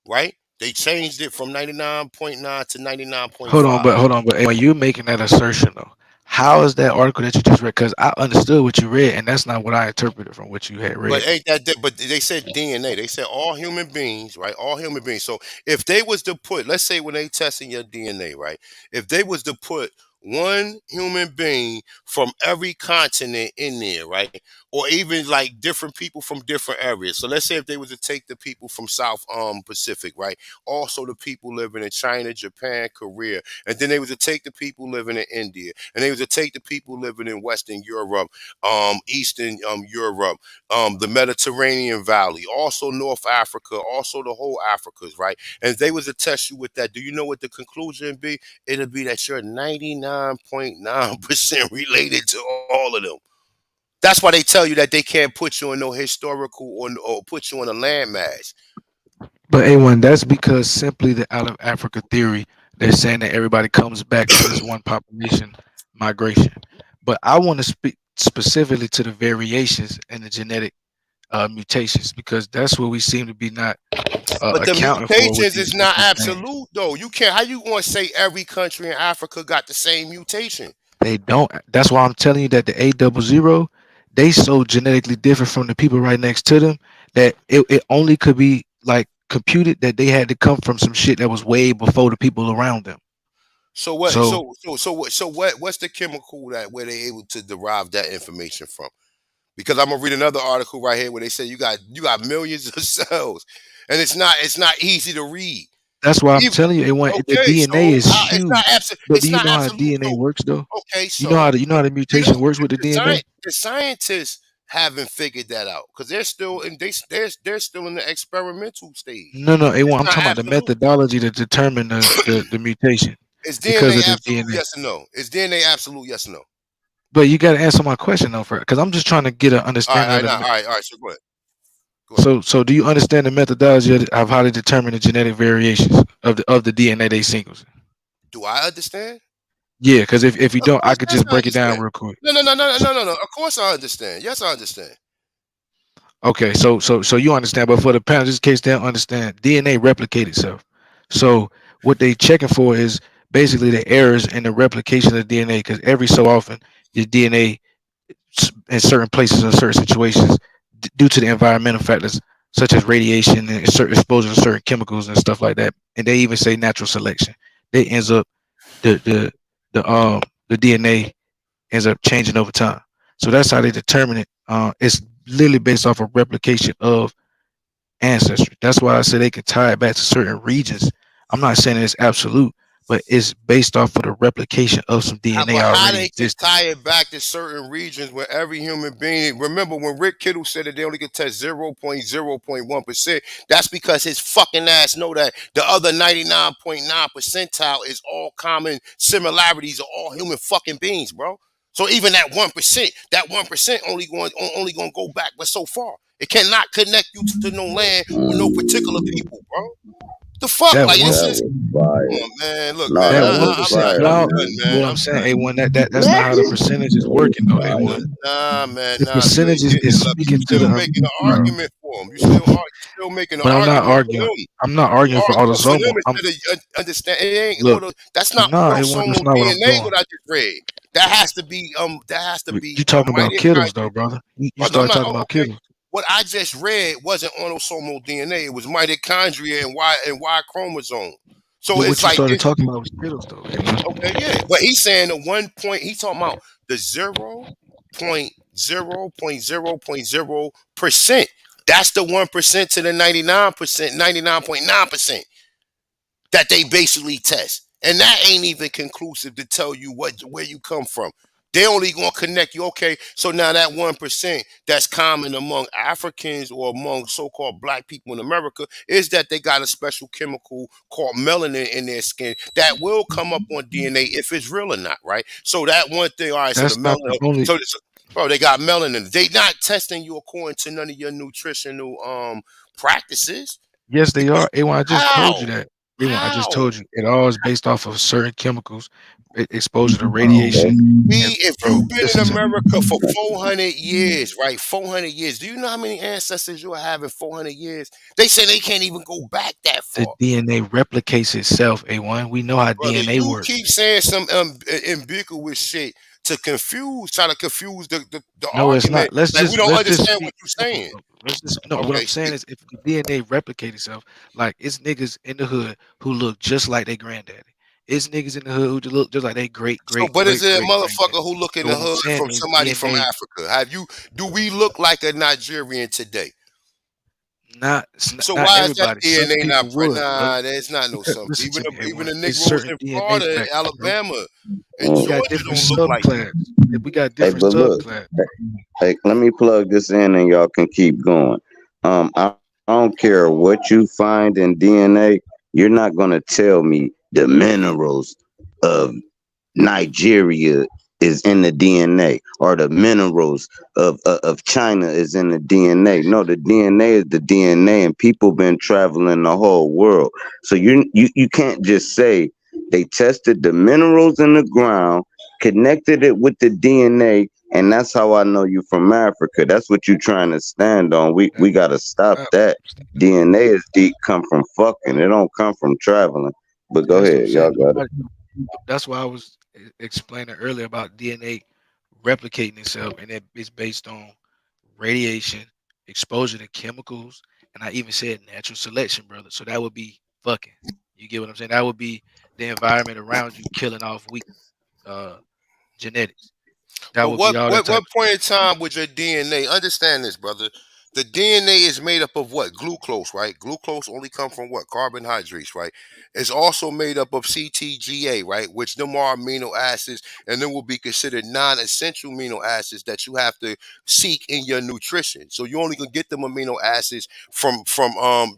right? They changed it from 99.9 to 99.5. Hold on, but when you making that assertion though, how is that article that you just read? Because I understood what you read, and that's not what I interpreted from what you had But read. ain't that? But they said DNA. They said all human beings, right? All human beings. So if they was to put, let's say when they testing your DNA, right? If they was to put one human being from every continent in there, right? Or even like different people from different areas. So let's say if they was to take the people from South Pacific, right? Also the people living in China, Japan, Korea, and then they was to take the people living in India, and they was to take the people living in Western Europe, Eastern Europe, the Mediterranean Valley, also North Africa, also the whole Africas, right? And if they was to test you with that, do you know what the conclusion be? It'll be that you're 99.9% related to all of them. That's why they tell you that they can't put you in no historical or put you in a landmass. But A1, that's because simply the out of Africa theory, they're saying that everybody comes back from this one population migration. But I want to speak specifically to the variations and the genetic mutations because that's what we seem to be not But the accounting for mutations is with not these things. absolute though. You can't. How you going to say every country in Africa got the same mutation? They don't. That's why I'm telling you that the A00, they so genetically different from the people right next to them that it only could be like computed that they had to come from some shit that was way before the people around them. So what? So So what? What's the chemical that where they able to derive that information from? Because I'm gonna read another article right here where they say you got millions of cells, and it's not easy to read. that's why I'm Even telling you, the okay, DNA so is it's not huge. But do it's you not know how absolute. DNA So works though? okay, You know how the you know mutation works with the DNA? the scientists haven't figured that out because they're still in the experimental stage. No, A1. It's I'm not talking about the absolute. methodology to determine the mutation Is because DNA of the absolute? DNA. Yes or no? Is DNA absolute? Yes or no? But you got to answer my question though, because I'm just trying to get an All right, understanding all of right, the. now, all right. So go ahead. Go ahead. So do you understand the methodology of how they determine the genetic variations of the DNA they sequence? Do I understand? Yeah, because if you Of don't, I course, could yes, just I break it down understand. real quick. No. Of course, I understand. Yes, I understand. Okay, so you understand, but for the panel, just in case they don't understand, DNA replicate itself. So what they checking for is basically the errors in the replication of DNA, because every so often your DNA in certain places or certain situations, due to the environmental factors such as radiation and certain exposure to certain chemicals and stuff like that, and they even say natural selection, they ends up the the the DNA ends up changing over time. So that's how they determine it. It's literally based off of replication of ancestry. That's why I say they can tie it back to certain regions. I'm not saying it's absolute, but it's based off of the replication of some DNA But how already they can existing. tie it back to certain regions where every human being, remember when Rick Kittle said that they only could test 0.0.1%, that's because his fucking ass know that the other 99.9 percentile is all common similarities of all human fucking beings, bro. So even that 1% only going to go back but so far. It cannot connect you to no land or no particular people, bro. The fuck? That Like one this That is was come fire. on, man. Look, No, man. that that one was I'm done. percent, fire, I'm y'all. done, man. What man. I'm I'm saying, done. A1, that's not how the percentage is That was working though. fire. A1, Nah, man. the Nah, you ain't percentage getting is it, love. You speaking to still the making an bro. argument for them. You still making an But I'm not argument for arguing. them. I'm not You arguing for arguing for autosomal. them I'm instead of understand. It ain't look, that's not nah, A1, that's autosomal not what I'm DNA. doing. What I just read. That has to be. That has to You be talking about Kittles though, mitochondria. brother? You Brother, I'm started not. talking Oh, about okay. Kittles. What I just read wasn't autosomal DNA. It was mitochondria and Y chromosome. So But it's what you like started it's talking about was Kittles though, A1. okay, yeah. But he's saying the 1 point. He's talking about the 0.0.0.0%. That's the 1% to the 99%, 99.9% that they basically test. And that ain't even conclusive to tell you where you come from. They only gonna connect you. Okay, so now that 1% that's common among Africans or among so-called black people in America is that they got a special chemical called melanin in their skin that will come up on DNA if it's real or not, right? So that one thing, all right, so the That's not the melanin, only. bro, they got melanin. They not testing you according to none of your nutritional practices. Yes, they Because are. A1, I just told you how? that. A1, I just How? told you. It all is based off of certain chemicals, exposure to Okay. radiation. And If bro, you've been in listen to me. America for 400 years, right? 400 years. Do you know how many ancestors you'll have in 400 years? They say they can't even go back that The far. DNA replicates itself. A1, we know how Brother, DNA you works. keep saying some ambiguous shit try to confuse the No, it's argument. not. Let's Like we just don't let's just understand speak. what you're saying. Let's just no. What I'm Okay, saying is, if the DNA replicate itself, like it's niggas in the hood who look just like their granddaddy. It's niggas in the hood who just look just like their great so, great but is great it a great granddaddy. motherfucker who look in So the what I'm hood saying from is somebody from DNA Africa? Do we look like a Nigerian today? So not why is that everybody. Some DNA not people would, brother. Nah, there's not no Because some. listen Even to me, even A1. the It's Negroes certain in DNA Florida, and factors, bro. Alabama, and We Mm. got Georgia different don't look like you. subclass. We got Hey, different but look, subclass. hey, let me plug this in and y'all can keep going. I don't care what you find in DNA, you're not gonna tell me the minerals of Nigeria is in the DNA or the minerals of China is in the DNA. No, the DNA is the DNA, and people been traveling the whole world. So you can't just say they tested the minerals in the ground, connected it with the DNA, and that's how I know you from Africa. That's what you trying to stand on. We gotta stop that. DNA is deep come from fucking. It don't come from traveling. But go That's what I'm ahead, y'all saying. got it. That's why I was explaining earlier about DNA replicating itself, and it's based on radiation, exposure to chemicals, and I even said natural selection, brother. So that would be fucking. You get what I'm saying? That would be the environment around you killing off weak uh, genetics. That But would be all that what type of point stuff. in time would your DNA understand this, brother? The DNA is made up of what? Glucose, right? Glucose only come from what? Carbohydrates, right? It's also made up of CTGA, right? Which them are amino acids, and then will be considered non-essential amino acids that you have to seek in your nutrition. So you only can get them amino acids from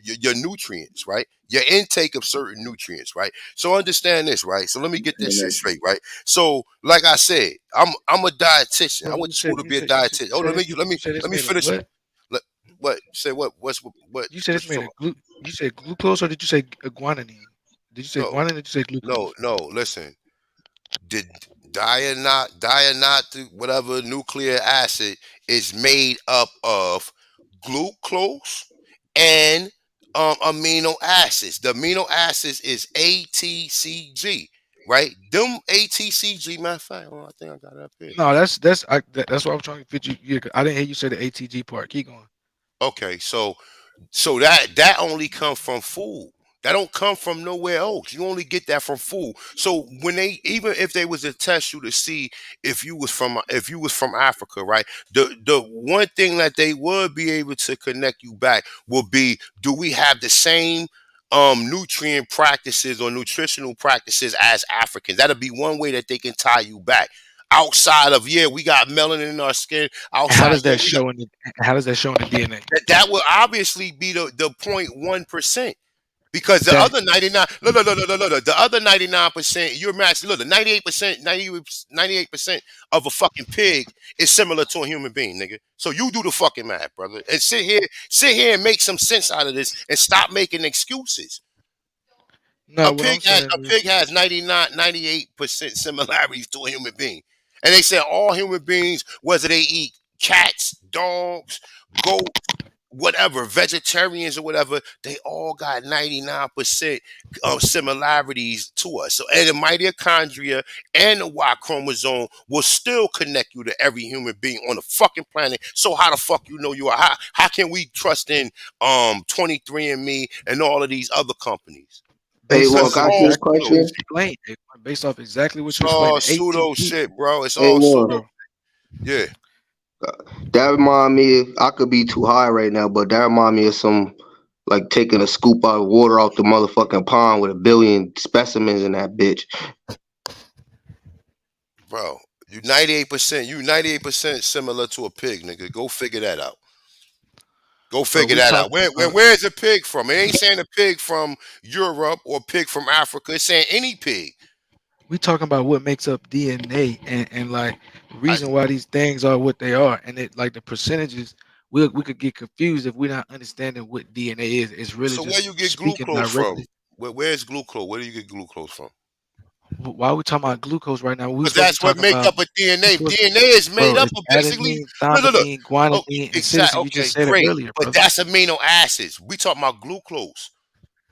your nutrients, right? Your intake of certain nutrients, right? So understand this, right? So let me get this shit straight, right? So, like I said, I'm a dietitian. I Bro, went to school to be a dietitian. Oh, you said it's let me made of finish. what? What? Say what? What? You said What it's you made talking of you said glucose or did you say guanine? Did you say about? guanine or did you say No, glucose? no. Listen, the dianot, whatever nucleic acid is made up of glucose and amino acids. The amino acids is ATCG, right? Them ATCG. Matter of fact, I think I got it up here. No, that's what I'm trying to fit you. Yeah, I didn't hear you say the ATG part. Keep going. Okay, so that only come from food. That don't come from nowhere else. You only get that from food. So when they, even if they was to test you to see if you was from Africa, right? The one thing that they would be able to connect you back will be, do we have the same nutrient practices or nutritional practices as Africans? That'll be one way that they can tie you back. Outside of, yeah, we got melanin in our skin. And how Outside, does yeah, that we got, show in the how does that show in the DNA? that will obviously be the 0.1%. Because the That other 99, look, the other 99%, you're matching. Look, the 98%, 98% of a fucking pig is similar to a human being, nigga. So you do the fucking math, brother, and sit here and make some sense out of this, and stop making excuses. no, what I'm A saying is pig has 98% similarities to a human being, and they said all human beings, whether they eat cats, dogs, goats, whatever, vegetarians or whatever, they all got 99% of similarities to us. So, and the mitochondria and the Y chromosome will still connect you to every human being on the fucking planet. So how the fuck you know you are? How can we trust in 23andMe and all of these other companies? Hey, based well, Because off it's can I ask all you a exactly what you pseudo. question? explained. Based off exactly what It's you explained. all The pseudo ATG, shit, bro. It's Hey, all pseudo. well, bro. Yeah. that remind me. I could be too high right now, but that remind me of some like taking a scoop of water out the motherfucking pond with a billion specimens in that bitch. Bro, you 98% similar to a pig, nigga. Go figure that out. Go Bro, figure we that out. talking about Where's a pig from? It ain't saying a pig from Europe or pig from Africa. It's saying any pig. what makes up DNA and like the I, reason why these things are what they are, and it like the percentages. We could get confused if we're not understanding what DNA is. It's really so where just you get speaking glucose from? directly. Where's glucose? Where do you get glucose from? Why are we talking about glucose right now? We were Because supposed to be that's what talking make about. up a We DNA. supposed, DNA is made bro. up It's of basically, adenine, look. thymidine, Oh, guanine, and exact. cytosine. You Okay, just said it great. earlier, But brother. that's amino acids. We talking about glucose.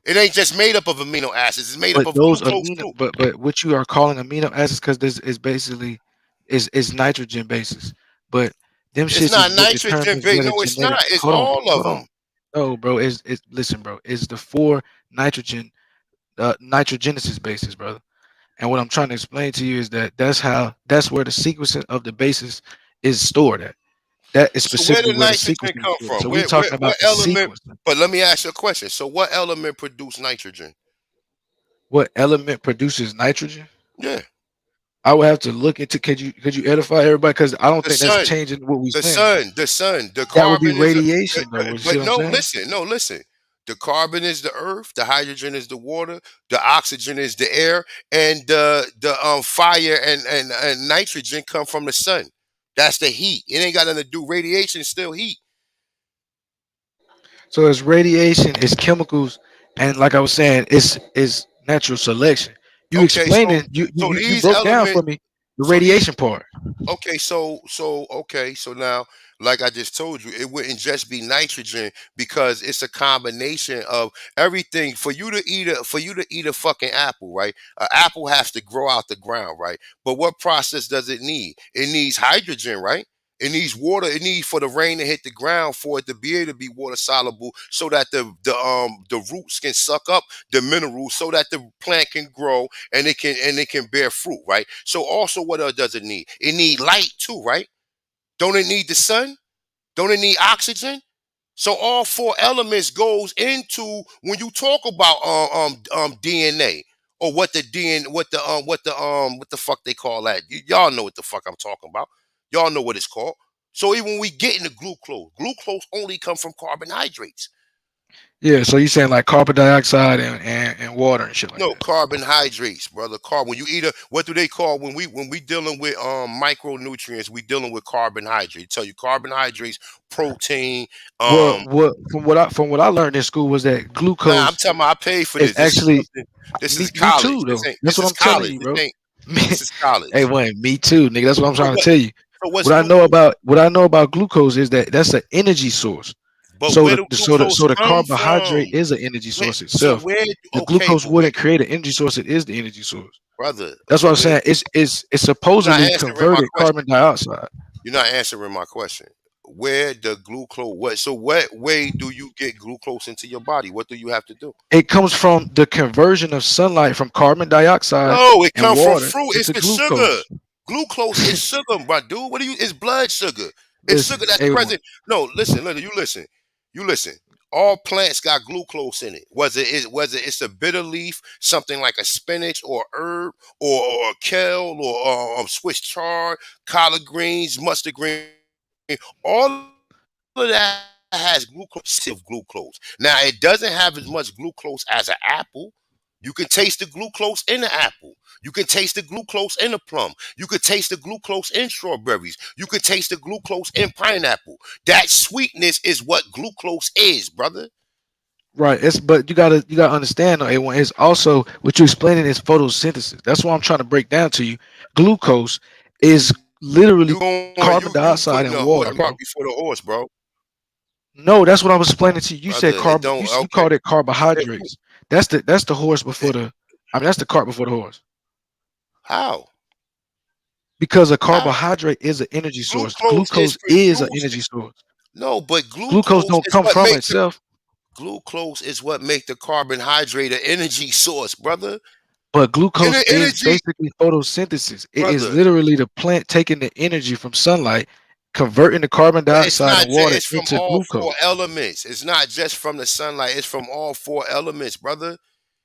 It ain't just made up of amino acids. It's made up But of those glucose amino, too. but what you are calling amino acids, because this is basically is nitrogen basis. But them It's shits not is what nitrogen determines based. whether No, it's genetic. not. It's Hold on, all of hold on. them. No, bro. Is listen, bro. It's the four nitrogen nitrogenesis bases, brother. And what I'm trying to explain to you is that that's where the sequencing of the bases is stored at. That is So where specifically did where the nitrogen sequencing is come stored. from? So we talking What about the element? sequencing. But let me ask you a question. So what element produce nitrogen? What element produces nitrogen? Yeah, I would have to look into. Could you edify everybody? Because I don't the think that's sun, changing what we're the saying. sun, the sun. The That would be carbon is radiation, though. You see but what I'm no, saying? listen, no, listen. The carbon is the earth, the hydrogen is the water, the oxygen is the air, and the fire and nitrogen come from the sun. That's the heat. It ain't got nothing to do. Radiation is still heat. So it's radiation, it's chemicals, and like I was saying, it's natural selection. You Okay, explaining, you these broke down for elements, me the so these radiation part. okay, so now, like I just told you, it wouldn't just be nitrogen because it's a combination of everything. For you to eat a fucking apple, right? An apple has to grow out the ground, right? But what process does it need? It needs hydrogen, right? It needs water. It needs for the rain to hit the ground for it to be able to be water soluble, so that the roots can suck up the minerals, so that the plant can grow and it can bear fruit, right? So also, what else does it need? It need light too, right? Don't it need the sun? Don't it need oxygen? So all four elements goes into when you talk about DNA or what the DNA, what the fuck they call that. Y'all know what the fuck I'm talking about. Y'all know what it's called. So even when we get into glucose only come from carbohydrates. Yeah, so you saying like carbon dioxide and water and shit like No that. carbohydrates, brother. When you eat a, what do they call when we dealing with micronutrients? We dealing with carbohydrates. Tell you carbohydrates, protein. From what I learned in school was that Nah, I'm glucose talking about I paid for is this. This is actually something. This is me college. too though. That's This what is I'm telling college. you, This bro. ain't. This is Hey, college. Wayne, me too, nigga. That's what I'm So trying to what? tell you. So what's glucose? What I know about glucose is that that's an energy source. But where do So glucose the come carbohydrate from? is an energy Where, source so itself. where? The Okay, glucose but where, wouldn't create an energy source. It is the energy source. brother? That's what I'm Where? saying. It's You're not supposedly answering my converted question. carbon dioxide. You're not answering my question. Where the glucose? What? So what way do you get glucose into your body? What do you have to do? It comes from the conversion of sunlight from carbon dioxide No, it and comes from water fruit. It's into the sugar. glucose. Glucose is sugar, my dude. What do you? It's blood sugar. It's sugar Listen, that's everyone. present. No, listen, listen. You listen. You listen. All plants got glucose in it. Whether it's a bitter leaf, something like a spinach or herb, or a kale or Swiss chard, collard greens, mustard green. All of that has glucose, of glucose. Now it doesn't have as much glucose as an apple. You can taste the glucose in the apple. You can taste the glucose in the plum. You could taste the glucose in strawberries. You could taste the glucose in pineapple. That sweetness is what glucose is, brother. Right. But you gotta understand though, A1, it's also what you're explaining is photosynthesis. That's what I'm trying to break down to you. Glucose is literally carbon You dioxide putting and the water, cart bro. before the horse, bro. No, that's what I was explaining to you. You Brother, said it carb don't. you Okay, called it It- carbohydrates. That's the horse before the I mean that's the cart before the horse. how? Because a How? carbohydrate is an energy source. Glucose is Glucose is an produced. energy source. No, but Glucose glucose don't is come what from make the itself, glucose is what make the carbohydrate an energy source, brother. but glucose is Energy, basically photosynthesis. It is brother. literally the plant taking the energy from sunlight, converting the carbon But it's dioxide not and just. water It's from into all four glucose. elements. It's not just from the sunlight. It's from all four elements, brother.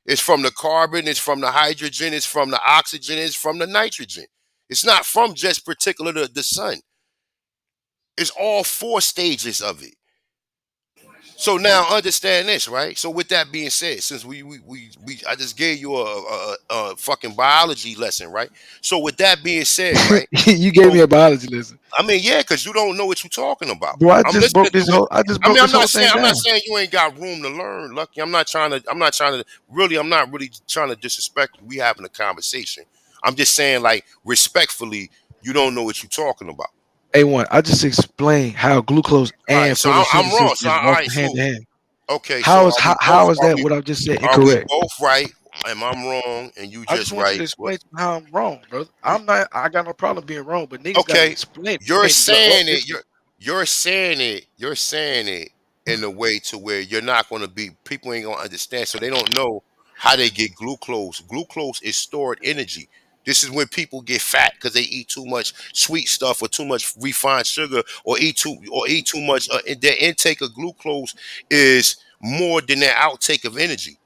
It's from the carbon. It's from the hydrogen. It's from the oxygen. It's from the nitrogen. It's not from just particular the sun. It's all four stages of it. So now understand this, right? So with that being said, since I just gave you a fucking biology lesson, right? So with that being said, right? You gave So me a biology lesson. I mean, yeah, because you don't know what you're talking about. Bro, I'm listening to what I just I broke mean. this whole thing I'm not down. saying you ain't got room to learn, Lucky. I'm not trying to really. I'm not really trying to disrespect you. We having a conversation. I'm just saying, like, respectfully, you don't know what you're talking about. A1, I just explained how glucose All right, and so I'm photosynthesis wrong. So is all right, walking hand so in hand. okay, so How is that what I just said are we incorrect? both right? Am I wrong and you I just just want you right? to What? explain to me how I'm wrong, brother. I got no problem being wrong, but niggas gotta Okay, explain. You you're can't just be like, oh, saying this it. You're saying it in a way to where you're not going to be. People ain't going to understand, so they don't know how they get glucose. Glucose is stored energy. This is when people get fat because they eat too much sweet stuff or too much refined sugar or eat too much. Their intake of glucose is more than their outtake of energy.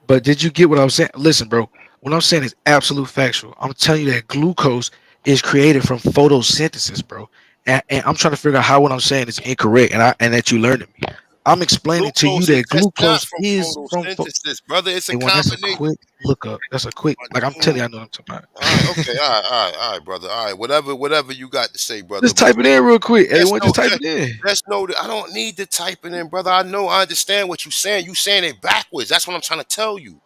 But did you get what I was saying? Listen, bro. What I'm saying is absolute factual. I'm telling you that glucose is created from photosynthesis, bro. And I'm trying to figure out how what I'm saying is incorrect, and that you learned it. I'm explaining to you Glucose is that just not glucose from is from. photosynthesis, brother. It's a Hey, one, that's a combination. quick look up. That's a quick. Like I'm telling you, I know what I'm talking All right, okay, about. all right, brother. All right, whatever you got to say, brother. Just But type it in real quick. just Everyone, know, just type it in. just know that I don't need to type it in, brother. I understand what you're saying. You saying it backwards. That's what I'm trying to tell you.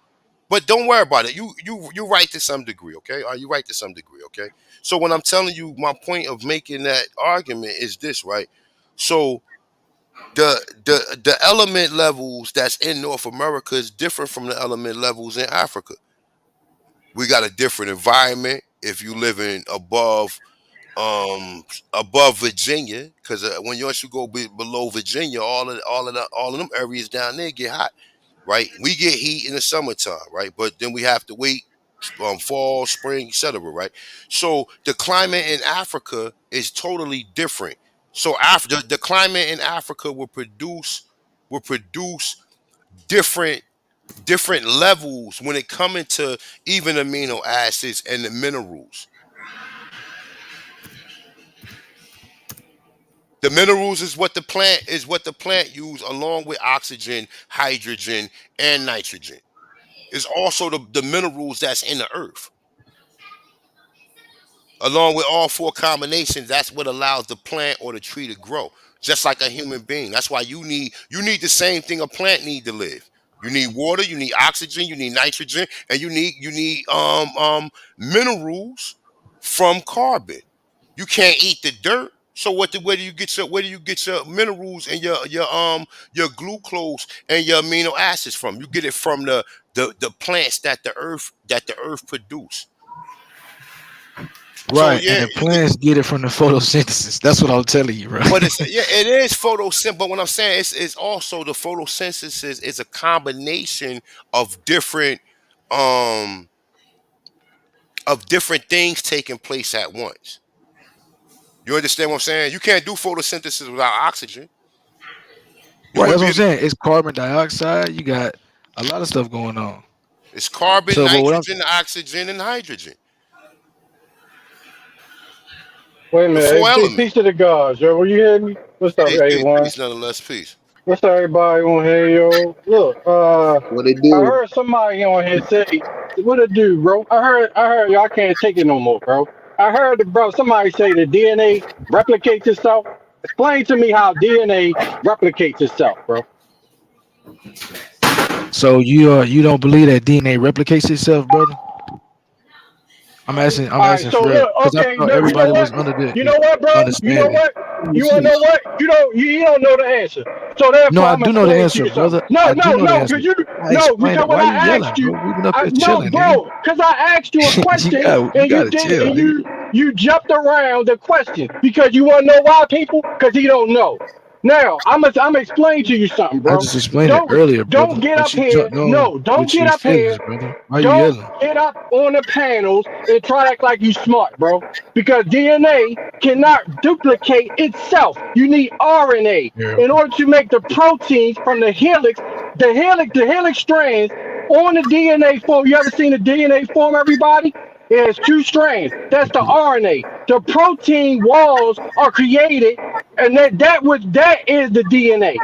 But don't worry about it. You right to some degree, okay? Are you right to some degree, okay? So when I'm telling you, my point of making that argument is this, right? So the element levels that's in North America is different from the element levels in Africa. We got a different environment. If you live in um above Virginia, because when you once you go below Virginia, all of them areas down there get hot, right? We get heat in the summertime, right? But then we have to wait fall, spring, etc., right? So the climate in Africa is totally different. So after the climate in Africa will produce different different levels when it comes to even amino acids and the minerals. The minerals is what the plant use along with oxygen, hydrogen, and nitrogen. It's also the minerals that's in the earth. Along with all four combinations, that's what allows the plant or the tree to grow. Just like a human being. That's why you need the same thing a plant need to live. You need water, you need oxygen, you need nitrogen, and you need minerals from carbon. You can't eat the dirt. So where do you get your minerals and your glucose and your amino acids from? You get it from the plants that the earth produce. So Right, and yeah, the plants get it from the photosynthesis. That's what I'm telling you, right? but it is photosynthesis. But what I'm saying is also the photosynthesis is a combination of um different things taking place at once. You understand what I'm saying? You can't do photosynthesis without oxygen. You Right, wouldn't that's what be I'm able to, saying. It's carbon dioxide. You got a lot of stuff going on. it's carbon, So, but what I'm nitrogen, oxygen, and hydrogen. Wait a The minute. four Hey, elements. peace to the gods, yo. Will you hear me? What's up, Peace, peace, A1? peace, nonetheless, peace. What's up, everybody on here, yo? Look, What it I do? heard somebody on here say, "What it do, bro?" I heard, y'all can't take it no more, bro. I heard, bro, somebody say the DNA replicates itself. Explain to me how DNA replicates itself, bro. so you don't believe that DNA replicates itself, brother? I'm All right, asking so for real look, because I okay, thought look, you know everybody was what? under You the know what, bro? You know understanding. what? You wanna know what? You don't know the answer. So No, therefore, I I'm gonna do know the explain to answer, you something. brother. No, I do no, know the no, answer. cause you I no, explained because it. when Why you I yelling, asked bro? you, We've been up here no, chilling, nigga. bro, cause I asked you a you question got you and you gotta did chill, and nigga. you jumped around the question because you wanna know why, people? Cause he don't know. Now I'm explain to you something, I bro. just explained it Don't earlier, don't brother. get But up you here. jumped on No, don't with get your up here. feelings, brother. Why you Don't yelling? get up on the panels and try to act like you smart, bro. Because DNA cannot duplicate itself. You need RNA Yeah. in order to make the proteins from the helix strands on the DNA form. You ever seen the DNA form, everybody? It has two strands. That's the RNA. The protein walls are created, and that is the DNA.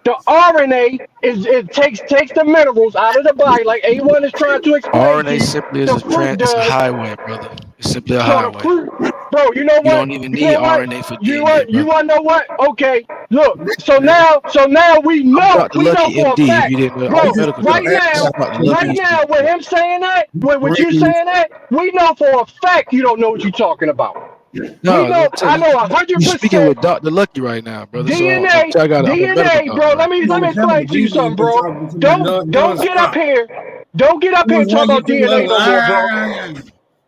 The RNA is it takes the minerals out of the body, like A1 is trying to explain to RNA you. simply is The a fruit it's a does. highway, brother. It's simply a So the highway. fruit, bro. You know You what? don't even You need know what? RNA for You DNA, want you brother. want to know what? Okay, look. So now we I'm know Dr. we know Lucky, for a MD. If fact, you didn't know all bro. the medical Right terms, now, that's Dr. Lucky, right MD. now, with him saying that, with you saying that, we know for a fact you don't know what you're talking about. We No, know. I'm telling I you, know a hundred you speaking percent. with Dr. Lucky right now, brother. So DNA, I'm a medical DNA, bro. doctor right Let me You let know, me telling explain to you Jesus something, been bro. talking to me Don't get up non-stop. here. Don't get up You here was and talk one get about to the DNA other. no more, bro.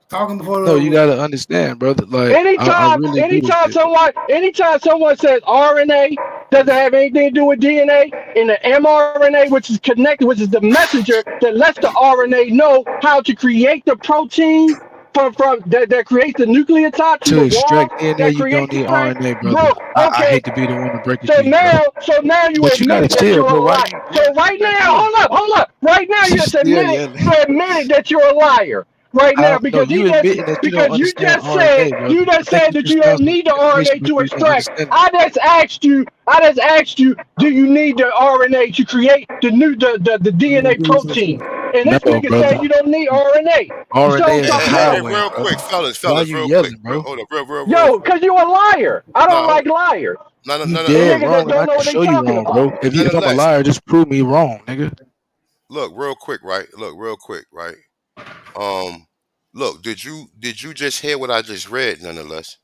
Talking before the now. No, you other. gotta understand, brother. Like I Anytime, really do this anytime shit. someone, anytime someone says RNA doesn't have anything to do with DNA, and the mRNA, which is connected, which is the messenger that lets the RNA know how to create the protein that creates the nucleotide to To the wall extract DNA, that you don't creates the need strain, RNA, brother. bro. I Okay, hate to be the one to break it so to you, brother. now you But you gotta admitted that chill, you're bro. a Why liar. you why So you right letting now, him? hold up. Right now, You still yelling. you admitted that you're a liar. Right How now, no, because you admitting that you don't you understand just said RNA, brother. I think you that you just found don't some need the information RNA that to you didn't extract. understand. I just asked you, do you need the RNA to create the DNA protein? And No, this nigga brother. said you don't need RNA. RNA So is Hey, a so hey, hey, now, hey, highway, real quick, brother. fellas, Why fellas, you real quick. yelling, bro? Hold up, real yo, quick. cause you a liar. I No, don't like liars You and dead niggas that wrong, and don't I know can what they show you talking wrong, about. bro. If I'm a nonetheless, liar, just prove me wrong, nigga. look, real quick, right? Look, real quick, right? Um, look, did you just hear what I just read? Nonetheless,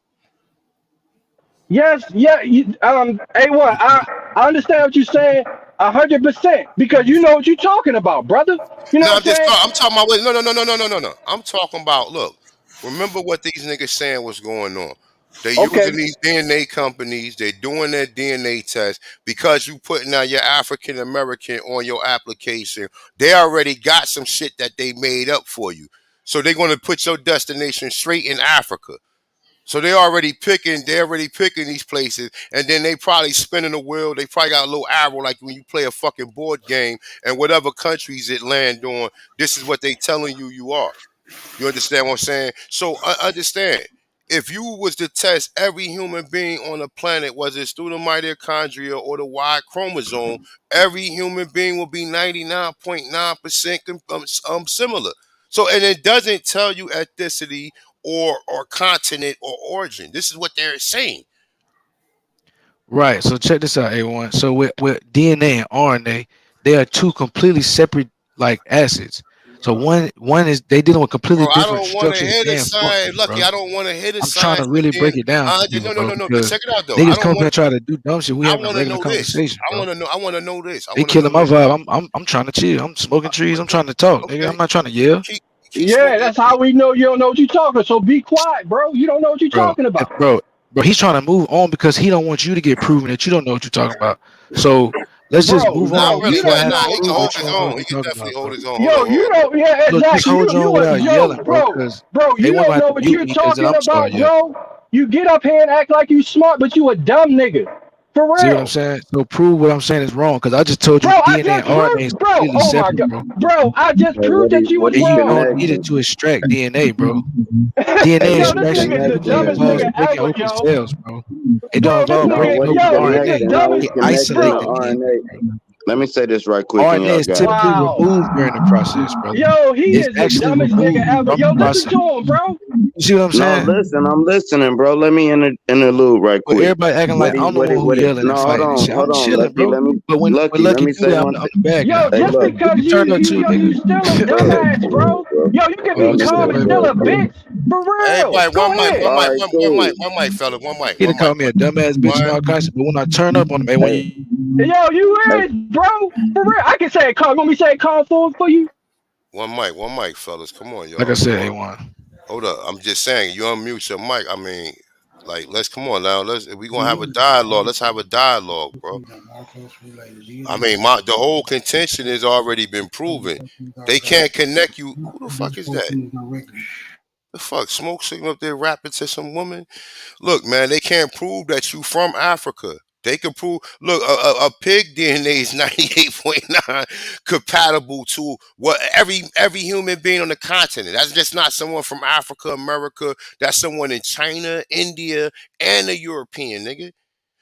Yes, yeah. Hey, what? I understand what you're saying 100% because you know what you're talking about, brother. You know no, what I'm saying? I'm talking about. No, no, no, no, no, no, no, no. I'm talking about. Look, remember what these niggas saying was going on. They using Okay. these DNA companies. They doing their DNA test because you putting out your African American on your application. They already got some shit that they made up for you. So they're gonna put your destination straight in Africa. So they're already picking these places, and then they probably spinning the wheel. They probably got a little arrow like when you play a fucking board game, and whatever countries it land on, this is what they telling you are. You understand what I'm saying? So understand, if you was to test every human being on the planet, whether it's through the mitochondria or the Y chromosome, every human being will be 99.9% similar. So, and it doesn't tell you ethnicity or continent or origin. This is what they're saying. Right. So check this out, A1. So with DNA and RNA, they are two completely separate like acids. So one is they dealing with Bro, completely I different don't want to structures hear the and science. functions, Lucky, bro. I don't want to hear the I'm trying to science. really break it down for No, people, no, bro, no, no. But because check it out though. I niggas come don't here want. and try to do dumb shit. We I having a want to regular know this. conversation, I bro. want to know. I want to know this. I They want to killing know my this. vibe. I'm trying to chill. I'm smoking trees. I'm trying to talk, nigga. Okay, I'm not trying to yell. keep Yeah, smoking your that's how trees. we know you don't know what you're talking. So be quiet, bro. You don't know what you're Bro, talking about. bro, he's trying to move on because he don't want you to get proven that you don't know what you're talking about. So let's just Bro, move Not bro, on you really. before I Nah, don't have nah. to He know. can prove hold that you his don't know own. what He you're can talking definitely about, hold bro. his own. Hold Yo, on, hold you on. don't. Yeah, Look, just exactly. hold You your own you a without yo, yelling, bro, bro, because bro. You A1 gonna don't have know to what mute you're me because then talking I'm start about, yelling. bro. You get up here and act like you smart, but you a dumb nigga. For See what I'm real. saying? So prove what I'm saying is wrong because I just told Bro, you I DNA and just RNA is proved, bro. completely Oh my separate, god, bro. bro. I just Hey, proved that you what was are And you you don't wrong. need it connecting? to extract DNA, bro. DNA Yo, What are this you extraction nigga the typically connecting? dumbest involves nigga breaking ever, open yo. cells, bro. It don't Bro, this involve No, nigga, breaking what are open you yo, he's the RNA. connecting? How we dumbest, It connecting the isolate the bro. DNA. RNA? Let me say this right quick and RNA y'all is got it. typically removed Wow. during the process, brother. Yo, he It's is the actually dumbest nigga removed ever. from Yo, the listen process. to him, bro. You see what I'm No, saying? listen, I'm listening, bro. Let me interlude right But quick. everybody acting like I'm the one who yelling No, and fighting and shit. I'm hold on, chilling, Lucky. bro. But when Let Lucky me do say that, one I'm thing. the bad Yo, guy, Hey, bro. just look, You because can turn up too, you nigga. still a bro, dumbass, bro. bro. Yo, you can Let be Like I me say calm said, and this bro. still real a quick. bitch. For real. Everybody, Go ahead. All right, cool. one mic, fella, one mic, He done one mic, call me a dumbass bitch and one. all kinds of but when I turn up on him, hey, when Hey, you Yo, you hey, is, bro. For real. I can say it calm. Want me to say it calm for you? One mic, fellas. Come on, like I y'all. Come said, on. A1. Hold up. I'm just saying, you unmute your mic. I mean, like, let's come on now. Let's if we gonna have a dialogue. Let's have a dialogue, bro. I mean, the whole contention has already been proven. They can't connect you. Who the fuck is that? The fuck, smoke signal up there rapping to some woman? Look, man, they can't prove that you from Africa. They can prove. Look, a pig DNA is 98.9 compatible to what every human being on the continent. That's just not someone from Africa, America. That's someone in China, India, and a European nigga.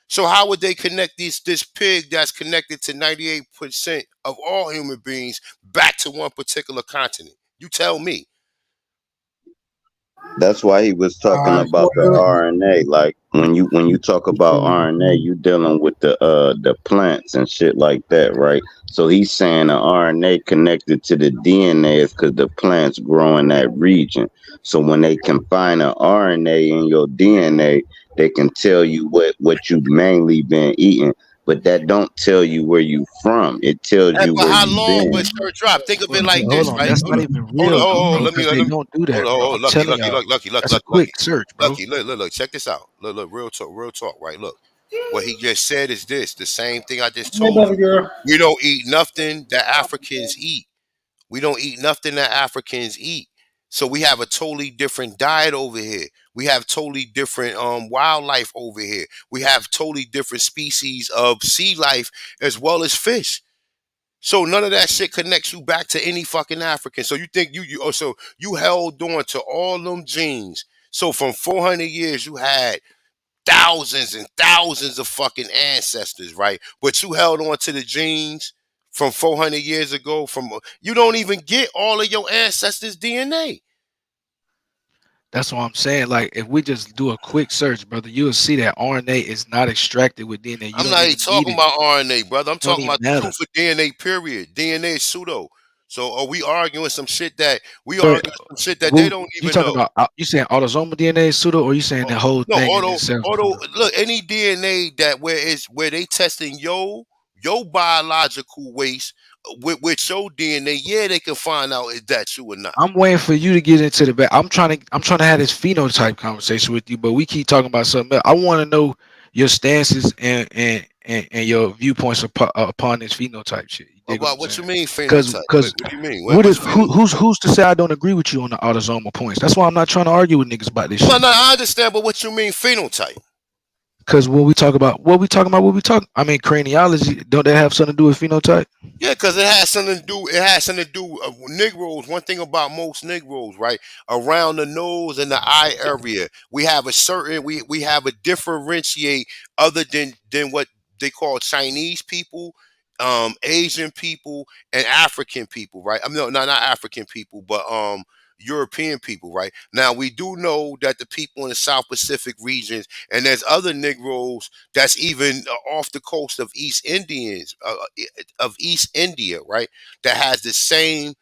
So how would they connect this pig that's connected to 98% of all human beings back to one particular continent? You tell me. that's why he was talking Alright, so about the RNA. Like when you talk about RNA, you dealing with the plants and shit like that, right? So he's saying the RNA connected to the DNA is because the plants grow in that region. So when they can find an RNA in your DNA, they can tell you what you mainly been eating. But that don't tell you where you from. It tells And you for where how you long been. would sure drop? Think of it But like hold this, on, right? that's Hold not on, even hold on, real though, bro, because they don't do that, bro. I'm lucky, telling lucky, y'all. lucky, lucky, lucky, That's a lucky, quick search, bro. lucky, look, check this out. Look, real talk, right? Look, what he just said is this, the same thing I just hey, told baby you. girl. We don't eat nothing that Africans eat. We don't eat nothing that Africans eat. So we have a totally different diet over here. We have totally different wildlife over here. We have totally different species of sea life as well as fish. So none of that shit connects you back to any fucking African. So you think so you held on to all them genes. So from 400 years you had thousands and thousands of fucking ancestors, right? But you held on to the genes from 400 years ago. From you don't even get all of your ancestors' DNA. That's what I'm saying. Like, if we just do a quick search, brother, you'll see that RNA is not extracted with DNA. You I'm don't not even even need talking it. about RNA, brother. I'm It don't talking even about the matter. truth of DNA. Period. DNA is pseudo. So are we arguing some shit that But they who don't you even talking know? about? You saying autosomal DNA is pseudo, or you saying the whole No, thing in itself is auto. pseudo? Look, any DNA that where they testing your biological waste with your DNA, yeah, they can find out if that's you or not. I'm waiting for you to get into the back. I'm trying to have this phenotype conversation with you, but we keep talking about something else. I want to know your stances and your viewpoints upon this phenotype shit. Dig what I'm About what you saying? mean Because phenotype? because What do you mean? what What's if phenotype? who's to say I don't agree with you on the autosomal points? That's why I'm not trying to argue with niggas about this No, shit. no, I understand, but what you mean phenotype? Because when we talk about I mean craniology, don't that have something to do with phenotype? Yeah, because it has something to do. It has something to do with Negroes. One thing about most Negroes, right, around the nose and the eye area, we have a certain we have a differentiate other than what they call Chinese people, Asian people, and African people, right? I mean, no, not African people, but European people, right? Now we do know that the people in the South Pacific regions, and there's other Negroes that's even off the coast of East India, right? That has the same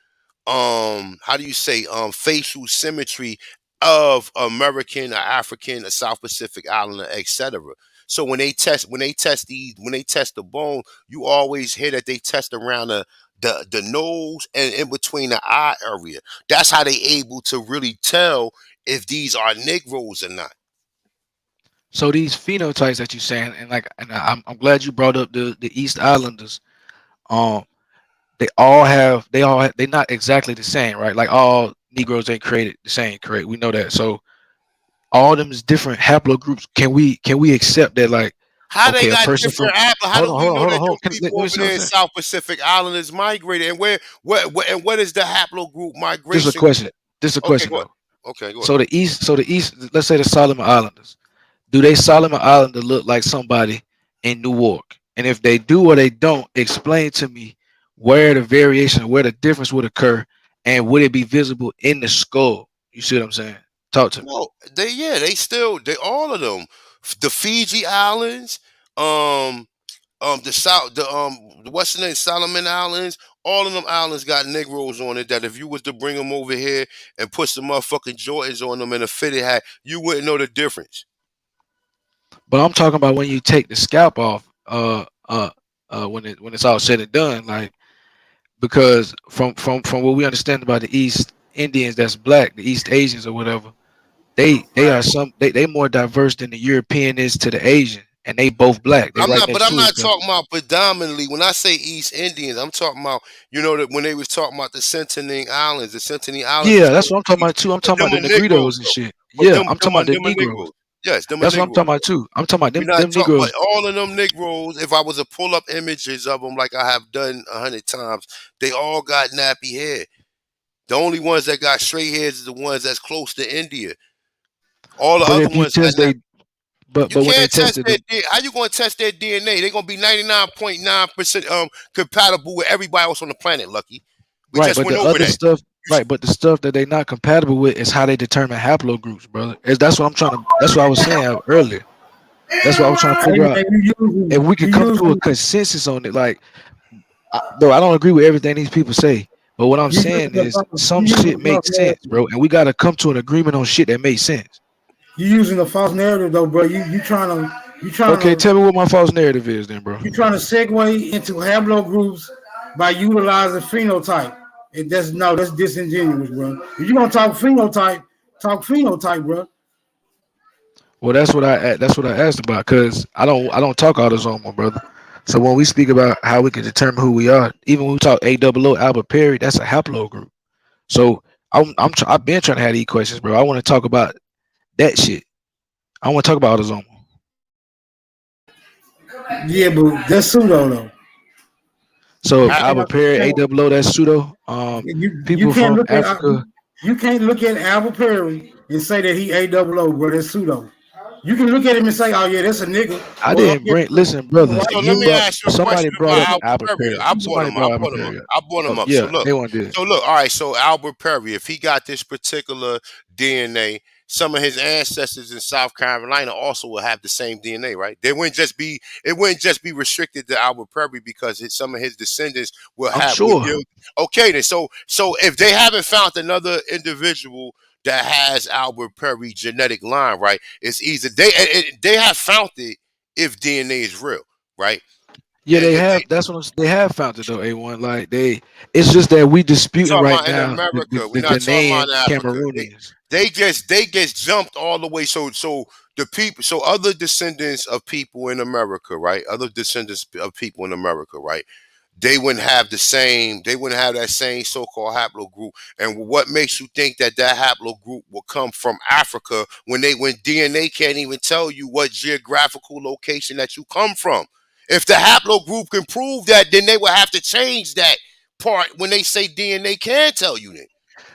how do you say facial symmetry of American, or African, or South Pacific Islander, etc. So when they test the bone, you always hear that they test around the nose and in between the eye area. That's how they able to really tell if these are Negroes or not. So these phenotypes that you're saying, and like, and I'm glad you brought up the East Islanders. Um, they're not exactly the same, right? Like all Negroes ain't created the same, correct? We know that. So all of them is different haplogroups. Can we accept that? Like, How they okay, a got person from different apple? How hold do on, we hold on, know hold on, that hold on. them people Let me over see what I'm there in saying. South Pacific Islanders migrated, and what is the haplogroup This is a migration? question. This is a Okay, question go ahead. though. Okay, go ahead. So the East, let's say the Solomon Islanders. Do they Solomon Islander look like somebody in Newark? And if they do or they don't, explain to me where the variation, where the difference would occur, and would it be visible in the skull? You see what I'm saying? Talk to me. No, they all of them, the Fiji Islands, um, the what's the name, Solomon Islands. All of them islands got Negroes on it. That if you was to bring them over here and put some motherfucking Jordans on them and a fitted hat, you wouldn't know the difference. But I'm talking about when you take the scalp off, when it's all said and done, like because from what we understand about the East Indians that's black, the East Asians or whatever, they more diverse than the European is to the Asian, and they both black. They right But next I'm to not each other. talking about predominantly. When I say East Indians, I'm talking about that when they was talking about the Sentinel Islands Yeah, is that's called what I'm talking East. about too. I'm But talking them about the are Negroes Negritos and though. shit. But Yeah, I'm talking about the them are Negroes. Negroes. Yes, them are That's what I'm Negroes. talking about too. I'm talking about We them not them talk, but Negroes. all of them Negroes. If I was to pull up images of them, like I have done 100 times, they all got nappy hair. The only ones that got straight hairs is the ones that's close to India. All the But other if you ones got test nappy. they You but when they can't test tested their them, How you going to test their DNA? They're going to be 99.9% compatible with everybody else on the planet, Lucky. We right, just but went the over other that. stuff, right, but the stuff that they not compatible with is how they determine haplogroups, brother. That's what I'm trying to. That's what I was saying earlier. That's what I was trying to Hey figure out man, if we could you come to a using consensus on it. Like, though I don't agree with everything these people say, but what I'm you using saying is you some using shit the false makes sense, narrative. bro, and we got to come to an agreement on shit that makes sense. You using the false narrative though, bro. You trying Okay, to tell me what my false narrative is, then, bro. you trying to segue into haplogroups by utilizing phenotype. That's disingenuous, bro. If you gonna talk phenotype, bro. Well, that's what I asked about because I don't talk autosomal, brother. So when we speak about how we can determine who we are, even when we talk AOO Albert Perry, that's a haplogroup. So I've been trying to have these questions, bro. I want to talk about that shit. I want to talk about autosomal. Yeah, but that's pseudo though. So You Albert can't, Perry, AOO, that's pseudo. you People can't from look at Africa. you can't look at Albert Perry and say that he AOO, bro. That's pseudo. You can look at him and say, "Oh yeah, that's a nigga," I or "Oh didn't yeah, bring. Listen, he's a brother. So white let You me dude." brought ask you a somebody question brought about up Albert Albert Perry. Perry. Somebody I brought Albert brought him up. Perry up. I brought him Oh up. yeah, they want this. All right. So Albert Perry, if he got this particular DNA, some of his ancestors in South Carolina also will have the same DNA, right? It wouldn't just be restricted to Albert Perry because some of his descendants I'm would sure. yield. Okay, then. So if they haven't found another individual that has Albert Perry genetic line, right? It's easy. They have found it if DNA is real, right? Yeah, And they if have. That's what they have found it though. A1. Like they. It's just that we we disputing talking right about in now America. We're the not talking about Ghanaian in Africa. Cameroonians. They get jumped all the way. So the people, so other descendants of people in America, right? Other descendants of people in America, right? they wouldn't have the same. They wouldn't have that same so-called haplogroup. And what makes you think that that haplogroup will come from Africa when DNA can't even tell you what geographical location that you come from? If the haplogroup can prove that, then they will have to change that part when they say DNA can tell you that.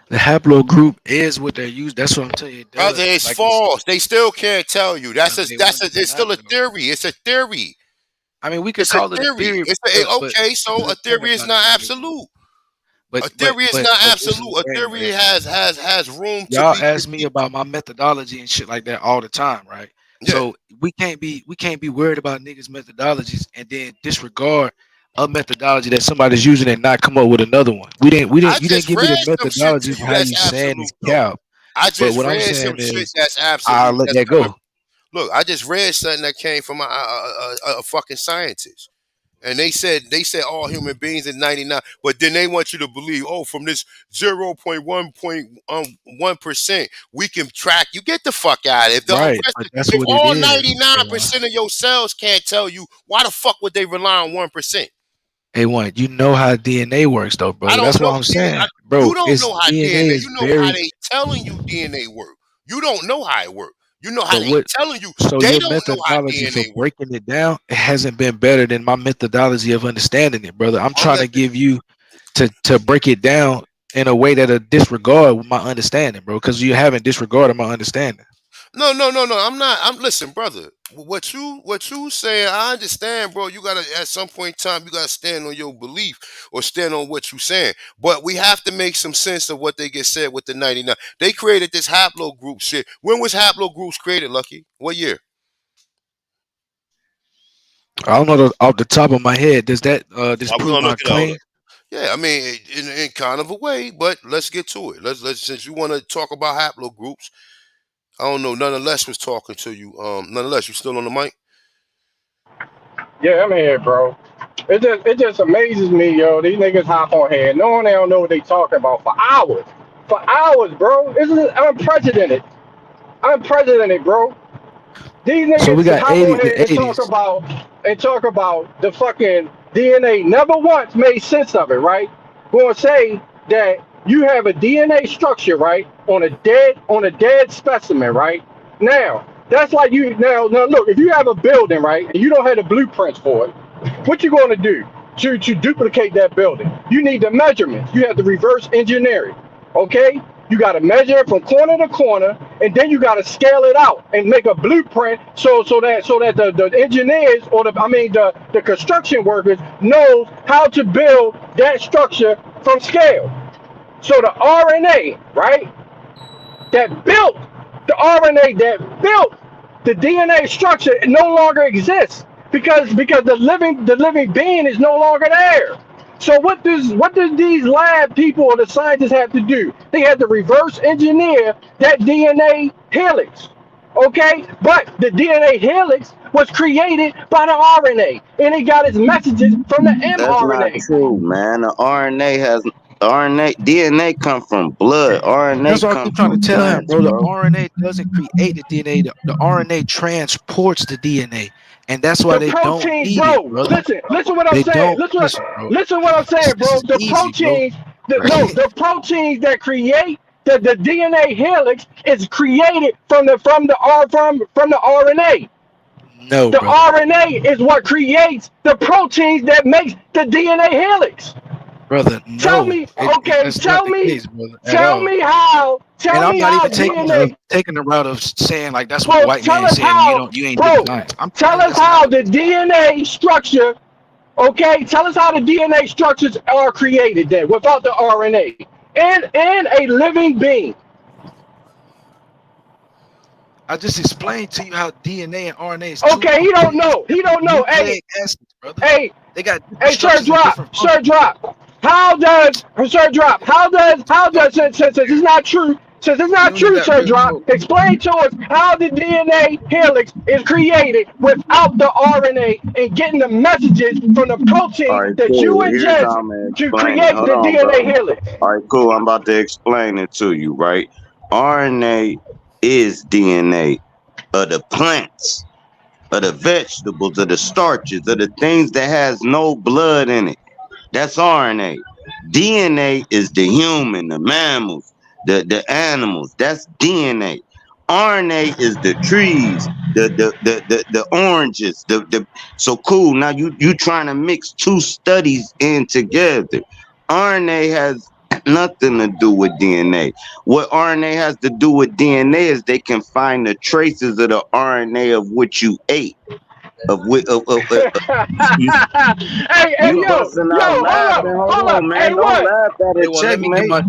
The haplogroup is what they're used. That's what I'm telling you. It Brother, does. it's Like it's, false. They still can't tell you. they want it to It's still not a though. theory. It's a theory. I mean, we could It's a call it a theory. theory, but Okay, so the a thing theory is about it, not brother, absolute. but A theory is not this is absolute. the A thing, theory man. has room to Y'all be ask me critiqued. about my methodology and shit like that all the time, right? Yeah. So we can't be worried about niggas' methodologies and then disregard a methodology that somebody's using and not come up with another one. I You didn't just give me read the some shit methodology to for you how that's you saying absolute is though. cap. I But just what I'm read some saying shit is that's I'll absolute. let That's that coming. go. Look, I just read something that came from a fucking scientist. And they said all human beings are 99, but then they want you to believe, oh, from this 0.1% we can track you. Get the fuck out of it. Right, but that's If what it all is. 99% of your cells can't tell you, why the fuck would they rely on 1%? A1, you know how DNA works though, I brother. don't That's know. what I'm saying. You Bro, don't it's know how DNA DNA. is You know how very they telling you DNA work. You don't know how it work. You know how but they what telling you. so They your don't know how methodology for DNA work. breaking it down it hasn't been better than my methodology of understanding it, brother. I'm My trying to method. give you to break it down in a way that'll disregard my understanding, bro, because you haven't disregarded my understanding. No. I'm not. I'm listen, brother. What you saying? I understand, bro. You gotta at some point in time you gotta stand on your belief or stand on what you saying. But we have to make some sense of what they get said with the 99. They created this haplogroup shit. When was haplogroups created, Lucky? What year? I don't know off the top of my head. Does that We're disprove gonna my look it up. claim? Yeah, I mean, in kind of a way, but let's get to it. Let's since you want to talk about haplogroups, I don't know. Nonetheless, was talking to you. Nonetheless, you still on the mic? Yeah, I'm here, bro. It just amazes me, yo. These niggas hop on here, knowing they don't know what they talking about for hours. For hours, bro. This is unprecedented. Unprecedented, bro. These So we niggas got hop 80 on here the and 80s. talk about the fucking DNA. Never once made sense of it, right? Gonna say that you have a DNA structure, right, on a dead specimen, right? Now, that's like you now look, if you have a building, right, and you don't have the blueprints for it, what you gonna do to duplicate that building? You need the measurements. You have to reverse engineer it. Okay? You got to measure it from corner to corner, and then you got to scale it out and make a blueprint so that the engineers or the construction workers knows how to build that structure from scale. So the RNA, right, that built the DNA structure no longer exists because the living being is no longer there. So what does these lab people or the scientists have to do? They had to reverse engineer that DNA helix. Okay? But the DNA helix was created by the RNA and it got its messages from the That's not mRNA. true, man. The RNA, DNA come from blood. That's RNA what I come keep trying to from tell him, plants, bro. The bro. RNA doesn't create the DNA. The RNA transports the DNA, and that's why The they don't proteins, need it, bro. brother. Listen what I'm They saying. don't listen, bro. Listen what I'm saying, This bro. is The easy, bro. proteins, the proteins that create the DNA helix is created from the RNA. No, The brother. RNA is what creates the proteins that makes the DNA helix. Brother, Tell no. me, okay, That's not the case, brother, at tell all. me how, And tell I'm me not how even DNA. taking the route of saying like that's what the Bro, white tell man is us saying. how, You ain't doing bro. science. I'm telling Tell you us that's not how what. the DNA structure. Okay, tell us how the DNA structures are created then without the RNA and a living being. I just explained to you how DNA and RNA is two Okay, he don't completely know. He separate don't know. nucleic acids, brother. Hey, They got different hey, Sir structures and Drop, different Sir functions. Drop. Sir Drop, since it's not true, You don't even got Sir real Drop, smoke. explain to us how the DNA helix is created without the RNA and getting the messages from the All protein right, that you cool. Here's ingest how I'm gonna to explain it. create Hold the on, DNA bro. helix. All right, cool. I'm about to explain it to you, right? RNA is DNA of the plants, of the vegetables, of the starches, of the things that has no blood in it. That's RNA. DNA is the human, the mammals, the animals. That's DNA. RNA is the trees, the oranges, the so cool. Now you trying to mix two studies in together. RNA has nothing to do with DNA. What RNA has to do with DNA is they can find the traces of the RNA of what you ate. Of what you Hey, you busting out laughing. Hold hold up. on, man. Hey, Don't what? laugh at Hey, a well, let me get checkmate. my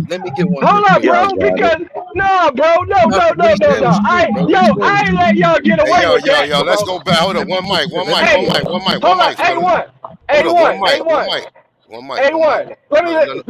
let me get one real Hold up, quick. Y'all bro. got it. Because no, bro, No, reset was true, bro. Reset was I ain't true. let y'all get Hey, away yo, with yo, that, yo, let's bro. go back. Hold up, Let me one get mic, one let me mic, Hey, one get mic, one. one mic, hold one up. mic, fellas. Hold up, one mic, one A1. mic, one mic, one mic. A1. Let No, me no, no.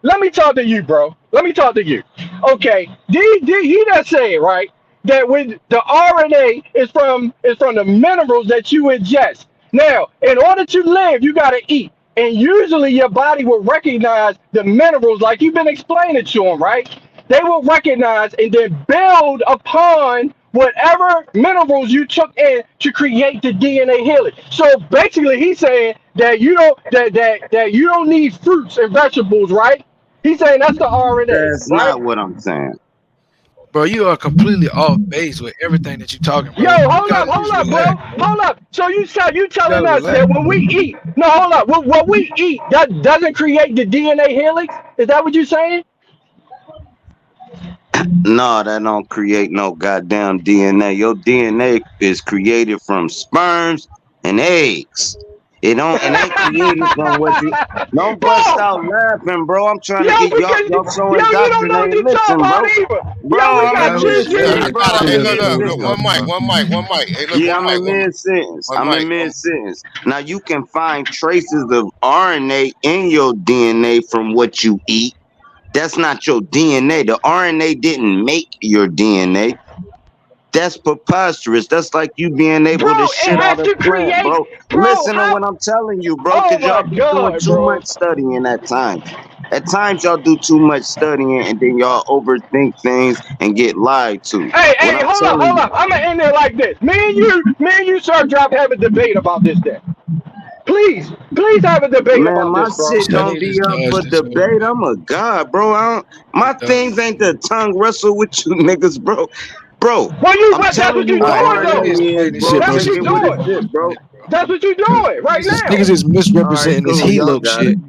let me talk to you, bro. Let me talk to you. Okay. He just said, right, that when the RNA is from the minerals that you ingest. Now, in order to live, you gotta eat. And usually your body will recognize the minerals like you've been explaining to them, right? They will recognize and then build upon whatever minerals you took in to create the DNA helix. So basically, he's saying that that you don't need fruits and vegetables, right? He's saying that's the RNA, That's right? not what I'm saying. Bro, you are completely off base with everything that you're talking, Yo, bro. You hold up, gotta just bro, relax, bro. hold up. So you You telling gotta us relax, that when we bro. eat, no, hold up, what we eat that doesn't create the DNA helix? Is that what you're saying? No, that don't create no goddamn DNA. Your DNA is created from sperms and eggs. It ain't created from what you don't bust Bro, out laughing, bro. I'm trying to yo, get y'all because y'all so you don't know what indoctrinated. you're talking Listen, about bro. either. Yo, Bro, we I'm got in Y'all mid just tissues, Yeah, I sentence, very bro. got it. I'm Hey, in clear look, mid what look, we look. sentence. One talking mic, about. one mic, one mic. Hey, look, Yeah, one I'm mic, in one mic, mid sentence. one I'm in mic. mid sentence. Now you can find traces of RNA in your DNA from what you eat. That's not your DNA. The RNA didn't make your DNA. That's preposterous. That's like you being bro. able to It shit out has a to plant, create, bro. bro. Listen to How? what I'm telling you, bro, Oh because my y'all be doing god, too bro. much studying at times. At times, y'all do too much studying and then y'all overthink things and get lied to. What I'm Hold up, telling hold up. you, I'm gonna end there like this. Me and you, sir, drop have a debate about this then. Please have a debate man, about my this, bro. This shit nigga don't be just up for dodged this whole debate. I'm a god, bro. he My dodged things this ain't whole the tongue wrestle with you niggas, bro. Bro, I'm That's telling what you you what Alright, doing bro, let me though. RNA is, explain this bro. shit, That's bro. what Take Since you it we with a doing. getting zip, bro. it, bro. That's what you Cause doing right now. niggas is All right, misrepresenting this cool. Y'all helo got it. shit.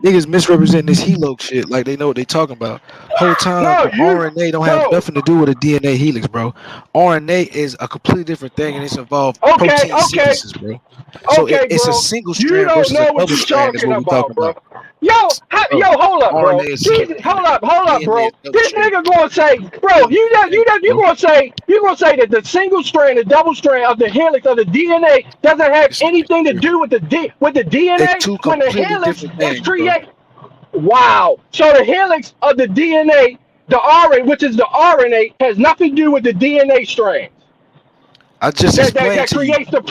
Niggas misrepresenting this helo shit like they know what they talking about. Whole time No, the you, RNA don't have bro. nothing to do with a DNA helix, bro. RNA is a completely different thing and it's involved Okay, protein okay, synthesis, bro. So okay, it's a bro. single You strand don't versus a know what double you're strand is talking what we about, talking bro. about. Yo, Bro, hold up, bro. RNA is single strand. Hold up, DNA bro. is double This strand. nigga gonna say, bro, Two things, you bro. gonna say that the single strand, the double strand of the helix of the DNA doesn't have This nigga anything to tripping. do with with the They DNA two when the completely helix different is things, bro. created. Wow. So the helix of the DNA, the RNA, which is the RNA, has nothing to do with the DNA strand I just explained that to you. creates the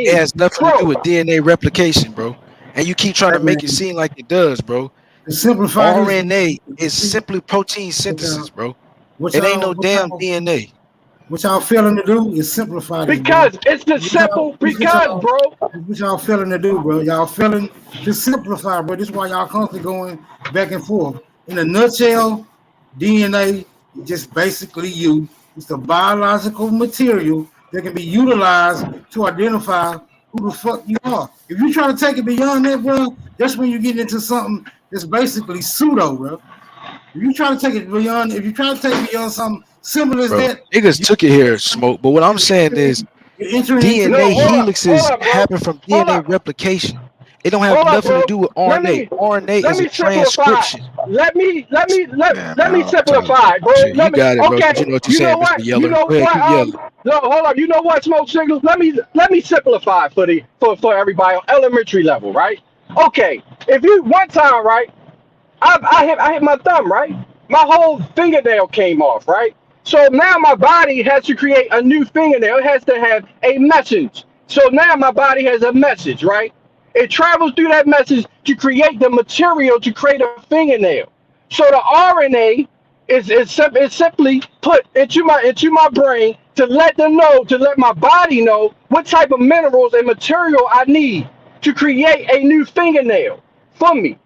It protein, has nothing to do bro. with DNA replication, bro. And you keep trying Hey to make it man, seem like it does, bro. to simplify this, RNA is simply protein synthesis, bro. what It ain't y'all, no what damn y'all, DNA. what y'all failing to do is simplify this, bro. Because it's the What y'all, simple, this what because, y'all, bro. what y'all failing to do, bro. Y'all failing to simplify, bro. This is why y'all constantly going back and forth. In a nutshell, DNA is just basically you. It's a biological material that can be utilized to identify who the fuck you are. If you try to take it beyond that, bro, that's when you get into something that's basically pseudo, bro. If you try to take it beyond, if you try to take it beyond something simple as Bro, that, niggas you, took it here, smoke. But what I'm saying is you're entering into No, DNA hold helixes up, bro. happen from Hold DNA up. replication. It don't have Hold up, nothing to bro. do with Let RNA. me RNA let is a me simplify. transcription. Man, Let me I'm tired of simplify, this bro. shit. You Let me. got it, bro, because you Okay. know what you're You know saying, Mr. what? You Yeller. know Go ahead, what? keep yelling. No, hold up. You know what? Smoke signals. Let me simplify for for everybody on elementary level, right? Okay. If you one time, right? I hit my thumb, right? My whole fingernail came off, right? So now my body has to create a new fingernail. It has to have a message. So now my body has a message, right? It travels through that message to create the material to create a fingernail. So the RNA is simply put into my brain to let them know, to let my body know what type of minerals and material I need to create a new fingernail. for me.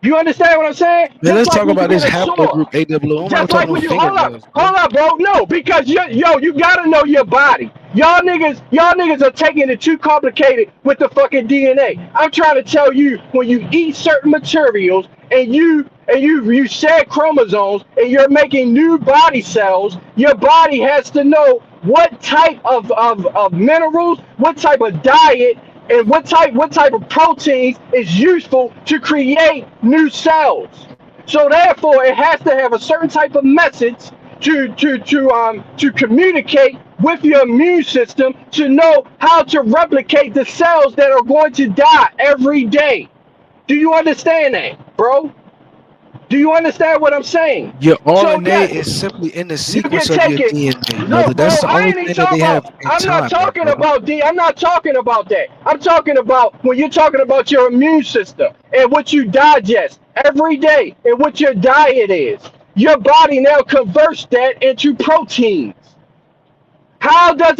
You understand what I'm saying? Man, Just let's like talk when you about this get a haplogroup sore. AWO. I'm not Just talking like no when you hold up, fingernails, bro. bro. No, because you gotta know your body. Y'all niggas are taking it too complicated with the fucking DNA. I'm trying to tell you, when you eat certain materials and you share chromosomes and you're making new body cells, your body has to know what type of minerals, what type of diet, and what type of proteins is useful to create new cells. So therefore, it has to have a certain type of message to communicate with your immune system to know how to replicate the cells that are going to die every day. Do you understand that, bro? Do you understand what I'm saying? Your So RNA yes, is simply in the you sequence can of your take it. DNA, brother. Look, bro, That's the I only ain't even thing that they talking have about. in I'm not time, my talking brother. about D. I'm not talking about that. I'm talking about when you're talking about your immune system and what you digest every day and what your diet is. Your body now converts that into proteins. How does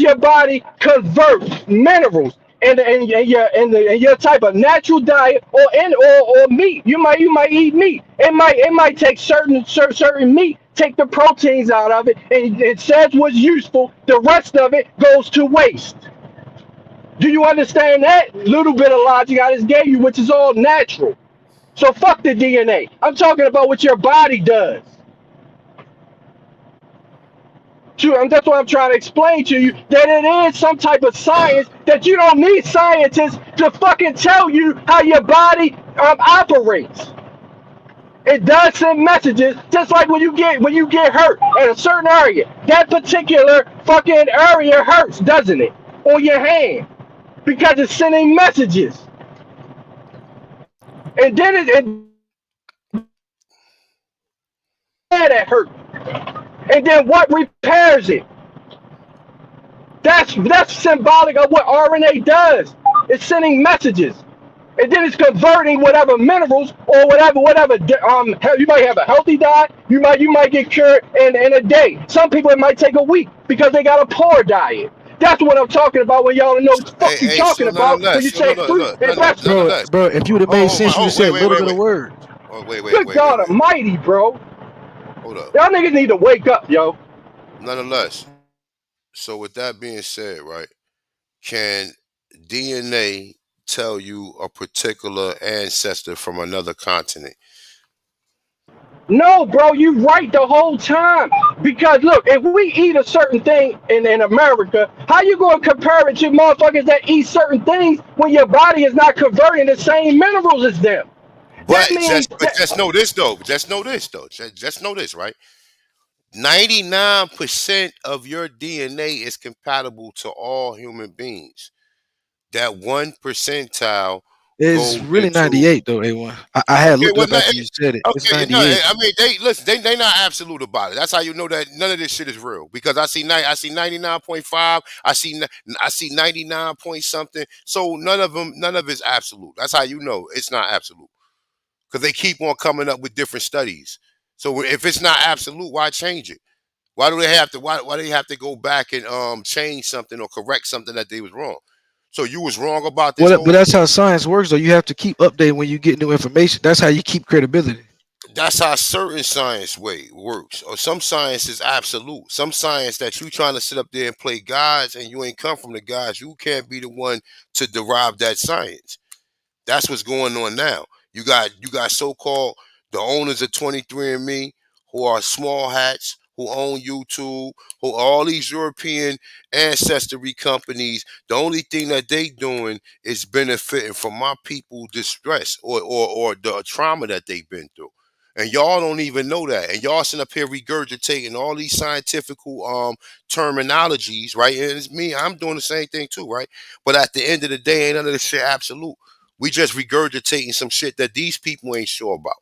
your body convert minerals and your type of natural diet or meat? You might eat meat. It might take certain meat, take the proteins out of it, and it says what's useful. The rest of it goes to waste. Do you understand that little bit of logic I just gave you, which is all natural? So fuck the DNA. I'm talking about what your body does. And that's what I'm trying to explain to you, that it is some type of science that you don't need scientists to fucking tell you how your body operates. It does send messages, just like when you get hurt at a certain area. That particular fucking area hurts, doesn't it? On your hand, because it's sending messages. And then that hurt. And then what repairs it? That's symbolic of what RNA does. It's sending messages, and then it's converting whatever minerals or whatever. You might have a healthy diet. You might get cured in a day. Some people it might take a week because they got a poor diet. That's what I'm talking about when y'all know what the fuck you talking So about when nonetheless, you so no, say no, fruit no, and none, vegetables. Bro, nonetheless. bro, if you would have made Oh, sense, you would have said wait, a wait, little wait, bit of wait. words. Oh, wait, wait, Good wait, wait, God wait. Almighty, bro. Hold up. Y'all niggas need to wake up, yo. Nonetheless, so with that being said, right, can DNA tell you a particular ancestor from another continent? No, bro, you right the whole time. Because look, if we eat a certain thing in America, how you gonna compare it to motherfuckers that eat certain things when your body is not converting the same minerals as them? That means But just know this though. Just know this though. Just know this, right? 99% of your DNA is compatible to all human beings. That 1 percentile It's goes really into 98 though, A1. I had okay, looked well, up after you said it. It's okay, no, 98. I mean they listen. They not absolute about it. That's how you know that none of this shit is real. Because I see 99.5. I see 99 point something. So none of it's absolute. That's how you know it's not absolute. Because they keep on coming up with different studies. So if it's not absolute, why change it? Why do they have to? Why do they have to go back and change something or correct something that they was wrong? So you was wrong about this Well, but whole that's thing. how science works, though. You have to keep updating when you get new information. That's how you keep credibility. That's how certain science way works. Or some science is absolute. Some science that you trying to sit up there and play gods and you ain't come from the gods. You can't be the one to derive that science. That's what's going on now. You got so-called the owners of 23andMe who are small hats who own YouTube, who all these European ancestry companies. The only thing that they doing is benefiting from my people distress or the trauma that they've been through. And y'all don't even know that. And y'all sitting up here regurgitating all these scientific terminologies, right? And it's me, I'm doing the same thing too, right? But at the end of the day, ain't none of this shit absolute. We just regurgitating some shit that these people ain't sure about.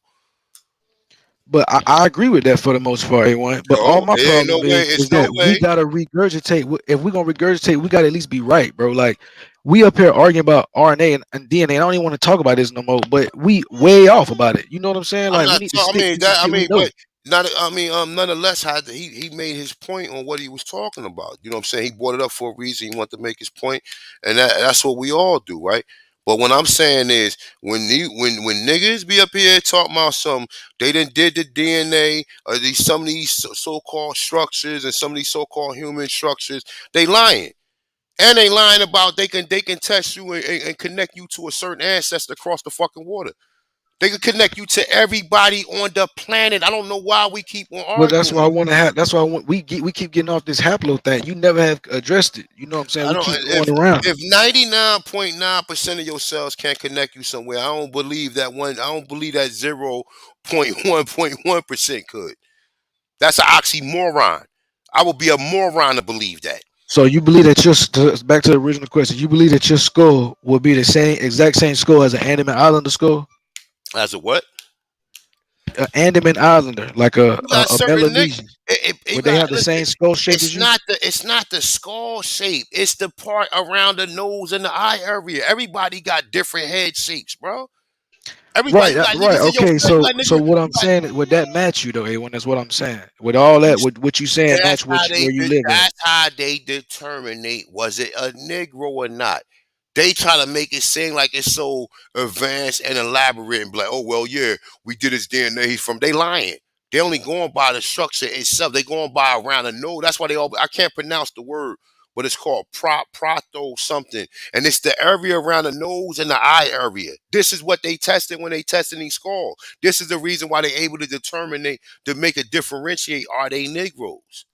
But I agree with that for the most part, A1. But all No, my it ain't no problem way. is It's no that we way. gotta regurgitate. If we're gonna regurgitate, we gotta at least be right, bro. Like we up here arguing about RNA and DNA. I don't even want to talk about this no more. But we way off about it. You know what I'm saying? I'm Like we not. need to I stick mean to some that. I shit we mean, know. but not. I mean, nonetheless, he made his point on what he was talking about. You know what I'm saying? He brought it up for a reason. He wanted to make his point, and that's what we all do, right? But what I'm saying is, when niggas be up here talking about something, they done did the DNA or some of these so-called structures and some of these so-called human structures, they lying. And they lying about they can test you and connect you to a certain ancestor across the fucking water. They can connect you to everybody on the planet. I don't know why we keep on Well, that's arguing why I it. want to have. That's why I want. We keep getting off this haplo thing. You never have addressed it. You know what I'm saying? I We don't. keep going around. If 99.9% of your cells can't connect you somewhere, I don't believe that one. I don't believe that 0.1% could. That's an oxymoron. I would be a moron to believe that. So you believe that back to the original question. You believe that your skull will be the same exact same skull as an Andaman Islander skull? As a what? An Andaman Islander, like a You a, got a certain Nick. Melanesian. You Would they got have the listen. same skull shape as you? It's not the skull shape. It's the part around the nose and the eye area. Everybody got different head shapes, bro. Everybody, Right, you got right. niggas in your Okay, you got so niggas. what You I'm got saying is, would that match you though, A1? That's what I'm saying. With all that, would what you saying That's match how where you live at? that's how they determinate was it a Negro or not. They try to make it seem like it's so advanced and elaborate and be like, oh well, yeah, we did his DNA. He's from. They lying. They only going by the structure itself. They going by around the node. That's why they all. I can't pronounce the word, but it's called proto something, and it's the area around the nose and the eye area. This is what they tested when they tested these skulls. This is the reason why they able to determine to make it differentiate. Are they Negroes?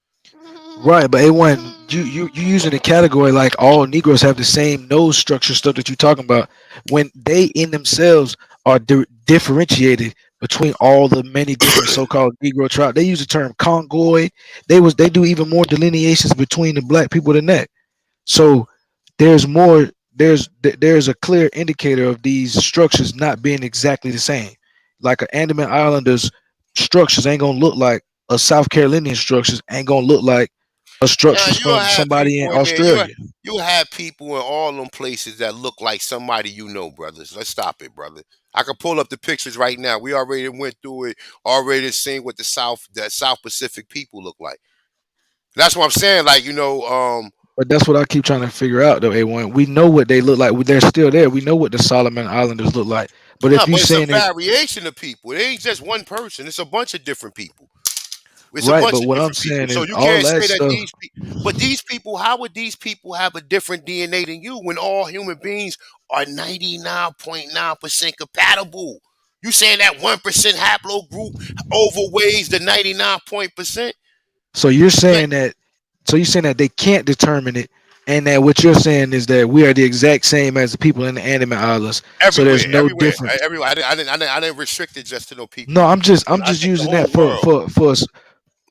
Right, but A1, you using a category like all Negroes have the same nose structure stuff that you talking about when they in themselves are differentiated between all the many different so-called Negro tribes. They use the term Congoid. They do even more delineations between the black people than that. So there's more. There's a clear indicator of these structures not being exactly the same. Like an Andaman Islanders structures ain't gonna look like a South Carolinian structures ain't gonna look like a structures You'll from have somebody in people in there. You Australia. you have people in all them places that look like somebody you know, brothers. Let's stop it, brother. I can pull up the pictures right now. We already went through it. Already seen what the South Pacific people look like. That's what I'm saying. Like But that's what I keep trying to figure out though, A1. We know what they look like. They're still there. We know what the Solomon Islanders look like. But nah, if you but it's a saying it variation of people. It ain't just one person. It's a bunch of different people. It's a right, bunch but of what I'm different people. saying So is you all can't that say that stuff. these people, but these people, how would these people have a different DNA than you when all human beings are 99.9% compatible? You saying that 1% haplogroup overweighs the 99 point percent? So you're saying that you're saying that they can't determine it, and that what you're saying is that we are the exact same as the people in the Andaman Islands. So Everywhere, there's no everywhere, difference. everywhere. I didn't restrict it just to no No, people. I'm just I think the using that whole world.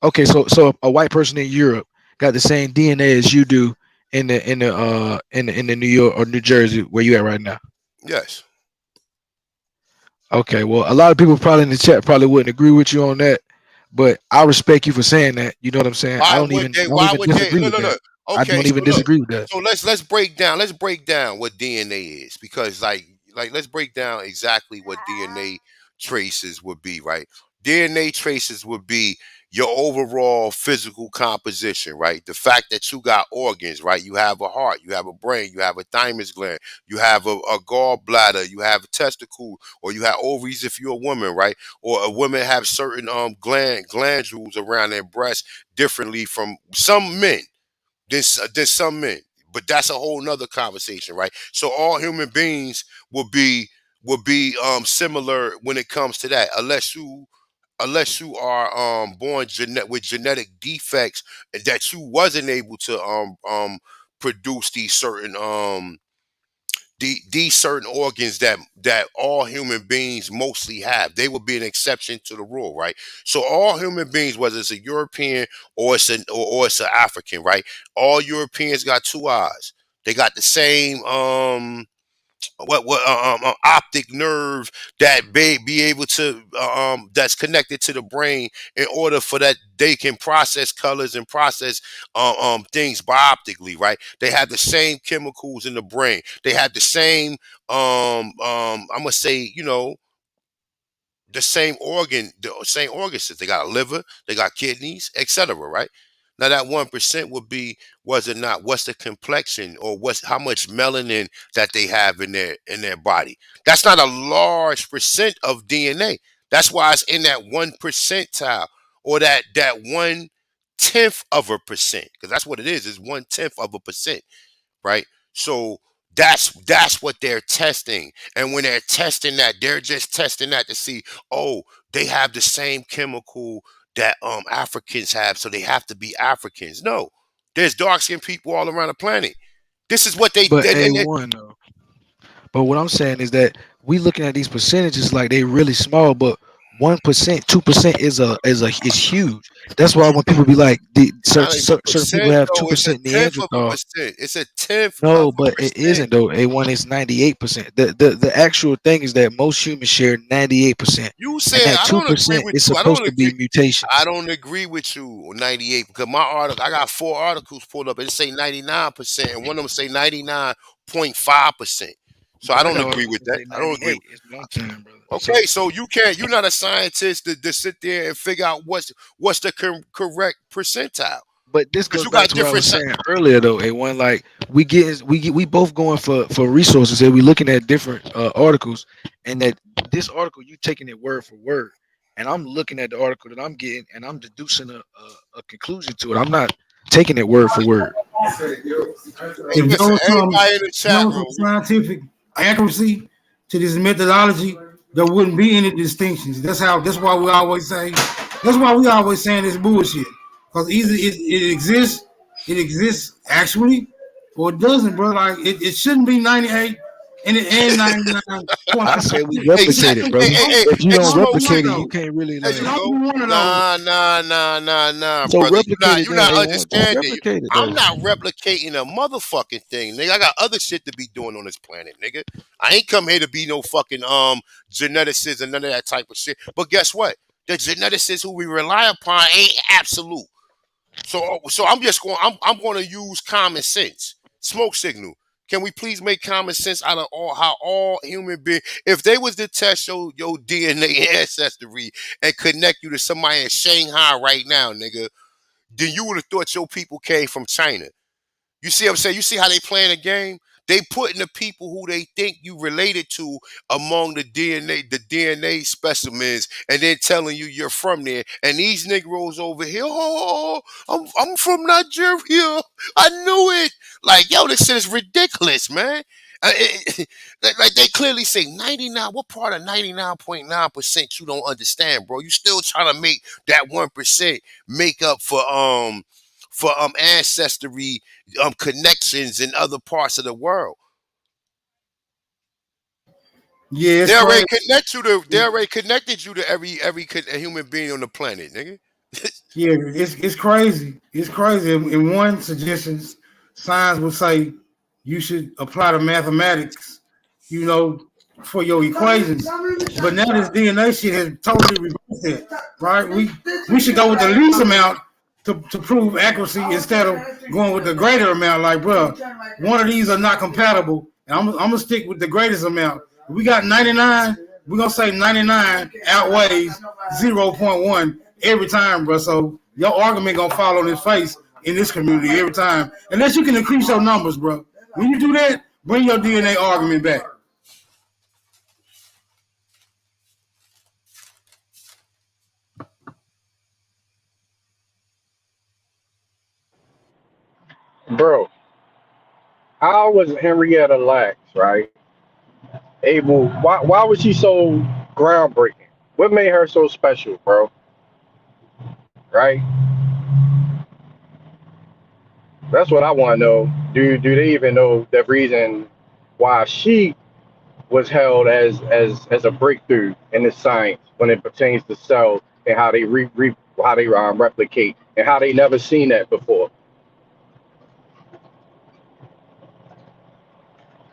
okay. So a white person in Europe got the same DNA as you do in the New York or New Jersey where you at right now. Yes. Okay, well, a lot of people probably in the chat probably wouldn't agree with you on that, but I respect you for saying that. You know what I'm saying? I Why don't would even they? I don't Why even would they? disagree Look, with look, that. look. I Okay, don't so even look. disagree with that. So let's break down. Let's break down what DNA is because like let's break down exactly what DNA traces would be. Right? DNA traces would be your overall physical composition. Right? The fact that you got organs. Right? You have a heart. You have a brain. You have a thymus gland. You have a gallbladder. You have a testicle, or you have ovaries if you're a woman. Right? Or a woman have certain glandules around their breast differently from some men than some men. But that's a whole nother conversation, right? So all human beings will be similar when it comes to that, unless you are born with genetic defects that you wasn't able to produce these certain organs that all human beings mostly have. They would be an exception to the rule, right? So all human beings, whether it's a European or it's an African, right? All Europeans got two eyes. They got the same optic nerve that be able to that's connected to the brain in order for that they can process colors and process things bioptically, right? They have the same chemicals in the brain. They have the same I'm gonna say, the same organ system. They got a liver, they got kidneys, etc. Right? Now that 1% would be, was it not, what's the complexion, or what's how much melanin that they have in their body. That's not a large percent of DNA. That's why it's in that 1 percentile, or that 1/10 of a percent, because that's what it is 1/10 of a percent, right? So that's what they're testing. And when they're testing that, they're just testing that to see, oh, they have the same chemical that Africans have, so they have to be Africans. No, there's dark skinned people all around the planet. This is what they But did. A1 though. But what I'm saying is that we looking at these percentages like they really small, but 1%, 2% is huge. That's why when people be like, the It's not even certain people percent have though. It's a 2% tenth of a Neanderthal. percent. It's a tenth of No, a but it percent. isn't though. A1 is 98%. The actual thing is that most humans share 98%, You and said that I don't agree 2% with is you. I supposed don't to be agree. I mutations. don't agree with you on 98, because my article, I got 4 articles pulled up and it say 99%, and one of them say 99.5%. So I But I don't got agree articles with that that. say I don't agree. 98. It's what I'm saying, brother. Okay, so you can't. You're not a scientist to sit there and figure out what's the correct percentile, But this because goes you back got to what I different. was saying earlier, though. A1, like we both going for resources, and we looking at different articles, and that this article you taking it word for word, and I'm looking at the article that I'm getting, and I'm deducing a conclusion to it. I'm not taking it word for word. Hey, If there listen, was everybody in the chat some room. scientific accuracy to this methodology, there wouldn't be any distinctions. That's why we always say. That's why we always saying this bullshit. Because either it exists actually, or it doesn't, bro. Like it shouldn't be 98 and 99 point I five said we percent. Hey, replicate it, hey, brother. hey, hey, If you hey, don't smoke replicate it, signal. you can't really There you like. go. Nah, So brother. replicate it You're then, not A1. Just understanding. replicate it I'm though. not replicating a motherfucking thing, nigga. I got other shit to be doing on this planet, nigga. I ain't come here to be no fucking geneticist and none of that type of shit. But guess what? The geneticists who we rely upon ain't absolute. So I'm just going. I'm going to use common sense. Smoke signal. Can we please make common sense out of how all human beings, if they was to test your DNA ancestry and connect you to somebody in Shanghai right now, nigga, then you would have thought your people came from China. You see what I'm saying? You see how they playing the game? They putting the people who they think you related to among the DNA specimens, and then telling you you're from there. And these Negroes over here, oh, I'm from Nigeria. I knew it. Like, yo, this shit is ridiculous, man. Like they clearly say 99. What part of 99.9% you don't understand, bro? You still trying to make that 1% make up for ancestry connections in other parts of the world. Yeah, it's They already crazy. connect you to. They already connected you to every human being on the planet, nigga. Yeah, it's crazy. It's crazy. In one suggestions, science would say you should apply the mathematics, you know, for your equations. But now this DNA shit has totally reversed it, right? We should go with the least amount to prove accuracy instead of going with the greater amount. Like, bro, one of these are not compatible, and I'm gonna stick with the greatest amount. If we got 99. We're gonna say 99 outweighs 0.1 every time, bro. So your argument gonna fall on his face in this community every time. Unless you can increase your numbers, bro. When you do that, bring your DNA argument back. Bro, how was Henrietta Lacks, right? Able why was she so groundbreaking? What made her so special, bro? Right? That's what I want to know. Do they even know the reason why she was held as a breakthrough in this science when it pertains to cells and how they how they replicate and how they never seen that before?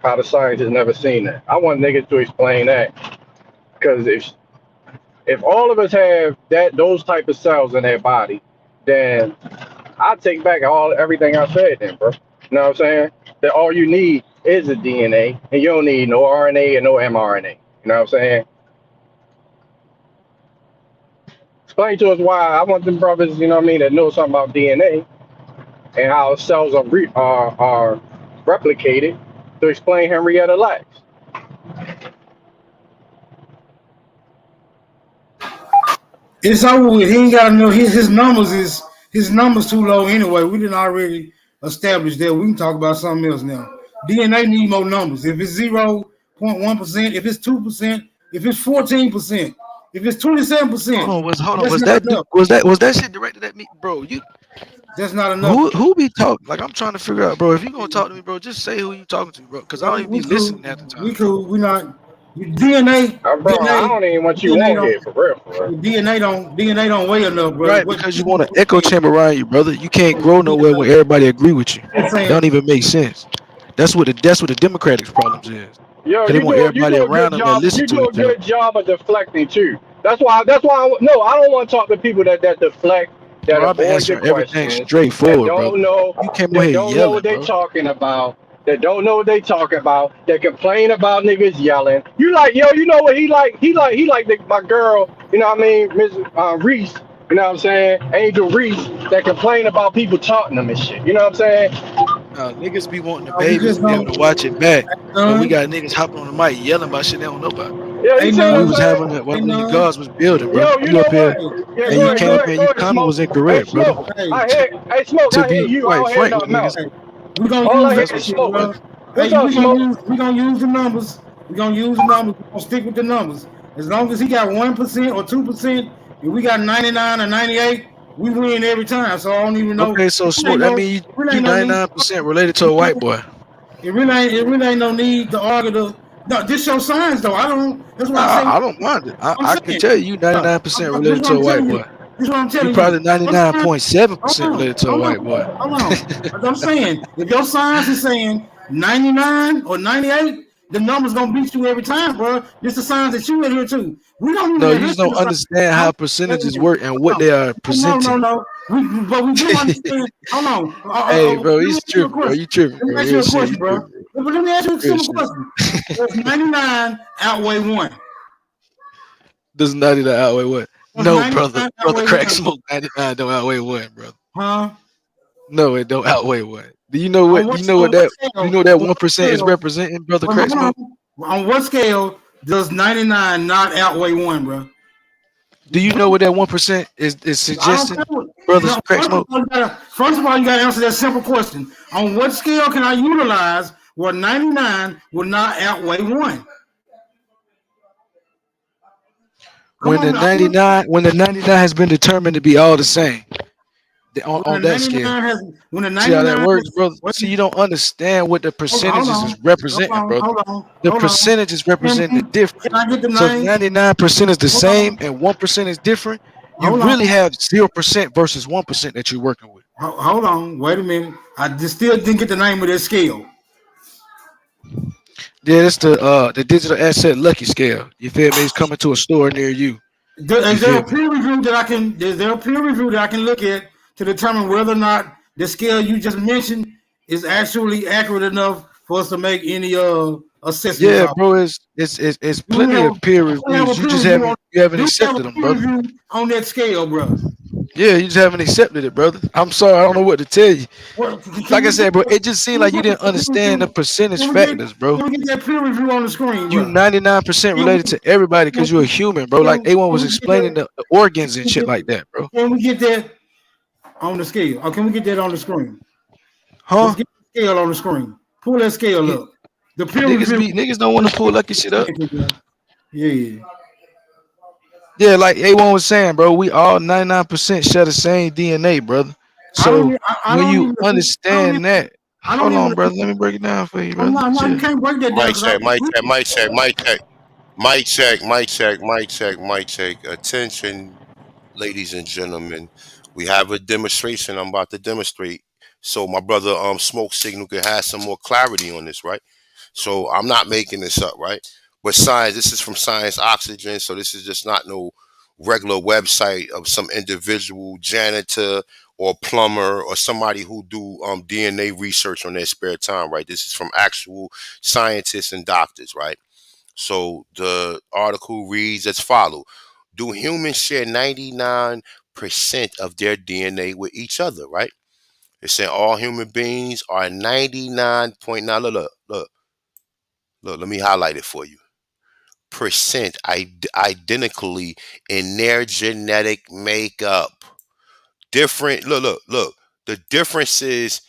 How the science has never seen that. I want niggas to explain that because if all of us have those type of cells in their body, then I take back everything I said then, bro. You know what I'm saying? That all you need is a DNA, and you don't need no RNA and no mRNA. You know what I'm saying? Explain to us why. I want them brothers, you know what I mean, that know something about DNA. and how cells are replicated to explain Henrietta Lacks. It's over with. He ain't got to know his numbers too low anyway. We didn't already establish that. We can talk about something else now. DNA need more numbers. If it's 0.1%, if it's 2%, if it's 14%, if it's 27%, Hold on. that's Was not that enough. was that shit directed at me, bro? That's not enough. Who be talking? Like I'm trying to figure out, bro. If you gonna talk to me, bro, just say who you talking to, bro. Cause I don't even be We cool. listening at the time. We cool. We not. DNA, Bro, I DNA, don't even want you DNA on don't. here for real, for real. DNA don't weigh enough, brother. Right, What because you want an echo chamber around you, brother. You can't grow nowhere when everybody agree with you. I'm It saying, don't even make sense. That's what the Democratic problems is. Yo, Cause they want you everybody do a good around them that job. listen You to do a each other. good job of deflecting too. No, I don't want to talk to people that deflect, that Bro, I've been avoid your answering everything questions, that straightforward, brother. don't know, You came on that here don't know what yelling, they bro. talking about, that don't know what they talking about, that complain about niggas yelling. You like, yo, you know what he like? My girl. You know what I mean, Miss Reese. You know what I'm saying? Angel Reese that complain about people taunting them and shit. You know what I'm saying? Niggas be wanting the we babies just to be able don't. to watch it back, but we Son, got niggas hopping on the mic yelling about shit they don't know about, bro. Yeah, you ain't see what We I'm none, was having saying? it when ain't the none. gods was building, bro. Yo, you You know up here what? Yeah, and go you ahead, came go up ahead, here and go you ahead, comment Smoke. was Hey, incorrect, brother. Smoke. Hey, Hey, Smoke. To I hear be you. I quite don't hear frank with nothing else. niggas, hey, we gonna All use I hear that that's is what shit, you Smoke. bro. do. What's Hey, up, Smoke? we gonna use the numbers. We gonna use the numbers. We gonna stick with the numbers. As long as he got 1% or 2%, and we got 99 or 98, we win every time. So I don't even know. Okay, so Smoke, that mean It really you ain't no need. 99% related to a white boy. It really ain't no need to argue the. No, this your signs though. I don't. That's why I Nah, say. I don't mind it. I'm I can saying. tell you This 99% is related what to a I'm white telling you. boy. This is what I'm You telling you. probably Your signs, hold 99.7% on, related to a hold on, white boy. hold on. As I'm saying, if your signs is saying 99 or 98, the number's gonna beat you every time, bro. Just the signs that you in here too. We don't even No, you adhere just to don't the signs. understand No, how wait a percentages minute. work and what Hold they are on. No. presenting. But we do understand. Hold on. Hey, bro, Let me he's ask you a tripping, bro. question. You tripping, Let me bro. ask you Real a shit. You question, bro. tripping, bro. Let me ask you a Real simple shit. question. Does 99 outweigh one? Does 99 outweigh what? Does No, brother. 99 Brother outweigh Crack one? Smoke 99 don't outweigh one, brother. Huh? No, it don't outweigh one. Do you know On what? what Do you know on what what that? scale? Do you know what that On what 1% is scale? representing, brother Wait, Crack hold Smoke? on. On what scale does 99 not outweigh one, bro? Do you know what that 1% is I don't suggesting, care what. brother No, Crack Smoke? first of all, you gotta answer that simple question. On what scale can I utilize where 99 will not outweigh one? Come When on the now. 99 has been determined to be all the same on When the that scale. 99 has when the See how that 99 works, has brother? wait, See, you don't understand what the hold percentages is on. representing, brother. The Hold on. percentage is representing the Can difference. I get the So if name? 99% is the Hold same on. and 1% is different, you Hold on. really have 0% versus 1% that you're working with. Hold on. Wait a minute. I just still didn't get the name of that scale. Yeah, it's the digital asset lucky scale. You feel me? It's coming to a store near you. You Is there feel a me? peer review that I can? Is there a peer review that I can look at to determine whether or not the scale you just mentioned is actually accurate enough for us to make any assessments Yeah, on? bro, it's Do we plenty have of peer do we have a reviews. You peer just review on? haven't Do we have a accepted them, peer brother. review on that scale, bro? Yeah, you just haven't accepted it, brother. I'm sorry, I don't know what to tell you. What, can Like I we get? said, bro, it just seemed Can we like you get didn't the peer understand the review? percentage Can we get? factors, bro. Can we get that peer review on the screen, You bro? 99% Can related we? to everybody Can because you're a we, human, bro. Like A1 was can we get explaining that? the organs and shit like that, bro. Can we get that on the scale? Or can we get that on the screen? Let's Huh? get the scale on the screen. Pull that scale Yeah, up. The peer review. niggas don't want to pull lucky shit up. Yeah. Yeah, like A1 was saying, bro, we all 99% share the same DNA, brother. I don't. So I when don't you even. I don't even. understand that, I don't hold even. on, brother, let me break it down for you, I'm brother. not. No, you Chill. can't break that down Mic because I check, mic agree. check, mic check, mic check, mic check, mic check, mic check, mic check. Attention, ladies and gentlemen. We have a demonstration I'm about to demonstrate. So my brother Smoke Signal can have some more clarity on this, right? So I'm not making this up, right? But science, this is from Science Oxygen, so this is just not no regular website of some individual janitor or plumber or somebody who do DNA research on their spare time, right? This is from actual scientists and doctors, right? So the article reads as follows. Do humans share 99% of their DNA with each other, right? It's saying all human beings are 99.9. Look. Let me highlight it for you. Percent identically in their genetic makeup. Different. Look. The difference is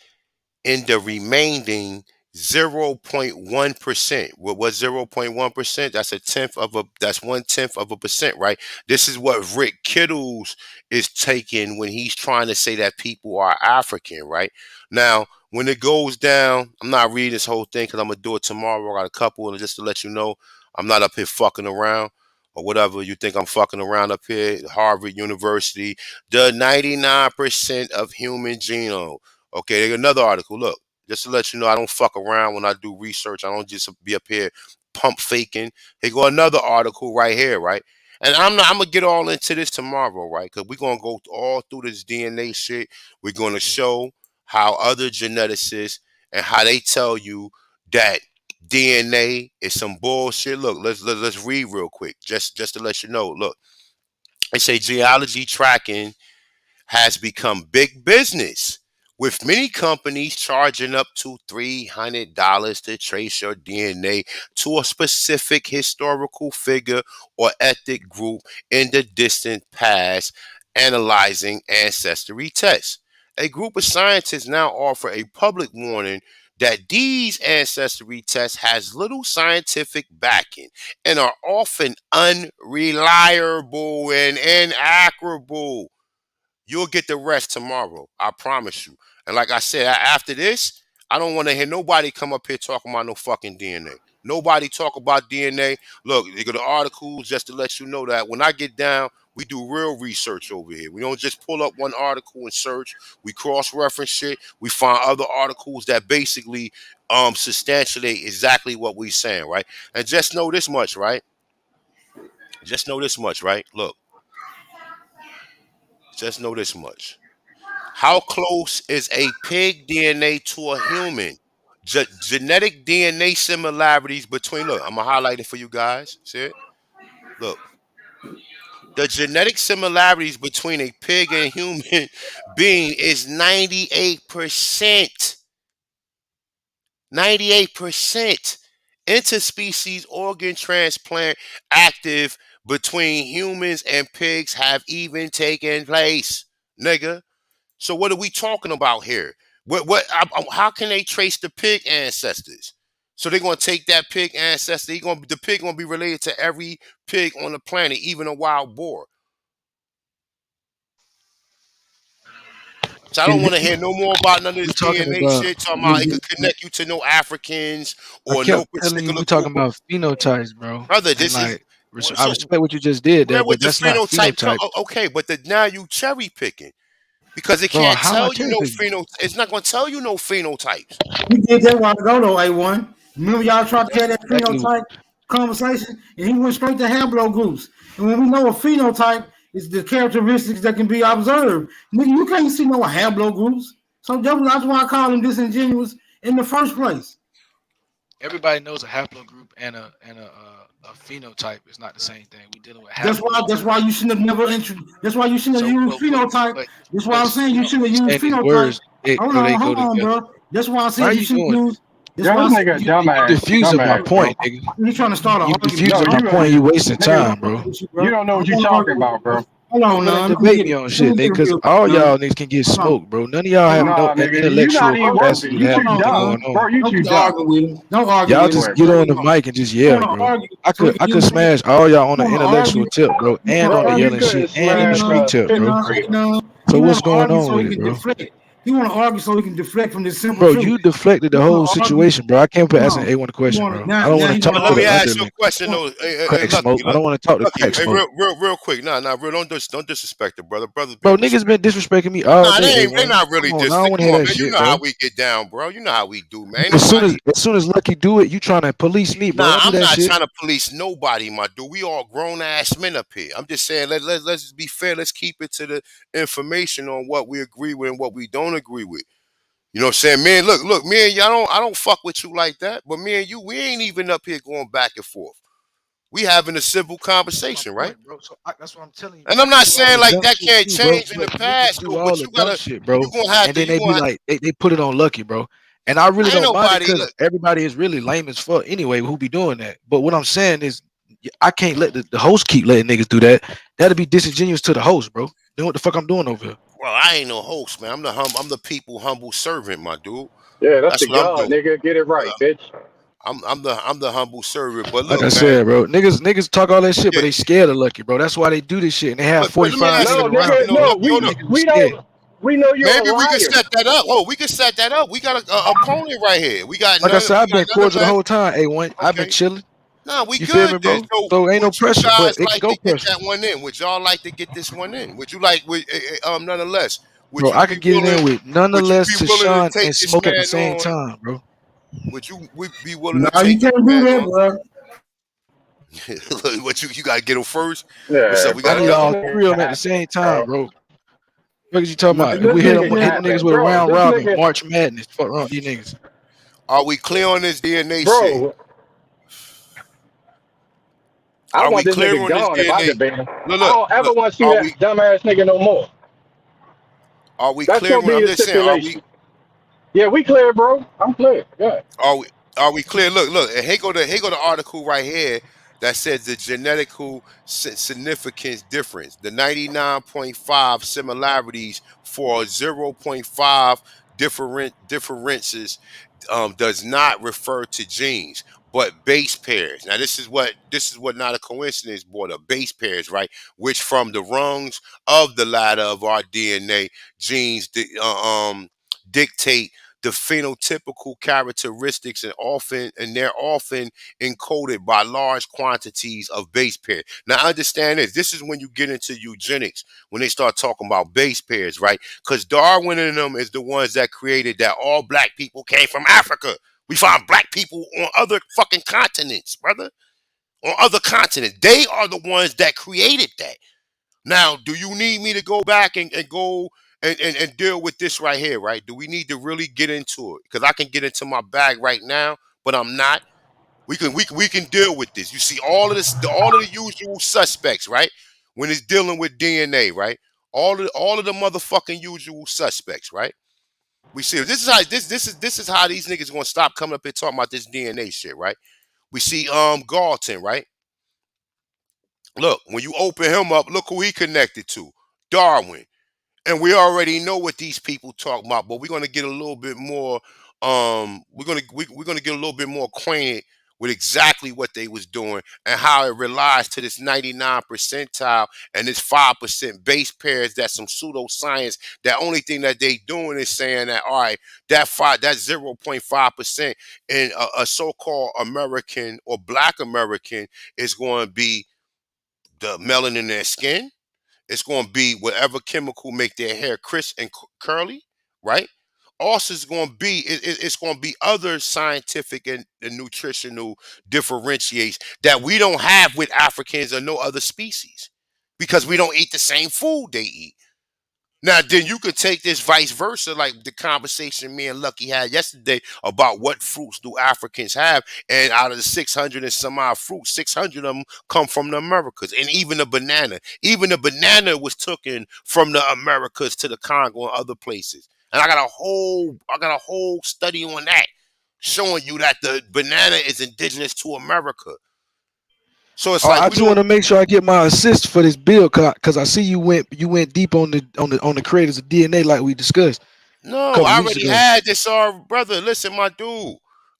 in the remaining 0.1%. What's 0.1%? That's 1/10 of a percent, right? This is what Rick Kittles is taking when he's trying to say that people are African, right? Now, when it goes down, I'm not reading this whole thing because I'm gonna do it tomorrow. I got a couple, and just to let you know, I'm not up here fucking around or whatever you think I'm fucking around up here. Harvard University, the 99% of human genome. Okay, there's another article. Look, just to let you know, I don't fuck around when I do research. I don't just be up here pump faking. Here go another article right here, right? And I'm gonna get all into this tomorrow, right? Because we're gonna go all through this DNA shit. We're gonna show how other geneticists and how they tell you that DNA is some bullshit. Look, let's read real quick, just to let you know. Look, they say geology tracking has become big business, with many companies charging up to $300 to trace your DNA to a specific historical figure or ethnic group in the distant past, analyzing ancestry tests. A group of scientists now offer a public warning that these ancestry tests has little scientific backing and are often unreliable and inaccurate. You'll get the rest tomorrow. I promise you. And like I said, after this, I don't want to hear nobody come up here talking about no fucking DNA. Nobody talk about DNA. Look, they go to articles just to let you know that when I get down, we do real research over here. We don't just pull up one article and search. We cross-reference shit. We find other articles that basically substantiate exactly what we're saying, right? And just know this much, right? Just know this much, right? Look, just know this much. How close is a pig DNA to a human? Genetic DNA similarities between, look, I'm going to highlight it for you guys. See it? Look, the genetic similarities between a pig and a human being is 98%. 98%. Interspecies organ transplant active between humans and pigs have even taken place. Nigga. So what are we talking about here? How can they trace the pig ancestors? So they're gonna take that pig ancestor. The pig gonna be related to every pig on the planet, even a wild boar. So I don't And want to hear no more about none of we this talking DNA about shit. Talking about it could connect you to no Africans I or no kept telling you particular we group. talking about phenotypes, bro. Brother, And this is like I so respect what you just did where there, would but the that's not phenotype come? phenotype. Okay, but now you cherry picking because it Bro, can't how am I tell you cherry no picking? It's not gonna tell you no phenotypes. We did that a while ago though, A1. Remember y'all tried to That's have that exactly phenotype conversation, and he went straight to haplogroups. And when we know a phenotype is the characteristics that can be observed, nigga, you can't see no haplogroups. So that's why I call him disingenuous in the first place. everybody knows a haplogroup and a phenotype is not the same thing. We dealing with That's why. haplogroups. That's why you shouldn't have never. That's why you shouldn't have So used phenotype. but That's why I'm saying you you don't shouldn't have used understand these phenotype. words. It Hold bro, they on, go hold on, together. bro. That's why I Why are said you you shouldn't doing use. this? That's Yo, why I this said nigga you. You dumbass, diffusing my dumbass, bro. point, nigga. He's trying to start an You argument. No, diffusing Bro. my you point. You wasting I don't time, want to bro. argue with you, you bro. don't know I what don't you want to argue talking with you, about, bro. bro. Hold You on, want to now. Let me debate get me it. on Let shit, me nigga? get it Because real quick, all bro. y'all niggas can get Hold on. smoked, bro. None of y'all Hold have on. no Nah, nigga, you intellectual not even worth it. capacity to You have too Hold anything dumb, going on, on. bro. You Don't too get to dumb. argue with him. Don't argue Y'all with him. just Anyway, get bro. on the mic and just You yell, want to bro. argue I so we could can I could use it. smash all y'all on You the want to argue. intellectual tip, bro, You and want to on the Bro, you yelling argue. shit couldn't and in the smash street a tip, fifth bro. grader. So He want what's to going argue on so with he it, can bro? deflect. He want to argue so he can deflect from this simple Bro, truth. you deflected the He whole want to argue. situation, bro. I can't put Hold asking on. A1 a He question, want bro. now. I don't Now want to he talk want But to let to me the argue. ask you a underling. question Want- though. Hey, Crack Lucky, smoke. I don't want to talk to crack Hey, smoke. real quick. Nah, real. Don't disrespect it, brother. Brothers Bro, being niggas respect. been disrespecting me all Nah, day, they A1. not Come really on, I don't disrespect. want to Come hear on, that man. You shit, know how bro. we get down, bro. You know how we do, man. Ain't As soon as nobody. as soon as Lucky do it, you trying to police me, bro. Nah, Don't do I'm that not shit. trying to police nobody, my dude. We all grown ass men up here. I'm just saying, let's just be fair. Let's keep it to the information on what we agree with and what we don't agree with. You know what I'm saying? Man, look, me and you, I don't fuck with you like that. But me and you, we ain't even up here going back and forth. We having a simple That's my conversation, right? point, bro. So that's what I'm telling you, And bro. I'm not Niggas do all saying the like dumb that shit can't too, bro. change in the Look, niggas past, do though, all but the dumb shit, bro. you gonna have And to then you they be gonna like, they put it on Lucky, bro. And I really I ain't don't mind it nobody because look. everybody is really lame as fuck anyway who be doing that. But what I'm saying is, I can't let the host keep letting niggas do that. That'd be disingenuous to the host, bro. Doing what the fuck I'm doing over here. Well, I ain't no host, man. I'm the people humble servant, my dude. Yeah, that's That's the what I'm God, doing. nigga. Get it right, bitch. I'm the humble servant. But Like look, I man. said, bro, niggas talk all that shit, but Yeah. they scared of Lucky, bro. That's why they do this shit, and they have But let me 45 ask you No, niggas a around question. nigga, them, No, bro. no, no, And no, these no. niggas be scared. we know you're a Maybe we can liar. set that up. Oh, we can set that up. We got a opponent right here. We got Like I none. said, We I've got been none of cordial the less. whole time. A1, I've been Okay. chilling. Nah, we You feel good me, then. bro? So So ain't no would you pressure, but guys it can like to go get pressure, that one in? Would y'all like to get this one in? Would you like? Nonetheless, would bro. you I be could get it willing? in with Would you nonetheless be to willing to Sean take and this smoke at the man same on? time, bro. Would you be willing to Nah, take you this can't do man that, on? bro. Look, what you gotta get him first? What's Yeah, up? We I got need bro, this all nigga three of them at the capping, same time, bro. bro. What is you talking Nah, about? If you we This hit can't them, nigga do hit that. the niggas capping, with a bro. round This robin, nigga, March Madness. Fuck wrong with these niggas. Are we clear on this DNA shit? bro. I Are we want this clear nigga on this gone if I DNA? debate him. Look, I look, don't ever look. want to see that dumbass nigga no more. Are we That's clear gonna on? be I'm the just saying. stipulation. Yeah, we clear, bro. I'm clear. Yeah. Are we are we clear? Look, and here go the article right here that says the genetical significance difference, the 99.5 similarities for 0.5 differences does not refer to genes but base pairs. Now this is what not a coincidence, boy. The base pairs, right? Which from the rungs of the ladder of our DNA, genes dictate the phenotypical characteristics and they're often encoded by large quantities of base pairs. Now understand this. This is when you get into eugenics, when they start talking about base pairs, right? Because Darwin and them is the ones that created that all black people came from Africa. We find black people on other fucking continents, brother. On other continents. They are the ones that created that. Now, do you need me to go back and go and deal with this right here, right? Do we need to really get into it? Because I can get into my bag right now, but I'm not. We can deal with this. You see all of the usual suspects, right? When it's dealing with DNA, right? All of the motherfucking usual suspects, right? We see this is how these niggas gonna stop coming up here talking about this DNA shit, right? We see Galton, right? Look, when you open him up, look who he connected to. Darwin. And we already know what these people talk about, but we're gonna get a little bit more. We're gonna get a little bit more acquainted with exactly what they was doing and how it relies to this 99 percentile and this 5% base pairs. That's some pseudoscience. That only thing that they doing is saying that all right, that 0.5% in a so-called American or Black American is going to be the melanin in their skin. It's going to be whatever chemical make their hair crisp and curly, right? Also, it's going to be other scientific and nutritional differentiates that we don't have with Africans or no other species because we don't eat the same food they eat. Now, then you could take this vice versa, like the conversation me and Lucky had yesterday about what fruits do Africans have, and out of the 600 and some odd fruits, 600 of them come from the Americas, and even the banana was taken from the Americas to the Congo and other places. And I got a whole study on that, showing you that the banana is indigenous to America. So it's like I we just want don't. to make sure I get my assist for this bill, cause I see you went deep on the creators of DNA like we discussed a No, couple I weeks already ago. had this. Brother, listen, my dude.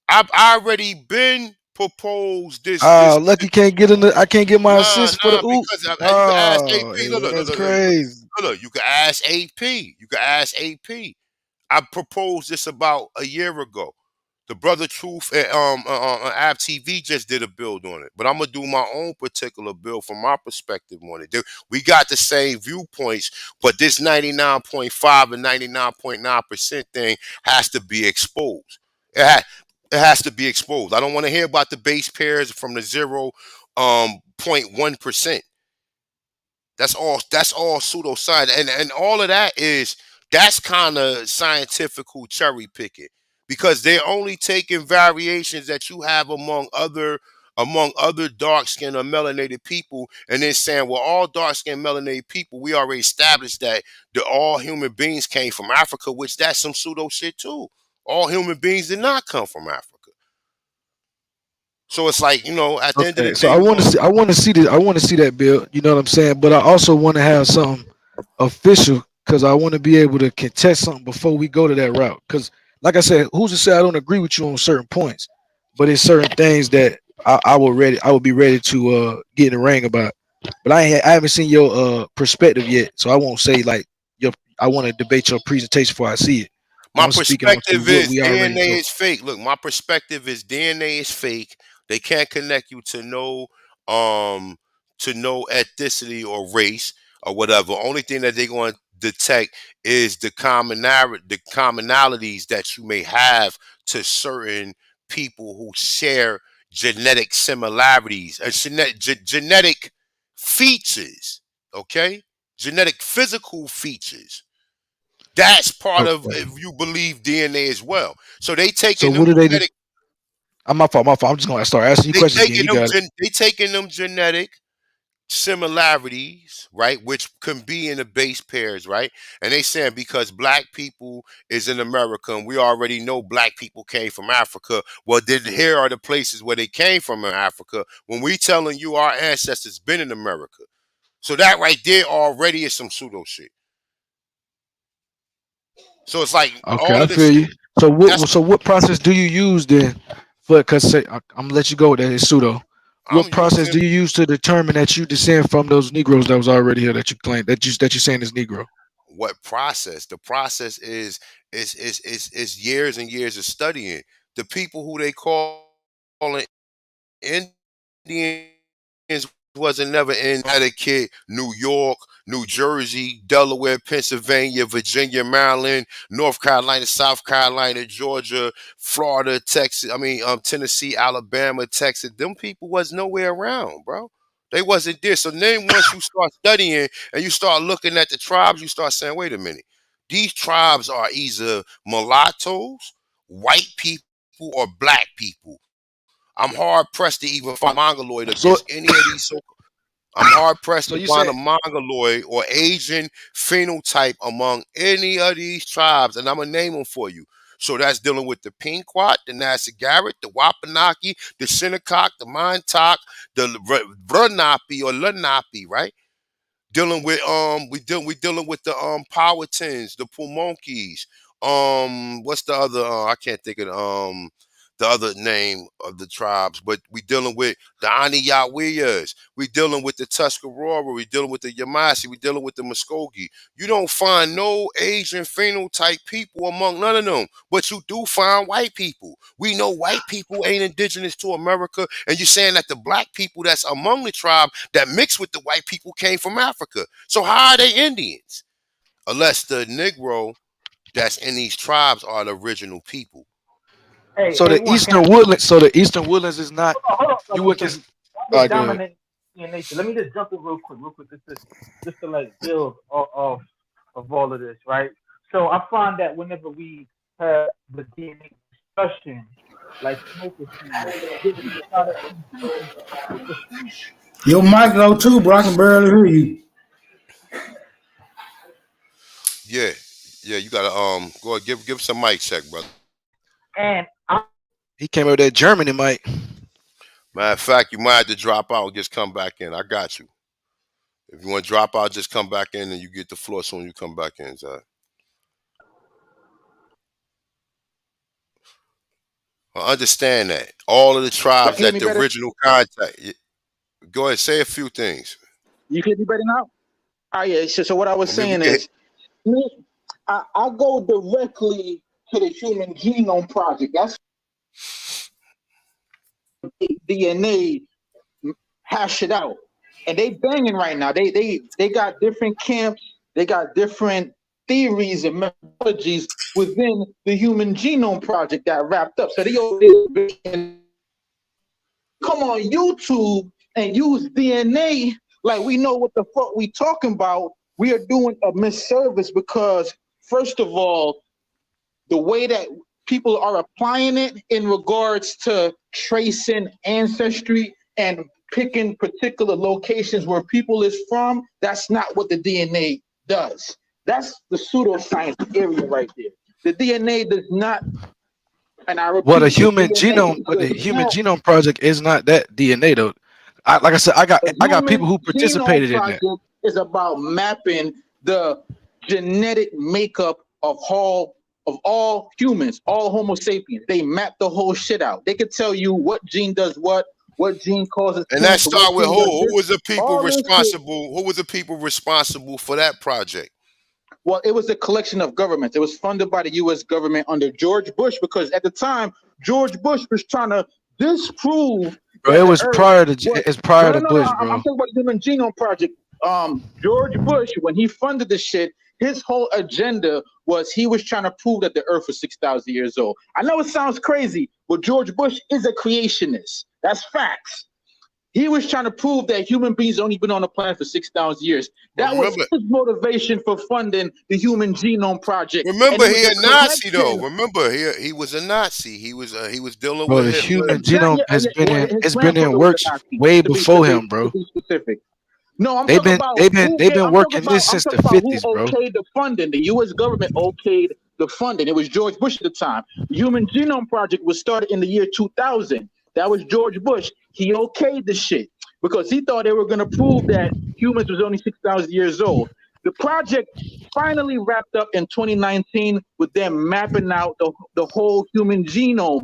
I've already been proposed this. Lucky can't get in the. I can't get my Nah, assist for the nah, oop. because you can ask Oh, AP. hey, Look, man, look, look, that's look, look, look, crazy. look. You can ask AP. You can ask AP. I proposed this about a year ago. The Brother Truth and App TV just did a build on it, but I'm gonna do my own particular build from my perspective on it. We got the same viewpoints, but this 99.5 and 99.9% thing has to be exposed. It has to be exposed. I don't want to hear about the base pairs from the 0.1%. That's all pseudoscience, and all of that's kind of scientifical cherry picking because they're only taking variations that you have among other among other dark-skinned or melanated people, and then saying, well, all dark-skinned melanated people, we already established that all human beings came from Africa, which that's some pseudo shit too. All human beings did not come from Africa. So it's like, you know, at the end of the Okay, so day, we're gonna I want to see this. I want to see that bill. You know what I'm saying? But I also want to have something official because I want to be able to contest something before we go to that route. Because, like I said, who's to say I don't agree with you on certain points, but it's certain things that I will be ready to get in the ring about. But I haven't seen your perspective yet, so I won't say like your. I want to debate your presentation before I see it. My I'm speaking on to perspective what is we already DNA know. is fake. Look, my perspective is DNA is fake. They can't connect you um to no ethnicity or race or whatever. Only thing that they're going to detect is the commonalities that you may have to certain people who share genetic similarities and genetic features. Okay, genetic physical features. That's part of Okay. if you believe DNA as well. So they So taking them what do they? genetic. I'm my fault. My fault. I'm just gonna start asking you They questions again. taking You them. got it. They taking them genetic similarities, right? Which can be in the base pairs, right? And they saying because black people is in America, and we already know black people came from Africa. Well, then here are the places where they came from in Africa. When we telling you our ancestors been in America, so that right there already is some pseudo shit. So it's like Okay, all I of this feel shit. you. So That's what process do you use then? For because I'm gonna let you go with that. It's pseudo. I'm What process using. do you use to determine that you descend from those Negroes that was already here that you claim that you're saying is Negro? What process? The process is years and years of studying. The people who they call Indians wasn't never in Connecticut, New York, New Jersey, Delaware, Pennsylvania, Virginia, Maryland, North Carolina, South Carolina, Georgia, Florida, Texas. I mean, Tennessee, Alabama, Texas. Them people was nowhere around, bro. They wasn't there. So then once you start studying and you start looking at the tribes, you start saying, wait a minute. These tribes are either mulattoes, white people, or black people. I'm hard pressed to even find a mongoloid So against any of these. I'm hard pressed so to you find say a mongoloid or Asian phenotype among any of these tribes, and I'm gonna name them for you. So that's dealing with the Pequot, the Nasagaret, the Wapanaki, the Shinnecock, the Montauk, the Lenape or Lenape, right? Dealing with we dealing with the Powhatans, the Pulmonkeys, what's the other I can't think of the other name of the tribes, but we dealing with the Aniyawias, we dealing with the Tuscarora, we dealing with the Yamasi, we dealing with the Muskogee. You don't find no Asian phenotype people among none of them, but you do find white people. We know white people ain't indigenous to America, and you're saying that the black people that's among the tribe that mixed with the white people came from Africa. So how are they Indians? Unless the Negro that's in these tribes are the original people. Hey, so hey, the one can Eastern I Woodlands. So the Eastern Woodlands is not hold on, you brother, would because just I'm all with right. Go ahead. Dominic and Nathan. Let me just jump in real quick, just to like build of all of this, right? So I find that whenever we have the DNA discussion, like Smoke was saying, there's a lot of confusion with the fact. Your mic low too, bro. I can barely hear you. Yeah, yeah. You gotta go ahead, give some mic check, brother. And I He came out with that Germany, Mike. Matter of fact, you might have to drop out and just come back in. I got you. If you want to drop out, just come back in and you get the floor soon you come back in, Zach. I understand that. All of the y'all tribes can hear that me the better. original contact. Go ahead, say a few things. You can hear me better now. Oh yeah. So what I was I mean, we saying get is, me, I go directly to the Human Genome Project. That's DNA hash it out, and they banging right now. They got different camps. They got different theories and methodologies within the Human Genome Project that wrapped up. So they come on YouTube and use DNA like we know what the fuck we talking about. We are doing a misservice because first of all, the way that people are applying it in regards to tracing ancestry and picking particular locations where people is from, that's not what the DNA does. That's the pseudoscience area right there. The DNA does not, and I Well, the repeat, the human DNA genome, but the does Human not. Genome Project is not that DNA though. Like I said, The I got people Human who Genome participated in that. Project is about mapping the genetic makeup of all humans, all Homo sapiens. They map the whole shit out. They could tell you what gene does what gene causes And that cancer, what start with gene who? does Who this. was the people All this shit. responsible? Who was the people responsible for that project? Well, it was a collection of governments. It was funded by the U.S. government under George Bush because at the time George Bush was trying to disprove Bro, it that the was Earth prior to was. it's prior No, no, to no, no. Bush, I'm bro. talking about the Human Genome Project. George Bush, when he funded the shit, his whole agenda was he was trying to prove that the Earth was 6,000 years old. I know it sounds crazy, but George Bush is a creationist. That's facts. He was trying to prove that human beings only been on the planet for 6,000 years. That was Remember, his motivation for funding the Human Genome Project. And remember it was he a a Nazi though. collection. Remember he was a Nazi. He was dealing Bro, with the Hitler. Human Genome has been Well, in his it's been in grandfather was a works Nazi, way to be before him, bro. specific. No, I'm talking about who they've gave, been working this I'm since the talking about who 50s, bro. okayed the funding. The U.S. government okayed the funding. It was George Bush at the time. The Human Genome Project was started in the year 2000. That was George Bush. He okayed the shit because he thought they were going to prove that humans was only 6,000 years old. The project finally wrapped up in 2019 with them mapping out the whole human genome.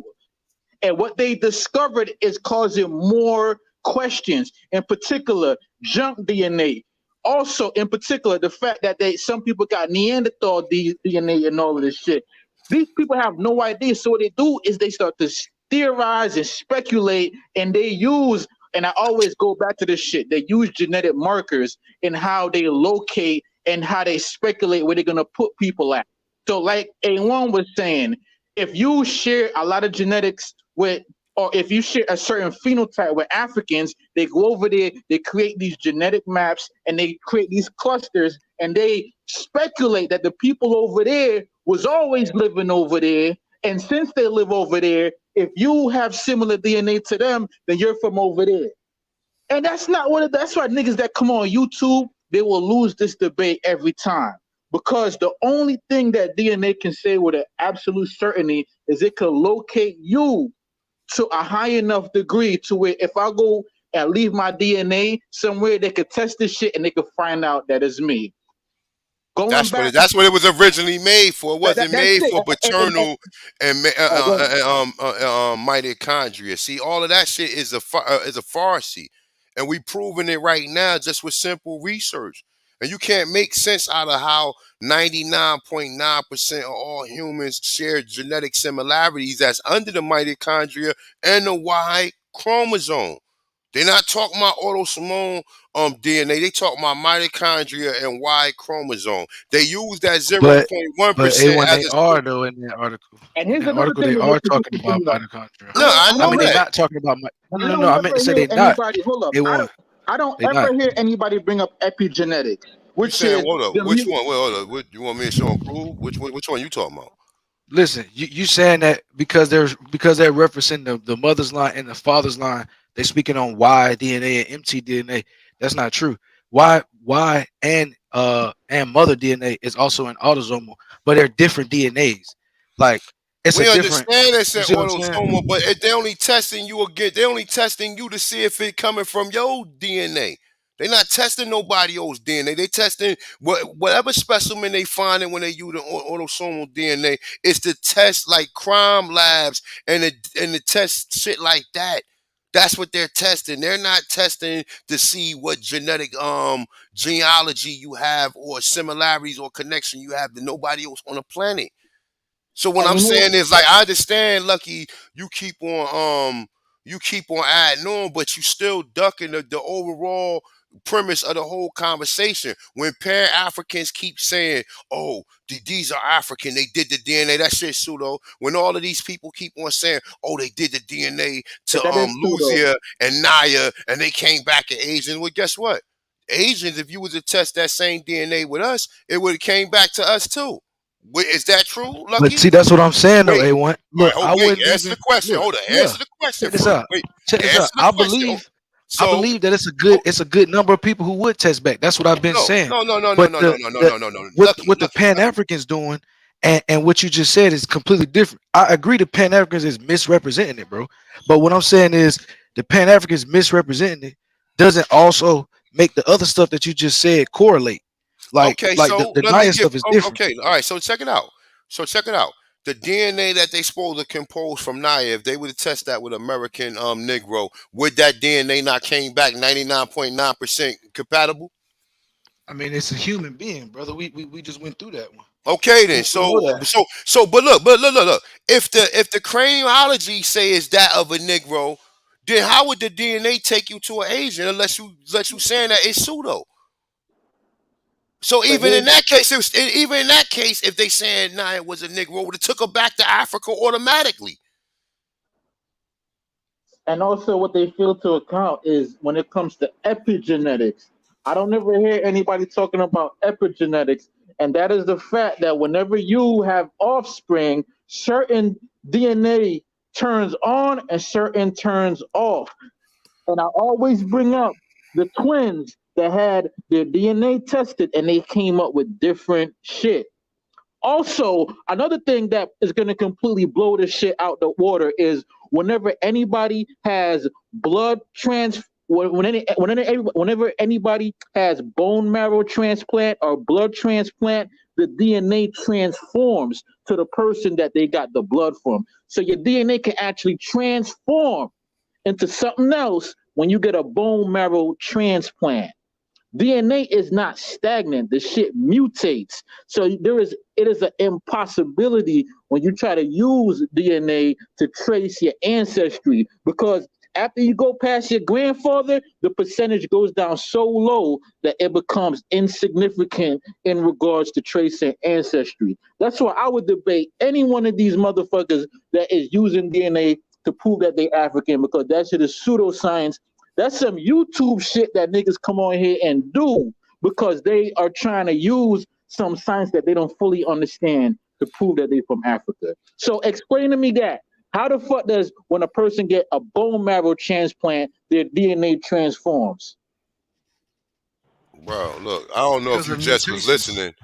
And what they discovered is causing more questions, in particular, junk DNA. Also, in particular, the fact that some people got Neanderthal DNA and all of this shit. These people have no idea. So what they do is they start to theorize and speculate, and they use, and I always go back to this shit, they use genetic markers in how they locate and how they speculate where they're gonna put people at. So like A1 was saying, if you share a lot of genetics with, or if you share a certain phenotype with Africans, they go over there, they create these genetic maps and they create these clusters and they speculate that the people over there was always living over there. And since they live over there, if you have similar DNA to them, then you're from over there. And that's not what that's why niggas that come on YouTube, they will lose this debate every time. Because the only thing that DNA can say with an absolute certainty is it can locate you to a high enough degree to where if I go and leave my DNA somewhere, they could test this shit and they could find out that it's me. Going back, That's what it was originally made for. It wasn't that's made it. for paternal and Go ahead. mitochondria. See, all of that shit is a farce, and we proving it right now just with simple research. And you can't make sense out of how 99.9% of all humans share genetic similarities that's under the mitochondria and the Y chromosome. They're not talking about autosomal DNA. They talking about mitochondria and Y chromosome. They use that But 0.1% A1 as they a are though in that article. And In here's that another article, thing they that are makes it talking different from about you know. mitochondria. No, I I know mean, they're that. not talking about I no, no, no. don't I meant to ever say hear they not. anybody hold up. They won't. I don't They not. ever hear anybody bring up epigenetics, You which saying is hold up? the Which one? Wait, hold up. What, you want me to show and prove? Which one you talking about? Listen, you saying that because they're referencing the mother's line and the father's line, they're speaking on Y DNA and MT DNA. That's not true. Y and mother DNA is also an autosomal, but they're different DNAs. Like it's a We different. understand it's You an see what I'm saying? autosomal, but they only testing you again. They only testing you to see if it coming from your DNA. They're not testing nobody else's DNA. They testing whatever specimen they finding when they use the autosomal DNA. It's to test like crime labs and the test shit like that. That's what they're testing. They're not testing to see what genetic genealogy you have or similarities or connection you have to nobody else on the planet. So what and I'm you know saying is like I understand, Lucky, you keep on adding on, but you still ducking the overall premise of the whole conversation. When Pan Africans keep saying, "Oh, these are African, they did the DNA," that shit pseudo. When all of these people keep on saying, "Oh, they did the DNA to that is pseudo. Luzia and Naya, and they came back as Asians," well, guess what? Asians, if you was to test that same DNA with us, it would have came back to us too. Is that true, But Lucky? see, that's what I'm saying though, Wait. A1. All right, Look, I wait. wouldn't Answer even the question. look, Hold on. yeah. Answer the question Check this first. out. Wait. Check this out. Answer the question. I So, believe that oh, it's a good number of people who would test back. That's what I've been no, saying. no, no, no, no, But no, no, no, no, no, no, no. Lucky, what the Lucky, Pan Lucky. Africans doing and what you just said is completely different. I agree the Pan Africans is misrepresenting it, bro. But what I'm saying is the Pan Africans misrepresenting it doesn't also make the other stuff that you just said correlate. Okay, Like so the let me Naya give. stuff is different. Okay, all right. So check it out. The DNA that they supposed to compose from Naya, if they would test that with American Negro, would that DNA not came back 99.9% compatible? I mean, it's a human being, brother. We just went through that one. Okay, then. We know that. But look. If the craniology say is that of a Negro, then how would the DNA take you to an Asian unless you saying that it's pseudo? So But even in here's that case, if they saying nah, it was a Negro, would have took her back to Africa automatically. and also what they fail to account is when it comes to epigenetics. I don't ever hear anybody talking about epigenetics, and that is the fact that whenever you have offspring, certain DNA turns on and certain turns off. And I always bring up the twins that had their DNA tested and they came up with different shit. Also, another thing that is going to completely blow this shit out the water is whenever anybody has blood trans whenever anybody has bone marrow transplant or blood transplant, the DNA transforms to the person that they got the blood from. So your DNA can actually transform into something else when you get a bone marrow transplant. DNA is not stagnant. The shit mutates. So it is an impossibility when you try to use DNA to trace your ancestry because after you go past your grandfather, the percentage goes down so low that it becomes insignificant in regards to tracing ancestry. That's why I would debate any one of these motherfuckers that is using DNA to prove that they African because that shit is pseudoscience. That's some YouTube shit that niggas come on here and do because they are trying to use some science that they don't fully understand to prove that they're from Africa. So explain to me that. How the fuck does when a person get a bone marrow transplant, their DNA transforms? Bro, look, I don't know if Because you of just was mutations. listening.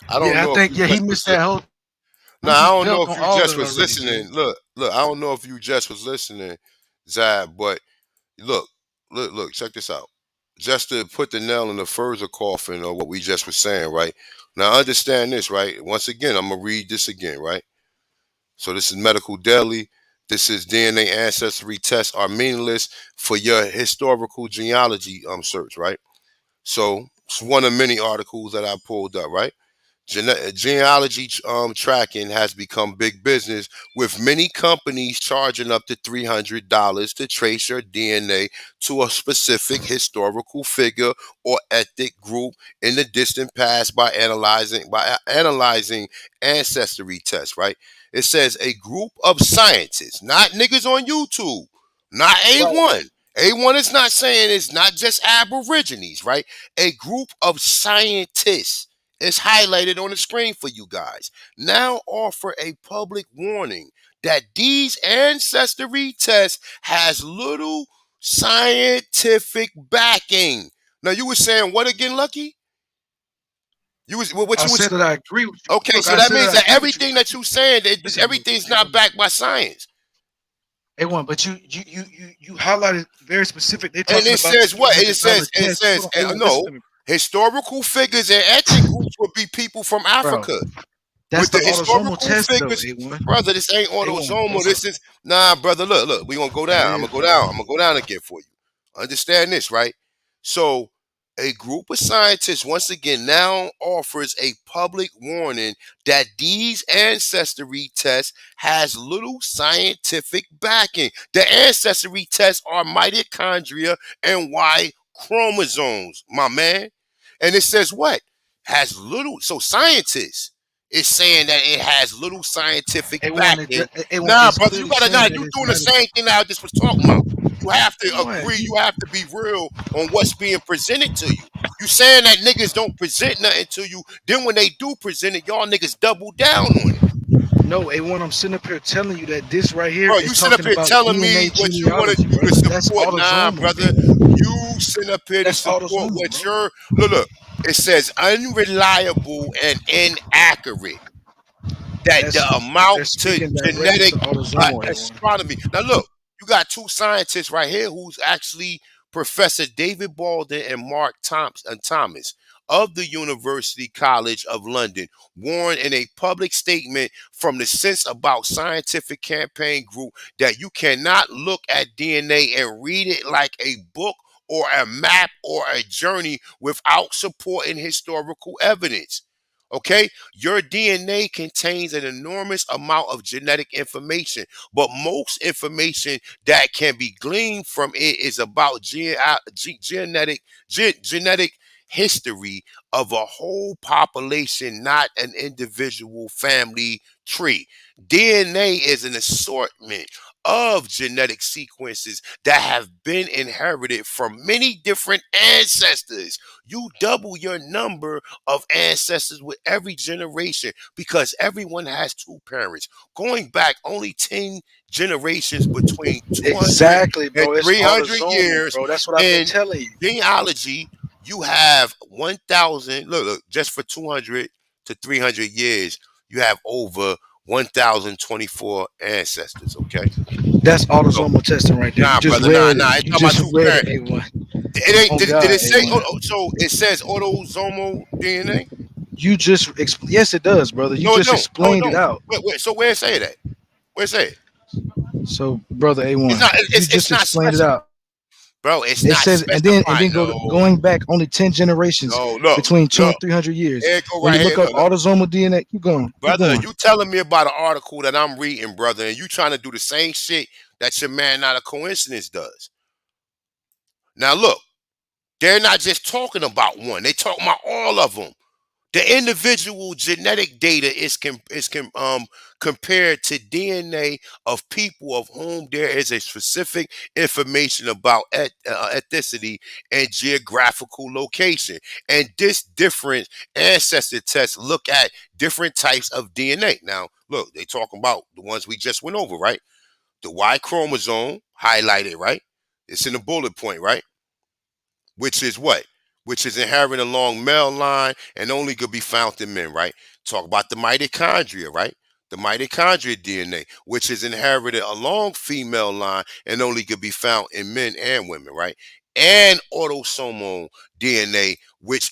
I don't Yeah, I know if think you yeah, he just was missed that whole No, we I just don't know built if on you all just that was already, G. listening. Look, I don't know if you just was listening, Zab, but look, look, check this out. Just to put the nail in the further coffin of what we just was saying, right? Now understand this, right? Once again, I'm gonna read this again, right? So this is medical daily. This is DNA ancestry tests are meaningless for your historical genealogy search, right? So it's one of many articles that I pulled up, right? Genealogy tracking has become big business, with many companies charging up to $300 to trace your DNA to a specific historical figure or ethnic group in the distant past by analyzing ancestry tests. Right? It says a group of scientists, not niggas on YouTube, not Right. A1. A1 is not saying it's not just Aborigines, right? A group of scientists, it's highlighted on the screen for you guys, now offer a public warning that these ancestry tests has little scientific backing. Now you were saying what again, Lucky? You was what I you was said that I agree with you. okay. Look, So I that said that means I that agree with you. everything that you saying, Listen, bro. everything's not backed by science. A1, but you highlighted very specific. They're And talking it about the says what? $300 It test. says Hold on, A1, listen no. to me, Historical figures and ethnic groups would be people from bro. Africa. That's With the the autosomal historical test, though, figures, A1. brother, this ain't A1, autosomal. that's a This is nah, brother. Look, we gonna go that down. I'm is, gonna go brother. down. I'm gonna go down again for you. Understand this, right? So, a group of scientists once again now offers a public warning that these ancestry tests has little scientific backing. The ancestry tests are mitochondria and Y chromosomes, my man. And it says what? Has little. So scientists is saying that it has little scientific backing. A1 Nah, is brother, you clearly gotta saying nah. that You it's doing the not. same thing that I just was talking about. You have to A1, agree. You have to be real on what's being presented to you. You saying that niggas don't present nothing to you. Then when they do present it, y'all niggas double down on it. No, A1, I'm sitting up here telling you that this right here Bro, is you sit up talking here about telling me DNA what you want to genealogy, do to brother. That's support. Nah, autosomal, brother. bro. You sit up here to That's support autosomal, what bro. you're. Look. It says unreliable and inaccurate. That the amount They're to speaking directly genetic to autosomal, A1. astronomy. Now, look, you got two scientists right here who's actually Professor David Baldwin and Mark Thomas of the University College of London warned in a public statement from the Sense About Scientific campaign group that you cannot look at DNA and read it like a book or a map or a journey without supporting historical evidence. Okay, your DNA contains an enormous amount of genetic information, but most information that can be gleaned from it is about genetic history of a whole population, not an individual family tree. DNA is an assortment of genetic sequences that have been inherited from many different ancestors. You double your number of ancestors with every generation because everyone has two parents. Going back only 10 generations between 200 Exactly, and bro. It's 300 autosomal, years bro. That's what I've been in telling you. genealogy, you have 1,000. Look, just for 200 to 300 years, you have over 1,024 ancestors, okay? That's So, autosomal testing right there. You nah, just brother, nah, read nah. it. It's You talking about just two read it, parents. A1. It ain't. Oh Did God, it say? A1. So it says autosomal DNA. You just yes, it does, brother. You No, it just don't. No, it explained it don't. out. So where it say that? Where it say it? So, brother It's A1, not. you It's just not explained it specified, out. bro. It's It not says, and specified. then going back only 10 generations No. Look. between two Look. and 300 years. Here it go When you right here. look up Look. autosomal DNA, keep going, keep Brother, going. you telling me about an article that I'm reading, brother, and you trying to do the same shit that your man Not a Coincidence does. Now look, they're not just talking about one; they talking about all of them. The individual genetic data is compared to DNA of people of whom there is a specific information about ethnicity and geographical location. And this different ancestor tests look at different types of DNA. Now, look, they talking about the ones we just went over, right? The Y chromosome highlighted, right? It's in the bullet point, right? Which is what? Which is inherited along male line and only could be found in men, right? Talk about the mitochondria, right? The mitochondria DNA, which is inherited along female line and only could be found in men and women, right? And autosomal DNA, which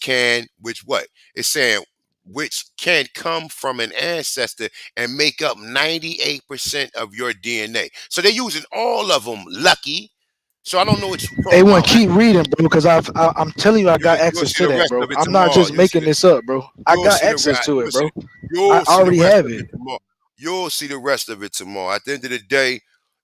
what? It's saying which can come from an ancestor and make up 98% of your DNA. So they're using all of them, Lucky. So I don't know what you're talking A1, about. keep reading, bro, because I'm telling you, I got You'll access see to the that, rest bro. of it I'm not tomorrow. just making this up, bro. I You'll got see the access rest. to it, bro. I You'll see the already rest have of it it. tomorrow. You'll see the rest of it tomorrow. At the end of the day,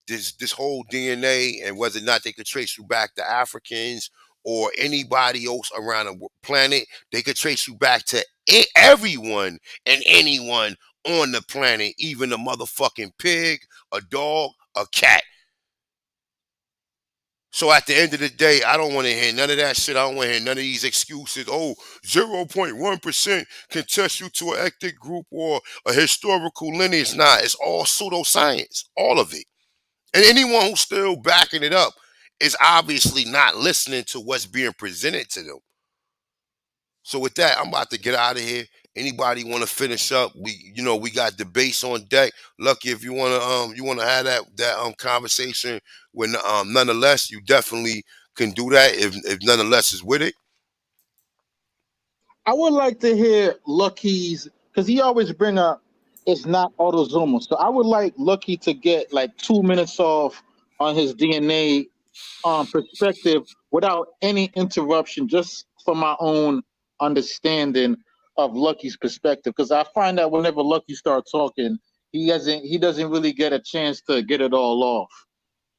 this whole DNA and whether or not they could trace you back to Africans or anybody else around the planet, they could trace you back to everyone and anyone on the planet, even a motherfucking pig, a dog, a cat. So at the end of the day, I don't want to hear none of that shit. I don't want to hear none of these excuses. Oh, 0.1% can test you to an ethnic group or a historical lineage. Nah, it's all pseudoscience, all of it. And anyone who's still backing it up is obviously not listening to what's being presented to them. So with that, I'm about to get out of here. Anybody want to finish up? We got debates on deck. Lucky, if you wanna have that conversation when nonetheless, you definitely can do that if nonetheless is with it. I would like to hear Lucky's because he always bring up it's not autosomal. So I would like Lucky to get like 2 minutes off on his DNA perspective without any interruption, just for my own understanding of Lucky's perspective. Because I find that whenever Lucky starts talking, he doesn't really get a chance to get it all off,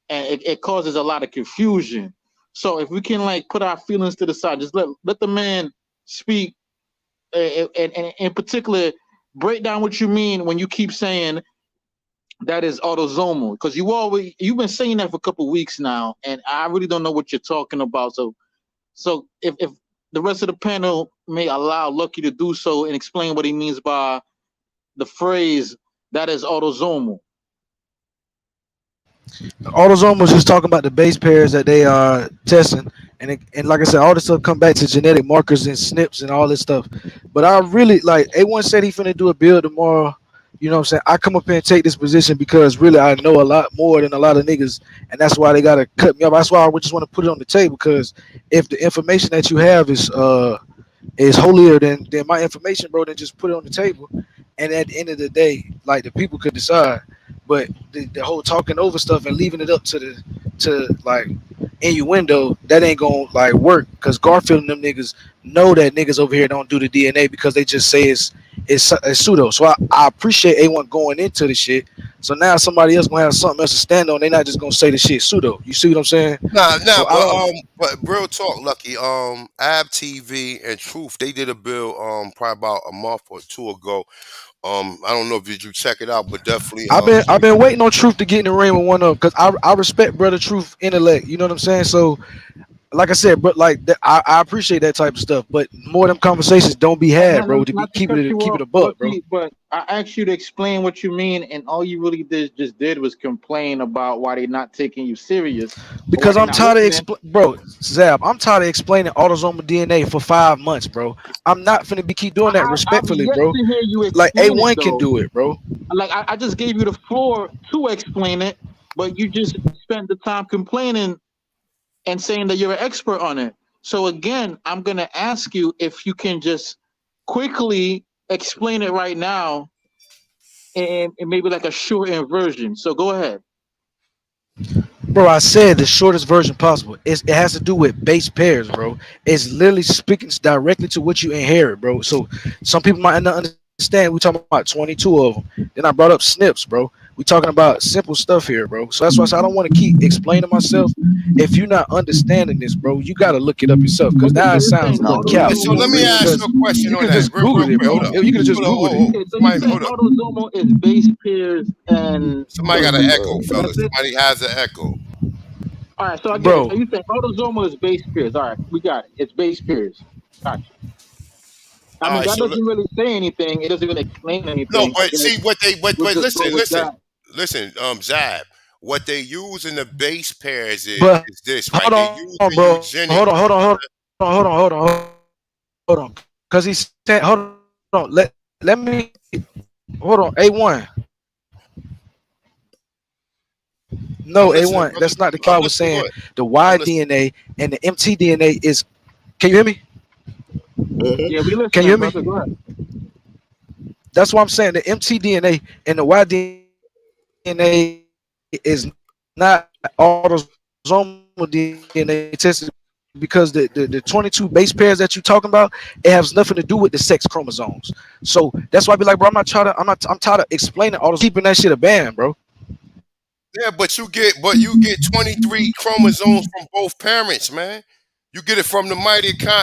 and it causes a lot of confusion. So if we can like put our feelings to the side, just let the man speak, and in particular, break down what you mean when you keep saying that is autosomal, because you've been saying that for a couple of weeks now, and I really don't know what you're talking about. So if the rest of the panel may allow Lucky to do so and explain what he means by the phrase that is autosomal. AutoZone was just talking about the base pairs that they are testing, and like I said, all this stuff come back to genetic markers and SNPs and all this stuff. But I really like A1 said he finna do a build tomorrow. You know what I'm saying? I come up here and take this position because really I know a lot more than a lot of niggas, and that's why they gotta cut me off. That's why I just want to put it on the table because if the information that you have is holier than my information, bro, then just put it on the table. And at the end of the day, like the people could decide. But the whole talking over stuff and leaving it up to like innuendo, that ain't gonna like work because Garfield and them niggas know that niggas over here don't do the DNA because they just say it's pseudo. So I appreciate A1 going into the shit. So now somebody else gonna have something else to stand on. They're not just gonna say the shit pseudo. You see what I'm saying? Nah, So I don't. but real talk, Lucky. Ab TV and Truth, they did a bill probably about a month or two ago. I don't know if you check it out, but definitely I've been waiting on Truth to get in the ring with one of them because I respect brother Truth intellect. You know what I'm saying? So like I said, but like I appreciate that type of stuff. But more of them conversations don't be had, bro. To be Not to cut you keep off, it a buck, bro. Lucky, but I asked you to explain what you mean, and all you really just did was complain about why they're not taking you serious or why Because they're I'm not tired of listening. bro, Zab. I'm tired of explaining autosomal DNA for 5 months, bro. I'm not finna be keep doing that I've respectfully, yet bro. to hear you Like explain it A1 can though. do it, bro. Like I just gave you the floor to explain it, but you just spent the time complaining and saying that you're an expert on it. So again, I'm gonna ask you if you can just quickly explain it right now and maybe like a shortened version. So go ahead. Bro, I said the shortest version possible. It has to do with base pairs, bro. It's literally speaking directly to what you inherit, bro. So some people might not understand. We talking about 22 of them. Then I brought up SNPs, bro. We talking about simple stuff here, bro. So that's why I said I don't want to keep explaining myself. If you're not understanding this, bro, you gotta look it up yourself. Cause Okay, now so it you're sounds saying a little cap. So let autosomal me is ask Because you a question you on could that, just real Google it, quick. bro. Hold up, You could have just hold up. Googled it. okay. So you're Somebody, saying hold up. autosomal is base pairs and Somebody what? got an echo, That's fellas. it. Somebody has an echo. All right, so I get it. So Bro, you saying autosomal is base pairs. All right, we got it. It's base pairs. Gotcha. I All mean, right, that so doesn't really say anything. It doesn't really explain no, anything. I but guess see what they, we'll but just go with listen, that. listen, Zab. What they use in the base pairs but is this, right? hold They on, use the bro. eugenic. Hold on. Cause he said, hold on. Let me hold on. A1. I'm No, listening, A1. brother. That's not the I'm case. I was listening. Go saying ahead. the I'm Y listening. DNA and the MT DNA is. Can you hear me? Yeah, we Can you listening, hear me? brother. Go ahead. That's why I'm saying the MT DNA and the Y DNA is not autosomal DNA tested because the 22 base pairs that you're talking about, it has nothing to do with the sex chromosomes. So that's why I be like, bro, I'm tired of explaining all this, keeping that shit a band, bro. Yeah, but you get 23 chromosomes from both parents, man. You get it from the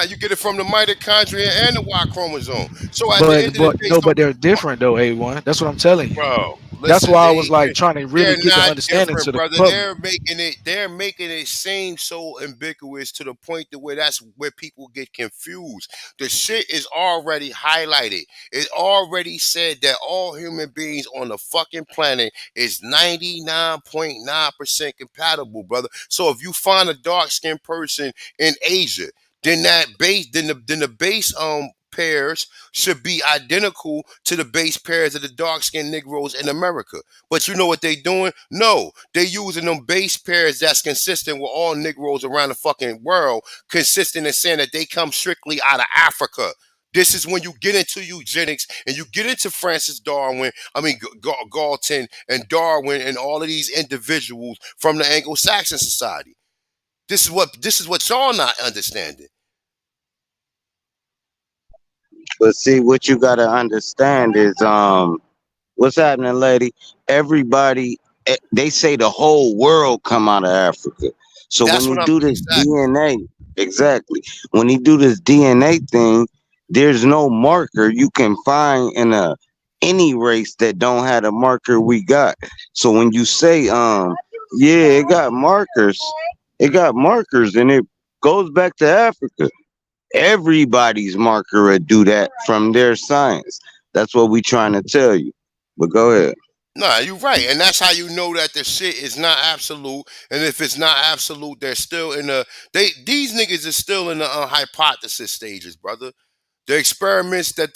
you get it from the mitochondria and the Y chromosome. So at the end of the day, But they're different though, A1. That's what I'm telling you. bro, That's listen, why I was like trying to really they're get the not understanding different, to the brother. public. They're making it seem so ambiguous to the point to where that's where people get confused. The shit is already highlighted. It already said that all human beings on the fucking planet is 99.9% compatible, brother. So if you find a dark skinned person in Asia, then the base pairs should be identical to the base pairs of the dark-skinned Negroes in America. But you know what they doing? No, they using them base pairs that's consistent with all Negroes around the fucking world, consistent in saying that they come strictly out of Africa. This is when you get into eugenics and you get into Francis Darwin, Galton and Darwin and all of these individuals from the Anglo-Saxon society. This is what y'all not understanding. But see, what you gotta understand is what's happening, lady? Everybody, they say the whole world come out of Africa. So when That's he what I'm do this exactly. DNA, exactly. When he do this DNA thing, there's no marker you can find in a any race that don't have the marker we got. So when you say yeah, it got markers and it goes back to Africa. everybody's marker would do that from their science. That's what we trying to tell you. But go ahead. Nah, you're right, and that's how you know that the shit is not absolute. And if it's not absolute, they're still in the these niggas is still in the hypothesis stages, brother. The experiments that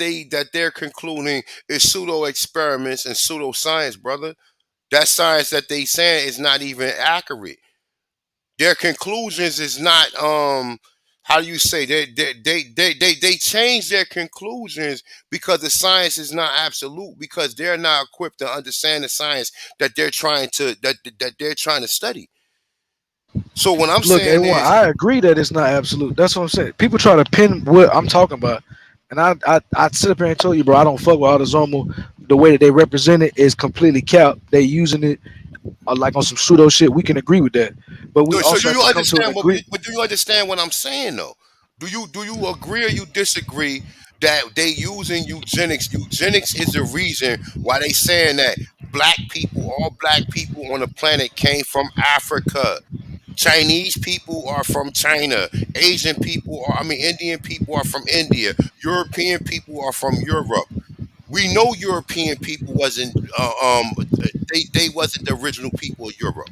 they're concluding is pseudo experiments and pseudo science, brother. That science that they saying is not even accurate. Their conclusions is not how do you say they change their conclusions because the science is not absolute, because they're not equipped to understand the science that they're trying to that they're trying to study. So what I'm Look, saying A1, is, I agree that it's not absolute. That's what I'm saying. People try to pin what I'm talking about, and I sit up here and tell you, bro, I don't fuck with autosomal. The way that they represent it is completely capped. They using it like on some pseudo shit. We can agree with that, but we so also do have you to come to an understand agree. but do you understand what I'm saying though? Do you agree or you disagree that they using eugenics? Eugenics is the reason why they saying that all black people on the planet came from Africa. Chinese people are from China. Asian people are, I mean, Indian people are from India. European people are from Europe. We know European people wasn't, they wasn't the original people of Europe,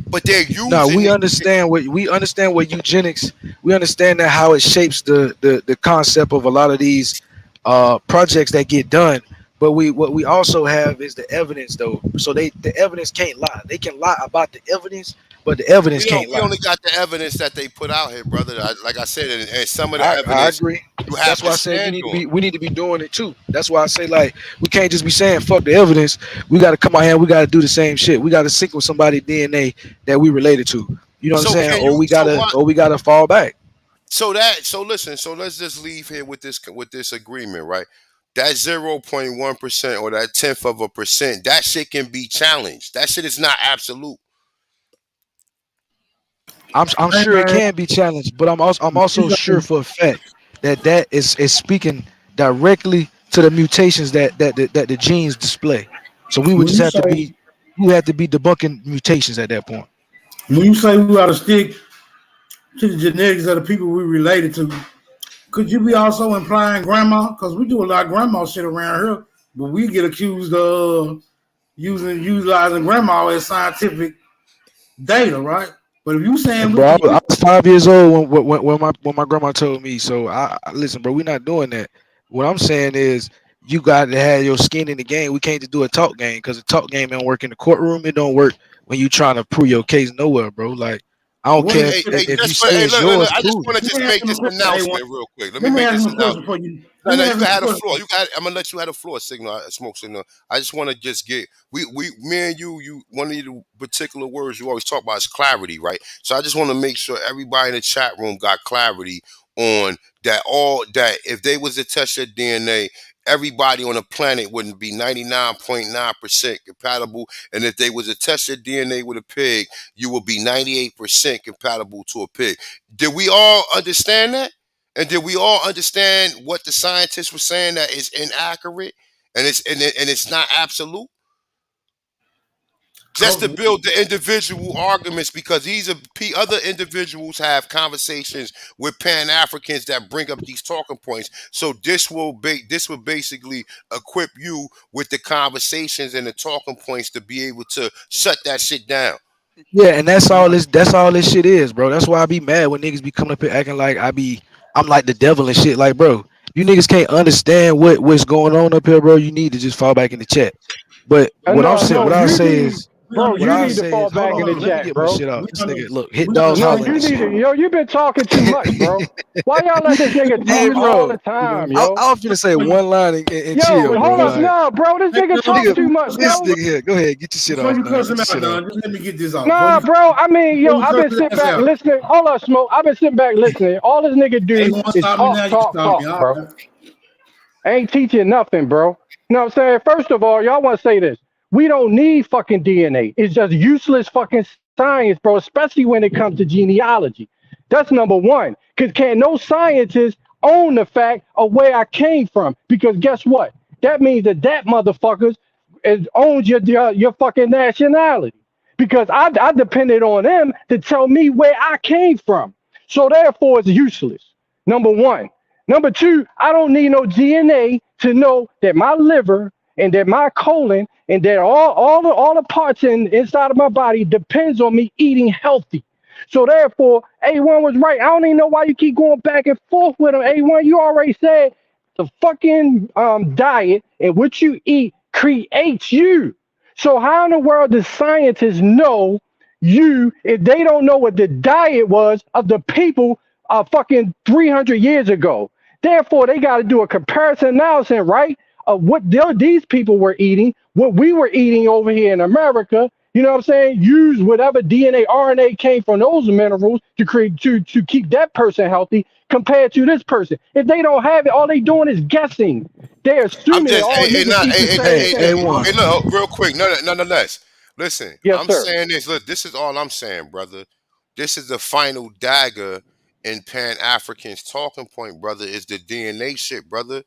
but they're No, using it. we understand what eugenics. We understand that how it shapes the concept of a lot of these projects that get done. But what we also have is the evidence though. So the evidence can't lie. They can lie about the evidence, but the evidence We don't. can't We lie. only got the evidence that they put out here, brother. Like I said, and some of the I evidence agree. you have That's to why I say stand on. we need to be doing it too. That's why I say like we can't just be saying fuck the evidence. We got to come out here. And we got to do the same shit. We got to sync with somebody DNA that we related to. You know what I'm So saying? can you? Or we gotta fall back. So listen. So let's just leave here with this agreement, right? That 0.1% or that tenth of a percent, that shit can be challenged. That shit is not absolute. I'm Hey sure it man, can be challenged, but I'm you also sure say, for a fact that is speaking directly to the mutations that the genes display. So we would when just you have to say be we have to be debunking mutations at that point. when you say we ought to stick to the genetics of the people we related to, could you be also implying grandma? Because we do a lot of grandma shit around here, but we get accused of utilizing grandma as scientific data, right? But if you saying And we bro, can I use, was 5 years old when my grandma told me. So I listen, bro. We're not doing that. What I'm saying is, you got to have your skin in the game. We can't just do a talk game because the talk game don't work in the courtroom. It don't work when you trying to prove your case nowhere, bro. Like I don't what care Hey, hey, if you just for, say hey, it's look, yours, I just prove it. want to let just me ask make him a this question, A1. announcement real quick. Let me Let me make ask this him a question announcement. for you. No, Let me no, you ask can him a have the question. floor. You got. I'm gonna let you have the floor, signal, smoke signal. I just want to just get me and you. One of the particular words you always talk about is clarity, right? So I just want to make sure everybody in the chat room got clarity on that. All that if they was to test your DNA, everybody on the planet wouldn't be 99.9% compatible, and if they was to test your DNA with a pig, you would be 98% compatible to a pig. Did we all understand that? And did we all understand what the scientists were saying that is inaccurate and it's not absolute? Just to Hopefully, build the individual arguments, because these are other individuals have conversations with Pan Africans that bring up these talking points. So this will basically equip you with the conversations and the talking points to be able to shut that shit down. Yeah, and that's all this shit is, bro. That's why I be mad when niggas be coming up here acting like I'm like the devil and shit. Like, bro, you niggas can't understand what's going on up here, bro. You need to just fall back in the chat. But what I'm No, saying, no, what I you say need, is, we bro, what you I need to understand. say fall is, hold back on, in hold the on, let me chat, get my bro. shit off. We, This under, nigga, look, hit we dogs No, holler understand. and you need to, shit. yo, you been talking too much, bro. Why y'all let this nigga Hey, talk all bro, the time, You yo? I was finna say one line and Yo, chill, but bro. hold up, Like, no, bro, this nigga talk nigga, too much, this bro. nigga here, go ahead, get your shit before off, you man. cuss Get him your out, shit off. Don, just let me get this off. Nah, bro, I mean, yo, Before you I've cuss been his sitting ass back out. listening. Hold up, Smoke. I've been sitting back listening. All this nigga Hey, do you want to is stop me talk, now? You can talk, stop me. talk, All bro. right. Ain't teaching nothing, bro. You know what I'm saying? First of all, y'all want to say this. We don't need fucking DNA. It's just useless fucking science, bro, especially when it comes to genealogy. That's number one. Because can no scientist own the fact of where I came from? Because guess what? That means that motherfuckers owns your fucking nationality. Because I depended on them to tell me where I came from. So therefore, it's useless. Number one. Number two, I don't need no DNA to know that my liver and that my colon and that all the parts inside of my body depends on me eating healthy. So therefore, A1 was right. I don't even know why you keep going back and forth with him. A1, you already said the fucking diet and what you eat creates you. So how in the world does scientists know you if they don't know what the diet was of the people fucking 300 years ago? Therefore, they got to do a comparison analysis, right? Of what these people were eating, what we were eating over here in America. You know what I'm saying? Use whatever DNA, RNA came from those minerals to create to keep that person healthy compared to this person. If they don't have it, all they doing is guessing. They're I'm assuming that just all niggas not eat the same Hey, thing. A1. hey, look, real quick, nonetheless. Listen, Yes, I'm sir. saying this. Look, this is all I'm saying, brother. This is the final dagger in Pan African's talking point, brother. Is the DNA shit, brother.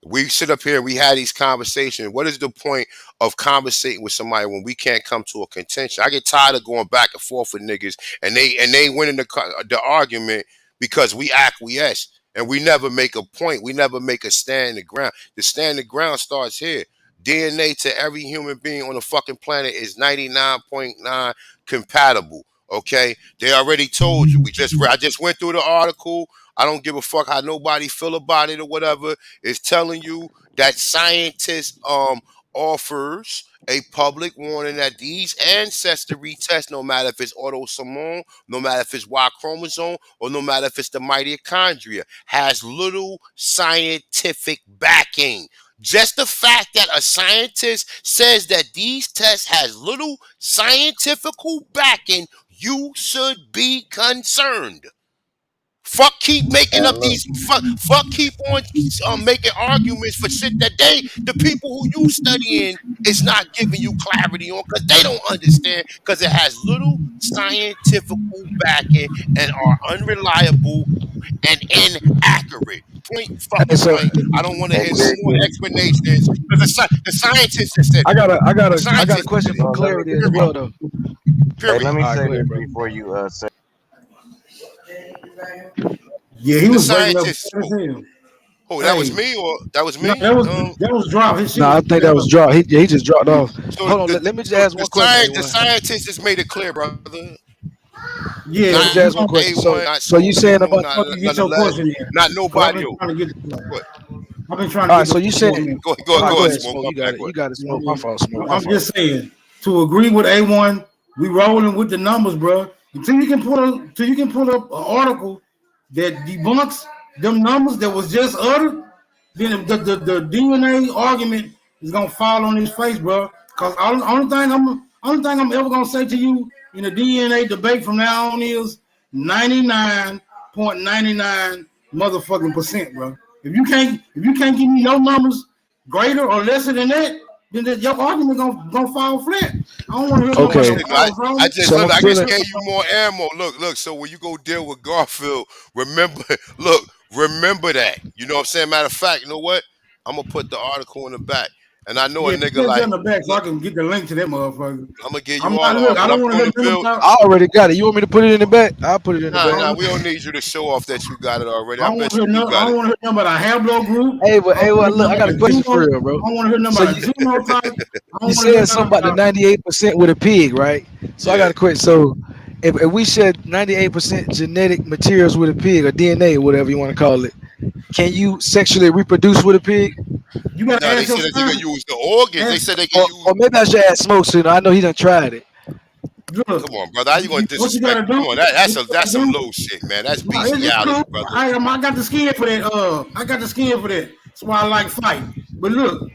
We sit up here and we had these conversations. What is the point of conversating with somebody when we can't come to a contention? I get tired of going back and forth with niggas, and they winning the argument because we acquiesce and we never make a point. We never make a stand the ground. The stand the ground starts here. DNA to every human being on the fucking planet is 99.9 compatible. Okay, they already told you. I just went through the article. I don't give a fuck how nobody feel about it or whatever. It's telling you that scientists offers a public warning that these ancestry tests, no matter if it's autosomal, no matter if it's Y chromosome, or no matter if it's the mitochondria, has little scientific backing. Just the fact that a scientist says that these tests has little scientific backing, you should be concerned. Fuck keep making up these fuck keep on making arguments for shit that the people who you studying is not giving you clarity on because they don't understand because it has little scientific backing and are unreliable and inaccurate. Point Hey, fucking so blank. I don't want to Hey, hear no quick, more quick. explanations because the scientists have said I it. got a I got The a I got a scientists have question said it. for Let me clarity as Period. well though. hey, let Period. me All right, say go this ahead, bro. before you say. Yeah, he The was breaking up scientists. bad as hell. Oh, that was Hey, me or that was no, me? that was drop. His shit No, was I think bad that was up. dropped. He just dropped off. So Hold on, let me just ask one question, the A1. scientists just made it clear, brother. Yeah, Let me Not just we ask one gonna question. A1, So not so you Smoke saying Signal, about not fucking get your nonetheless, question in. not Cause I've nobody been else. trying to get What? I've been trying to all right, get the so you floor, saying man. all right, Go go ahead, ahead, Smoke. Smoke. My You got bad. it. Go You ahead. got it, Smoke. My fault, Smoke. My I'm fault. just saying, to agree with A1, we rolling with the numbers, bro. Until you can pull up an article that debunks them numbers that was just uttered, then the DNA argument is gonna fall on his face, bro. Cause only thing I'm ever gonna say to you in the DNA debate from now on is 99.99 motherfucking percent, bro. If you can't give me no numbers greater or lesser than that, then your argument gonna fall flat. I don't want to hear nothing Smoke about Okay, no Signal. false I bro. just so I'm look. I I just feeling gave you more ammo. Look. So when you go deal with Garfield, remember, look, remember that. You know what I'm saying? Matter of fact, you know what? I'm gonna put the article in the back, and I know a yeah, nigga put that like. in the back so Look, I can get the link to that motherfucker. I'm gonna give you I'm all not the look. art, I but I'm don't want to going hear to nothing build. about. I already got it. You want me to put it in the back? I'll put it in the Nah, back. I nah, we don't need you to show off that you got it already. I don't want bet to hear you nothing. I got don't it. want to hear nothing about a Hablo group. Hey, I don't want to hear look, I nothing got about a a question for genotype. real, bro. I don't want to hear nothing So about a you genotype. I you don't want to hear said nothing something about the about. 98% with a pig, right? So I Yeah. got a question. So if we said 98% genetic materials with a pig or DNA or whatever you want to call it, can you sexually reproduce with a pig? You gotta No, they ask your said that they can son. use the organs. They Ask, said they can Or use. maybe I should ask Smoke so I know he done tried it. look, Come on, brother. How you gonna what you disrespect? gotta do? Come on, What you that's gotta some do? low shit, man. That's No, it's bestiality, cool. brother. I got the skin for that. I got the skin for that. That's why I like fight. But look,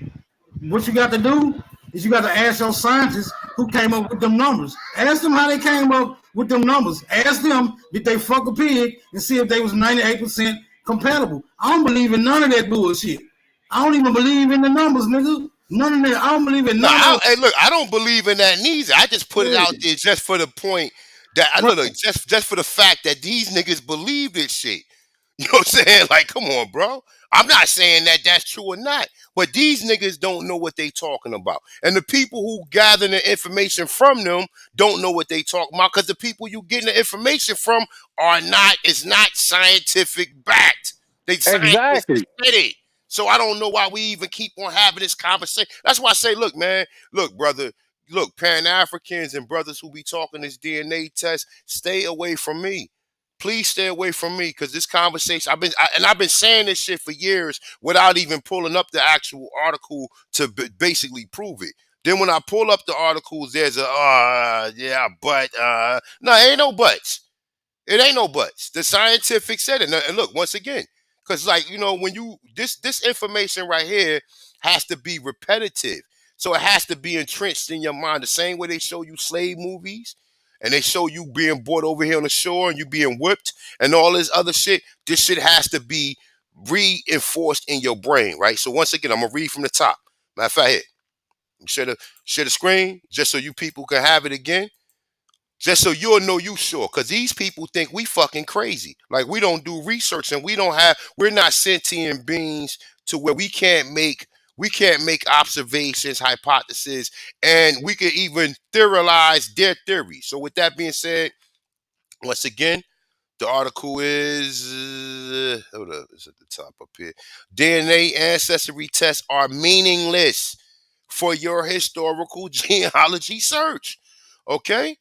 what you got to do is you got to ask your scientists who came up with them numbers. Ask them how they came up with them numbers. Ask them did they fuck a pig and see if they was 98% compatible. I don't believe in none of that bullshit. I don't even believe in the numbers, nigga. None of that. I don't believe in No, none of that. hey, look, I don't believe in that neither. I just put it Yeah, out there just for the point that I right. look just for the fact that these niggas believe this shit. You know what I'm saying? Like, come on, bro. I'm not saying that that's true or not, but these niggas don't know what they talking about. And the people who gather the information from them don't know what they talking about, because the people you getting the information from is not scientific backed. They scientists Exactly. said it. So I don't know why we even keep on having this conversation. That's why I say, look, man, look, brother, look, Pan Africans and brothers who be talking this DNA test, stay away from me. Please stay away from me, because this conversation, I've been saying this shit for years without even pulling up the actual article to basically prove it. Then when I pull up the articles, there's a yeah, but no, ain't no buts. It ain't no buts. The scientific said it. And look, once again, because like, when you this information right here has to be repetitive. So it has to be entrenched in your mind. The same way they show you slave movies and they show you being brought over here on the shore and you being whipped and all this other shit. This shit has to be reinforced in your brain, right? So once again, I'm gonna read from the top. Matter of fact, here, share the screen just so you people can have it again. Just so you'll know you sure. Because these people think we fucking crazy. Like we don't do research and we're not sentient beings to where we can't make observations, hypotheses, and we can even theorize their theory. So with that being said, once again, the article is hold up, it's at the top up here. DNA ancestry tests are meaningless for your historical genealogy search. Okay?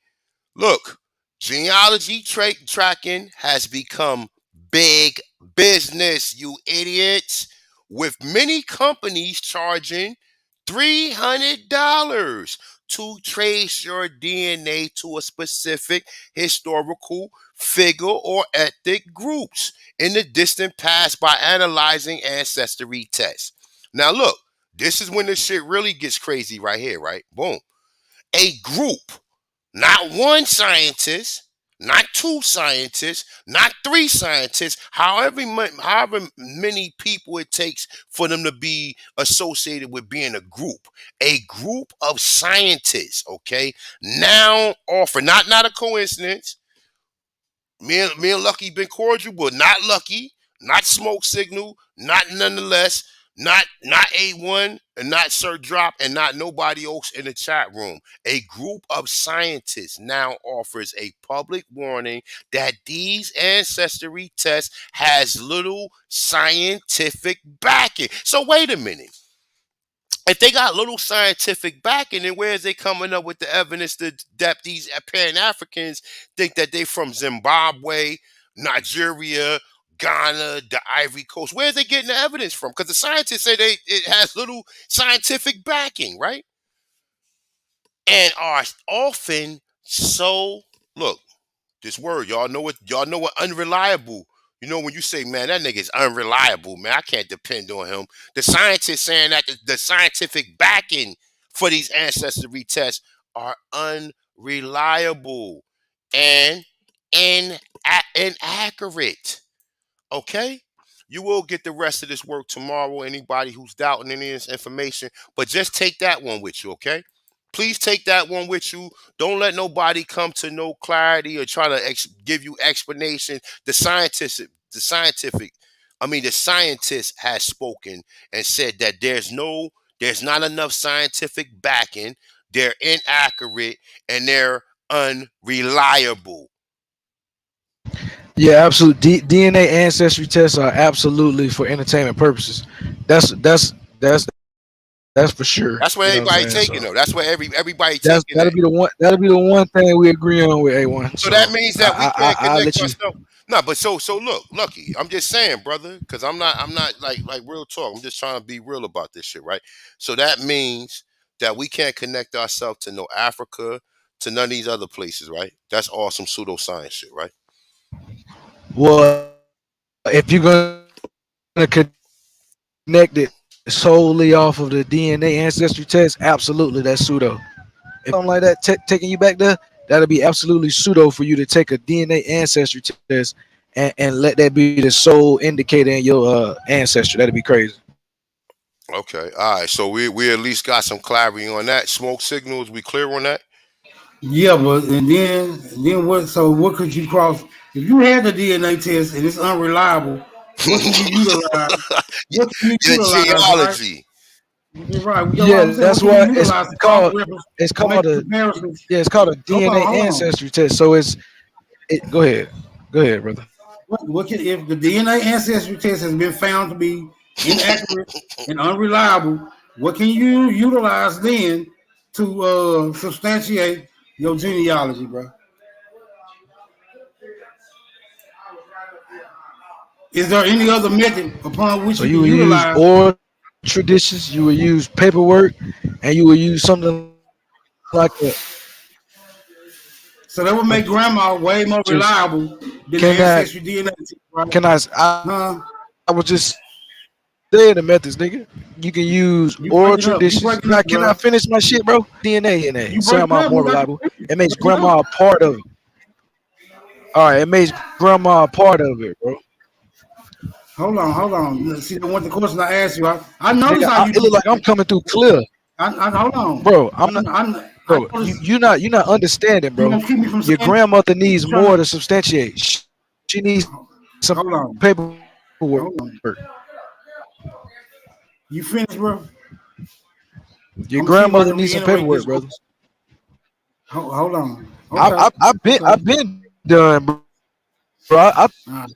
Look, genealogy tracking has become big business, you idiots, with many companies charging $300 to trace your DNA to a specific historical figure or ethnic groups in the distant past by analyzing ancestry tests. Now, look, this is when this shit really gets crazy right here, right? Boom. A group, not one scientist, not two scientists, not three scientists, however many people it takes for them to be associated with being a group. A group of scientists, okay, now offer, not a coincidence. Me and Lucky been cordial, but not Lucky, not Smoke Signal, not nonetheless, not A1, and not Sir Drop, and not nobody else in the chat room. A group of scientists now offers a public warning that these ancestry tests has little scientific backing. So wait a minute. If they got little scientific backing, then where is they coming up with the evidence that these Pan Africans think that they from Zimbabwe, Nigeria, Ghana, the Ivory Coast? Where are they getting the evidence from? Because the scientists say it has little scientific backing, right? And are often so, look, this word, y'all know what unreliable. When you say, man, that nigga's unreliable, man, I can't depend on him. The scientists saying that the scientific backing for these ancestry tests are unreliable and inaccurate. Okay? You will get the rest of this work tomorrow. Anybody who's doubting any of this information, but just take that one with you, okay? Please take that one with you. Don't let nobody come to no clarity or try to give you explanation. The scientist has spoken and said that there's not enough scientific backing. They're inaccurate and they're unreliable. Yeah, absolute DNA ancestry tests are absolutely for entertainment purposes. That's that's for sure. That's what You know what I'm everybody saying? taking So though. That's what everybody that's taking that'll that. be the one. That'll be the one thing we agree on with A1. So that So means that we I can't I'll connect let you. ourselves. No, but so look, Lucky. I'm just saying, brother, because I'm not like real talk. I'm just trying to be real about this shit, right? So that means that we can't connect ourselves to no Africa, to none of these other places, right? That's all some pseudoscience shit, right? Well, if you're gonna connect it solely off of the DNA ancestry test, absolutely that's pseudo. If something like that taking you back there, that'll be absolutely pseudo for you to take a DNA ancestry test and let that be the sole indicator in your ancestry. That'd be crazy. Okay, all right. So we at least got some clarity on that. Smoke signals. We clear on that? Yeah, but and then what? So what could you cross if you had the DNA test and it's unreliable? What can you utilize? What can you Your utilize, right? geology. You're right. That's what Yeah, I'm saying. What that's can you what utilize to cross reference it's to make called a comparisons? yeah, it's called a DNA Hold on. ancestry test. So go ahead. Go ahead, brother. What can, if the DNA ancestry test has been found to be inaccurate and unreliable? What can you utilize then to substantiate your genealogy, bro? Is there any other method upon which So you you can will use utilize? oral traditions, you will use paperwork, and you will use something like So that would make a grandma way more just reliable than the can I ancestry DNA test, right? can Huh? I was just saying the methods, nigga. You can use You oral breaking up. You traditions. breaking up, Can I bro. finish my shit, bro? DNA in there. You Say I'm breaking up. more Who got reliable. you It makes breaking grandma up? a part of it. All right, it makes grandma a part of it, bro. Hold on. See, what the question I asked you. I noticed Nigga, how you it look did like I'm that. coming through clear, Hold on. bro. I'm not, I bro. noticed You're not understanding, you bro. gonna keep me from Your saying. grandmother You needs trying more to to substantiate. She needs some hold on. paperwork. Hold on. You finished, bro? Your I'm gonna see if I grandmother can needs some reiterate paperwork, this brother. question. Hold on. Okay. I've Okay. been done, bro. I Uh,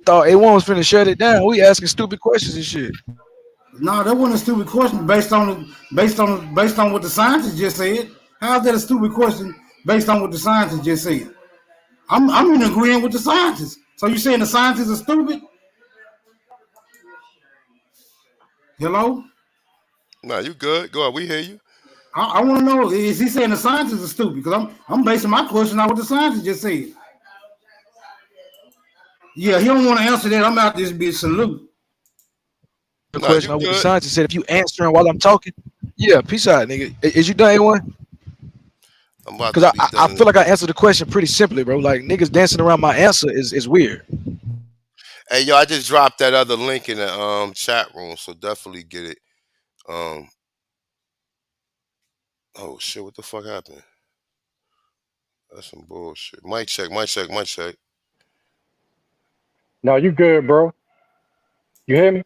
thought A1 was finna shut it down. We asking stupid questions and shit. no, that wasn't a stupid question based on what the scientists just said. How's that a stupid question based on what the scientists just said? I'm in agreement with the scientists. So you saying the scientists are stupid? Hello? Nah, you good. Go ahead. We hear you. I want to know, is he saying the scientists are stupid? Because I'm basing my question on what the scientists just said. Yeah, he don't want to answer that. I'm out this bitch salute. The Nah, you question on what the good. scientist said. If you answering while I'm talking, yeah, peace out, nigga. Is you done, A1? I'm about Because to be I done. feel like I answered the question pretty simply, bro. Like niggas dancing around my answer is weird. Hey, yo, I just dropped that other link in the chat room, so definitely get it. Um, oh shit, what the fuck happened? That's some bullshit. Mic check, mic check, mic check. No, you good, bro. You hear me?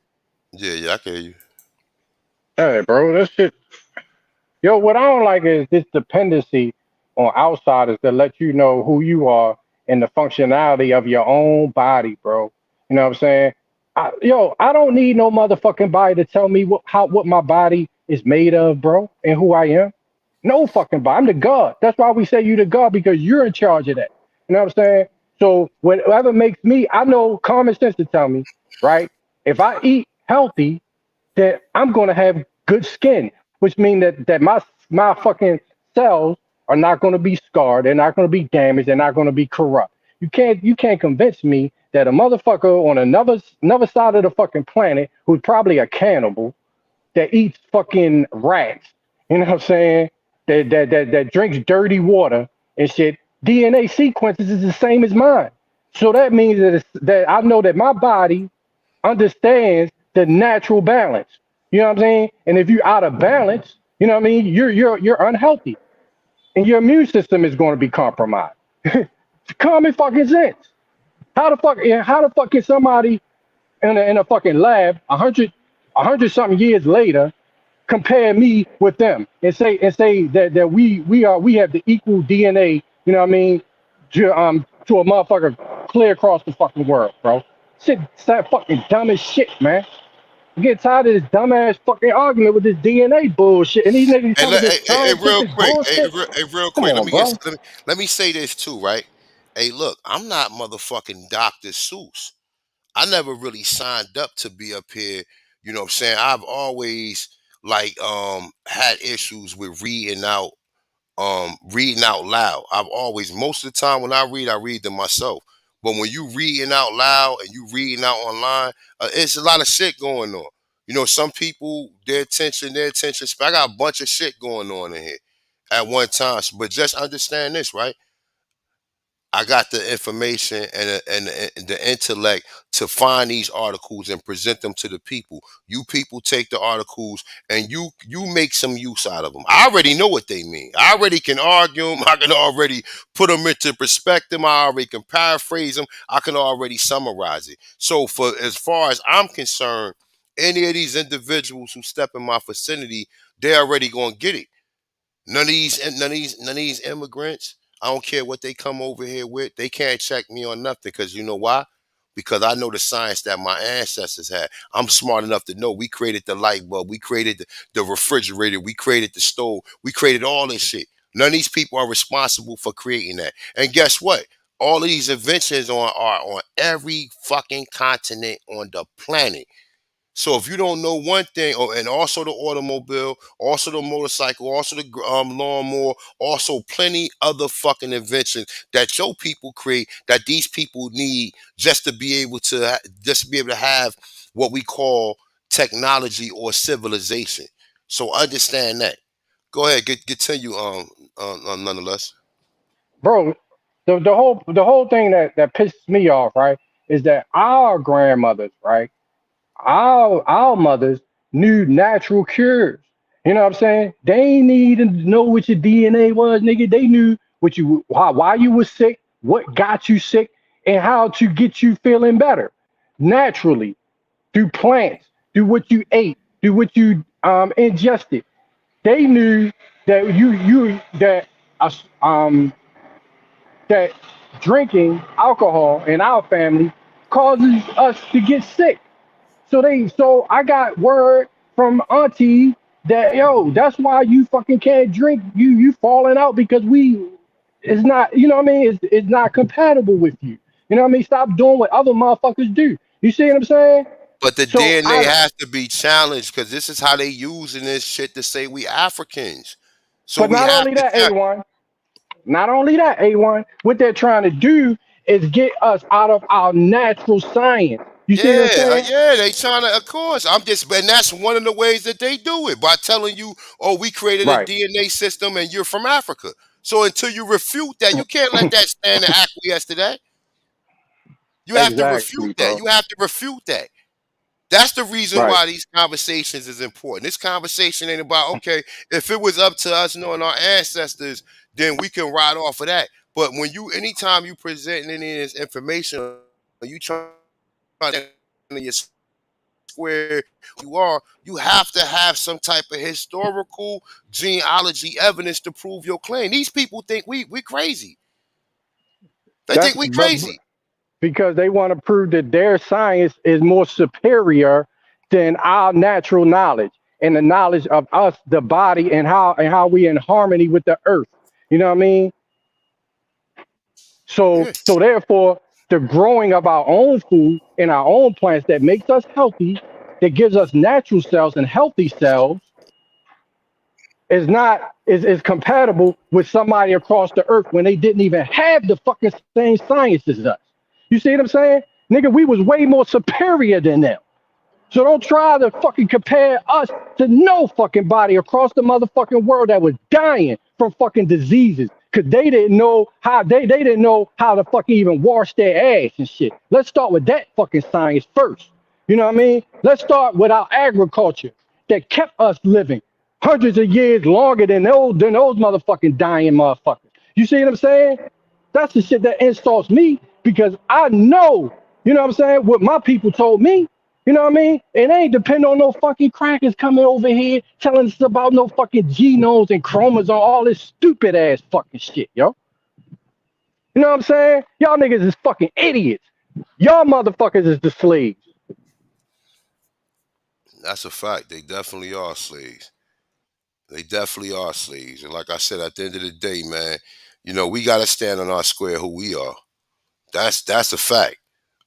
Yeah, I can hear you. Hey, bro, that shit. Yo, what I don't like is this dependency on outsiders that let you know who you are and the functionality of your own body, bro. You know what I'm saying? I don't need no motherfucking body to tell me what my body is made of, bro, and who I am. No fucking body. I'm the God. That's why we say you the God because you're in charge of that. You know what I'm saying? So whatever makes me, I know common sense to tell me, right? If I eat healthy, that I'm going to have good skin, which means that my fucking cells are not going to be scarred, they're not going to be damaged, they're not going to be corrupt. You can't convince me that a motherfucker on another side of the fucking planet who's probably a cannibal that eats fucking rats, you know what I'm saying? That drinks dirty water and shit. DNA sequences is the same as mine. So that means that I know that my body understands the natural balance. You know what I'm saying? And if you're out of balance, you know what I mean, you're unhealthy, and your immune system is going to be compromised. It's common fucking sense. How the fuck can somebody in a fucking lab a hundred something years later compare me with them and say that we have the equal DNA, you know what I mean, to a motherfucker clear across the fucking world, bro. Shit, it's that fucking dumb as shit, man. I get tired of this dumbass fucking argument with this DNA bullshit, and these niggas Hey, come with this real scientific quick. bullshit. Real Come quick. on, bro. Let me say this too, right? Hey, look, I'm not motherfucking Dr. Seuss. I never really signed up to be up here. You know what I'm saying? I've always like had issues with reading out loud. I've always, most of the time when I read them myself. But when you reading out loud and you reading out online, it's a lot of shit going on. You know, some people, their attention span. I got a bunch of shit going on in here at one time. But just understand this, right? I got the information and the intellect to find these articles and present them to the people. You people take the articles and you make some use out of them. I already know what they mean. I already can argue them. I can already put them into perspective. I already can paraphrase them. I can already summarize it. So for as far as I'm concerned, any of these individuals who step in my vicinity, they're already gonna get it. None of these immigrants. I don't care what they come over here with. They can't check me on nothing because you know why? Because I know the science that my ancestors had. I'm smart enough to know we created the light bulb, we created the refrigerator, we created the stove, we created all this shit. None of these people are responsible for creating that. And guess what? All of these inventions are on every fucking continent on the planet. So if you don't know one thing, and also the automobile, also the motorcycle, also the lawnmower, also plenty other fucking inventions that your people create that these people need just to be able to have what we call technology or civilization. So understand that. Go ahead, continue. Nonetheless. Bro, the whole thing that pisses me off, right, is that our grandmothers, right, our mothers knew natural cures. You know what I'm saying? They ain't need to know what your DNA was, nigga. They knew what you why you was sick, what got you sick, and how to get you feeling better naturally through plants, through what you ate, through what you ingested. They knew that us that drinking alcohol in our family causes us to get sick. So I got word from Auntie that yo, that's why you fucking can't drink. You falling out because we it's not, you know what I mean? It's not compatible with you. You know what I mean? Stop doing what other motherfuckers do. You see what I'm saying? But the So DNA has to be challenged because this is how they using this shit to say we Africans. So but we not have only to that, A1, not only that, A1, what they're trying to do is get us out of our natural science. You see what I'm yeah, saying? yeah, they trying to, of course. And that's one of the ways that they do it by telling you, oh, we created a Right. DNA system and you're from Africa. So until you refute that, you can't let that stand and acquiesce to that. You have to refute Exactly, that. bro. You have to refute that. That's the reason Right. why these conversations is important. This conversation ain't about, okay, if it was up to us knowing our ancestors, then we can ride off of that. But when anytime you present any of this information, you try to your square you are, you have to have some type of historical genealogy evidence to prove your claim. These people think we crazy. They That's think we but crazy. because they want to prove that their science is more superior than our natural knowledge and the knowledge of us, the body, and how we in harmony with the earth. You know what I mean? So Yeah. so therefore, the growing of our own food and our own plants that makes us healthy, that gives us natural cells and healthy cells, is not is compatible with somebody across the earth when they didn't even have the fucking same science as us. You see what I'm saying? Nigga, we was way more superior than them. So don't try to fucking compare us to no fucking body across the motherfucking world that was dying from fucking diseases. Cause they didn't know how to fucking even wash their ass and shit. Let's start with that fucking science first. You know what I mean? Let's start with our agriculture that kept us living hundreds of years longer than those motherfucking dying motherfuckers. You see what I'm saying? That's the shit that insults me because I know, you know what I'm saying, what my people told me. You know what I mean? It ain't depend on no fucking crackers coming over here telling us about no fucking genomes and chromosomes, all this stupid ass fucking shit, yo. You know what I'm saying? Y'all niggas is fucking idiots. Y'all motherfuckers is the slaves. That's a fact. They definitely are slaves. They definitely are slaves. And like I said, at the end of the day, man, we gotta stand on our square who we are. That's a fact.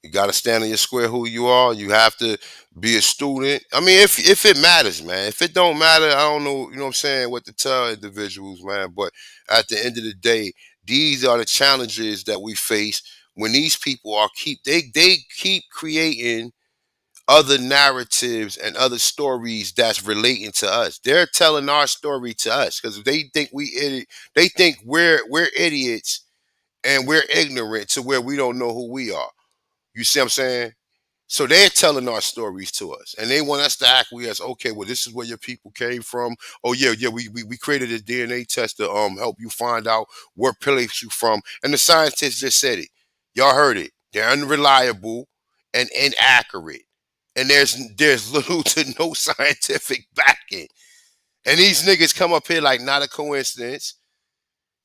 You gotta stand on your square who you are. You have to be a student. I mean, if it matters, man. If it don't matter, I don't know, what I'm saying, what to tell individuals, man. But at the end of the day, these are the challenges that we face when these people they keep creating other narratives and other stories that's relating to us. They're telling our story to us because they think we idiot. They think we're idiots and we're ignorant to where we don't know who we are. You see what I'm saying? So they're telling our stories to us, and they want us to acquiesce. Okay, well, this is where your people came from. Oh yeah, yeah, we created a DNA test to help you find out where place you from. And the scientists just said it. Y'all heard it. They're unreliable and inaccurate, and there's little to no scientific backing. And these niggas come up here like not a coincidence.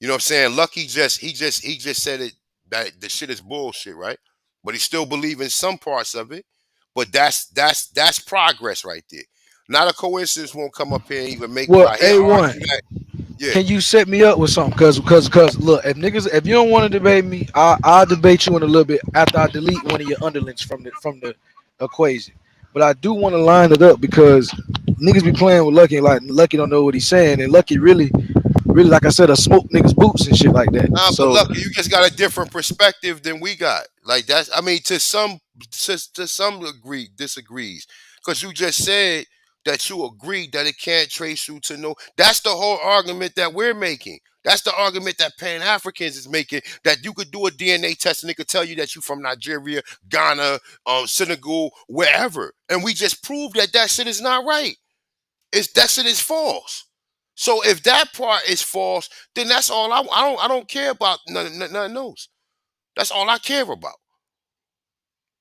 You know what I'm saying? Lucky he just said it that the shit is bullshit, right? But he still believe in some parts of it. But that's progress right there. Not a coincidence won't come up here and even make Well, by he'll A1, argue that. Yeah. can you set me up with something? Cause look, if you don't want to debate me, I'll debate you in a little bit after I delete one of your underlings from the equation. But I do want to line it up because niggas be playing with Lucky like Lucky don't know what he's saying, and Lucky really like I said, a smoke niggas boots and shit like that. Nah, but So lucky you just got a different perspective than we got. Like that's, I mean, to some degree disagrees because you just said that you agree that it can't trace you to no. That's the whole argument that we're making. That's the argument that Pan Africans is making. That you could do a DNA test and it could tell you that you from Nigeria, Ghana, Senegal, wherever, and we just proved that that shit is not right. That shit is false. So if that part is false, then that's all I don't care about none of those. That's all I care about.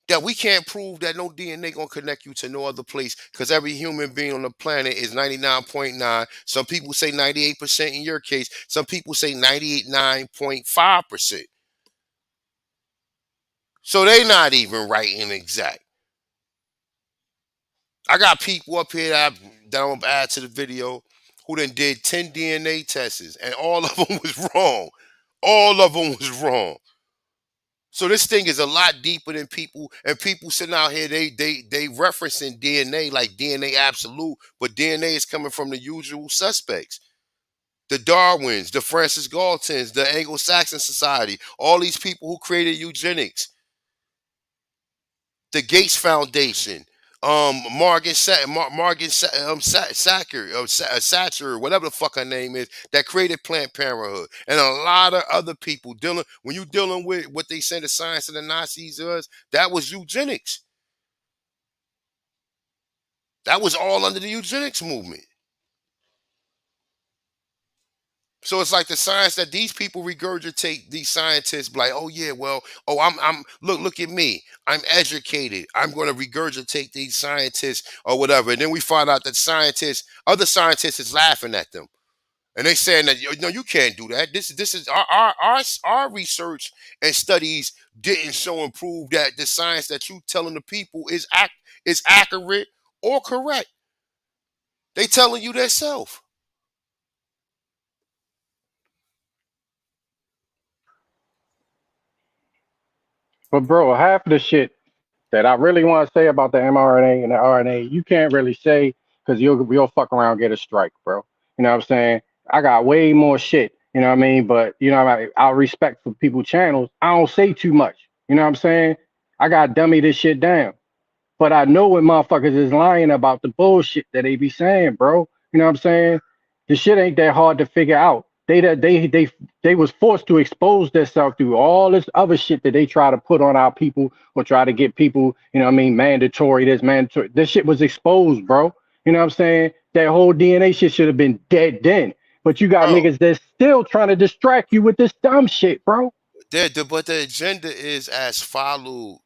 That we can't prove that no DNA gonna connect you to no other place because every human being on the planet is 99.9. Some people say 98% in your case. Some people say 98.5%. So they not even right and exact. I got people up here that I'm gonna add to the video who done did 10 DNA tests and all of them was wrong. All of them was wrong. So this thing is a lot deeper than people, and people sitting out here, they referencing DNA like DNA absolute, but DNA is coming from the usual suspects. The Darwins, the Francis Galtons, the Anglo-Saxon Society, all these people who created eugenics, the Gates Foundation, Sacker, Satcher, whatever the fuck her name is, that created Planned Parenthood, and a lot of other people dealing. When you dealing with what they say the science of the Nazis was, that was eugenics. That was all under the eugenics movement. So it's like the science that these people regurgitate. These scientists be like, oh yeah, well, oh I'm look at me, I'm educated. I'm going to regurgitate these scientists or whatever, and then we find out that other scientists is laughing at them, and they saying that no, you can't do that. This is our research and studies didn't show and prove that the science that you telling the people is accurate or correct. They telling you themselves. But bro, half of the shit that I really want to say about the mRNA and the RNA, you can't really say because you'll fuck around and get a strike, bro. You know what I'm saying? I got way more shit. You know what I mean? But you know, I respect for people channels. I don't say too much. You know what I'm saying? I got dummy this shit down. But I know when motherfuckers is lying about the bullshit that they be saying, bro. You know what I'm saying? The shit ain't that hard to figure out. They was forced to expose themselves through all this other shit that they try to put on our people or try to get people, you know what I mean, mandatory, this mandatory. This shit was exposed, bro. You know what I'm saying? That whole DNA shit should have been dead then. But you got Bro, niggas that's still trying to distract you with this dumb shit, bro. but the agenda is as followed,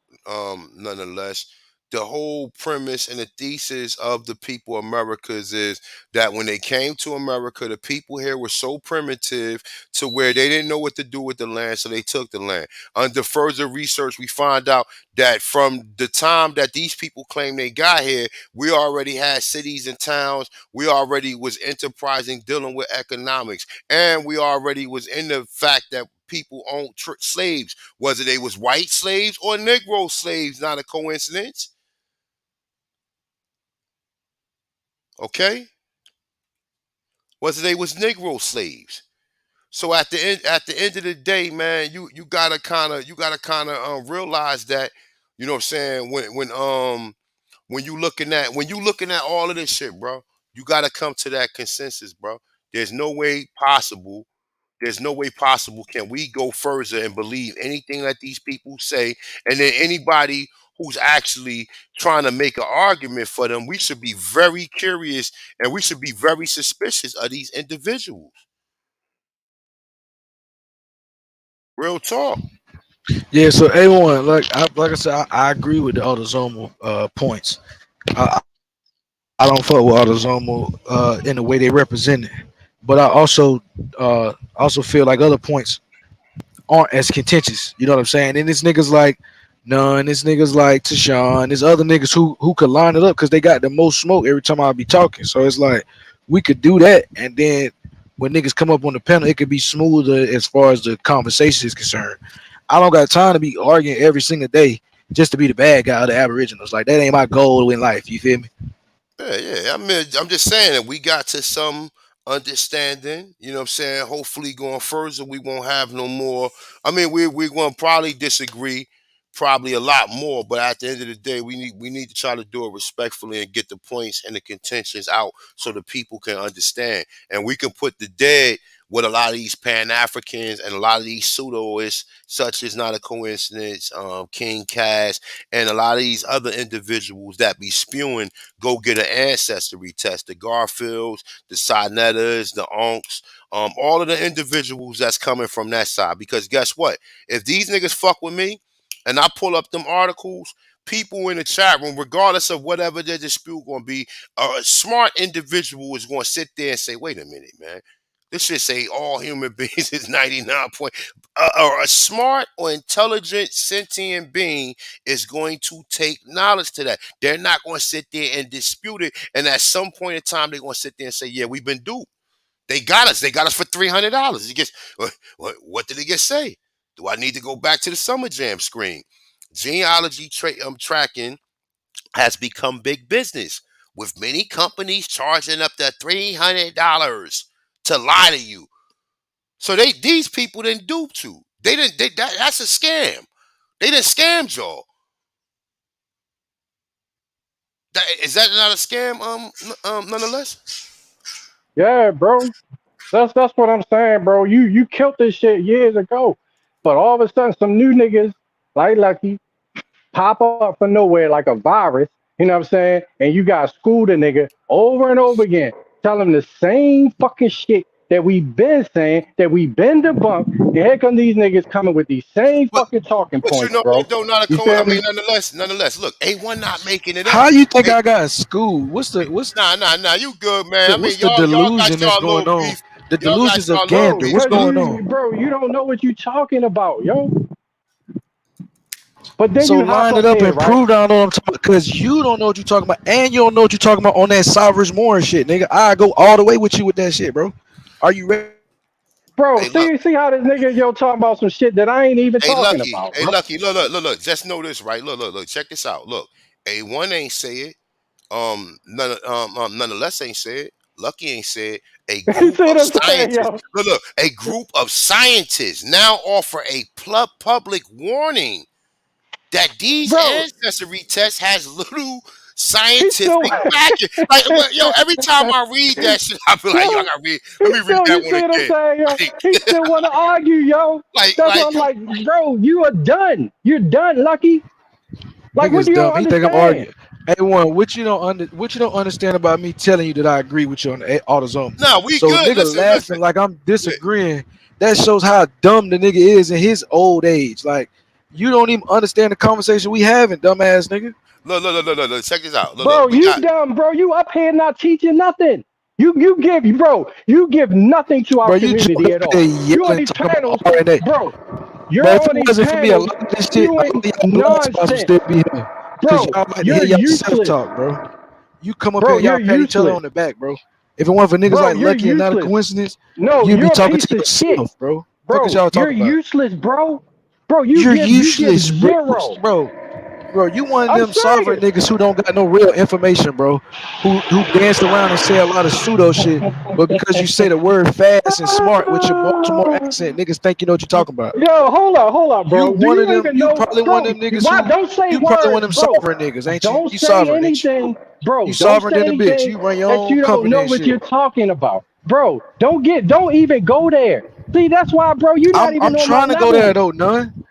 nonetheless. The whole premise and the thesis of the people of Americas is that when they came to America, the people here were so primitive to where they didn't know what to do with the land, so they took the land. Under further research, we find out that from the time that these people claim they got here, we already had cities and towns. We already was enterprising, dealing with economics, and we already was in the fact that people owned slaves, whether they was white slaves or Negro slaves. Not a coincidence. Okay, whether they was Negro slaves. So at the end of the day, man, you gotta kind of realize that, you know what I'm saying, when you looking at all of this shit, bro, you gotta come to that consensus, bro. There's no way possible there's no way possible can we go further and believe anything that these people say. And then anybody who's actually trying to make an argument for them, we should be very curious and we should be very suspicious of these individuals. Real talk. Yeah, so A1, like I said, I agree with the autosomal points. I, I don't fuck with autosomal in the way they represent it, but I also feel like other points aren't as contentious. You know what I'm saying? And this niggas like None, this niggas like Tashawn, there's other niggas who could line it up because they got the most smoke every time I be talking. So it's like we could do that, and then when niggas come up on the panel, it could be smoother as far as the conversation is concerned. I don't got time to be arguing every single day just to be the bad guy of the Aboriginals. Like that ain't my goal in life. You feel me? Yeah. I mean, I'm just saying that we got to some understanding. You know what I'm saying? Hopefully, going further, we won't have no more. I mean, we're going to probably disagree, probably a lot more. But at the end of the day, we need to try to do it respectfully and get the points and the contentions out so the people can understand, and we can put the dead with a lot of these Pan Africans and a lot of these pseudoists, such as Not a Coincidence, King Cash, and a lot of these other individuals that be spewing go get an ancestry test. The Garfields, the Sinettas, the Unks, all of the individuals that's coming from that side. Because guess what? If these niggas fuck with me and I pull up them articles, people in the chat room, regardless of whatever their dispute going to be, a smart individual is going to sit there and say, wait a minute, man. This should say all human beings is 99 point. Or a smart or intelligent sentient being is going to take knowledge to that. They're not going to sit there and dispute it. And at some point in time, they're going to sit there and say, yeah, we've been duped. They got us. They got us for $300. He gets, what did he just say? Do I need to go back to the Summer Jam screen? Genealogy tracking has become big business, with many companies charging up to $300 to lie to you. So these people didn't dupe you. That's a scam. They didn't scam y'all. Is that not a scam? Nonetheless. Yeah, bro. That's what I'm saying, bro. You killed this shit years ago, but all of a sudden some new niggas like Lucky pop up from nowhere like a virus. You know what I'm saying? And you got schooled a nigga over and over again, tell him the same fucking shit that we've been saying, that we've been debunked. And here come these niggas coming with these same fucking talking But you points, know bro. that don't not a You co. I feel mean, me? nonetheless. Look, A1 not making it How up. you think I got schooled? What's Nah. You good, man. I mean, the y'all got delusion that's y'all going little on? beef. The Y'all got delusions of y'all little Bro, Gander. beef, What's cause but going on? you don't know what you talking about, yo. But then So you hop line it up up here, and right? prove down on them because you don't know what you're talking about, and you don't know what you're talking about on that Sovereign Moore shit, nigga. I go all the way with you with that shit, bro. Are you ready? Bro, hey, look, see how this nigga yo talking about some shit that I ain't even hey, talking Lucky, about, hey, bro. Lucky. Look. Just know this, right? Look. Check this out. Look, A1 ain't say it. Nonetheless ain't said. Lucky ain't said. A You group see what of I'm saying, scientists. yo? Look. A group of scientists now offer a public warning that these Bro, ancestry tests has little he still scientific backing. Like, yo, every time I read that shit, I be like, yo, I yo, gotta read. Let he me read still, that you one see what I'm again. saying, yo? Like, He still wanna argue, yo. That's like, what I'm like, bro, you are done. You're done, Lucky. Like what Niggas you don't dumb. He think I'm understand? arguing. Hey, one, what you don't understand about me telling you that I agree with you on the autosomal. nah, we So good. nigga Listen. laughing like I'm Yeah. disagreeing. That shows how dumb the nigga is in his old age. Like you don't even understand the conversation we having, dumbass nigga. Look. Check this out. Look. Bro, We you got. dumb, bro. You up here not teaching nothing. You give nothing to our Bro, you joke community up at all. there You on yelling these talking about panels, RNA. bro. Bro, You're if it on these wasn't for me, a panels lot of this shit, all spewing of y'all blind spots would nonsense. still be here. Cause Bro, y'all like to hear you're y'all self useless. talk, bro. You come up here Bro, and you're y'all pat each other useless. on the back, bro. If it weren't for niggas Bro, like you're Lucky and Not a useless. Coincidence, No, you'd be you're a talking piece to of shit. yourself, bro. Fuck is Bro, y'all you're talking about? useless, bro. Bro, You're you give useless, bro. zero. Bro, you one of I'm them sovereign saying. niggas who don't got no real information, bro. Who dance around and say a lot of pseudo shit, but because you say the word fast and smart with your Baltimore accent, niggas think you know what you're talking about. Yo, hold up, You bro. Do one of you them. even You know, probably one bro? of them niggas Why who. don't say You probably one words, of them bro? sovereign niggas, ain't you? Don't You say sovereign, ain't you? anything, bro. You Don't sovereign say than a bitch. anything You run your that own you don't company know and what shit. you're talking about, bro. Don't even go there. See, that's why, bro. You're not even I'm on my trying to go there level. though, none.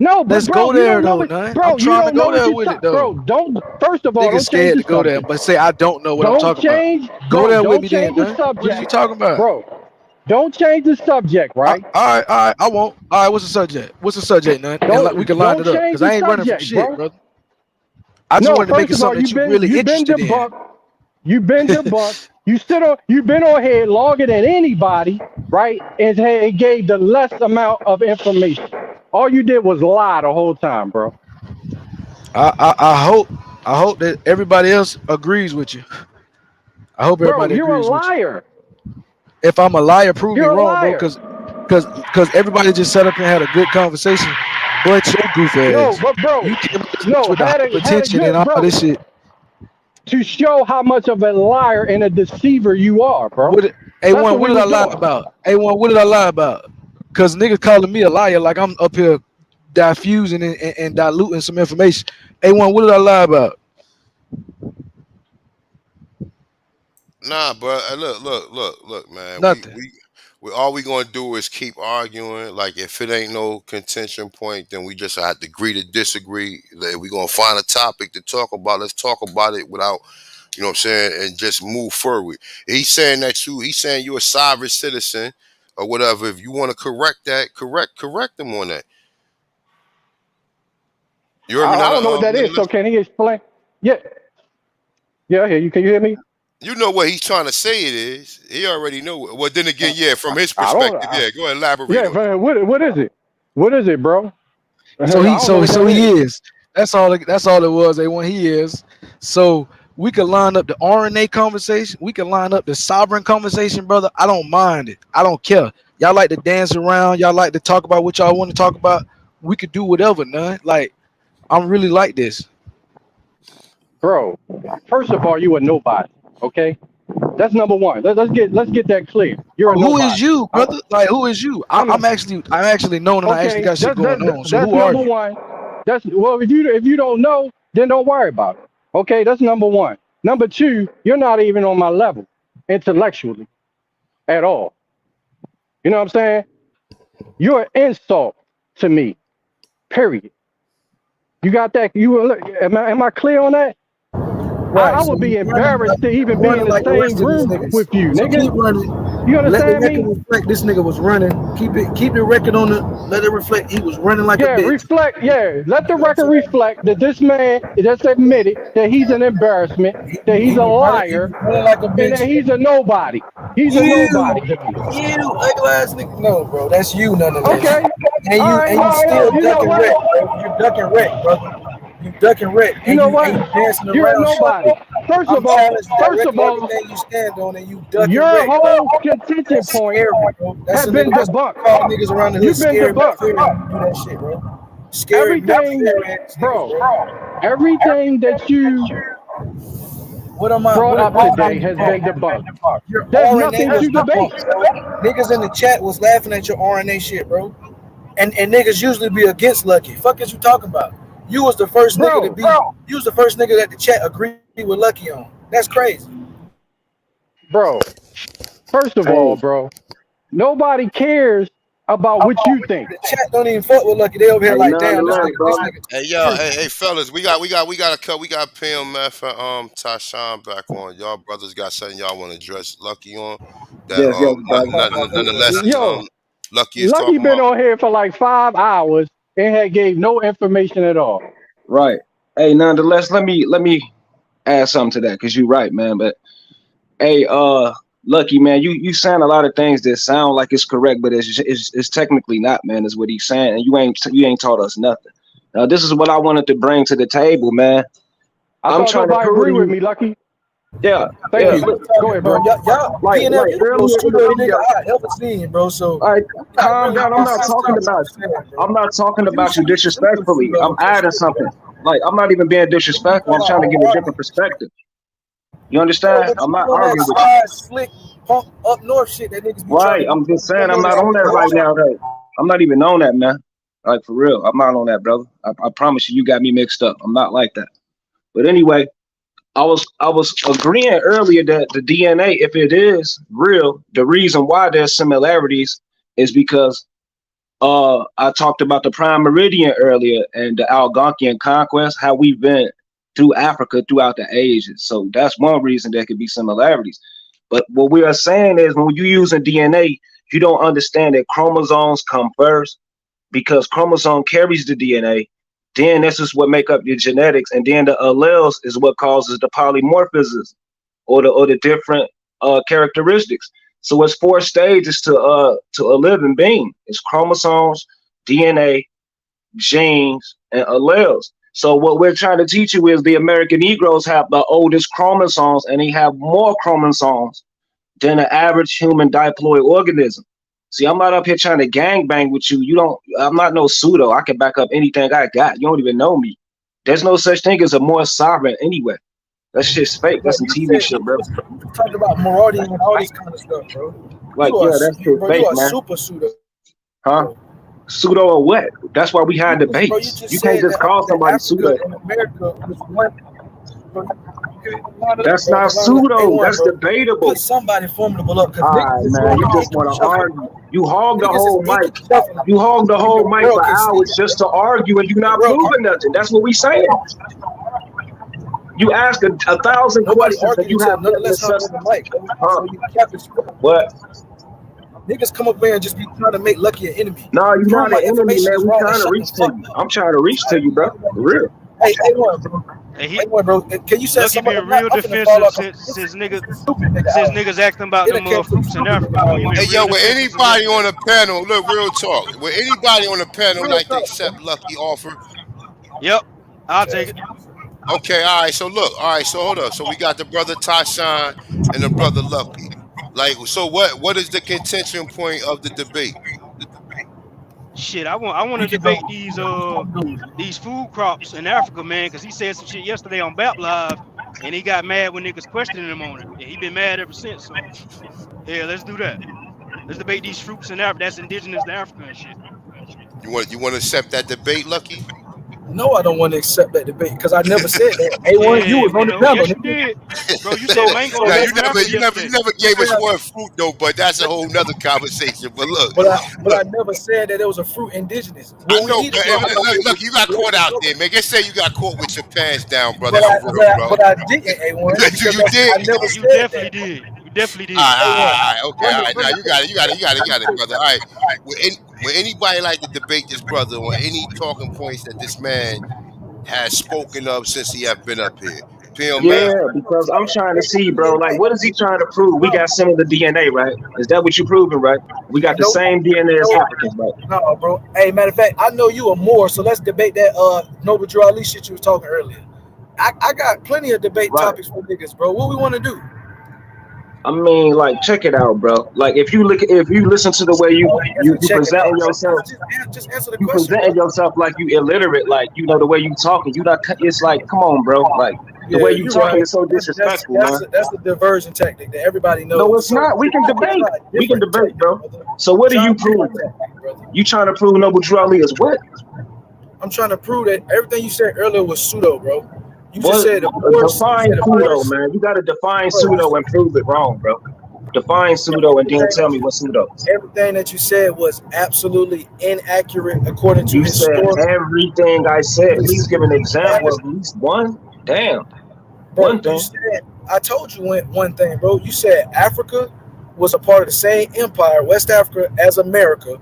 No, but Let's bro, go you there don't know though, it, none. I'm bro. You trying to don't go know what there you with it stop, bro. though. Don't. First of all, Niggas don't change scared the to go there, subject. but say I don't know what I'm Don't talking about. change, Go bro. there with Don't me then, change the none. What is you subject, talking about? bro. Don't change the subject, right? All right, I won't. All right, what's the subject? What's the subject, none? And we can line Don't it up change because the I ain't running from subject, shit, bro. brother. I just No, wanted to make first it of all, something that you really you've been interested in. debunked. You've been debunked. You've been on here longer than anybody, right? And gave the less amount of information. All you did was lie the whole time, bro. I hope that everybody else agrees with you. I hope Bro, everybody you're a agrees with you. liar. If I'm a liar, prove me You're a wrong, bro. liar. Because everybody just sat up and had a good conversation, but your goof No, ass. but bro, You came up this bitch no, with the had a hypertension and good, all bro, this shit. to show how much of a liar and a deceiver you are, bro. That's A1, what what we did I was lie doing. about? A1, what did I lie about? Because niggas calling me a liar like I'm up here diffusing and diluting some information. A1, what did I lie about? Nah, but look, man. Nothing. We all we gonna do is keep arguing. Like if it ain't no contention point, then we just have to agree to disagree. Like, we gonna find a topic to talk about. Let's talk about it without, you know what I'm saying, and just move forward. He's saying that he's saying you're a sovereign citizen or whatever. If you want to correct that, correct him on that. You heard me I now, don't know what that is. So nonetheless? can he explain? Yeah, yeah, yeah. Can you hear me? You know what he's trying to say it is. He already know it. Well, then again, yeah, from his I don't. perspective, yeah. Go ahead, elaborate Yeah, on that. but what is it? What is it, bro? I So don't know what that he is. is. That's all it was. A1, he is. So we could line up the RNA conversation. We could line up the sovereign conversation, brother. I don't mind it. I don't care. Y'all like to dance around. Y'all like to talk about what y'all want to talk about. We could do whatever, none. Like I'm really like this. Bro, first of all, you a nobody. Okay, that's number one. Let's get that clear. You're a Who is nobody. you, brother? Like who is you? I'm I'm actually known and I actually okay. got shit going on. So That's who are number you? one. That's well, if you don't know, then don't worry about it. Okay, that's number one. Number two, you're not even on my level intellectually at all. You know what I'm saying? You're an insult to me. Period. You got that? Am I clear on that? Right. I So would you be embarrassed to even be in the running like the same rest of these room niggas. with you, So nigga. keep running. You Let the understand record me? reflect this nigga was running. Keep the record on it. Let it reflect he was running like a Yeah, bitch. reflect. Yeah, let the You know what I'm record saying? reflect that this man just admitted that he's an embarrassment, that He he's a he liar, was running like a and that bitch. he's a nobody. He's a nobody You, to me. ugly ass nigga. No, bro, that's you nonetheless. Okay. And All right. you Well, still you know ducking what? wreck, bro. You ducking wreck, brother. You ducking wreck, You know what? and you dancing You're a around shit. nobody. First I'm of all, challenging first of directly all, everything you stand on, and you ducking your wreck, bro. whole contention That's point scary, bro. That's a have been nigga. That's what you debunked. call niggas around the hood You've been scary debunked. fear when you do that shit, bro. Scary, Everything, fear ass niggas, bro. bro. Everything that you What am I? brought up What am today I has been debunked? debunked. Your There's RNA nothing was to debate, debunked, bro. Niggas in the chat was laughing at your RNA shit, bro. And niggas usually be against Lucky. Fuck is you talking about? You was the first nigga to bro. be. You was the first nigga that the chat agreed with Lucky on. That's crazy. Bro, first of all, Hey, bro, nobody cares about what you think. The chat don't even fuck with Lucky. They over here hey, like, damn, this nonetheless, nigga, brother. Hey yo, hey fellas, we got to cut. We got PM man for Tashawn back on. Y'all brothers got something y'all want to address Lucky on that Yes, yes, brother. nonetheless is Yo, Lucky is Lucky talking been about. on here for like 5 hours and had gave no information at all. Right. Hey, nonetheless, let me add something to that because you're right, man. But hey, Lucky man, you saying a lot of things that sound like it's correct, but it's technically not, man. Is what he's saying, and you ain't taught us nothing. Now, this is what I wanted to bring to the table, man. I I'm thought trying to nobody prove to agree with you, me, Lucky. yeah, Thank yeah. you. Go ahead, bro. Y'all, Like PNF, like you the earlier most in the chill nigga video. I ever seen, bro. So All right, you're not calm really down. I'm being not talking sensitive to what about you're saying, bro. I'm not talking You about you shoot the disrespectfully. fruit of I'm it for adding sure. something. Like I'm not even being disrespectful. I'm trying to give a different perspective. You Bro, understand? but I'm you not on that arguing with you. slide, slick, punk up north shit that niggas be trying Right. to do. I'm just saying I'm Niggas not out on that there right trying now, though. I'm not even on that, man. Like for real. I'm not on that, brother. I promise you, you got me mixed up. I'm not like that. But anyway, I was agreeing earlier that the DNA, if it is real, the reason why there's similarities is because I talked about the Prime Meridian earlier and the Algonquian conquest, how we've been through Africa throughout the ages. So that's one reason there could be similarities. But what we are saying is when you using DNA, you don't understand that chromosomes come first because chromosome carries the DNA. Then this is what make up your genetics, and then the alleles is what causes the polymorphism or the different characteristics. So it's four stages to a living being. It's chromosomes, DNA, genes, and alleles. So what we're trying to teach you is the American Negroes have the oldest chromosomes, and they have more chromosomes than an average human diploid organism. See, I'm not up here trying to gangbang with you. I'm not no pseudo. I can back up anything I got. You don't even know me. There's no such thing as a more sovereign anyway. That shit's fake. That's some TV shit, bro. Talking about Maraudi and all this kind of stuff, bro. Like, yeah, that's shit bro, fake, you are man. super pseudo. Huh? Pseudo or what? That's why we had debates. You can't just call somebody pseudo. In America was one. That's not pseudo. That's debatable. Put somebody formidable up. All right, man. You just want to argue. You hog the whole mic. You hog the whole mic for hours just to argue, and you're not proving nothing. That's what we saying. You ask a 1,000 questions and you have nothing to say. What? Niggas come up there and just be trying to make Lucky an enemy. No, you're not an enemy, man. We trying to reach to you. I'm trying to reach to you, bro. For real. Hey, bro. Hey, bro. Can you say something? Lucky being real defensive since niggas acting about them fruits in Africa. Hey, yo, with anybody on the panel, look, real talk. With anybody on the panel like to accept Lucky offer? Yep, I'll take it. Okay, all right. So look, all right. So hold up. So we got the brother Tashawn and the brother Lucky. Like, so what is the contention point of the debate? Shit, I want to debate these food crops in Africa, man, because he said some shit yesterday on BAP Live, and he got mad when niggas questioning him on it. And he been mad ever since. So, yeah, let's do that. Let's debate these fruits in Africa that's indigenous to Africa and shit. You want to accept that debate, Lucky? No, I don't want to accept that debate because I never said that. A1, you was on the panel. Yes, you did. Bro, you said mango. Now, you never gave us one fruit though, but that's a whole nother conversation. But look, but I never said that it was a fruit indigenous. I know, look, you got caught out there, man. Let's say you got caught with your pants down, brother. But I didn't, A1. You did. You definitely did. You definitely did. All right, okay, all right. Now you got it, brother. All right. Would anybody like to debate this brother on any talking points that this man has spoken of since he have been up here? Yeah, because I'm trying to see, bro. Like, what is he trying to prove? We got similar DNA, right? Is that what you proving, right? We got the same DNA as Africans, right? No, bro. Hey, matter of fact, I know you are more, so let's debate that Noble Drew Ali shit you was talking earlier. I got plenty of debate topics for niggas, bro. What we want to do? I mean, like, check it out, bro. Like, if you listen to the way you present yourself, just answer the you question. presenting yourself like you illiterate, like, you know, the way you talking. You not. It's like, come on, bro. Like, the way you talking is so disrespectful, man. That's the diversion tactic that everybody knows. No, it's not. We can debate. We can debate, bro. So what are you proving? You trying to prove Noble Drew Ali is what? I'm trying to prove that everything you said earlier was pseudo, bro. You just said define pseudo, man. You got to define pseudo and prove it wrong, bro. Define pseudo and then tell me what pseudo is. Everything that you said was absolutely inaccurate according to you said everything I said. Please give an example of at least one. Damn. Bro, one thing. I told you one thing, bro. You said Africa was a part of the same empire, West Africa, as America,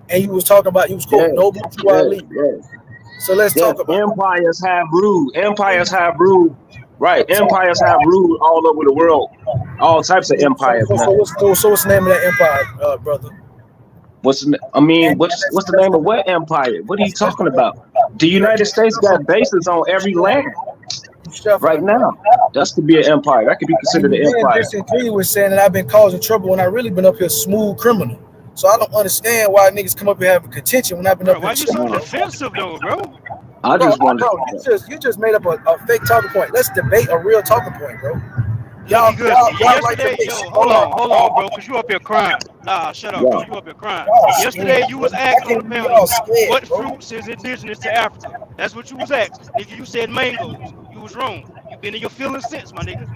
and you was talking about quoting Noble Drew Ali. So let's talk about empires have ruled. Empires have ruled. Right. Empires have ruled all over the world. All types of empires. So what's the name of that empire, brother? What's the name of what empire? What are you talking about? The United States got bases on every land. Right now. That's to be an empire. That could be considered an empire. Disagree with saying that I've been causing trouble when I really been up here smooth criminal. So I don't understand why niggas come up here having contention when I've been up here. Why you so defensive though, bro? I just want you just made up a fake talking point. Let's debate a real talking point, bro. Y'all yesterday, hold on, bro, because you up here crying. Nah, shut up, bro. You up here crying. Yesterday you was asking on the panel what fruits is indigenous to Africa. That's what you was asking. Nigga, you said mangoes. You was wrong. You been in your feelings since, my nigga.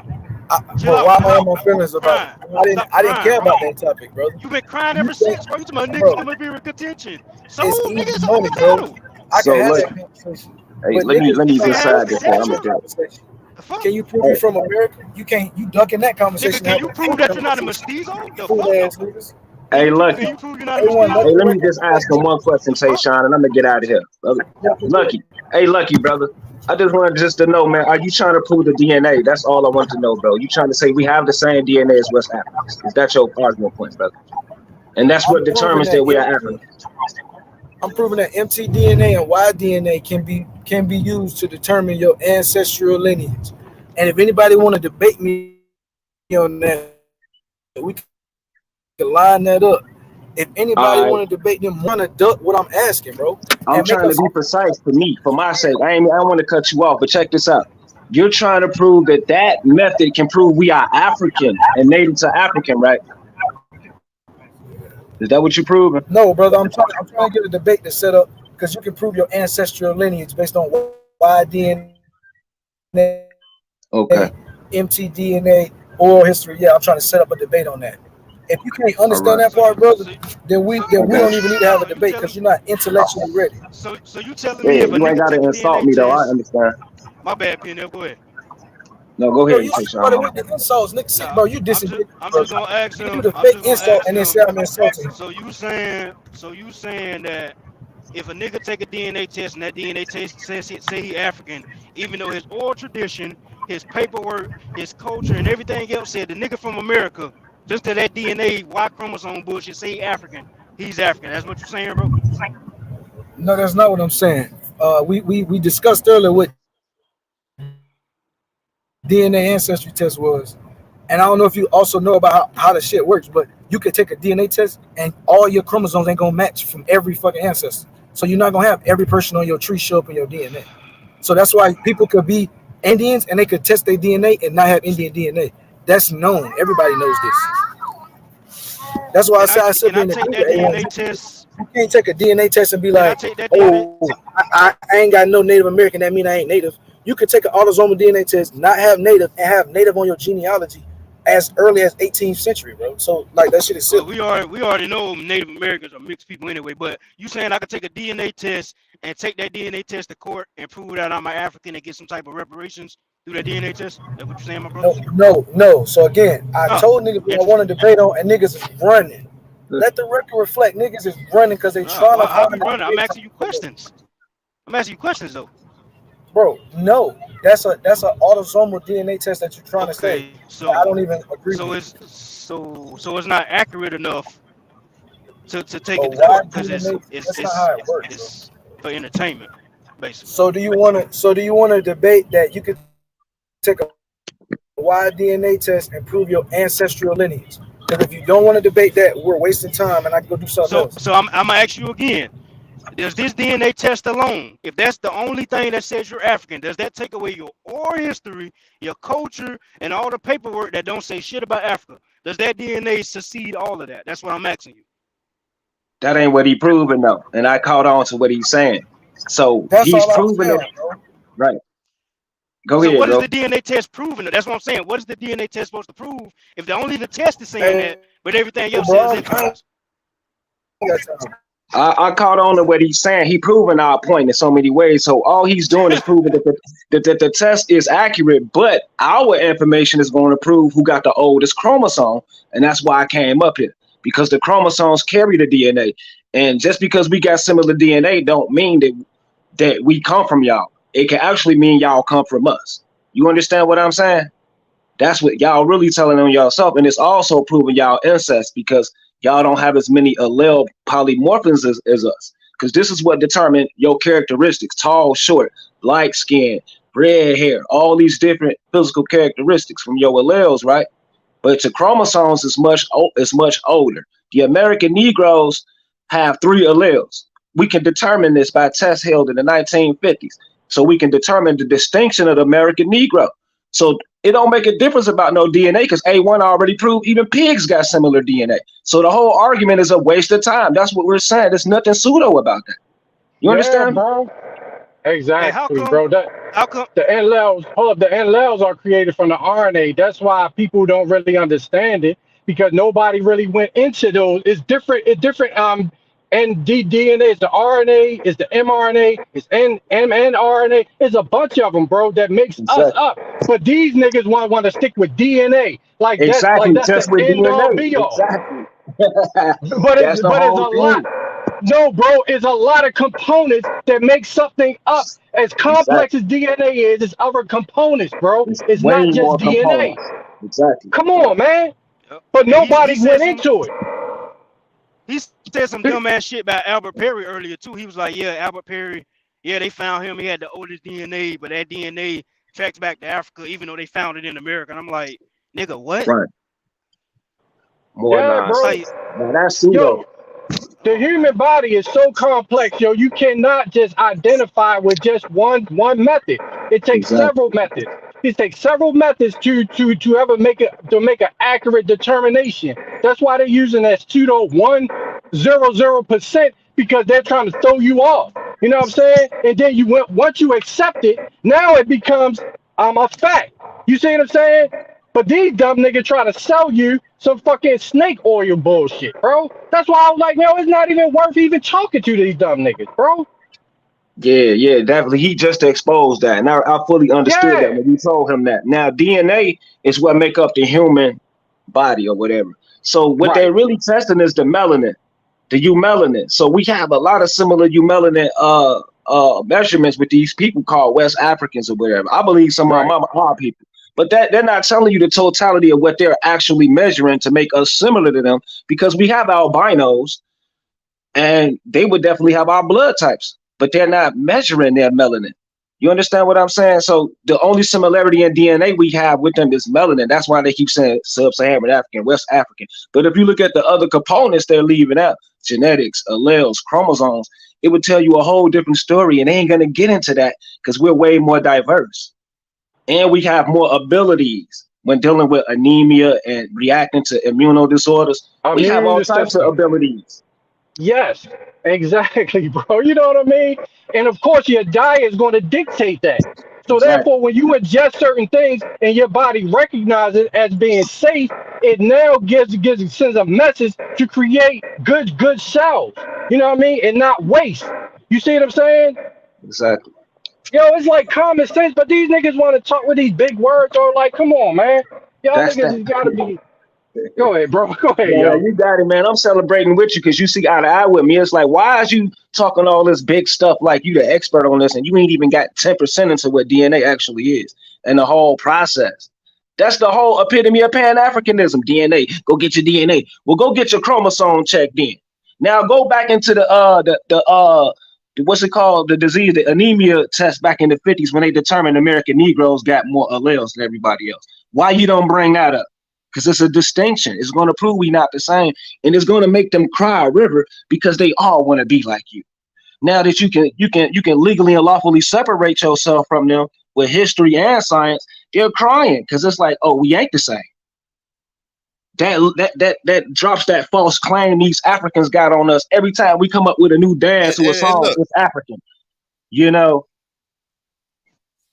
Chill Bro, out, why am chill I in out. my feelings Stop about it? crying. I Stop didn't care crying, about bro. that topic, brother. You've been crying You ever think, since, bro. You talking about niggas bro? coming up here with contention. So It's nigga, easy it's over money, the bro. battle. I can So have look, that conversation, hey, but let niggas me You can't trying to have have a decide a this here. I'm contention? gonna factual do it. conversation. The fuck? Can you prove you Hey, from America? You ducking that Nigga, conversation to can have you a prove full that you're not a conversation. mestizo? The Fool fuck? ass niggas. hey, Can Lucky. you prove you're not a A1, let Hey, mestizo? the let me record just ask him reflect. one question, The fuck? Tayshawn, and I'm gonna get out of here. Yeah, for sure. Lucky. Hey, Lucky, brother. I just wanted just to know, man, are you trying to prove the DNA? That's all I want to know, bro. You trying to say we have the same DNA as West Africans? Is that your argument point, brother? And that's I'm what proving determines that that we are African. I'm proving that mtDNA and Y-DNA can be used to determine your ancestral lineage. And if anybody want to debate me on that, we can line that up. If anybody All right. want to debate them, want to duck what I'm asking, bro, I'm and make trying to us. be precise for me, for my sake. I want to cut you off, but check this out. You're trying to prove that that method can prove we are African and native to African, right? Is that what you're proving? No, brother, I'm trying to get a debate to set up because you can prove your ancestral lineage based on Y-DNA, Okay. mtDNA, oral history. Yeah, I'm trying to set up a debate on that. If you can't All understand right. that part, brother, then we I don't got you. even need to have a So you debate because telling you're not intellectually ready. so you telling me Yeah, if a you ain't nigga got to take a insult DNA me, though. I test, understand. my bad, PNL, go ahead. No, go Bro, ahead, you Tayshawn. started with the insults, nigga. See, Nah, bro, you disingenuous, I'm bro. just gonna ask You do him. the I'm fake just gonna insult ask and then him. say I'm insulting. So you saying that if a nigga take a DNA test and that DNA test says say he African, even though his oral tradition, his paperwork, his culture, and everything else said the nigga from America, just to that DNA Y chromosome bullshit, say he African, he's African. That's what you saying, bro? No, that's not what I'm saying. We discussed earlier what DNA ancestry test was. And I don't know if you also know about how the shit works, but you could take a DNA test and all your chromosomes ain't gonna match from every fucking ancestor. So you're not gonna have every person on your tree show up in your DNA. So that's why people could be Indians and they could test their DNA and not have Indian DNA. That's known. Everybody knows this. That's why Can I sit I here and take agree that with everyone. DNA test? You can't take a DNA test and be Can I like, take that DNA? oh, I ain't got no Native American. That mean I ain't Native. You could take an autosomal DNA test, not have Native, and have Native on your genealogy as early as 18th century, bro. So like that shit is Well, silly. we already know Native Americans are mixed people anyway. But you saying I could take a DNA test and take that DNA test to court and prove that I'm an African and get some type of reparations through that DNA test? That's what you saying, my brother? No. So again, I Oh, told niggas what I want interesting. to debate on, and niggas is running. Let the record reflect. Niggas is running because they No, trying to I'll find be a running. I'm debate asking you topic. questions. I'm asking you questions though. Bro, no. That's a autosomal DNA test that you're trying to say. Okay, I don't even agree so with. it's not accurate enough to take But it to why court because DNA? That's not how it works, bro. it's for entertainment, basically. So do you want to? So do you want to debate that you could take a Y DNA test and prove your ancestral lineage? Because if you don't want to debate that, we're wasting time, and I can go do something else. So I'm gonna ask you again. Does this DNA test alone, if that's the only thing that says you're African, does that take away your oral history, your culture, and all the paperwork that don't say shit about Africa? Does that DNA succeed all of that? That's what I'm asking you. That ain't what he proving, though. And I caught on to what he's saying. So That's he's all I'm proving saying, it. bro. Right. Go So ahead, what is bro. the DNA test proving? That's what I'm saying. What is the DNA test supposed to prove if the only the test is saying Hey, that, but everything else bro, says I otherwise? ain't got time. I caught on to what he's saying. He proving our point in so many ways. So all he's doing is proving that the test is accurate, but our information is going to prove who got the oldest chromosome. And that's why I came up here, because the chromosomes carry the DNA. And just because we got similar DNA don't mean that we come from y'all. It can actually mean y'all come from us. You understand what I'm saying? That's what y'all really telling on yourself, and it's also proving y'all incest because y'all don't have as many allele polymorphisms as us. Because this is what determine your characteristics: tall, short, light skin, red hair, all these different physical characteristics from your alleles, right? But the chromosomes is much older. The American Negroes have 3 alleles. We can determine this by tests held in the 1950s. So we can determine the distinction of the American Negro. So it don't make a difference about no DNA because A1 already proved even pigs got similar DNA. So the whole argument is a waste of time. That's what we're saying. There's nothing pseudo about that. You Yeah, understand? bro. Hey, Exactly, bro. That How come? The NLELs, hold up, the NLELs are created from the RNA. That's why people don't really understand it because nobody really went into those. It's different. It's different. And DNA is the RNA, is the mRNA, is mRNA. It's a bunch of them, bro, that makes us Exactly. up. But these niggas want to stick with DNA, like Exactly. that's the Just with end all DNA. be all. Exactly. But That's the it's a whole lot. thing. No, bro, it's a lot of components that make something up. As complex Exactly. as DNA is, it's other components, bro. It's It's way not just more DNA. components. Exactly. Come on, man. Yep. But And he nobody said went some into it. he said some dumbass shit about Albert Perry earlier too. He was like, yeah, Albert Perry, yeah, they found him. He had the oldest DNA, but that DNA tracks back to Africa, even though they found it in America. And I'm like, nigga, what? Right. More Yeah, bro. Like, nonsense. Now that's pseudo. Yo, the human body is so complex, yo. You cannot just identify with just one method. It takes Exactly. several methods. It takes several methods to ever make an accurate determination. That's why they're using that pseudo 100% because they're trying to throw you off. You know what I'm saying? And then once you accept it, now it becomes a fact. You see what I'm saying? But these dumb niggas try to sell you some fucking snake oil bullshit, bro. That's why I was like, yo, it's not even worth even talking to these dumb niggas, bro. Yeah, yeah, definitely. He just exposed that, and I fully understood that Yeah, when you told him that. Now, DNA is what make up the human body or whatever. So what right. they're really testing is the melanin, the eumelanin. So we have a lot of similar eumelanin measurements with these people called West Africans or whatever. I believe some of Right. them are people, but that they're not telling you the totality of what they're actually measuring to make us similar to them because we have albinos and they would definitely have our blood types, but they're not measuring their melanin. You understand what I'm saying? So the only similarity in DNA we have with them is melanin. That's why they keep saying sub-Saharan African, West African. But if you look at the other components they're leaving out, genetics, alleles, chromosomes, it would tell you a whole different story. And they ain't gonna get into that because we're way more diverse. And we have more abilities when dealing with anemia and reacting to immunodisorders. We have all Immune types of system. abilities. Yes, exactly, bro. You know what I mean? And of course, your diet is going to dictate that. So Exactly. therefore, when you ingest certain things and your body recognizes it as being safe, it now sends a message to create good cells. You know what I mean? And not waste. You see what I'm saying? Exactly. Yo, it's like common sense, but these niggas want to talk with these big words. Or like, come on, man. Y'all That's niggas that. has got to be. Go ahead, bro. Go ahead, Yeah, yo. you got it, man. I'm celebrating with you because you see eye to eye with me. It's like, why is you talking all this big stuff like you the expert on this and you ain't even got 10% into what DNA actually is and the whole process. That's the whole epitome of Pan-Africanism, DNA. Go get your DNA. Well, go get your chromosome checked in. Now go back into what's it called? The disease, the anemia test back in the 50s when they determined American Negroes got more alleles than everybody else. Why you don't bring that up? Because it's a distinction. It's going to prove we not the same, and it's going to make them cry a river because they all want to be like you. Now that you can legally and lawfully separate yourself from them with history and science, they're crying because it's like, oh, we ain't the same. That drops that false claim these Africans got on us every time we come up with a new dance or a And song. look, It's African, you know.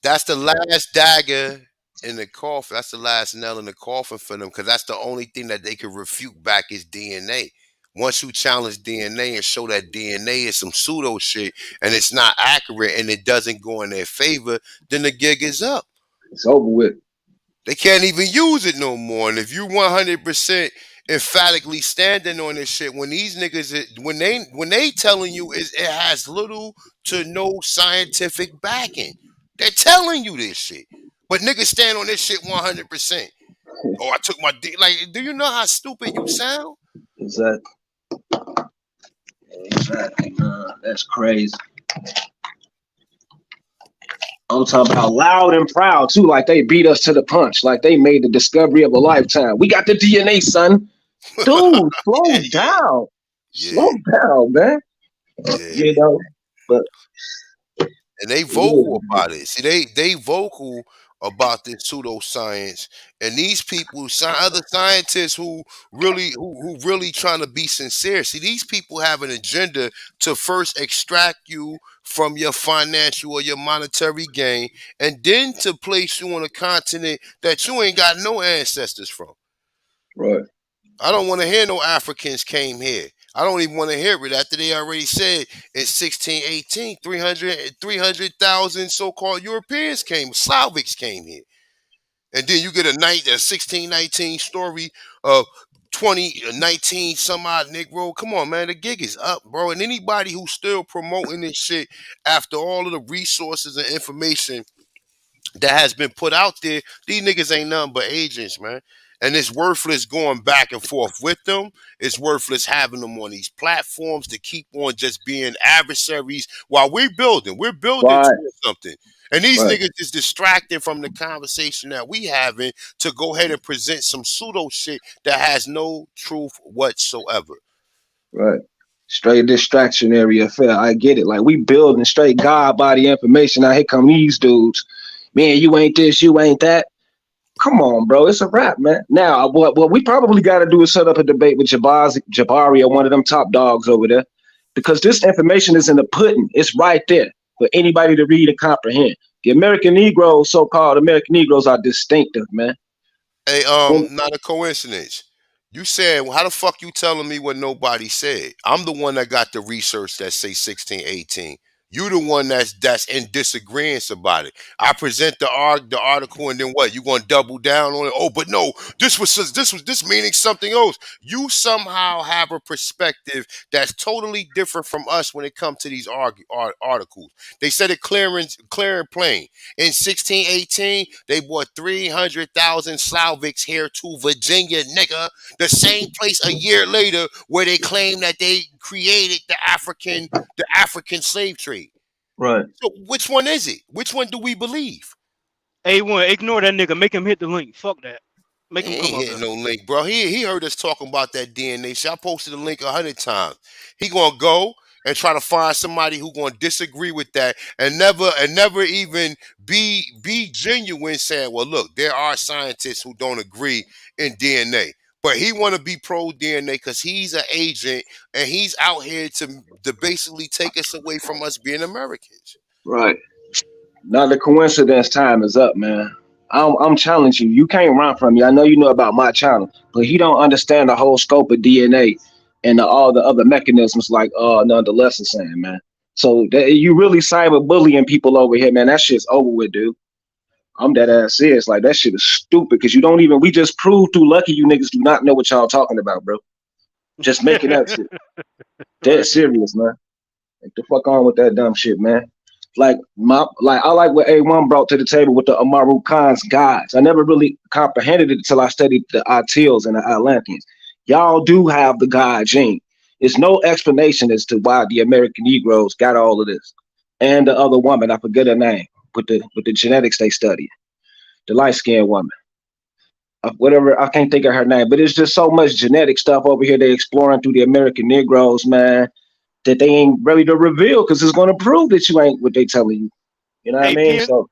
that's the last dagger in the coffin. That's the last nail in the coffin for them because that's the only thing that they can refute back is DNA. Once you challenge DNA and show that DNA is some pseudo shit and it's not accurate and it doesn't go in their favor, then the gig is up. It's over with. They can't even use it no more. And if you 100% emphatically standing on this shit, when these niggas, when they telling you it has little to no scientific backing, they're telling you this shit. But niggas stand on this shit 100%. Oh, I took my dick. Like, do you know how stupid you sound? Exactly. Exactly. That's crazy. I'm talking about loud and proud too, like they beat us to the punch, like they made the discovery of a lifetime. We got the DNA, son. Dude, slow down. Yeah, Slow down, man. yeah. You know, but And they yeah, vocal about it. See, they vocal about this pseudoscience, and these people, other scientists who really trying to be sincere. See, these people have an agenda to first extract you from your financial or your monetary gain, and then to place you on a continent that you ain't got no ancestors from. Right. I don't want to hear no Africans came here. I don't even want to hear it after they already said in 1618, 300,000 so-called Europeans came, Slavics came here. And then you get a 1619 story of 2019 some odd Negro. Come on, man, the gig is up, bro. And anybody who's still promoting this shit after all of the resources and information that has been put out there, these niggas ain't nothing but agents, man. And it's worthless going back and forth with them. It's worthless having them on these platforms to keep on just being adversaries while we're building. We're building Right. towards something. And these Right. niggas is distracting from the conversation that we having to go ahead and present some pseudo shit that has no truth whatsoever. Right. Straight distractionary affair. I get it. Like we building straight God body information. Now here come these dudes. Man, you ain't this, you ain't that. Come on, bro. It's a wrap, man. Now, what we probably got to do is set up a debate with Jabari or one of them top dogs over there, because this information is in the pudding. It's right there for anybody to read and comprehend. The American Negroes, so-called American Negroes, are distinctive, man. Hey, not a coincidence. You said, well, how the fuck you telling me what nobody said? I'm the one that got the research that say 1618. You the one that's in disagreement about it. I present the article, and then what? You gonna double down on it? Oh, but no, this meaning something else. You somehow have a perspective that's totally different from us when it comes to these articles. They said it clear and plain. In 1618, they brought 300,000 Slavics here to Virginia, nigga. The same place a year later where they claim that they created the African slave trade. Right. So which one is it? Which one do we believe? A1, ignore that nigga. Make him hit the link. Fuck that. Make He him ain't come up hitting here. no link, bro. He heard us talking about that DNA shit. I posted the link 100 times. He gonna go and try to find somebody who gonna disagree with that and never even be genuine, saying, well, look, there are scientists who don't agree in DNA. But he want to be pro DNA because he's an agent and he's out here to basically take us away from us being Americans. Right. Not a coincidence. Time is up, man. I'm challenging you. You can't run from me. I know you know about my channel, but he don't understand the whole scope of DNA and all the other mechanisms like nonetheless is saying, man. So you really cyberbullying people over here, man. That shit's over with, dude. I'm dead ass serious. Like that shit is stupid because you don't even. We just proved through lucky you niggas do not know what y'all talking about, bro. Just making up shit. Dead serious, man. Like the fuck on with that dumb shit, man. I like what A1 brought to the table with the Amaru Khan's gods. I never really comprehended it until I studied the Atils and the Atlanteans. Y'all do have the god gene. There's no explanation as to why the American Negroes got all of this. And the other woman, I forget her name, with the genetics they study, the light skinned woman. Whatever, I can't think of her name, but it's just so much genetic stuff over here they exploring through the American Negroes, man, that they ain't ready to reveal because it's going to prove that you ain't what they telling you. You know what I Hey, mean? So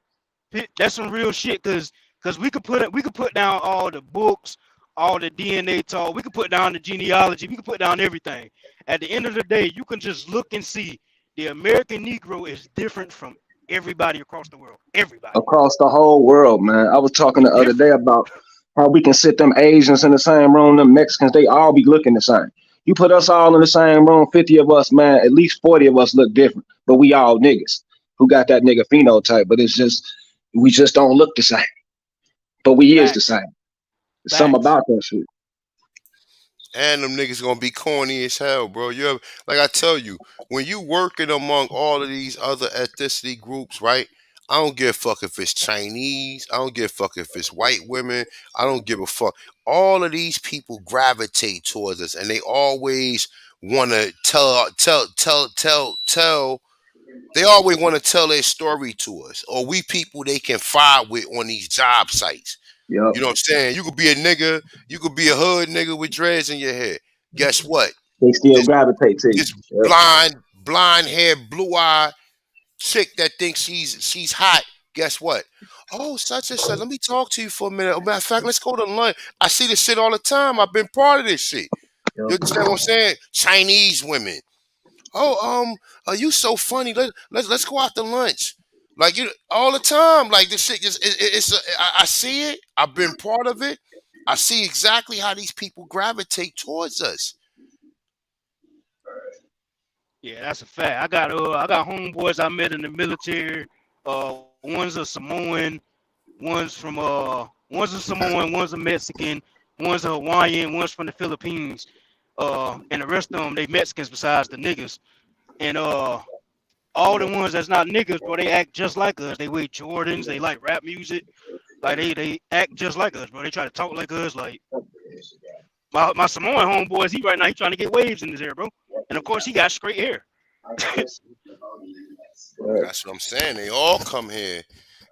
that's some real shit. Cause we could put down all the books, all the DNA talk. We could put down the genealogy. We could put down everything. At the end of the day, you can just look and see the American Negro is different from everybody across the world. Everybody. across the whole world, man. I was talking the other day Different. about how we can sit them Asians in the same room, them Mexicans, they all be looking the same. You put us all in the same room, 50 of us, man, at least 40 of us look different, but we all niggas who got that nigga phenotype, but it's just, we just don't look the same, but we is the Facts. same. There's something Facts. about that shit. And them niggas gonna be corny as hell, bro. Like I tell you, when you working among all of these other ethnicity groups, right? I don't give a fuck if it's Chinese. I don't give a fuck if it's white women. I don't give a fuck. All of these people gravitate towards us, and they always want to tell. They always want to tell their story to us, or we people they can fight with on these job sites. Yep. You know what I'm saying? You could be a nigga, you could be a hood nigga with dreads in your head. Guess what? They still This gravitate to you. this Yep. blind hair, blue eye chick that thinks she's hot Guess what? Oh, such and such. Let me talk to you for a minute. Matter of fact, let's go to lunch. I see this shit all the time. I've been part of this shit. You understand what I'm saying? Chinese women. Oh, are you so funny? Let's go out to lunch. Like you all the time. Like this shit just I see it. I've been part of it. I see exactly how these people gravitate towards us. Yeah, that's a fact. I got homeboys I met in the military. One's a Samoan, one's a Samoan, one's a Mexican, one's a Hawaiian, one's from the Philippines. And the rest of them they Mexicans besides the niggas. And all the ones that's not niggas, bro, they act just like us. They wear Jordans, they like rap music. Like they act just like us, bro. They try to talk like us. Like my Samoan homeboys, he right now he trying to get waves in his hair, bro. And of course he got straight hair. That's what I'm saying. They all come here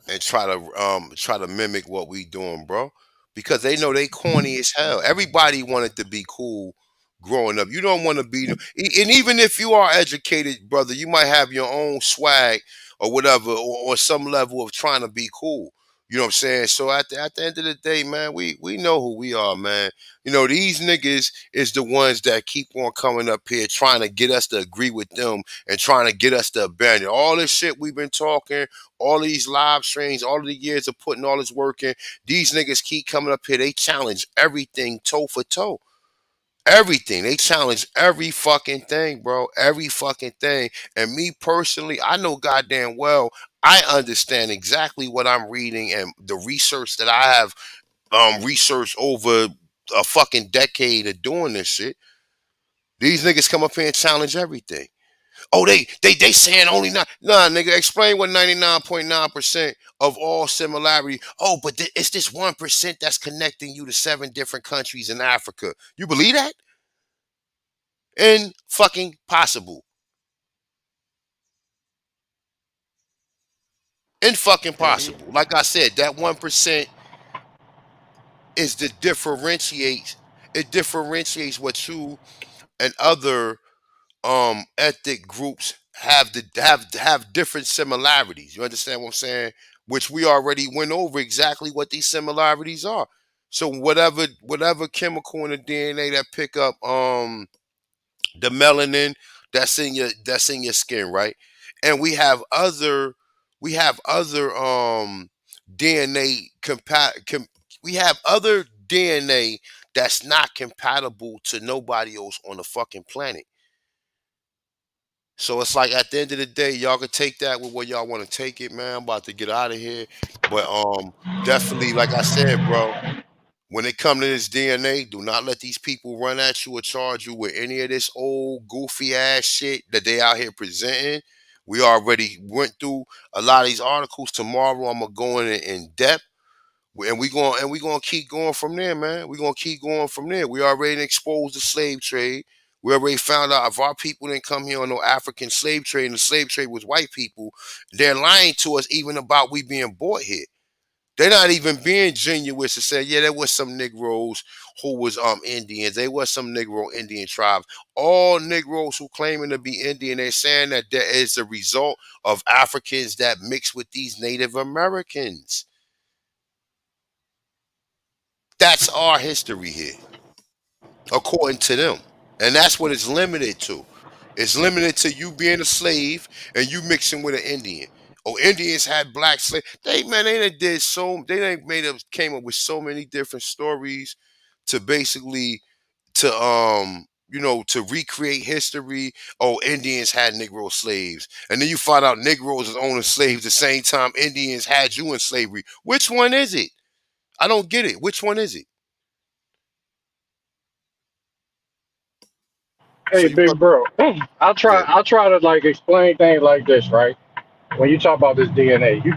and try to mimic what we doing, bro. Because they know they corny as hell. Everybody wanted to be cool growing up. You don't want to be, and even if you are educated, brother, you might have your own swag or whatever, or some level of trying to be cool. You know what I'm saying? So at the end of the day, man, we know who we are, man. You know, these niggas is the ones that keep on coming up here trying to get us to agree with them and trying to get us to abandon all this shit we've been talking, all these live streams, all of the years of putting all this work in. These niggas keep coming up here. They challenge everything toe for toe. Everything. They challenge every fucking thing, bro. Every fucking thing. And me personally, I know goddamn well I understand exactly what I'm reading and the research that I have researched over a fucking decade of doing this shit. These niggas come up here and challenge everything. Oh, they saying only not. Nah, nigga, explain what 99.9% of all similarity. Oh, but it's this 1% that's connecting you to 7 different countries in Africa. You believe that? And fucking possible. And fucking Hell yeah. possible. Like I said, that 1% is the differentiates. It differentiates what you and other ethnic groups have different similarities. You understand what I'm saying? Which we already went over exactly what these similarities are. So whatever chemical in the DNA that pick up the melanin that's in your skin, right? And we have other DNA we have other DNA that's not compatible to nobody else on the fucking planet. So it's like at the end of the day, y'all can take that with where y'all want to take it, man. I'm about to get out of here. But definitely, like I said, bro, when it comes to this DNA, do not let these people run at you or charge you with any of this old goofy ass shit that they out here presenting. We already went through a lot of these articles. Tomorrow I'm gonna go in depth. And we gonna keep going from there, man. We gonna keep going from there. We already exposed the slave trade. We already found out if our people didn't come here on no African slave trade, and the slave trade was white people, they're lying to us even about we being bought here. They're not even being genuine to say, yeah, there was some Negroes who was Indians. There was some Negro Indian tribes. All Negroes who claiming to be Indian, they're saying that there is a result of Africans that mix with these Native Americans. That's our history here, according to them. And that's what it's limited to. It's limited to you being a slave and you mixing with an Indian. Oh, Indians had black slaves. They done came up with so many different stories to basically to recreate history. Oh, Indians had Negro slaves. And then you find out Negroes was owning slaves the same time Indians had you in slavery. Which one is it? I don't get it. Which one is it? So Hey, you big must, bro, I'll try. yeah. I'll try to like explain things like this, right? When you talk about this DNA, you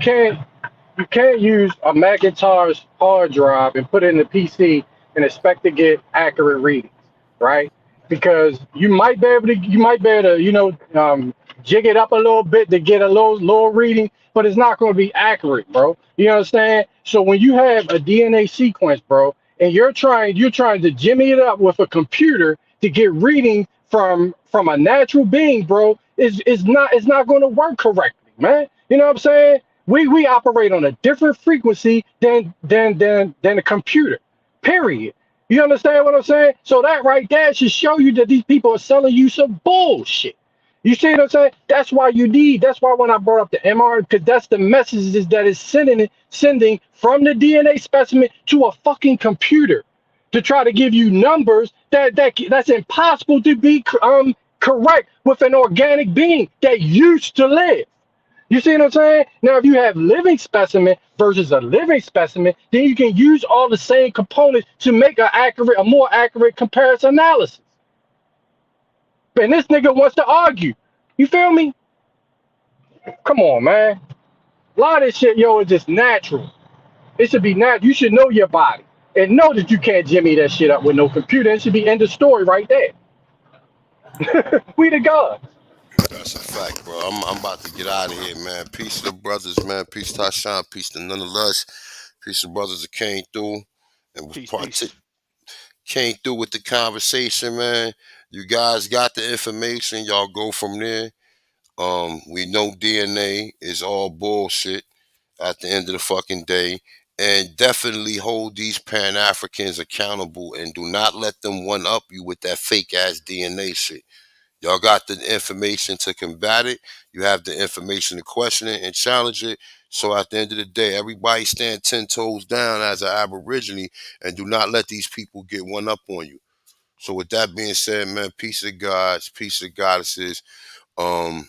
can't use a Macintosh hard drive and put it in the PC and expect to get accurate readings, right? Because you might be able to jig it up a little bit to get a little reading, but it's not going to be accurate, bro. You understand? So when you have a DNA sequence, bro, and you're trying to jimmy it up with a computer to get reading from a natural being, bro, it's not going to work correctly, man. You know what I'm saying? We operate on a different frequency than a computer. Period. You understand what I'm saying? So that right there should show you that these people are selling you some bullshit. You see what I'm saying? That's why you need. That's why when I brought up the MR, because that's the messages that is sending from the DNA specimen to a fucking computer to try to give you numbers that's impossible to be correct with an organic being that used to live. You see what I'm saying? Now, if you have living specimen versus a living specimen, then you can use all the same components to make a more accurate comparison analysis. And this nigga wants to argue. You feel me? Come on, man. A lot of this shit, yo, is just natural. It should be natural. You should know your body and know that you can't jimmy that shit up with no computer. It should be end of story right there. We the gods. That's a fact, bro. I'm about to get out of here, man. Peace to the brothers, man. Peace to Tashawn. Peace to none of us. Peace to brothers that came through and was Peace. came through with the conversation, man. You guys got the information. Y'all go from there. We know DNA is all bullshit at the end of the fucking day. And definitely hold these Pan Africans accountable and do not let them one up you with that fake ass DNA shit. Y'all got the information to combat it. You have the information to question it and challenge it. So at the end of the day, everybody stand 10 toes down as an Aborigine and do not let these people get one up on you. So with that being said, man, peace of gods, peace of goddesses. Um,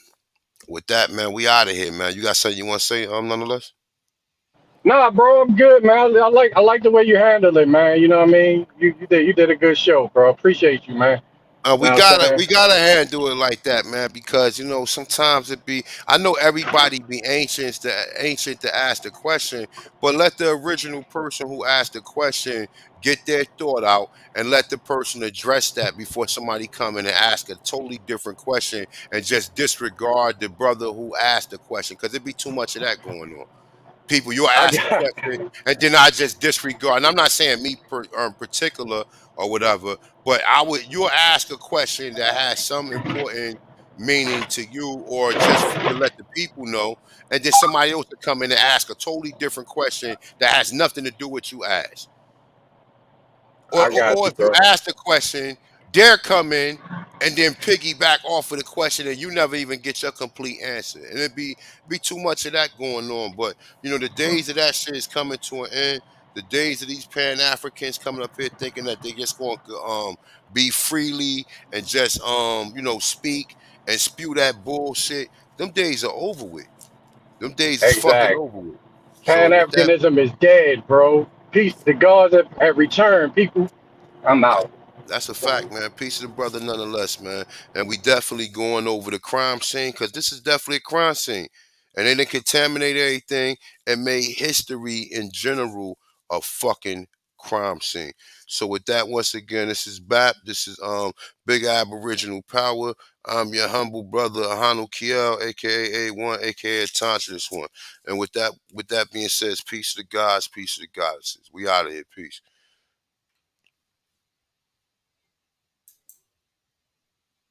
with that, man, we out of here, man. You got something you want to say, nonetheless? Nah, bro, I'm good, man. I like the way you handle it, man. You know what I mean? You did a good show, bro. Appreciate you, man. We Know what I'm gotta saying? we gotta handle it like that, man, because sometimes it be I know everybody be ancient to ask the question, but let the original person who asked the question get their thought out and let the person address that before somebody come in and ask a totally different question and just disregard the brother who asked the question because it be too much of that going on. People, you'll I ask a got question and then I just disregard. And I'm not saying me particular or whatever, but you'll ask a question that has some important meaning to you or just to let the people know, and then somebody else to come in and ask a totally different question that has nothing to do with you ask. Or, I or, got or you, if you bro. ask the question, they're come in and then piggyback off of the question and you never even get your complete answer. And it'd be too much of that going on. But the days of that shit is coming to an end. The days of these Pan Africans coming up here thinking that they just going to be freely and just speak and spew that bullshit. Them days are over with. Them days is fucking Exactly. over with. So Pan with that, Africanism is dead, bro. Peace. The gods have returned, people. I'm that out. that's a fact, man. Peace to the brother, nonetheless, man. And we definitely going over the crime scene because this is definitely a crime scene, and they done contaminate everything and made history in general a fucking crime scene. So with that, once again, this is BAP. This is Big Aboriginal Power. I'm your humble brother, Ahanu Kiel, aka A1, aka Tantra this one. And with that being said, peace to the gods, peace to the goddesses. We out of here. Peace.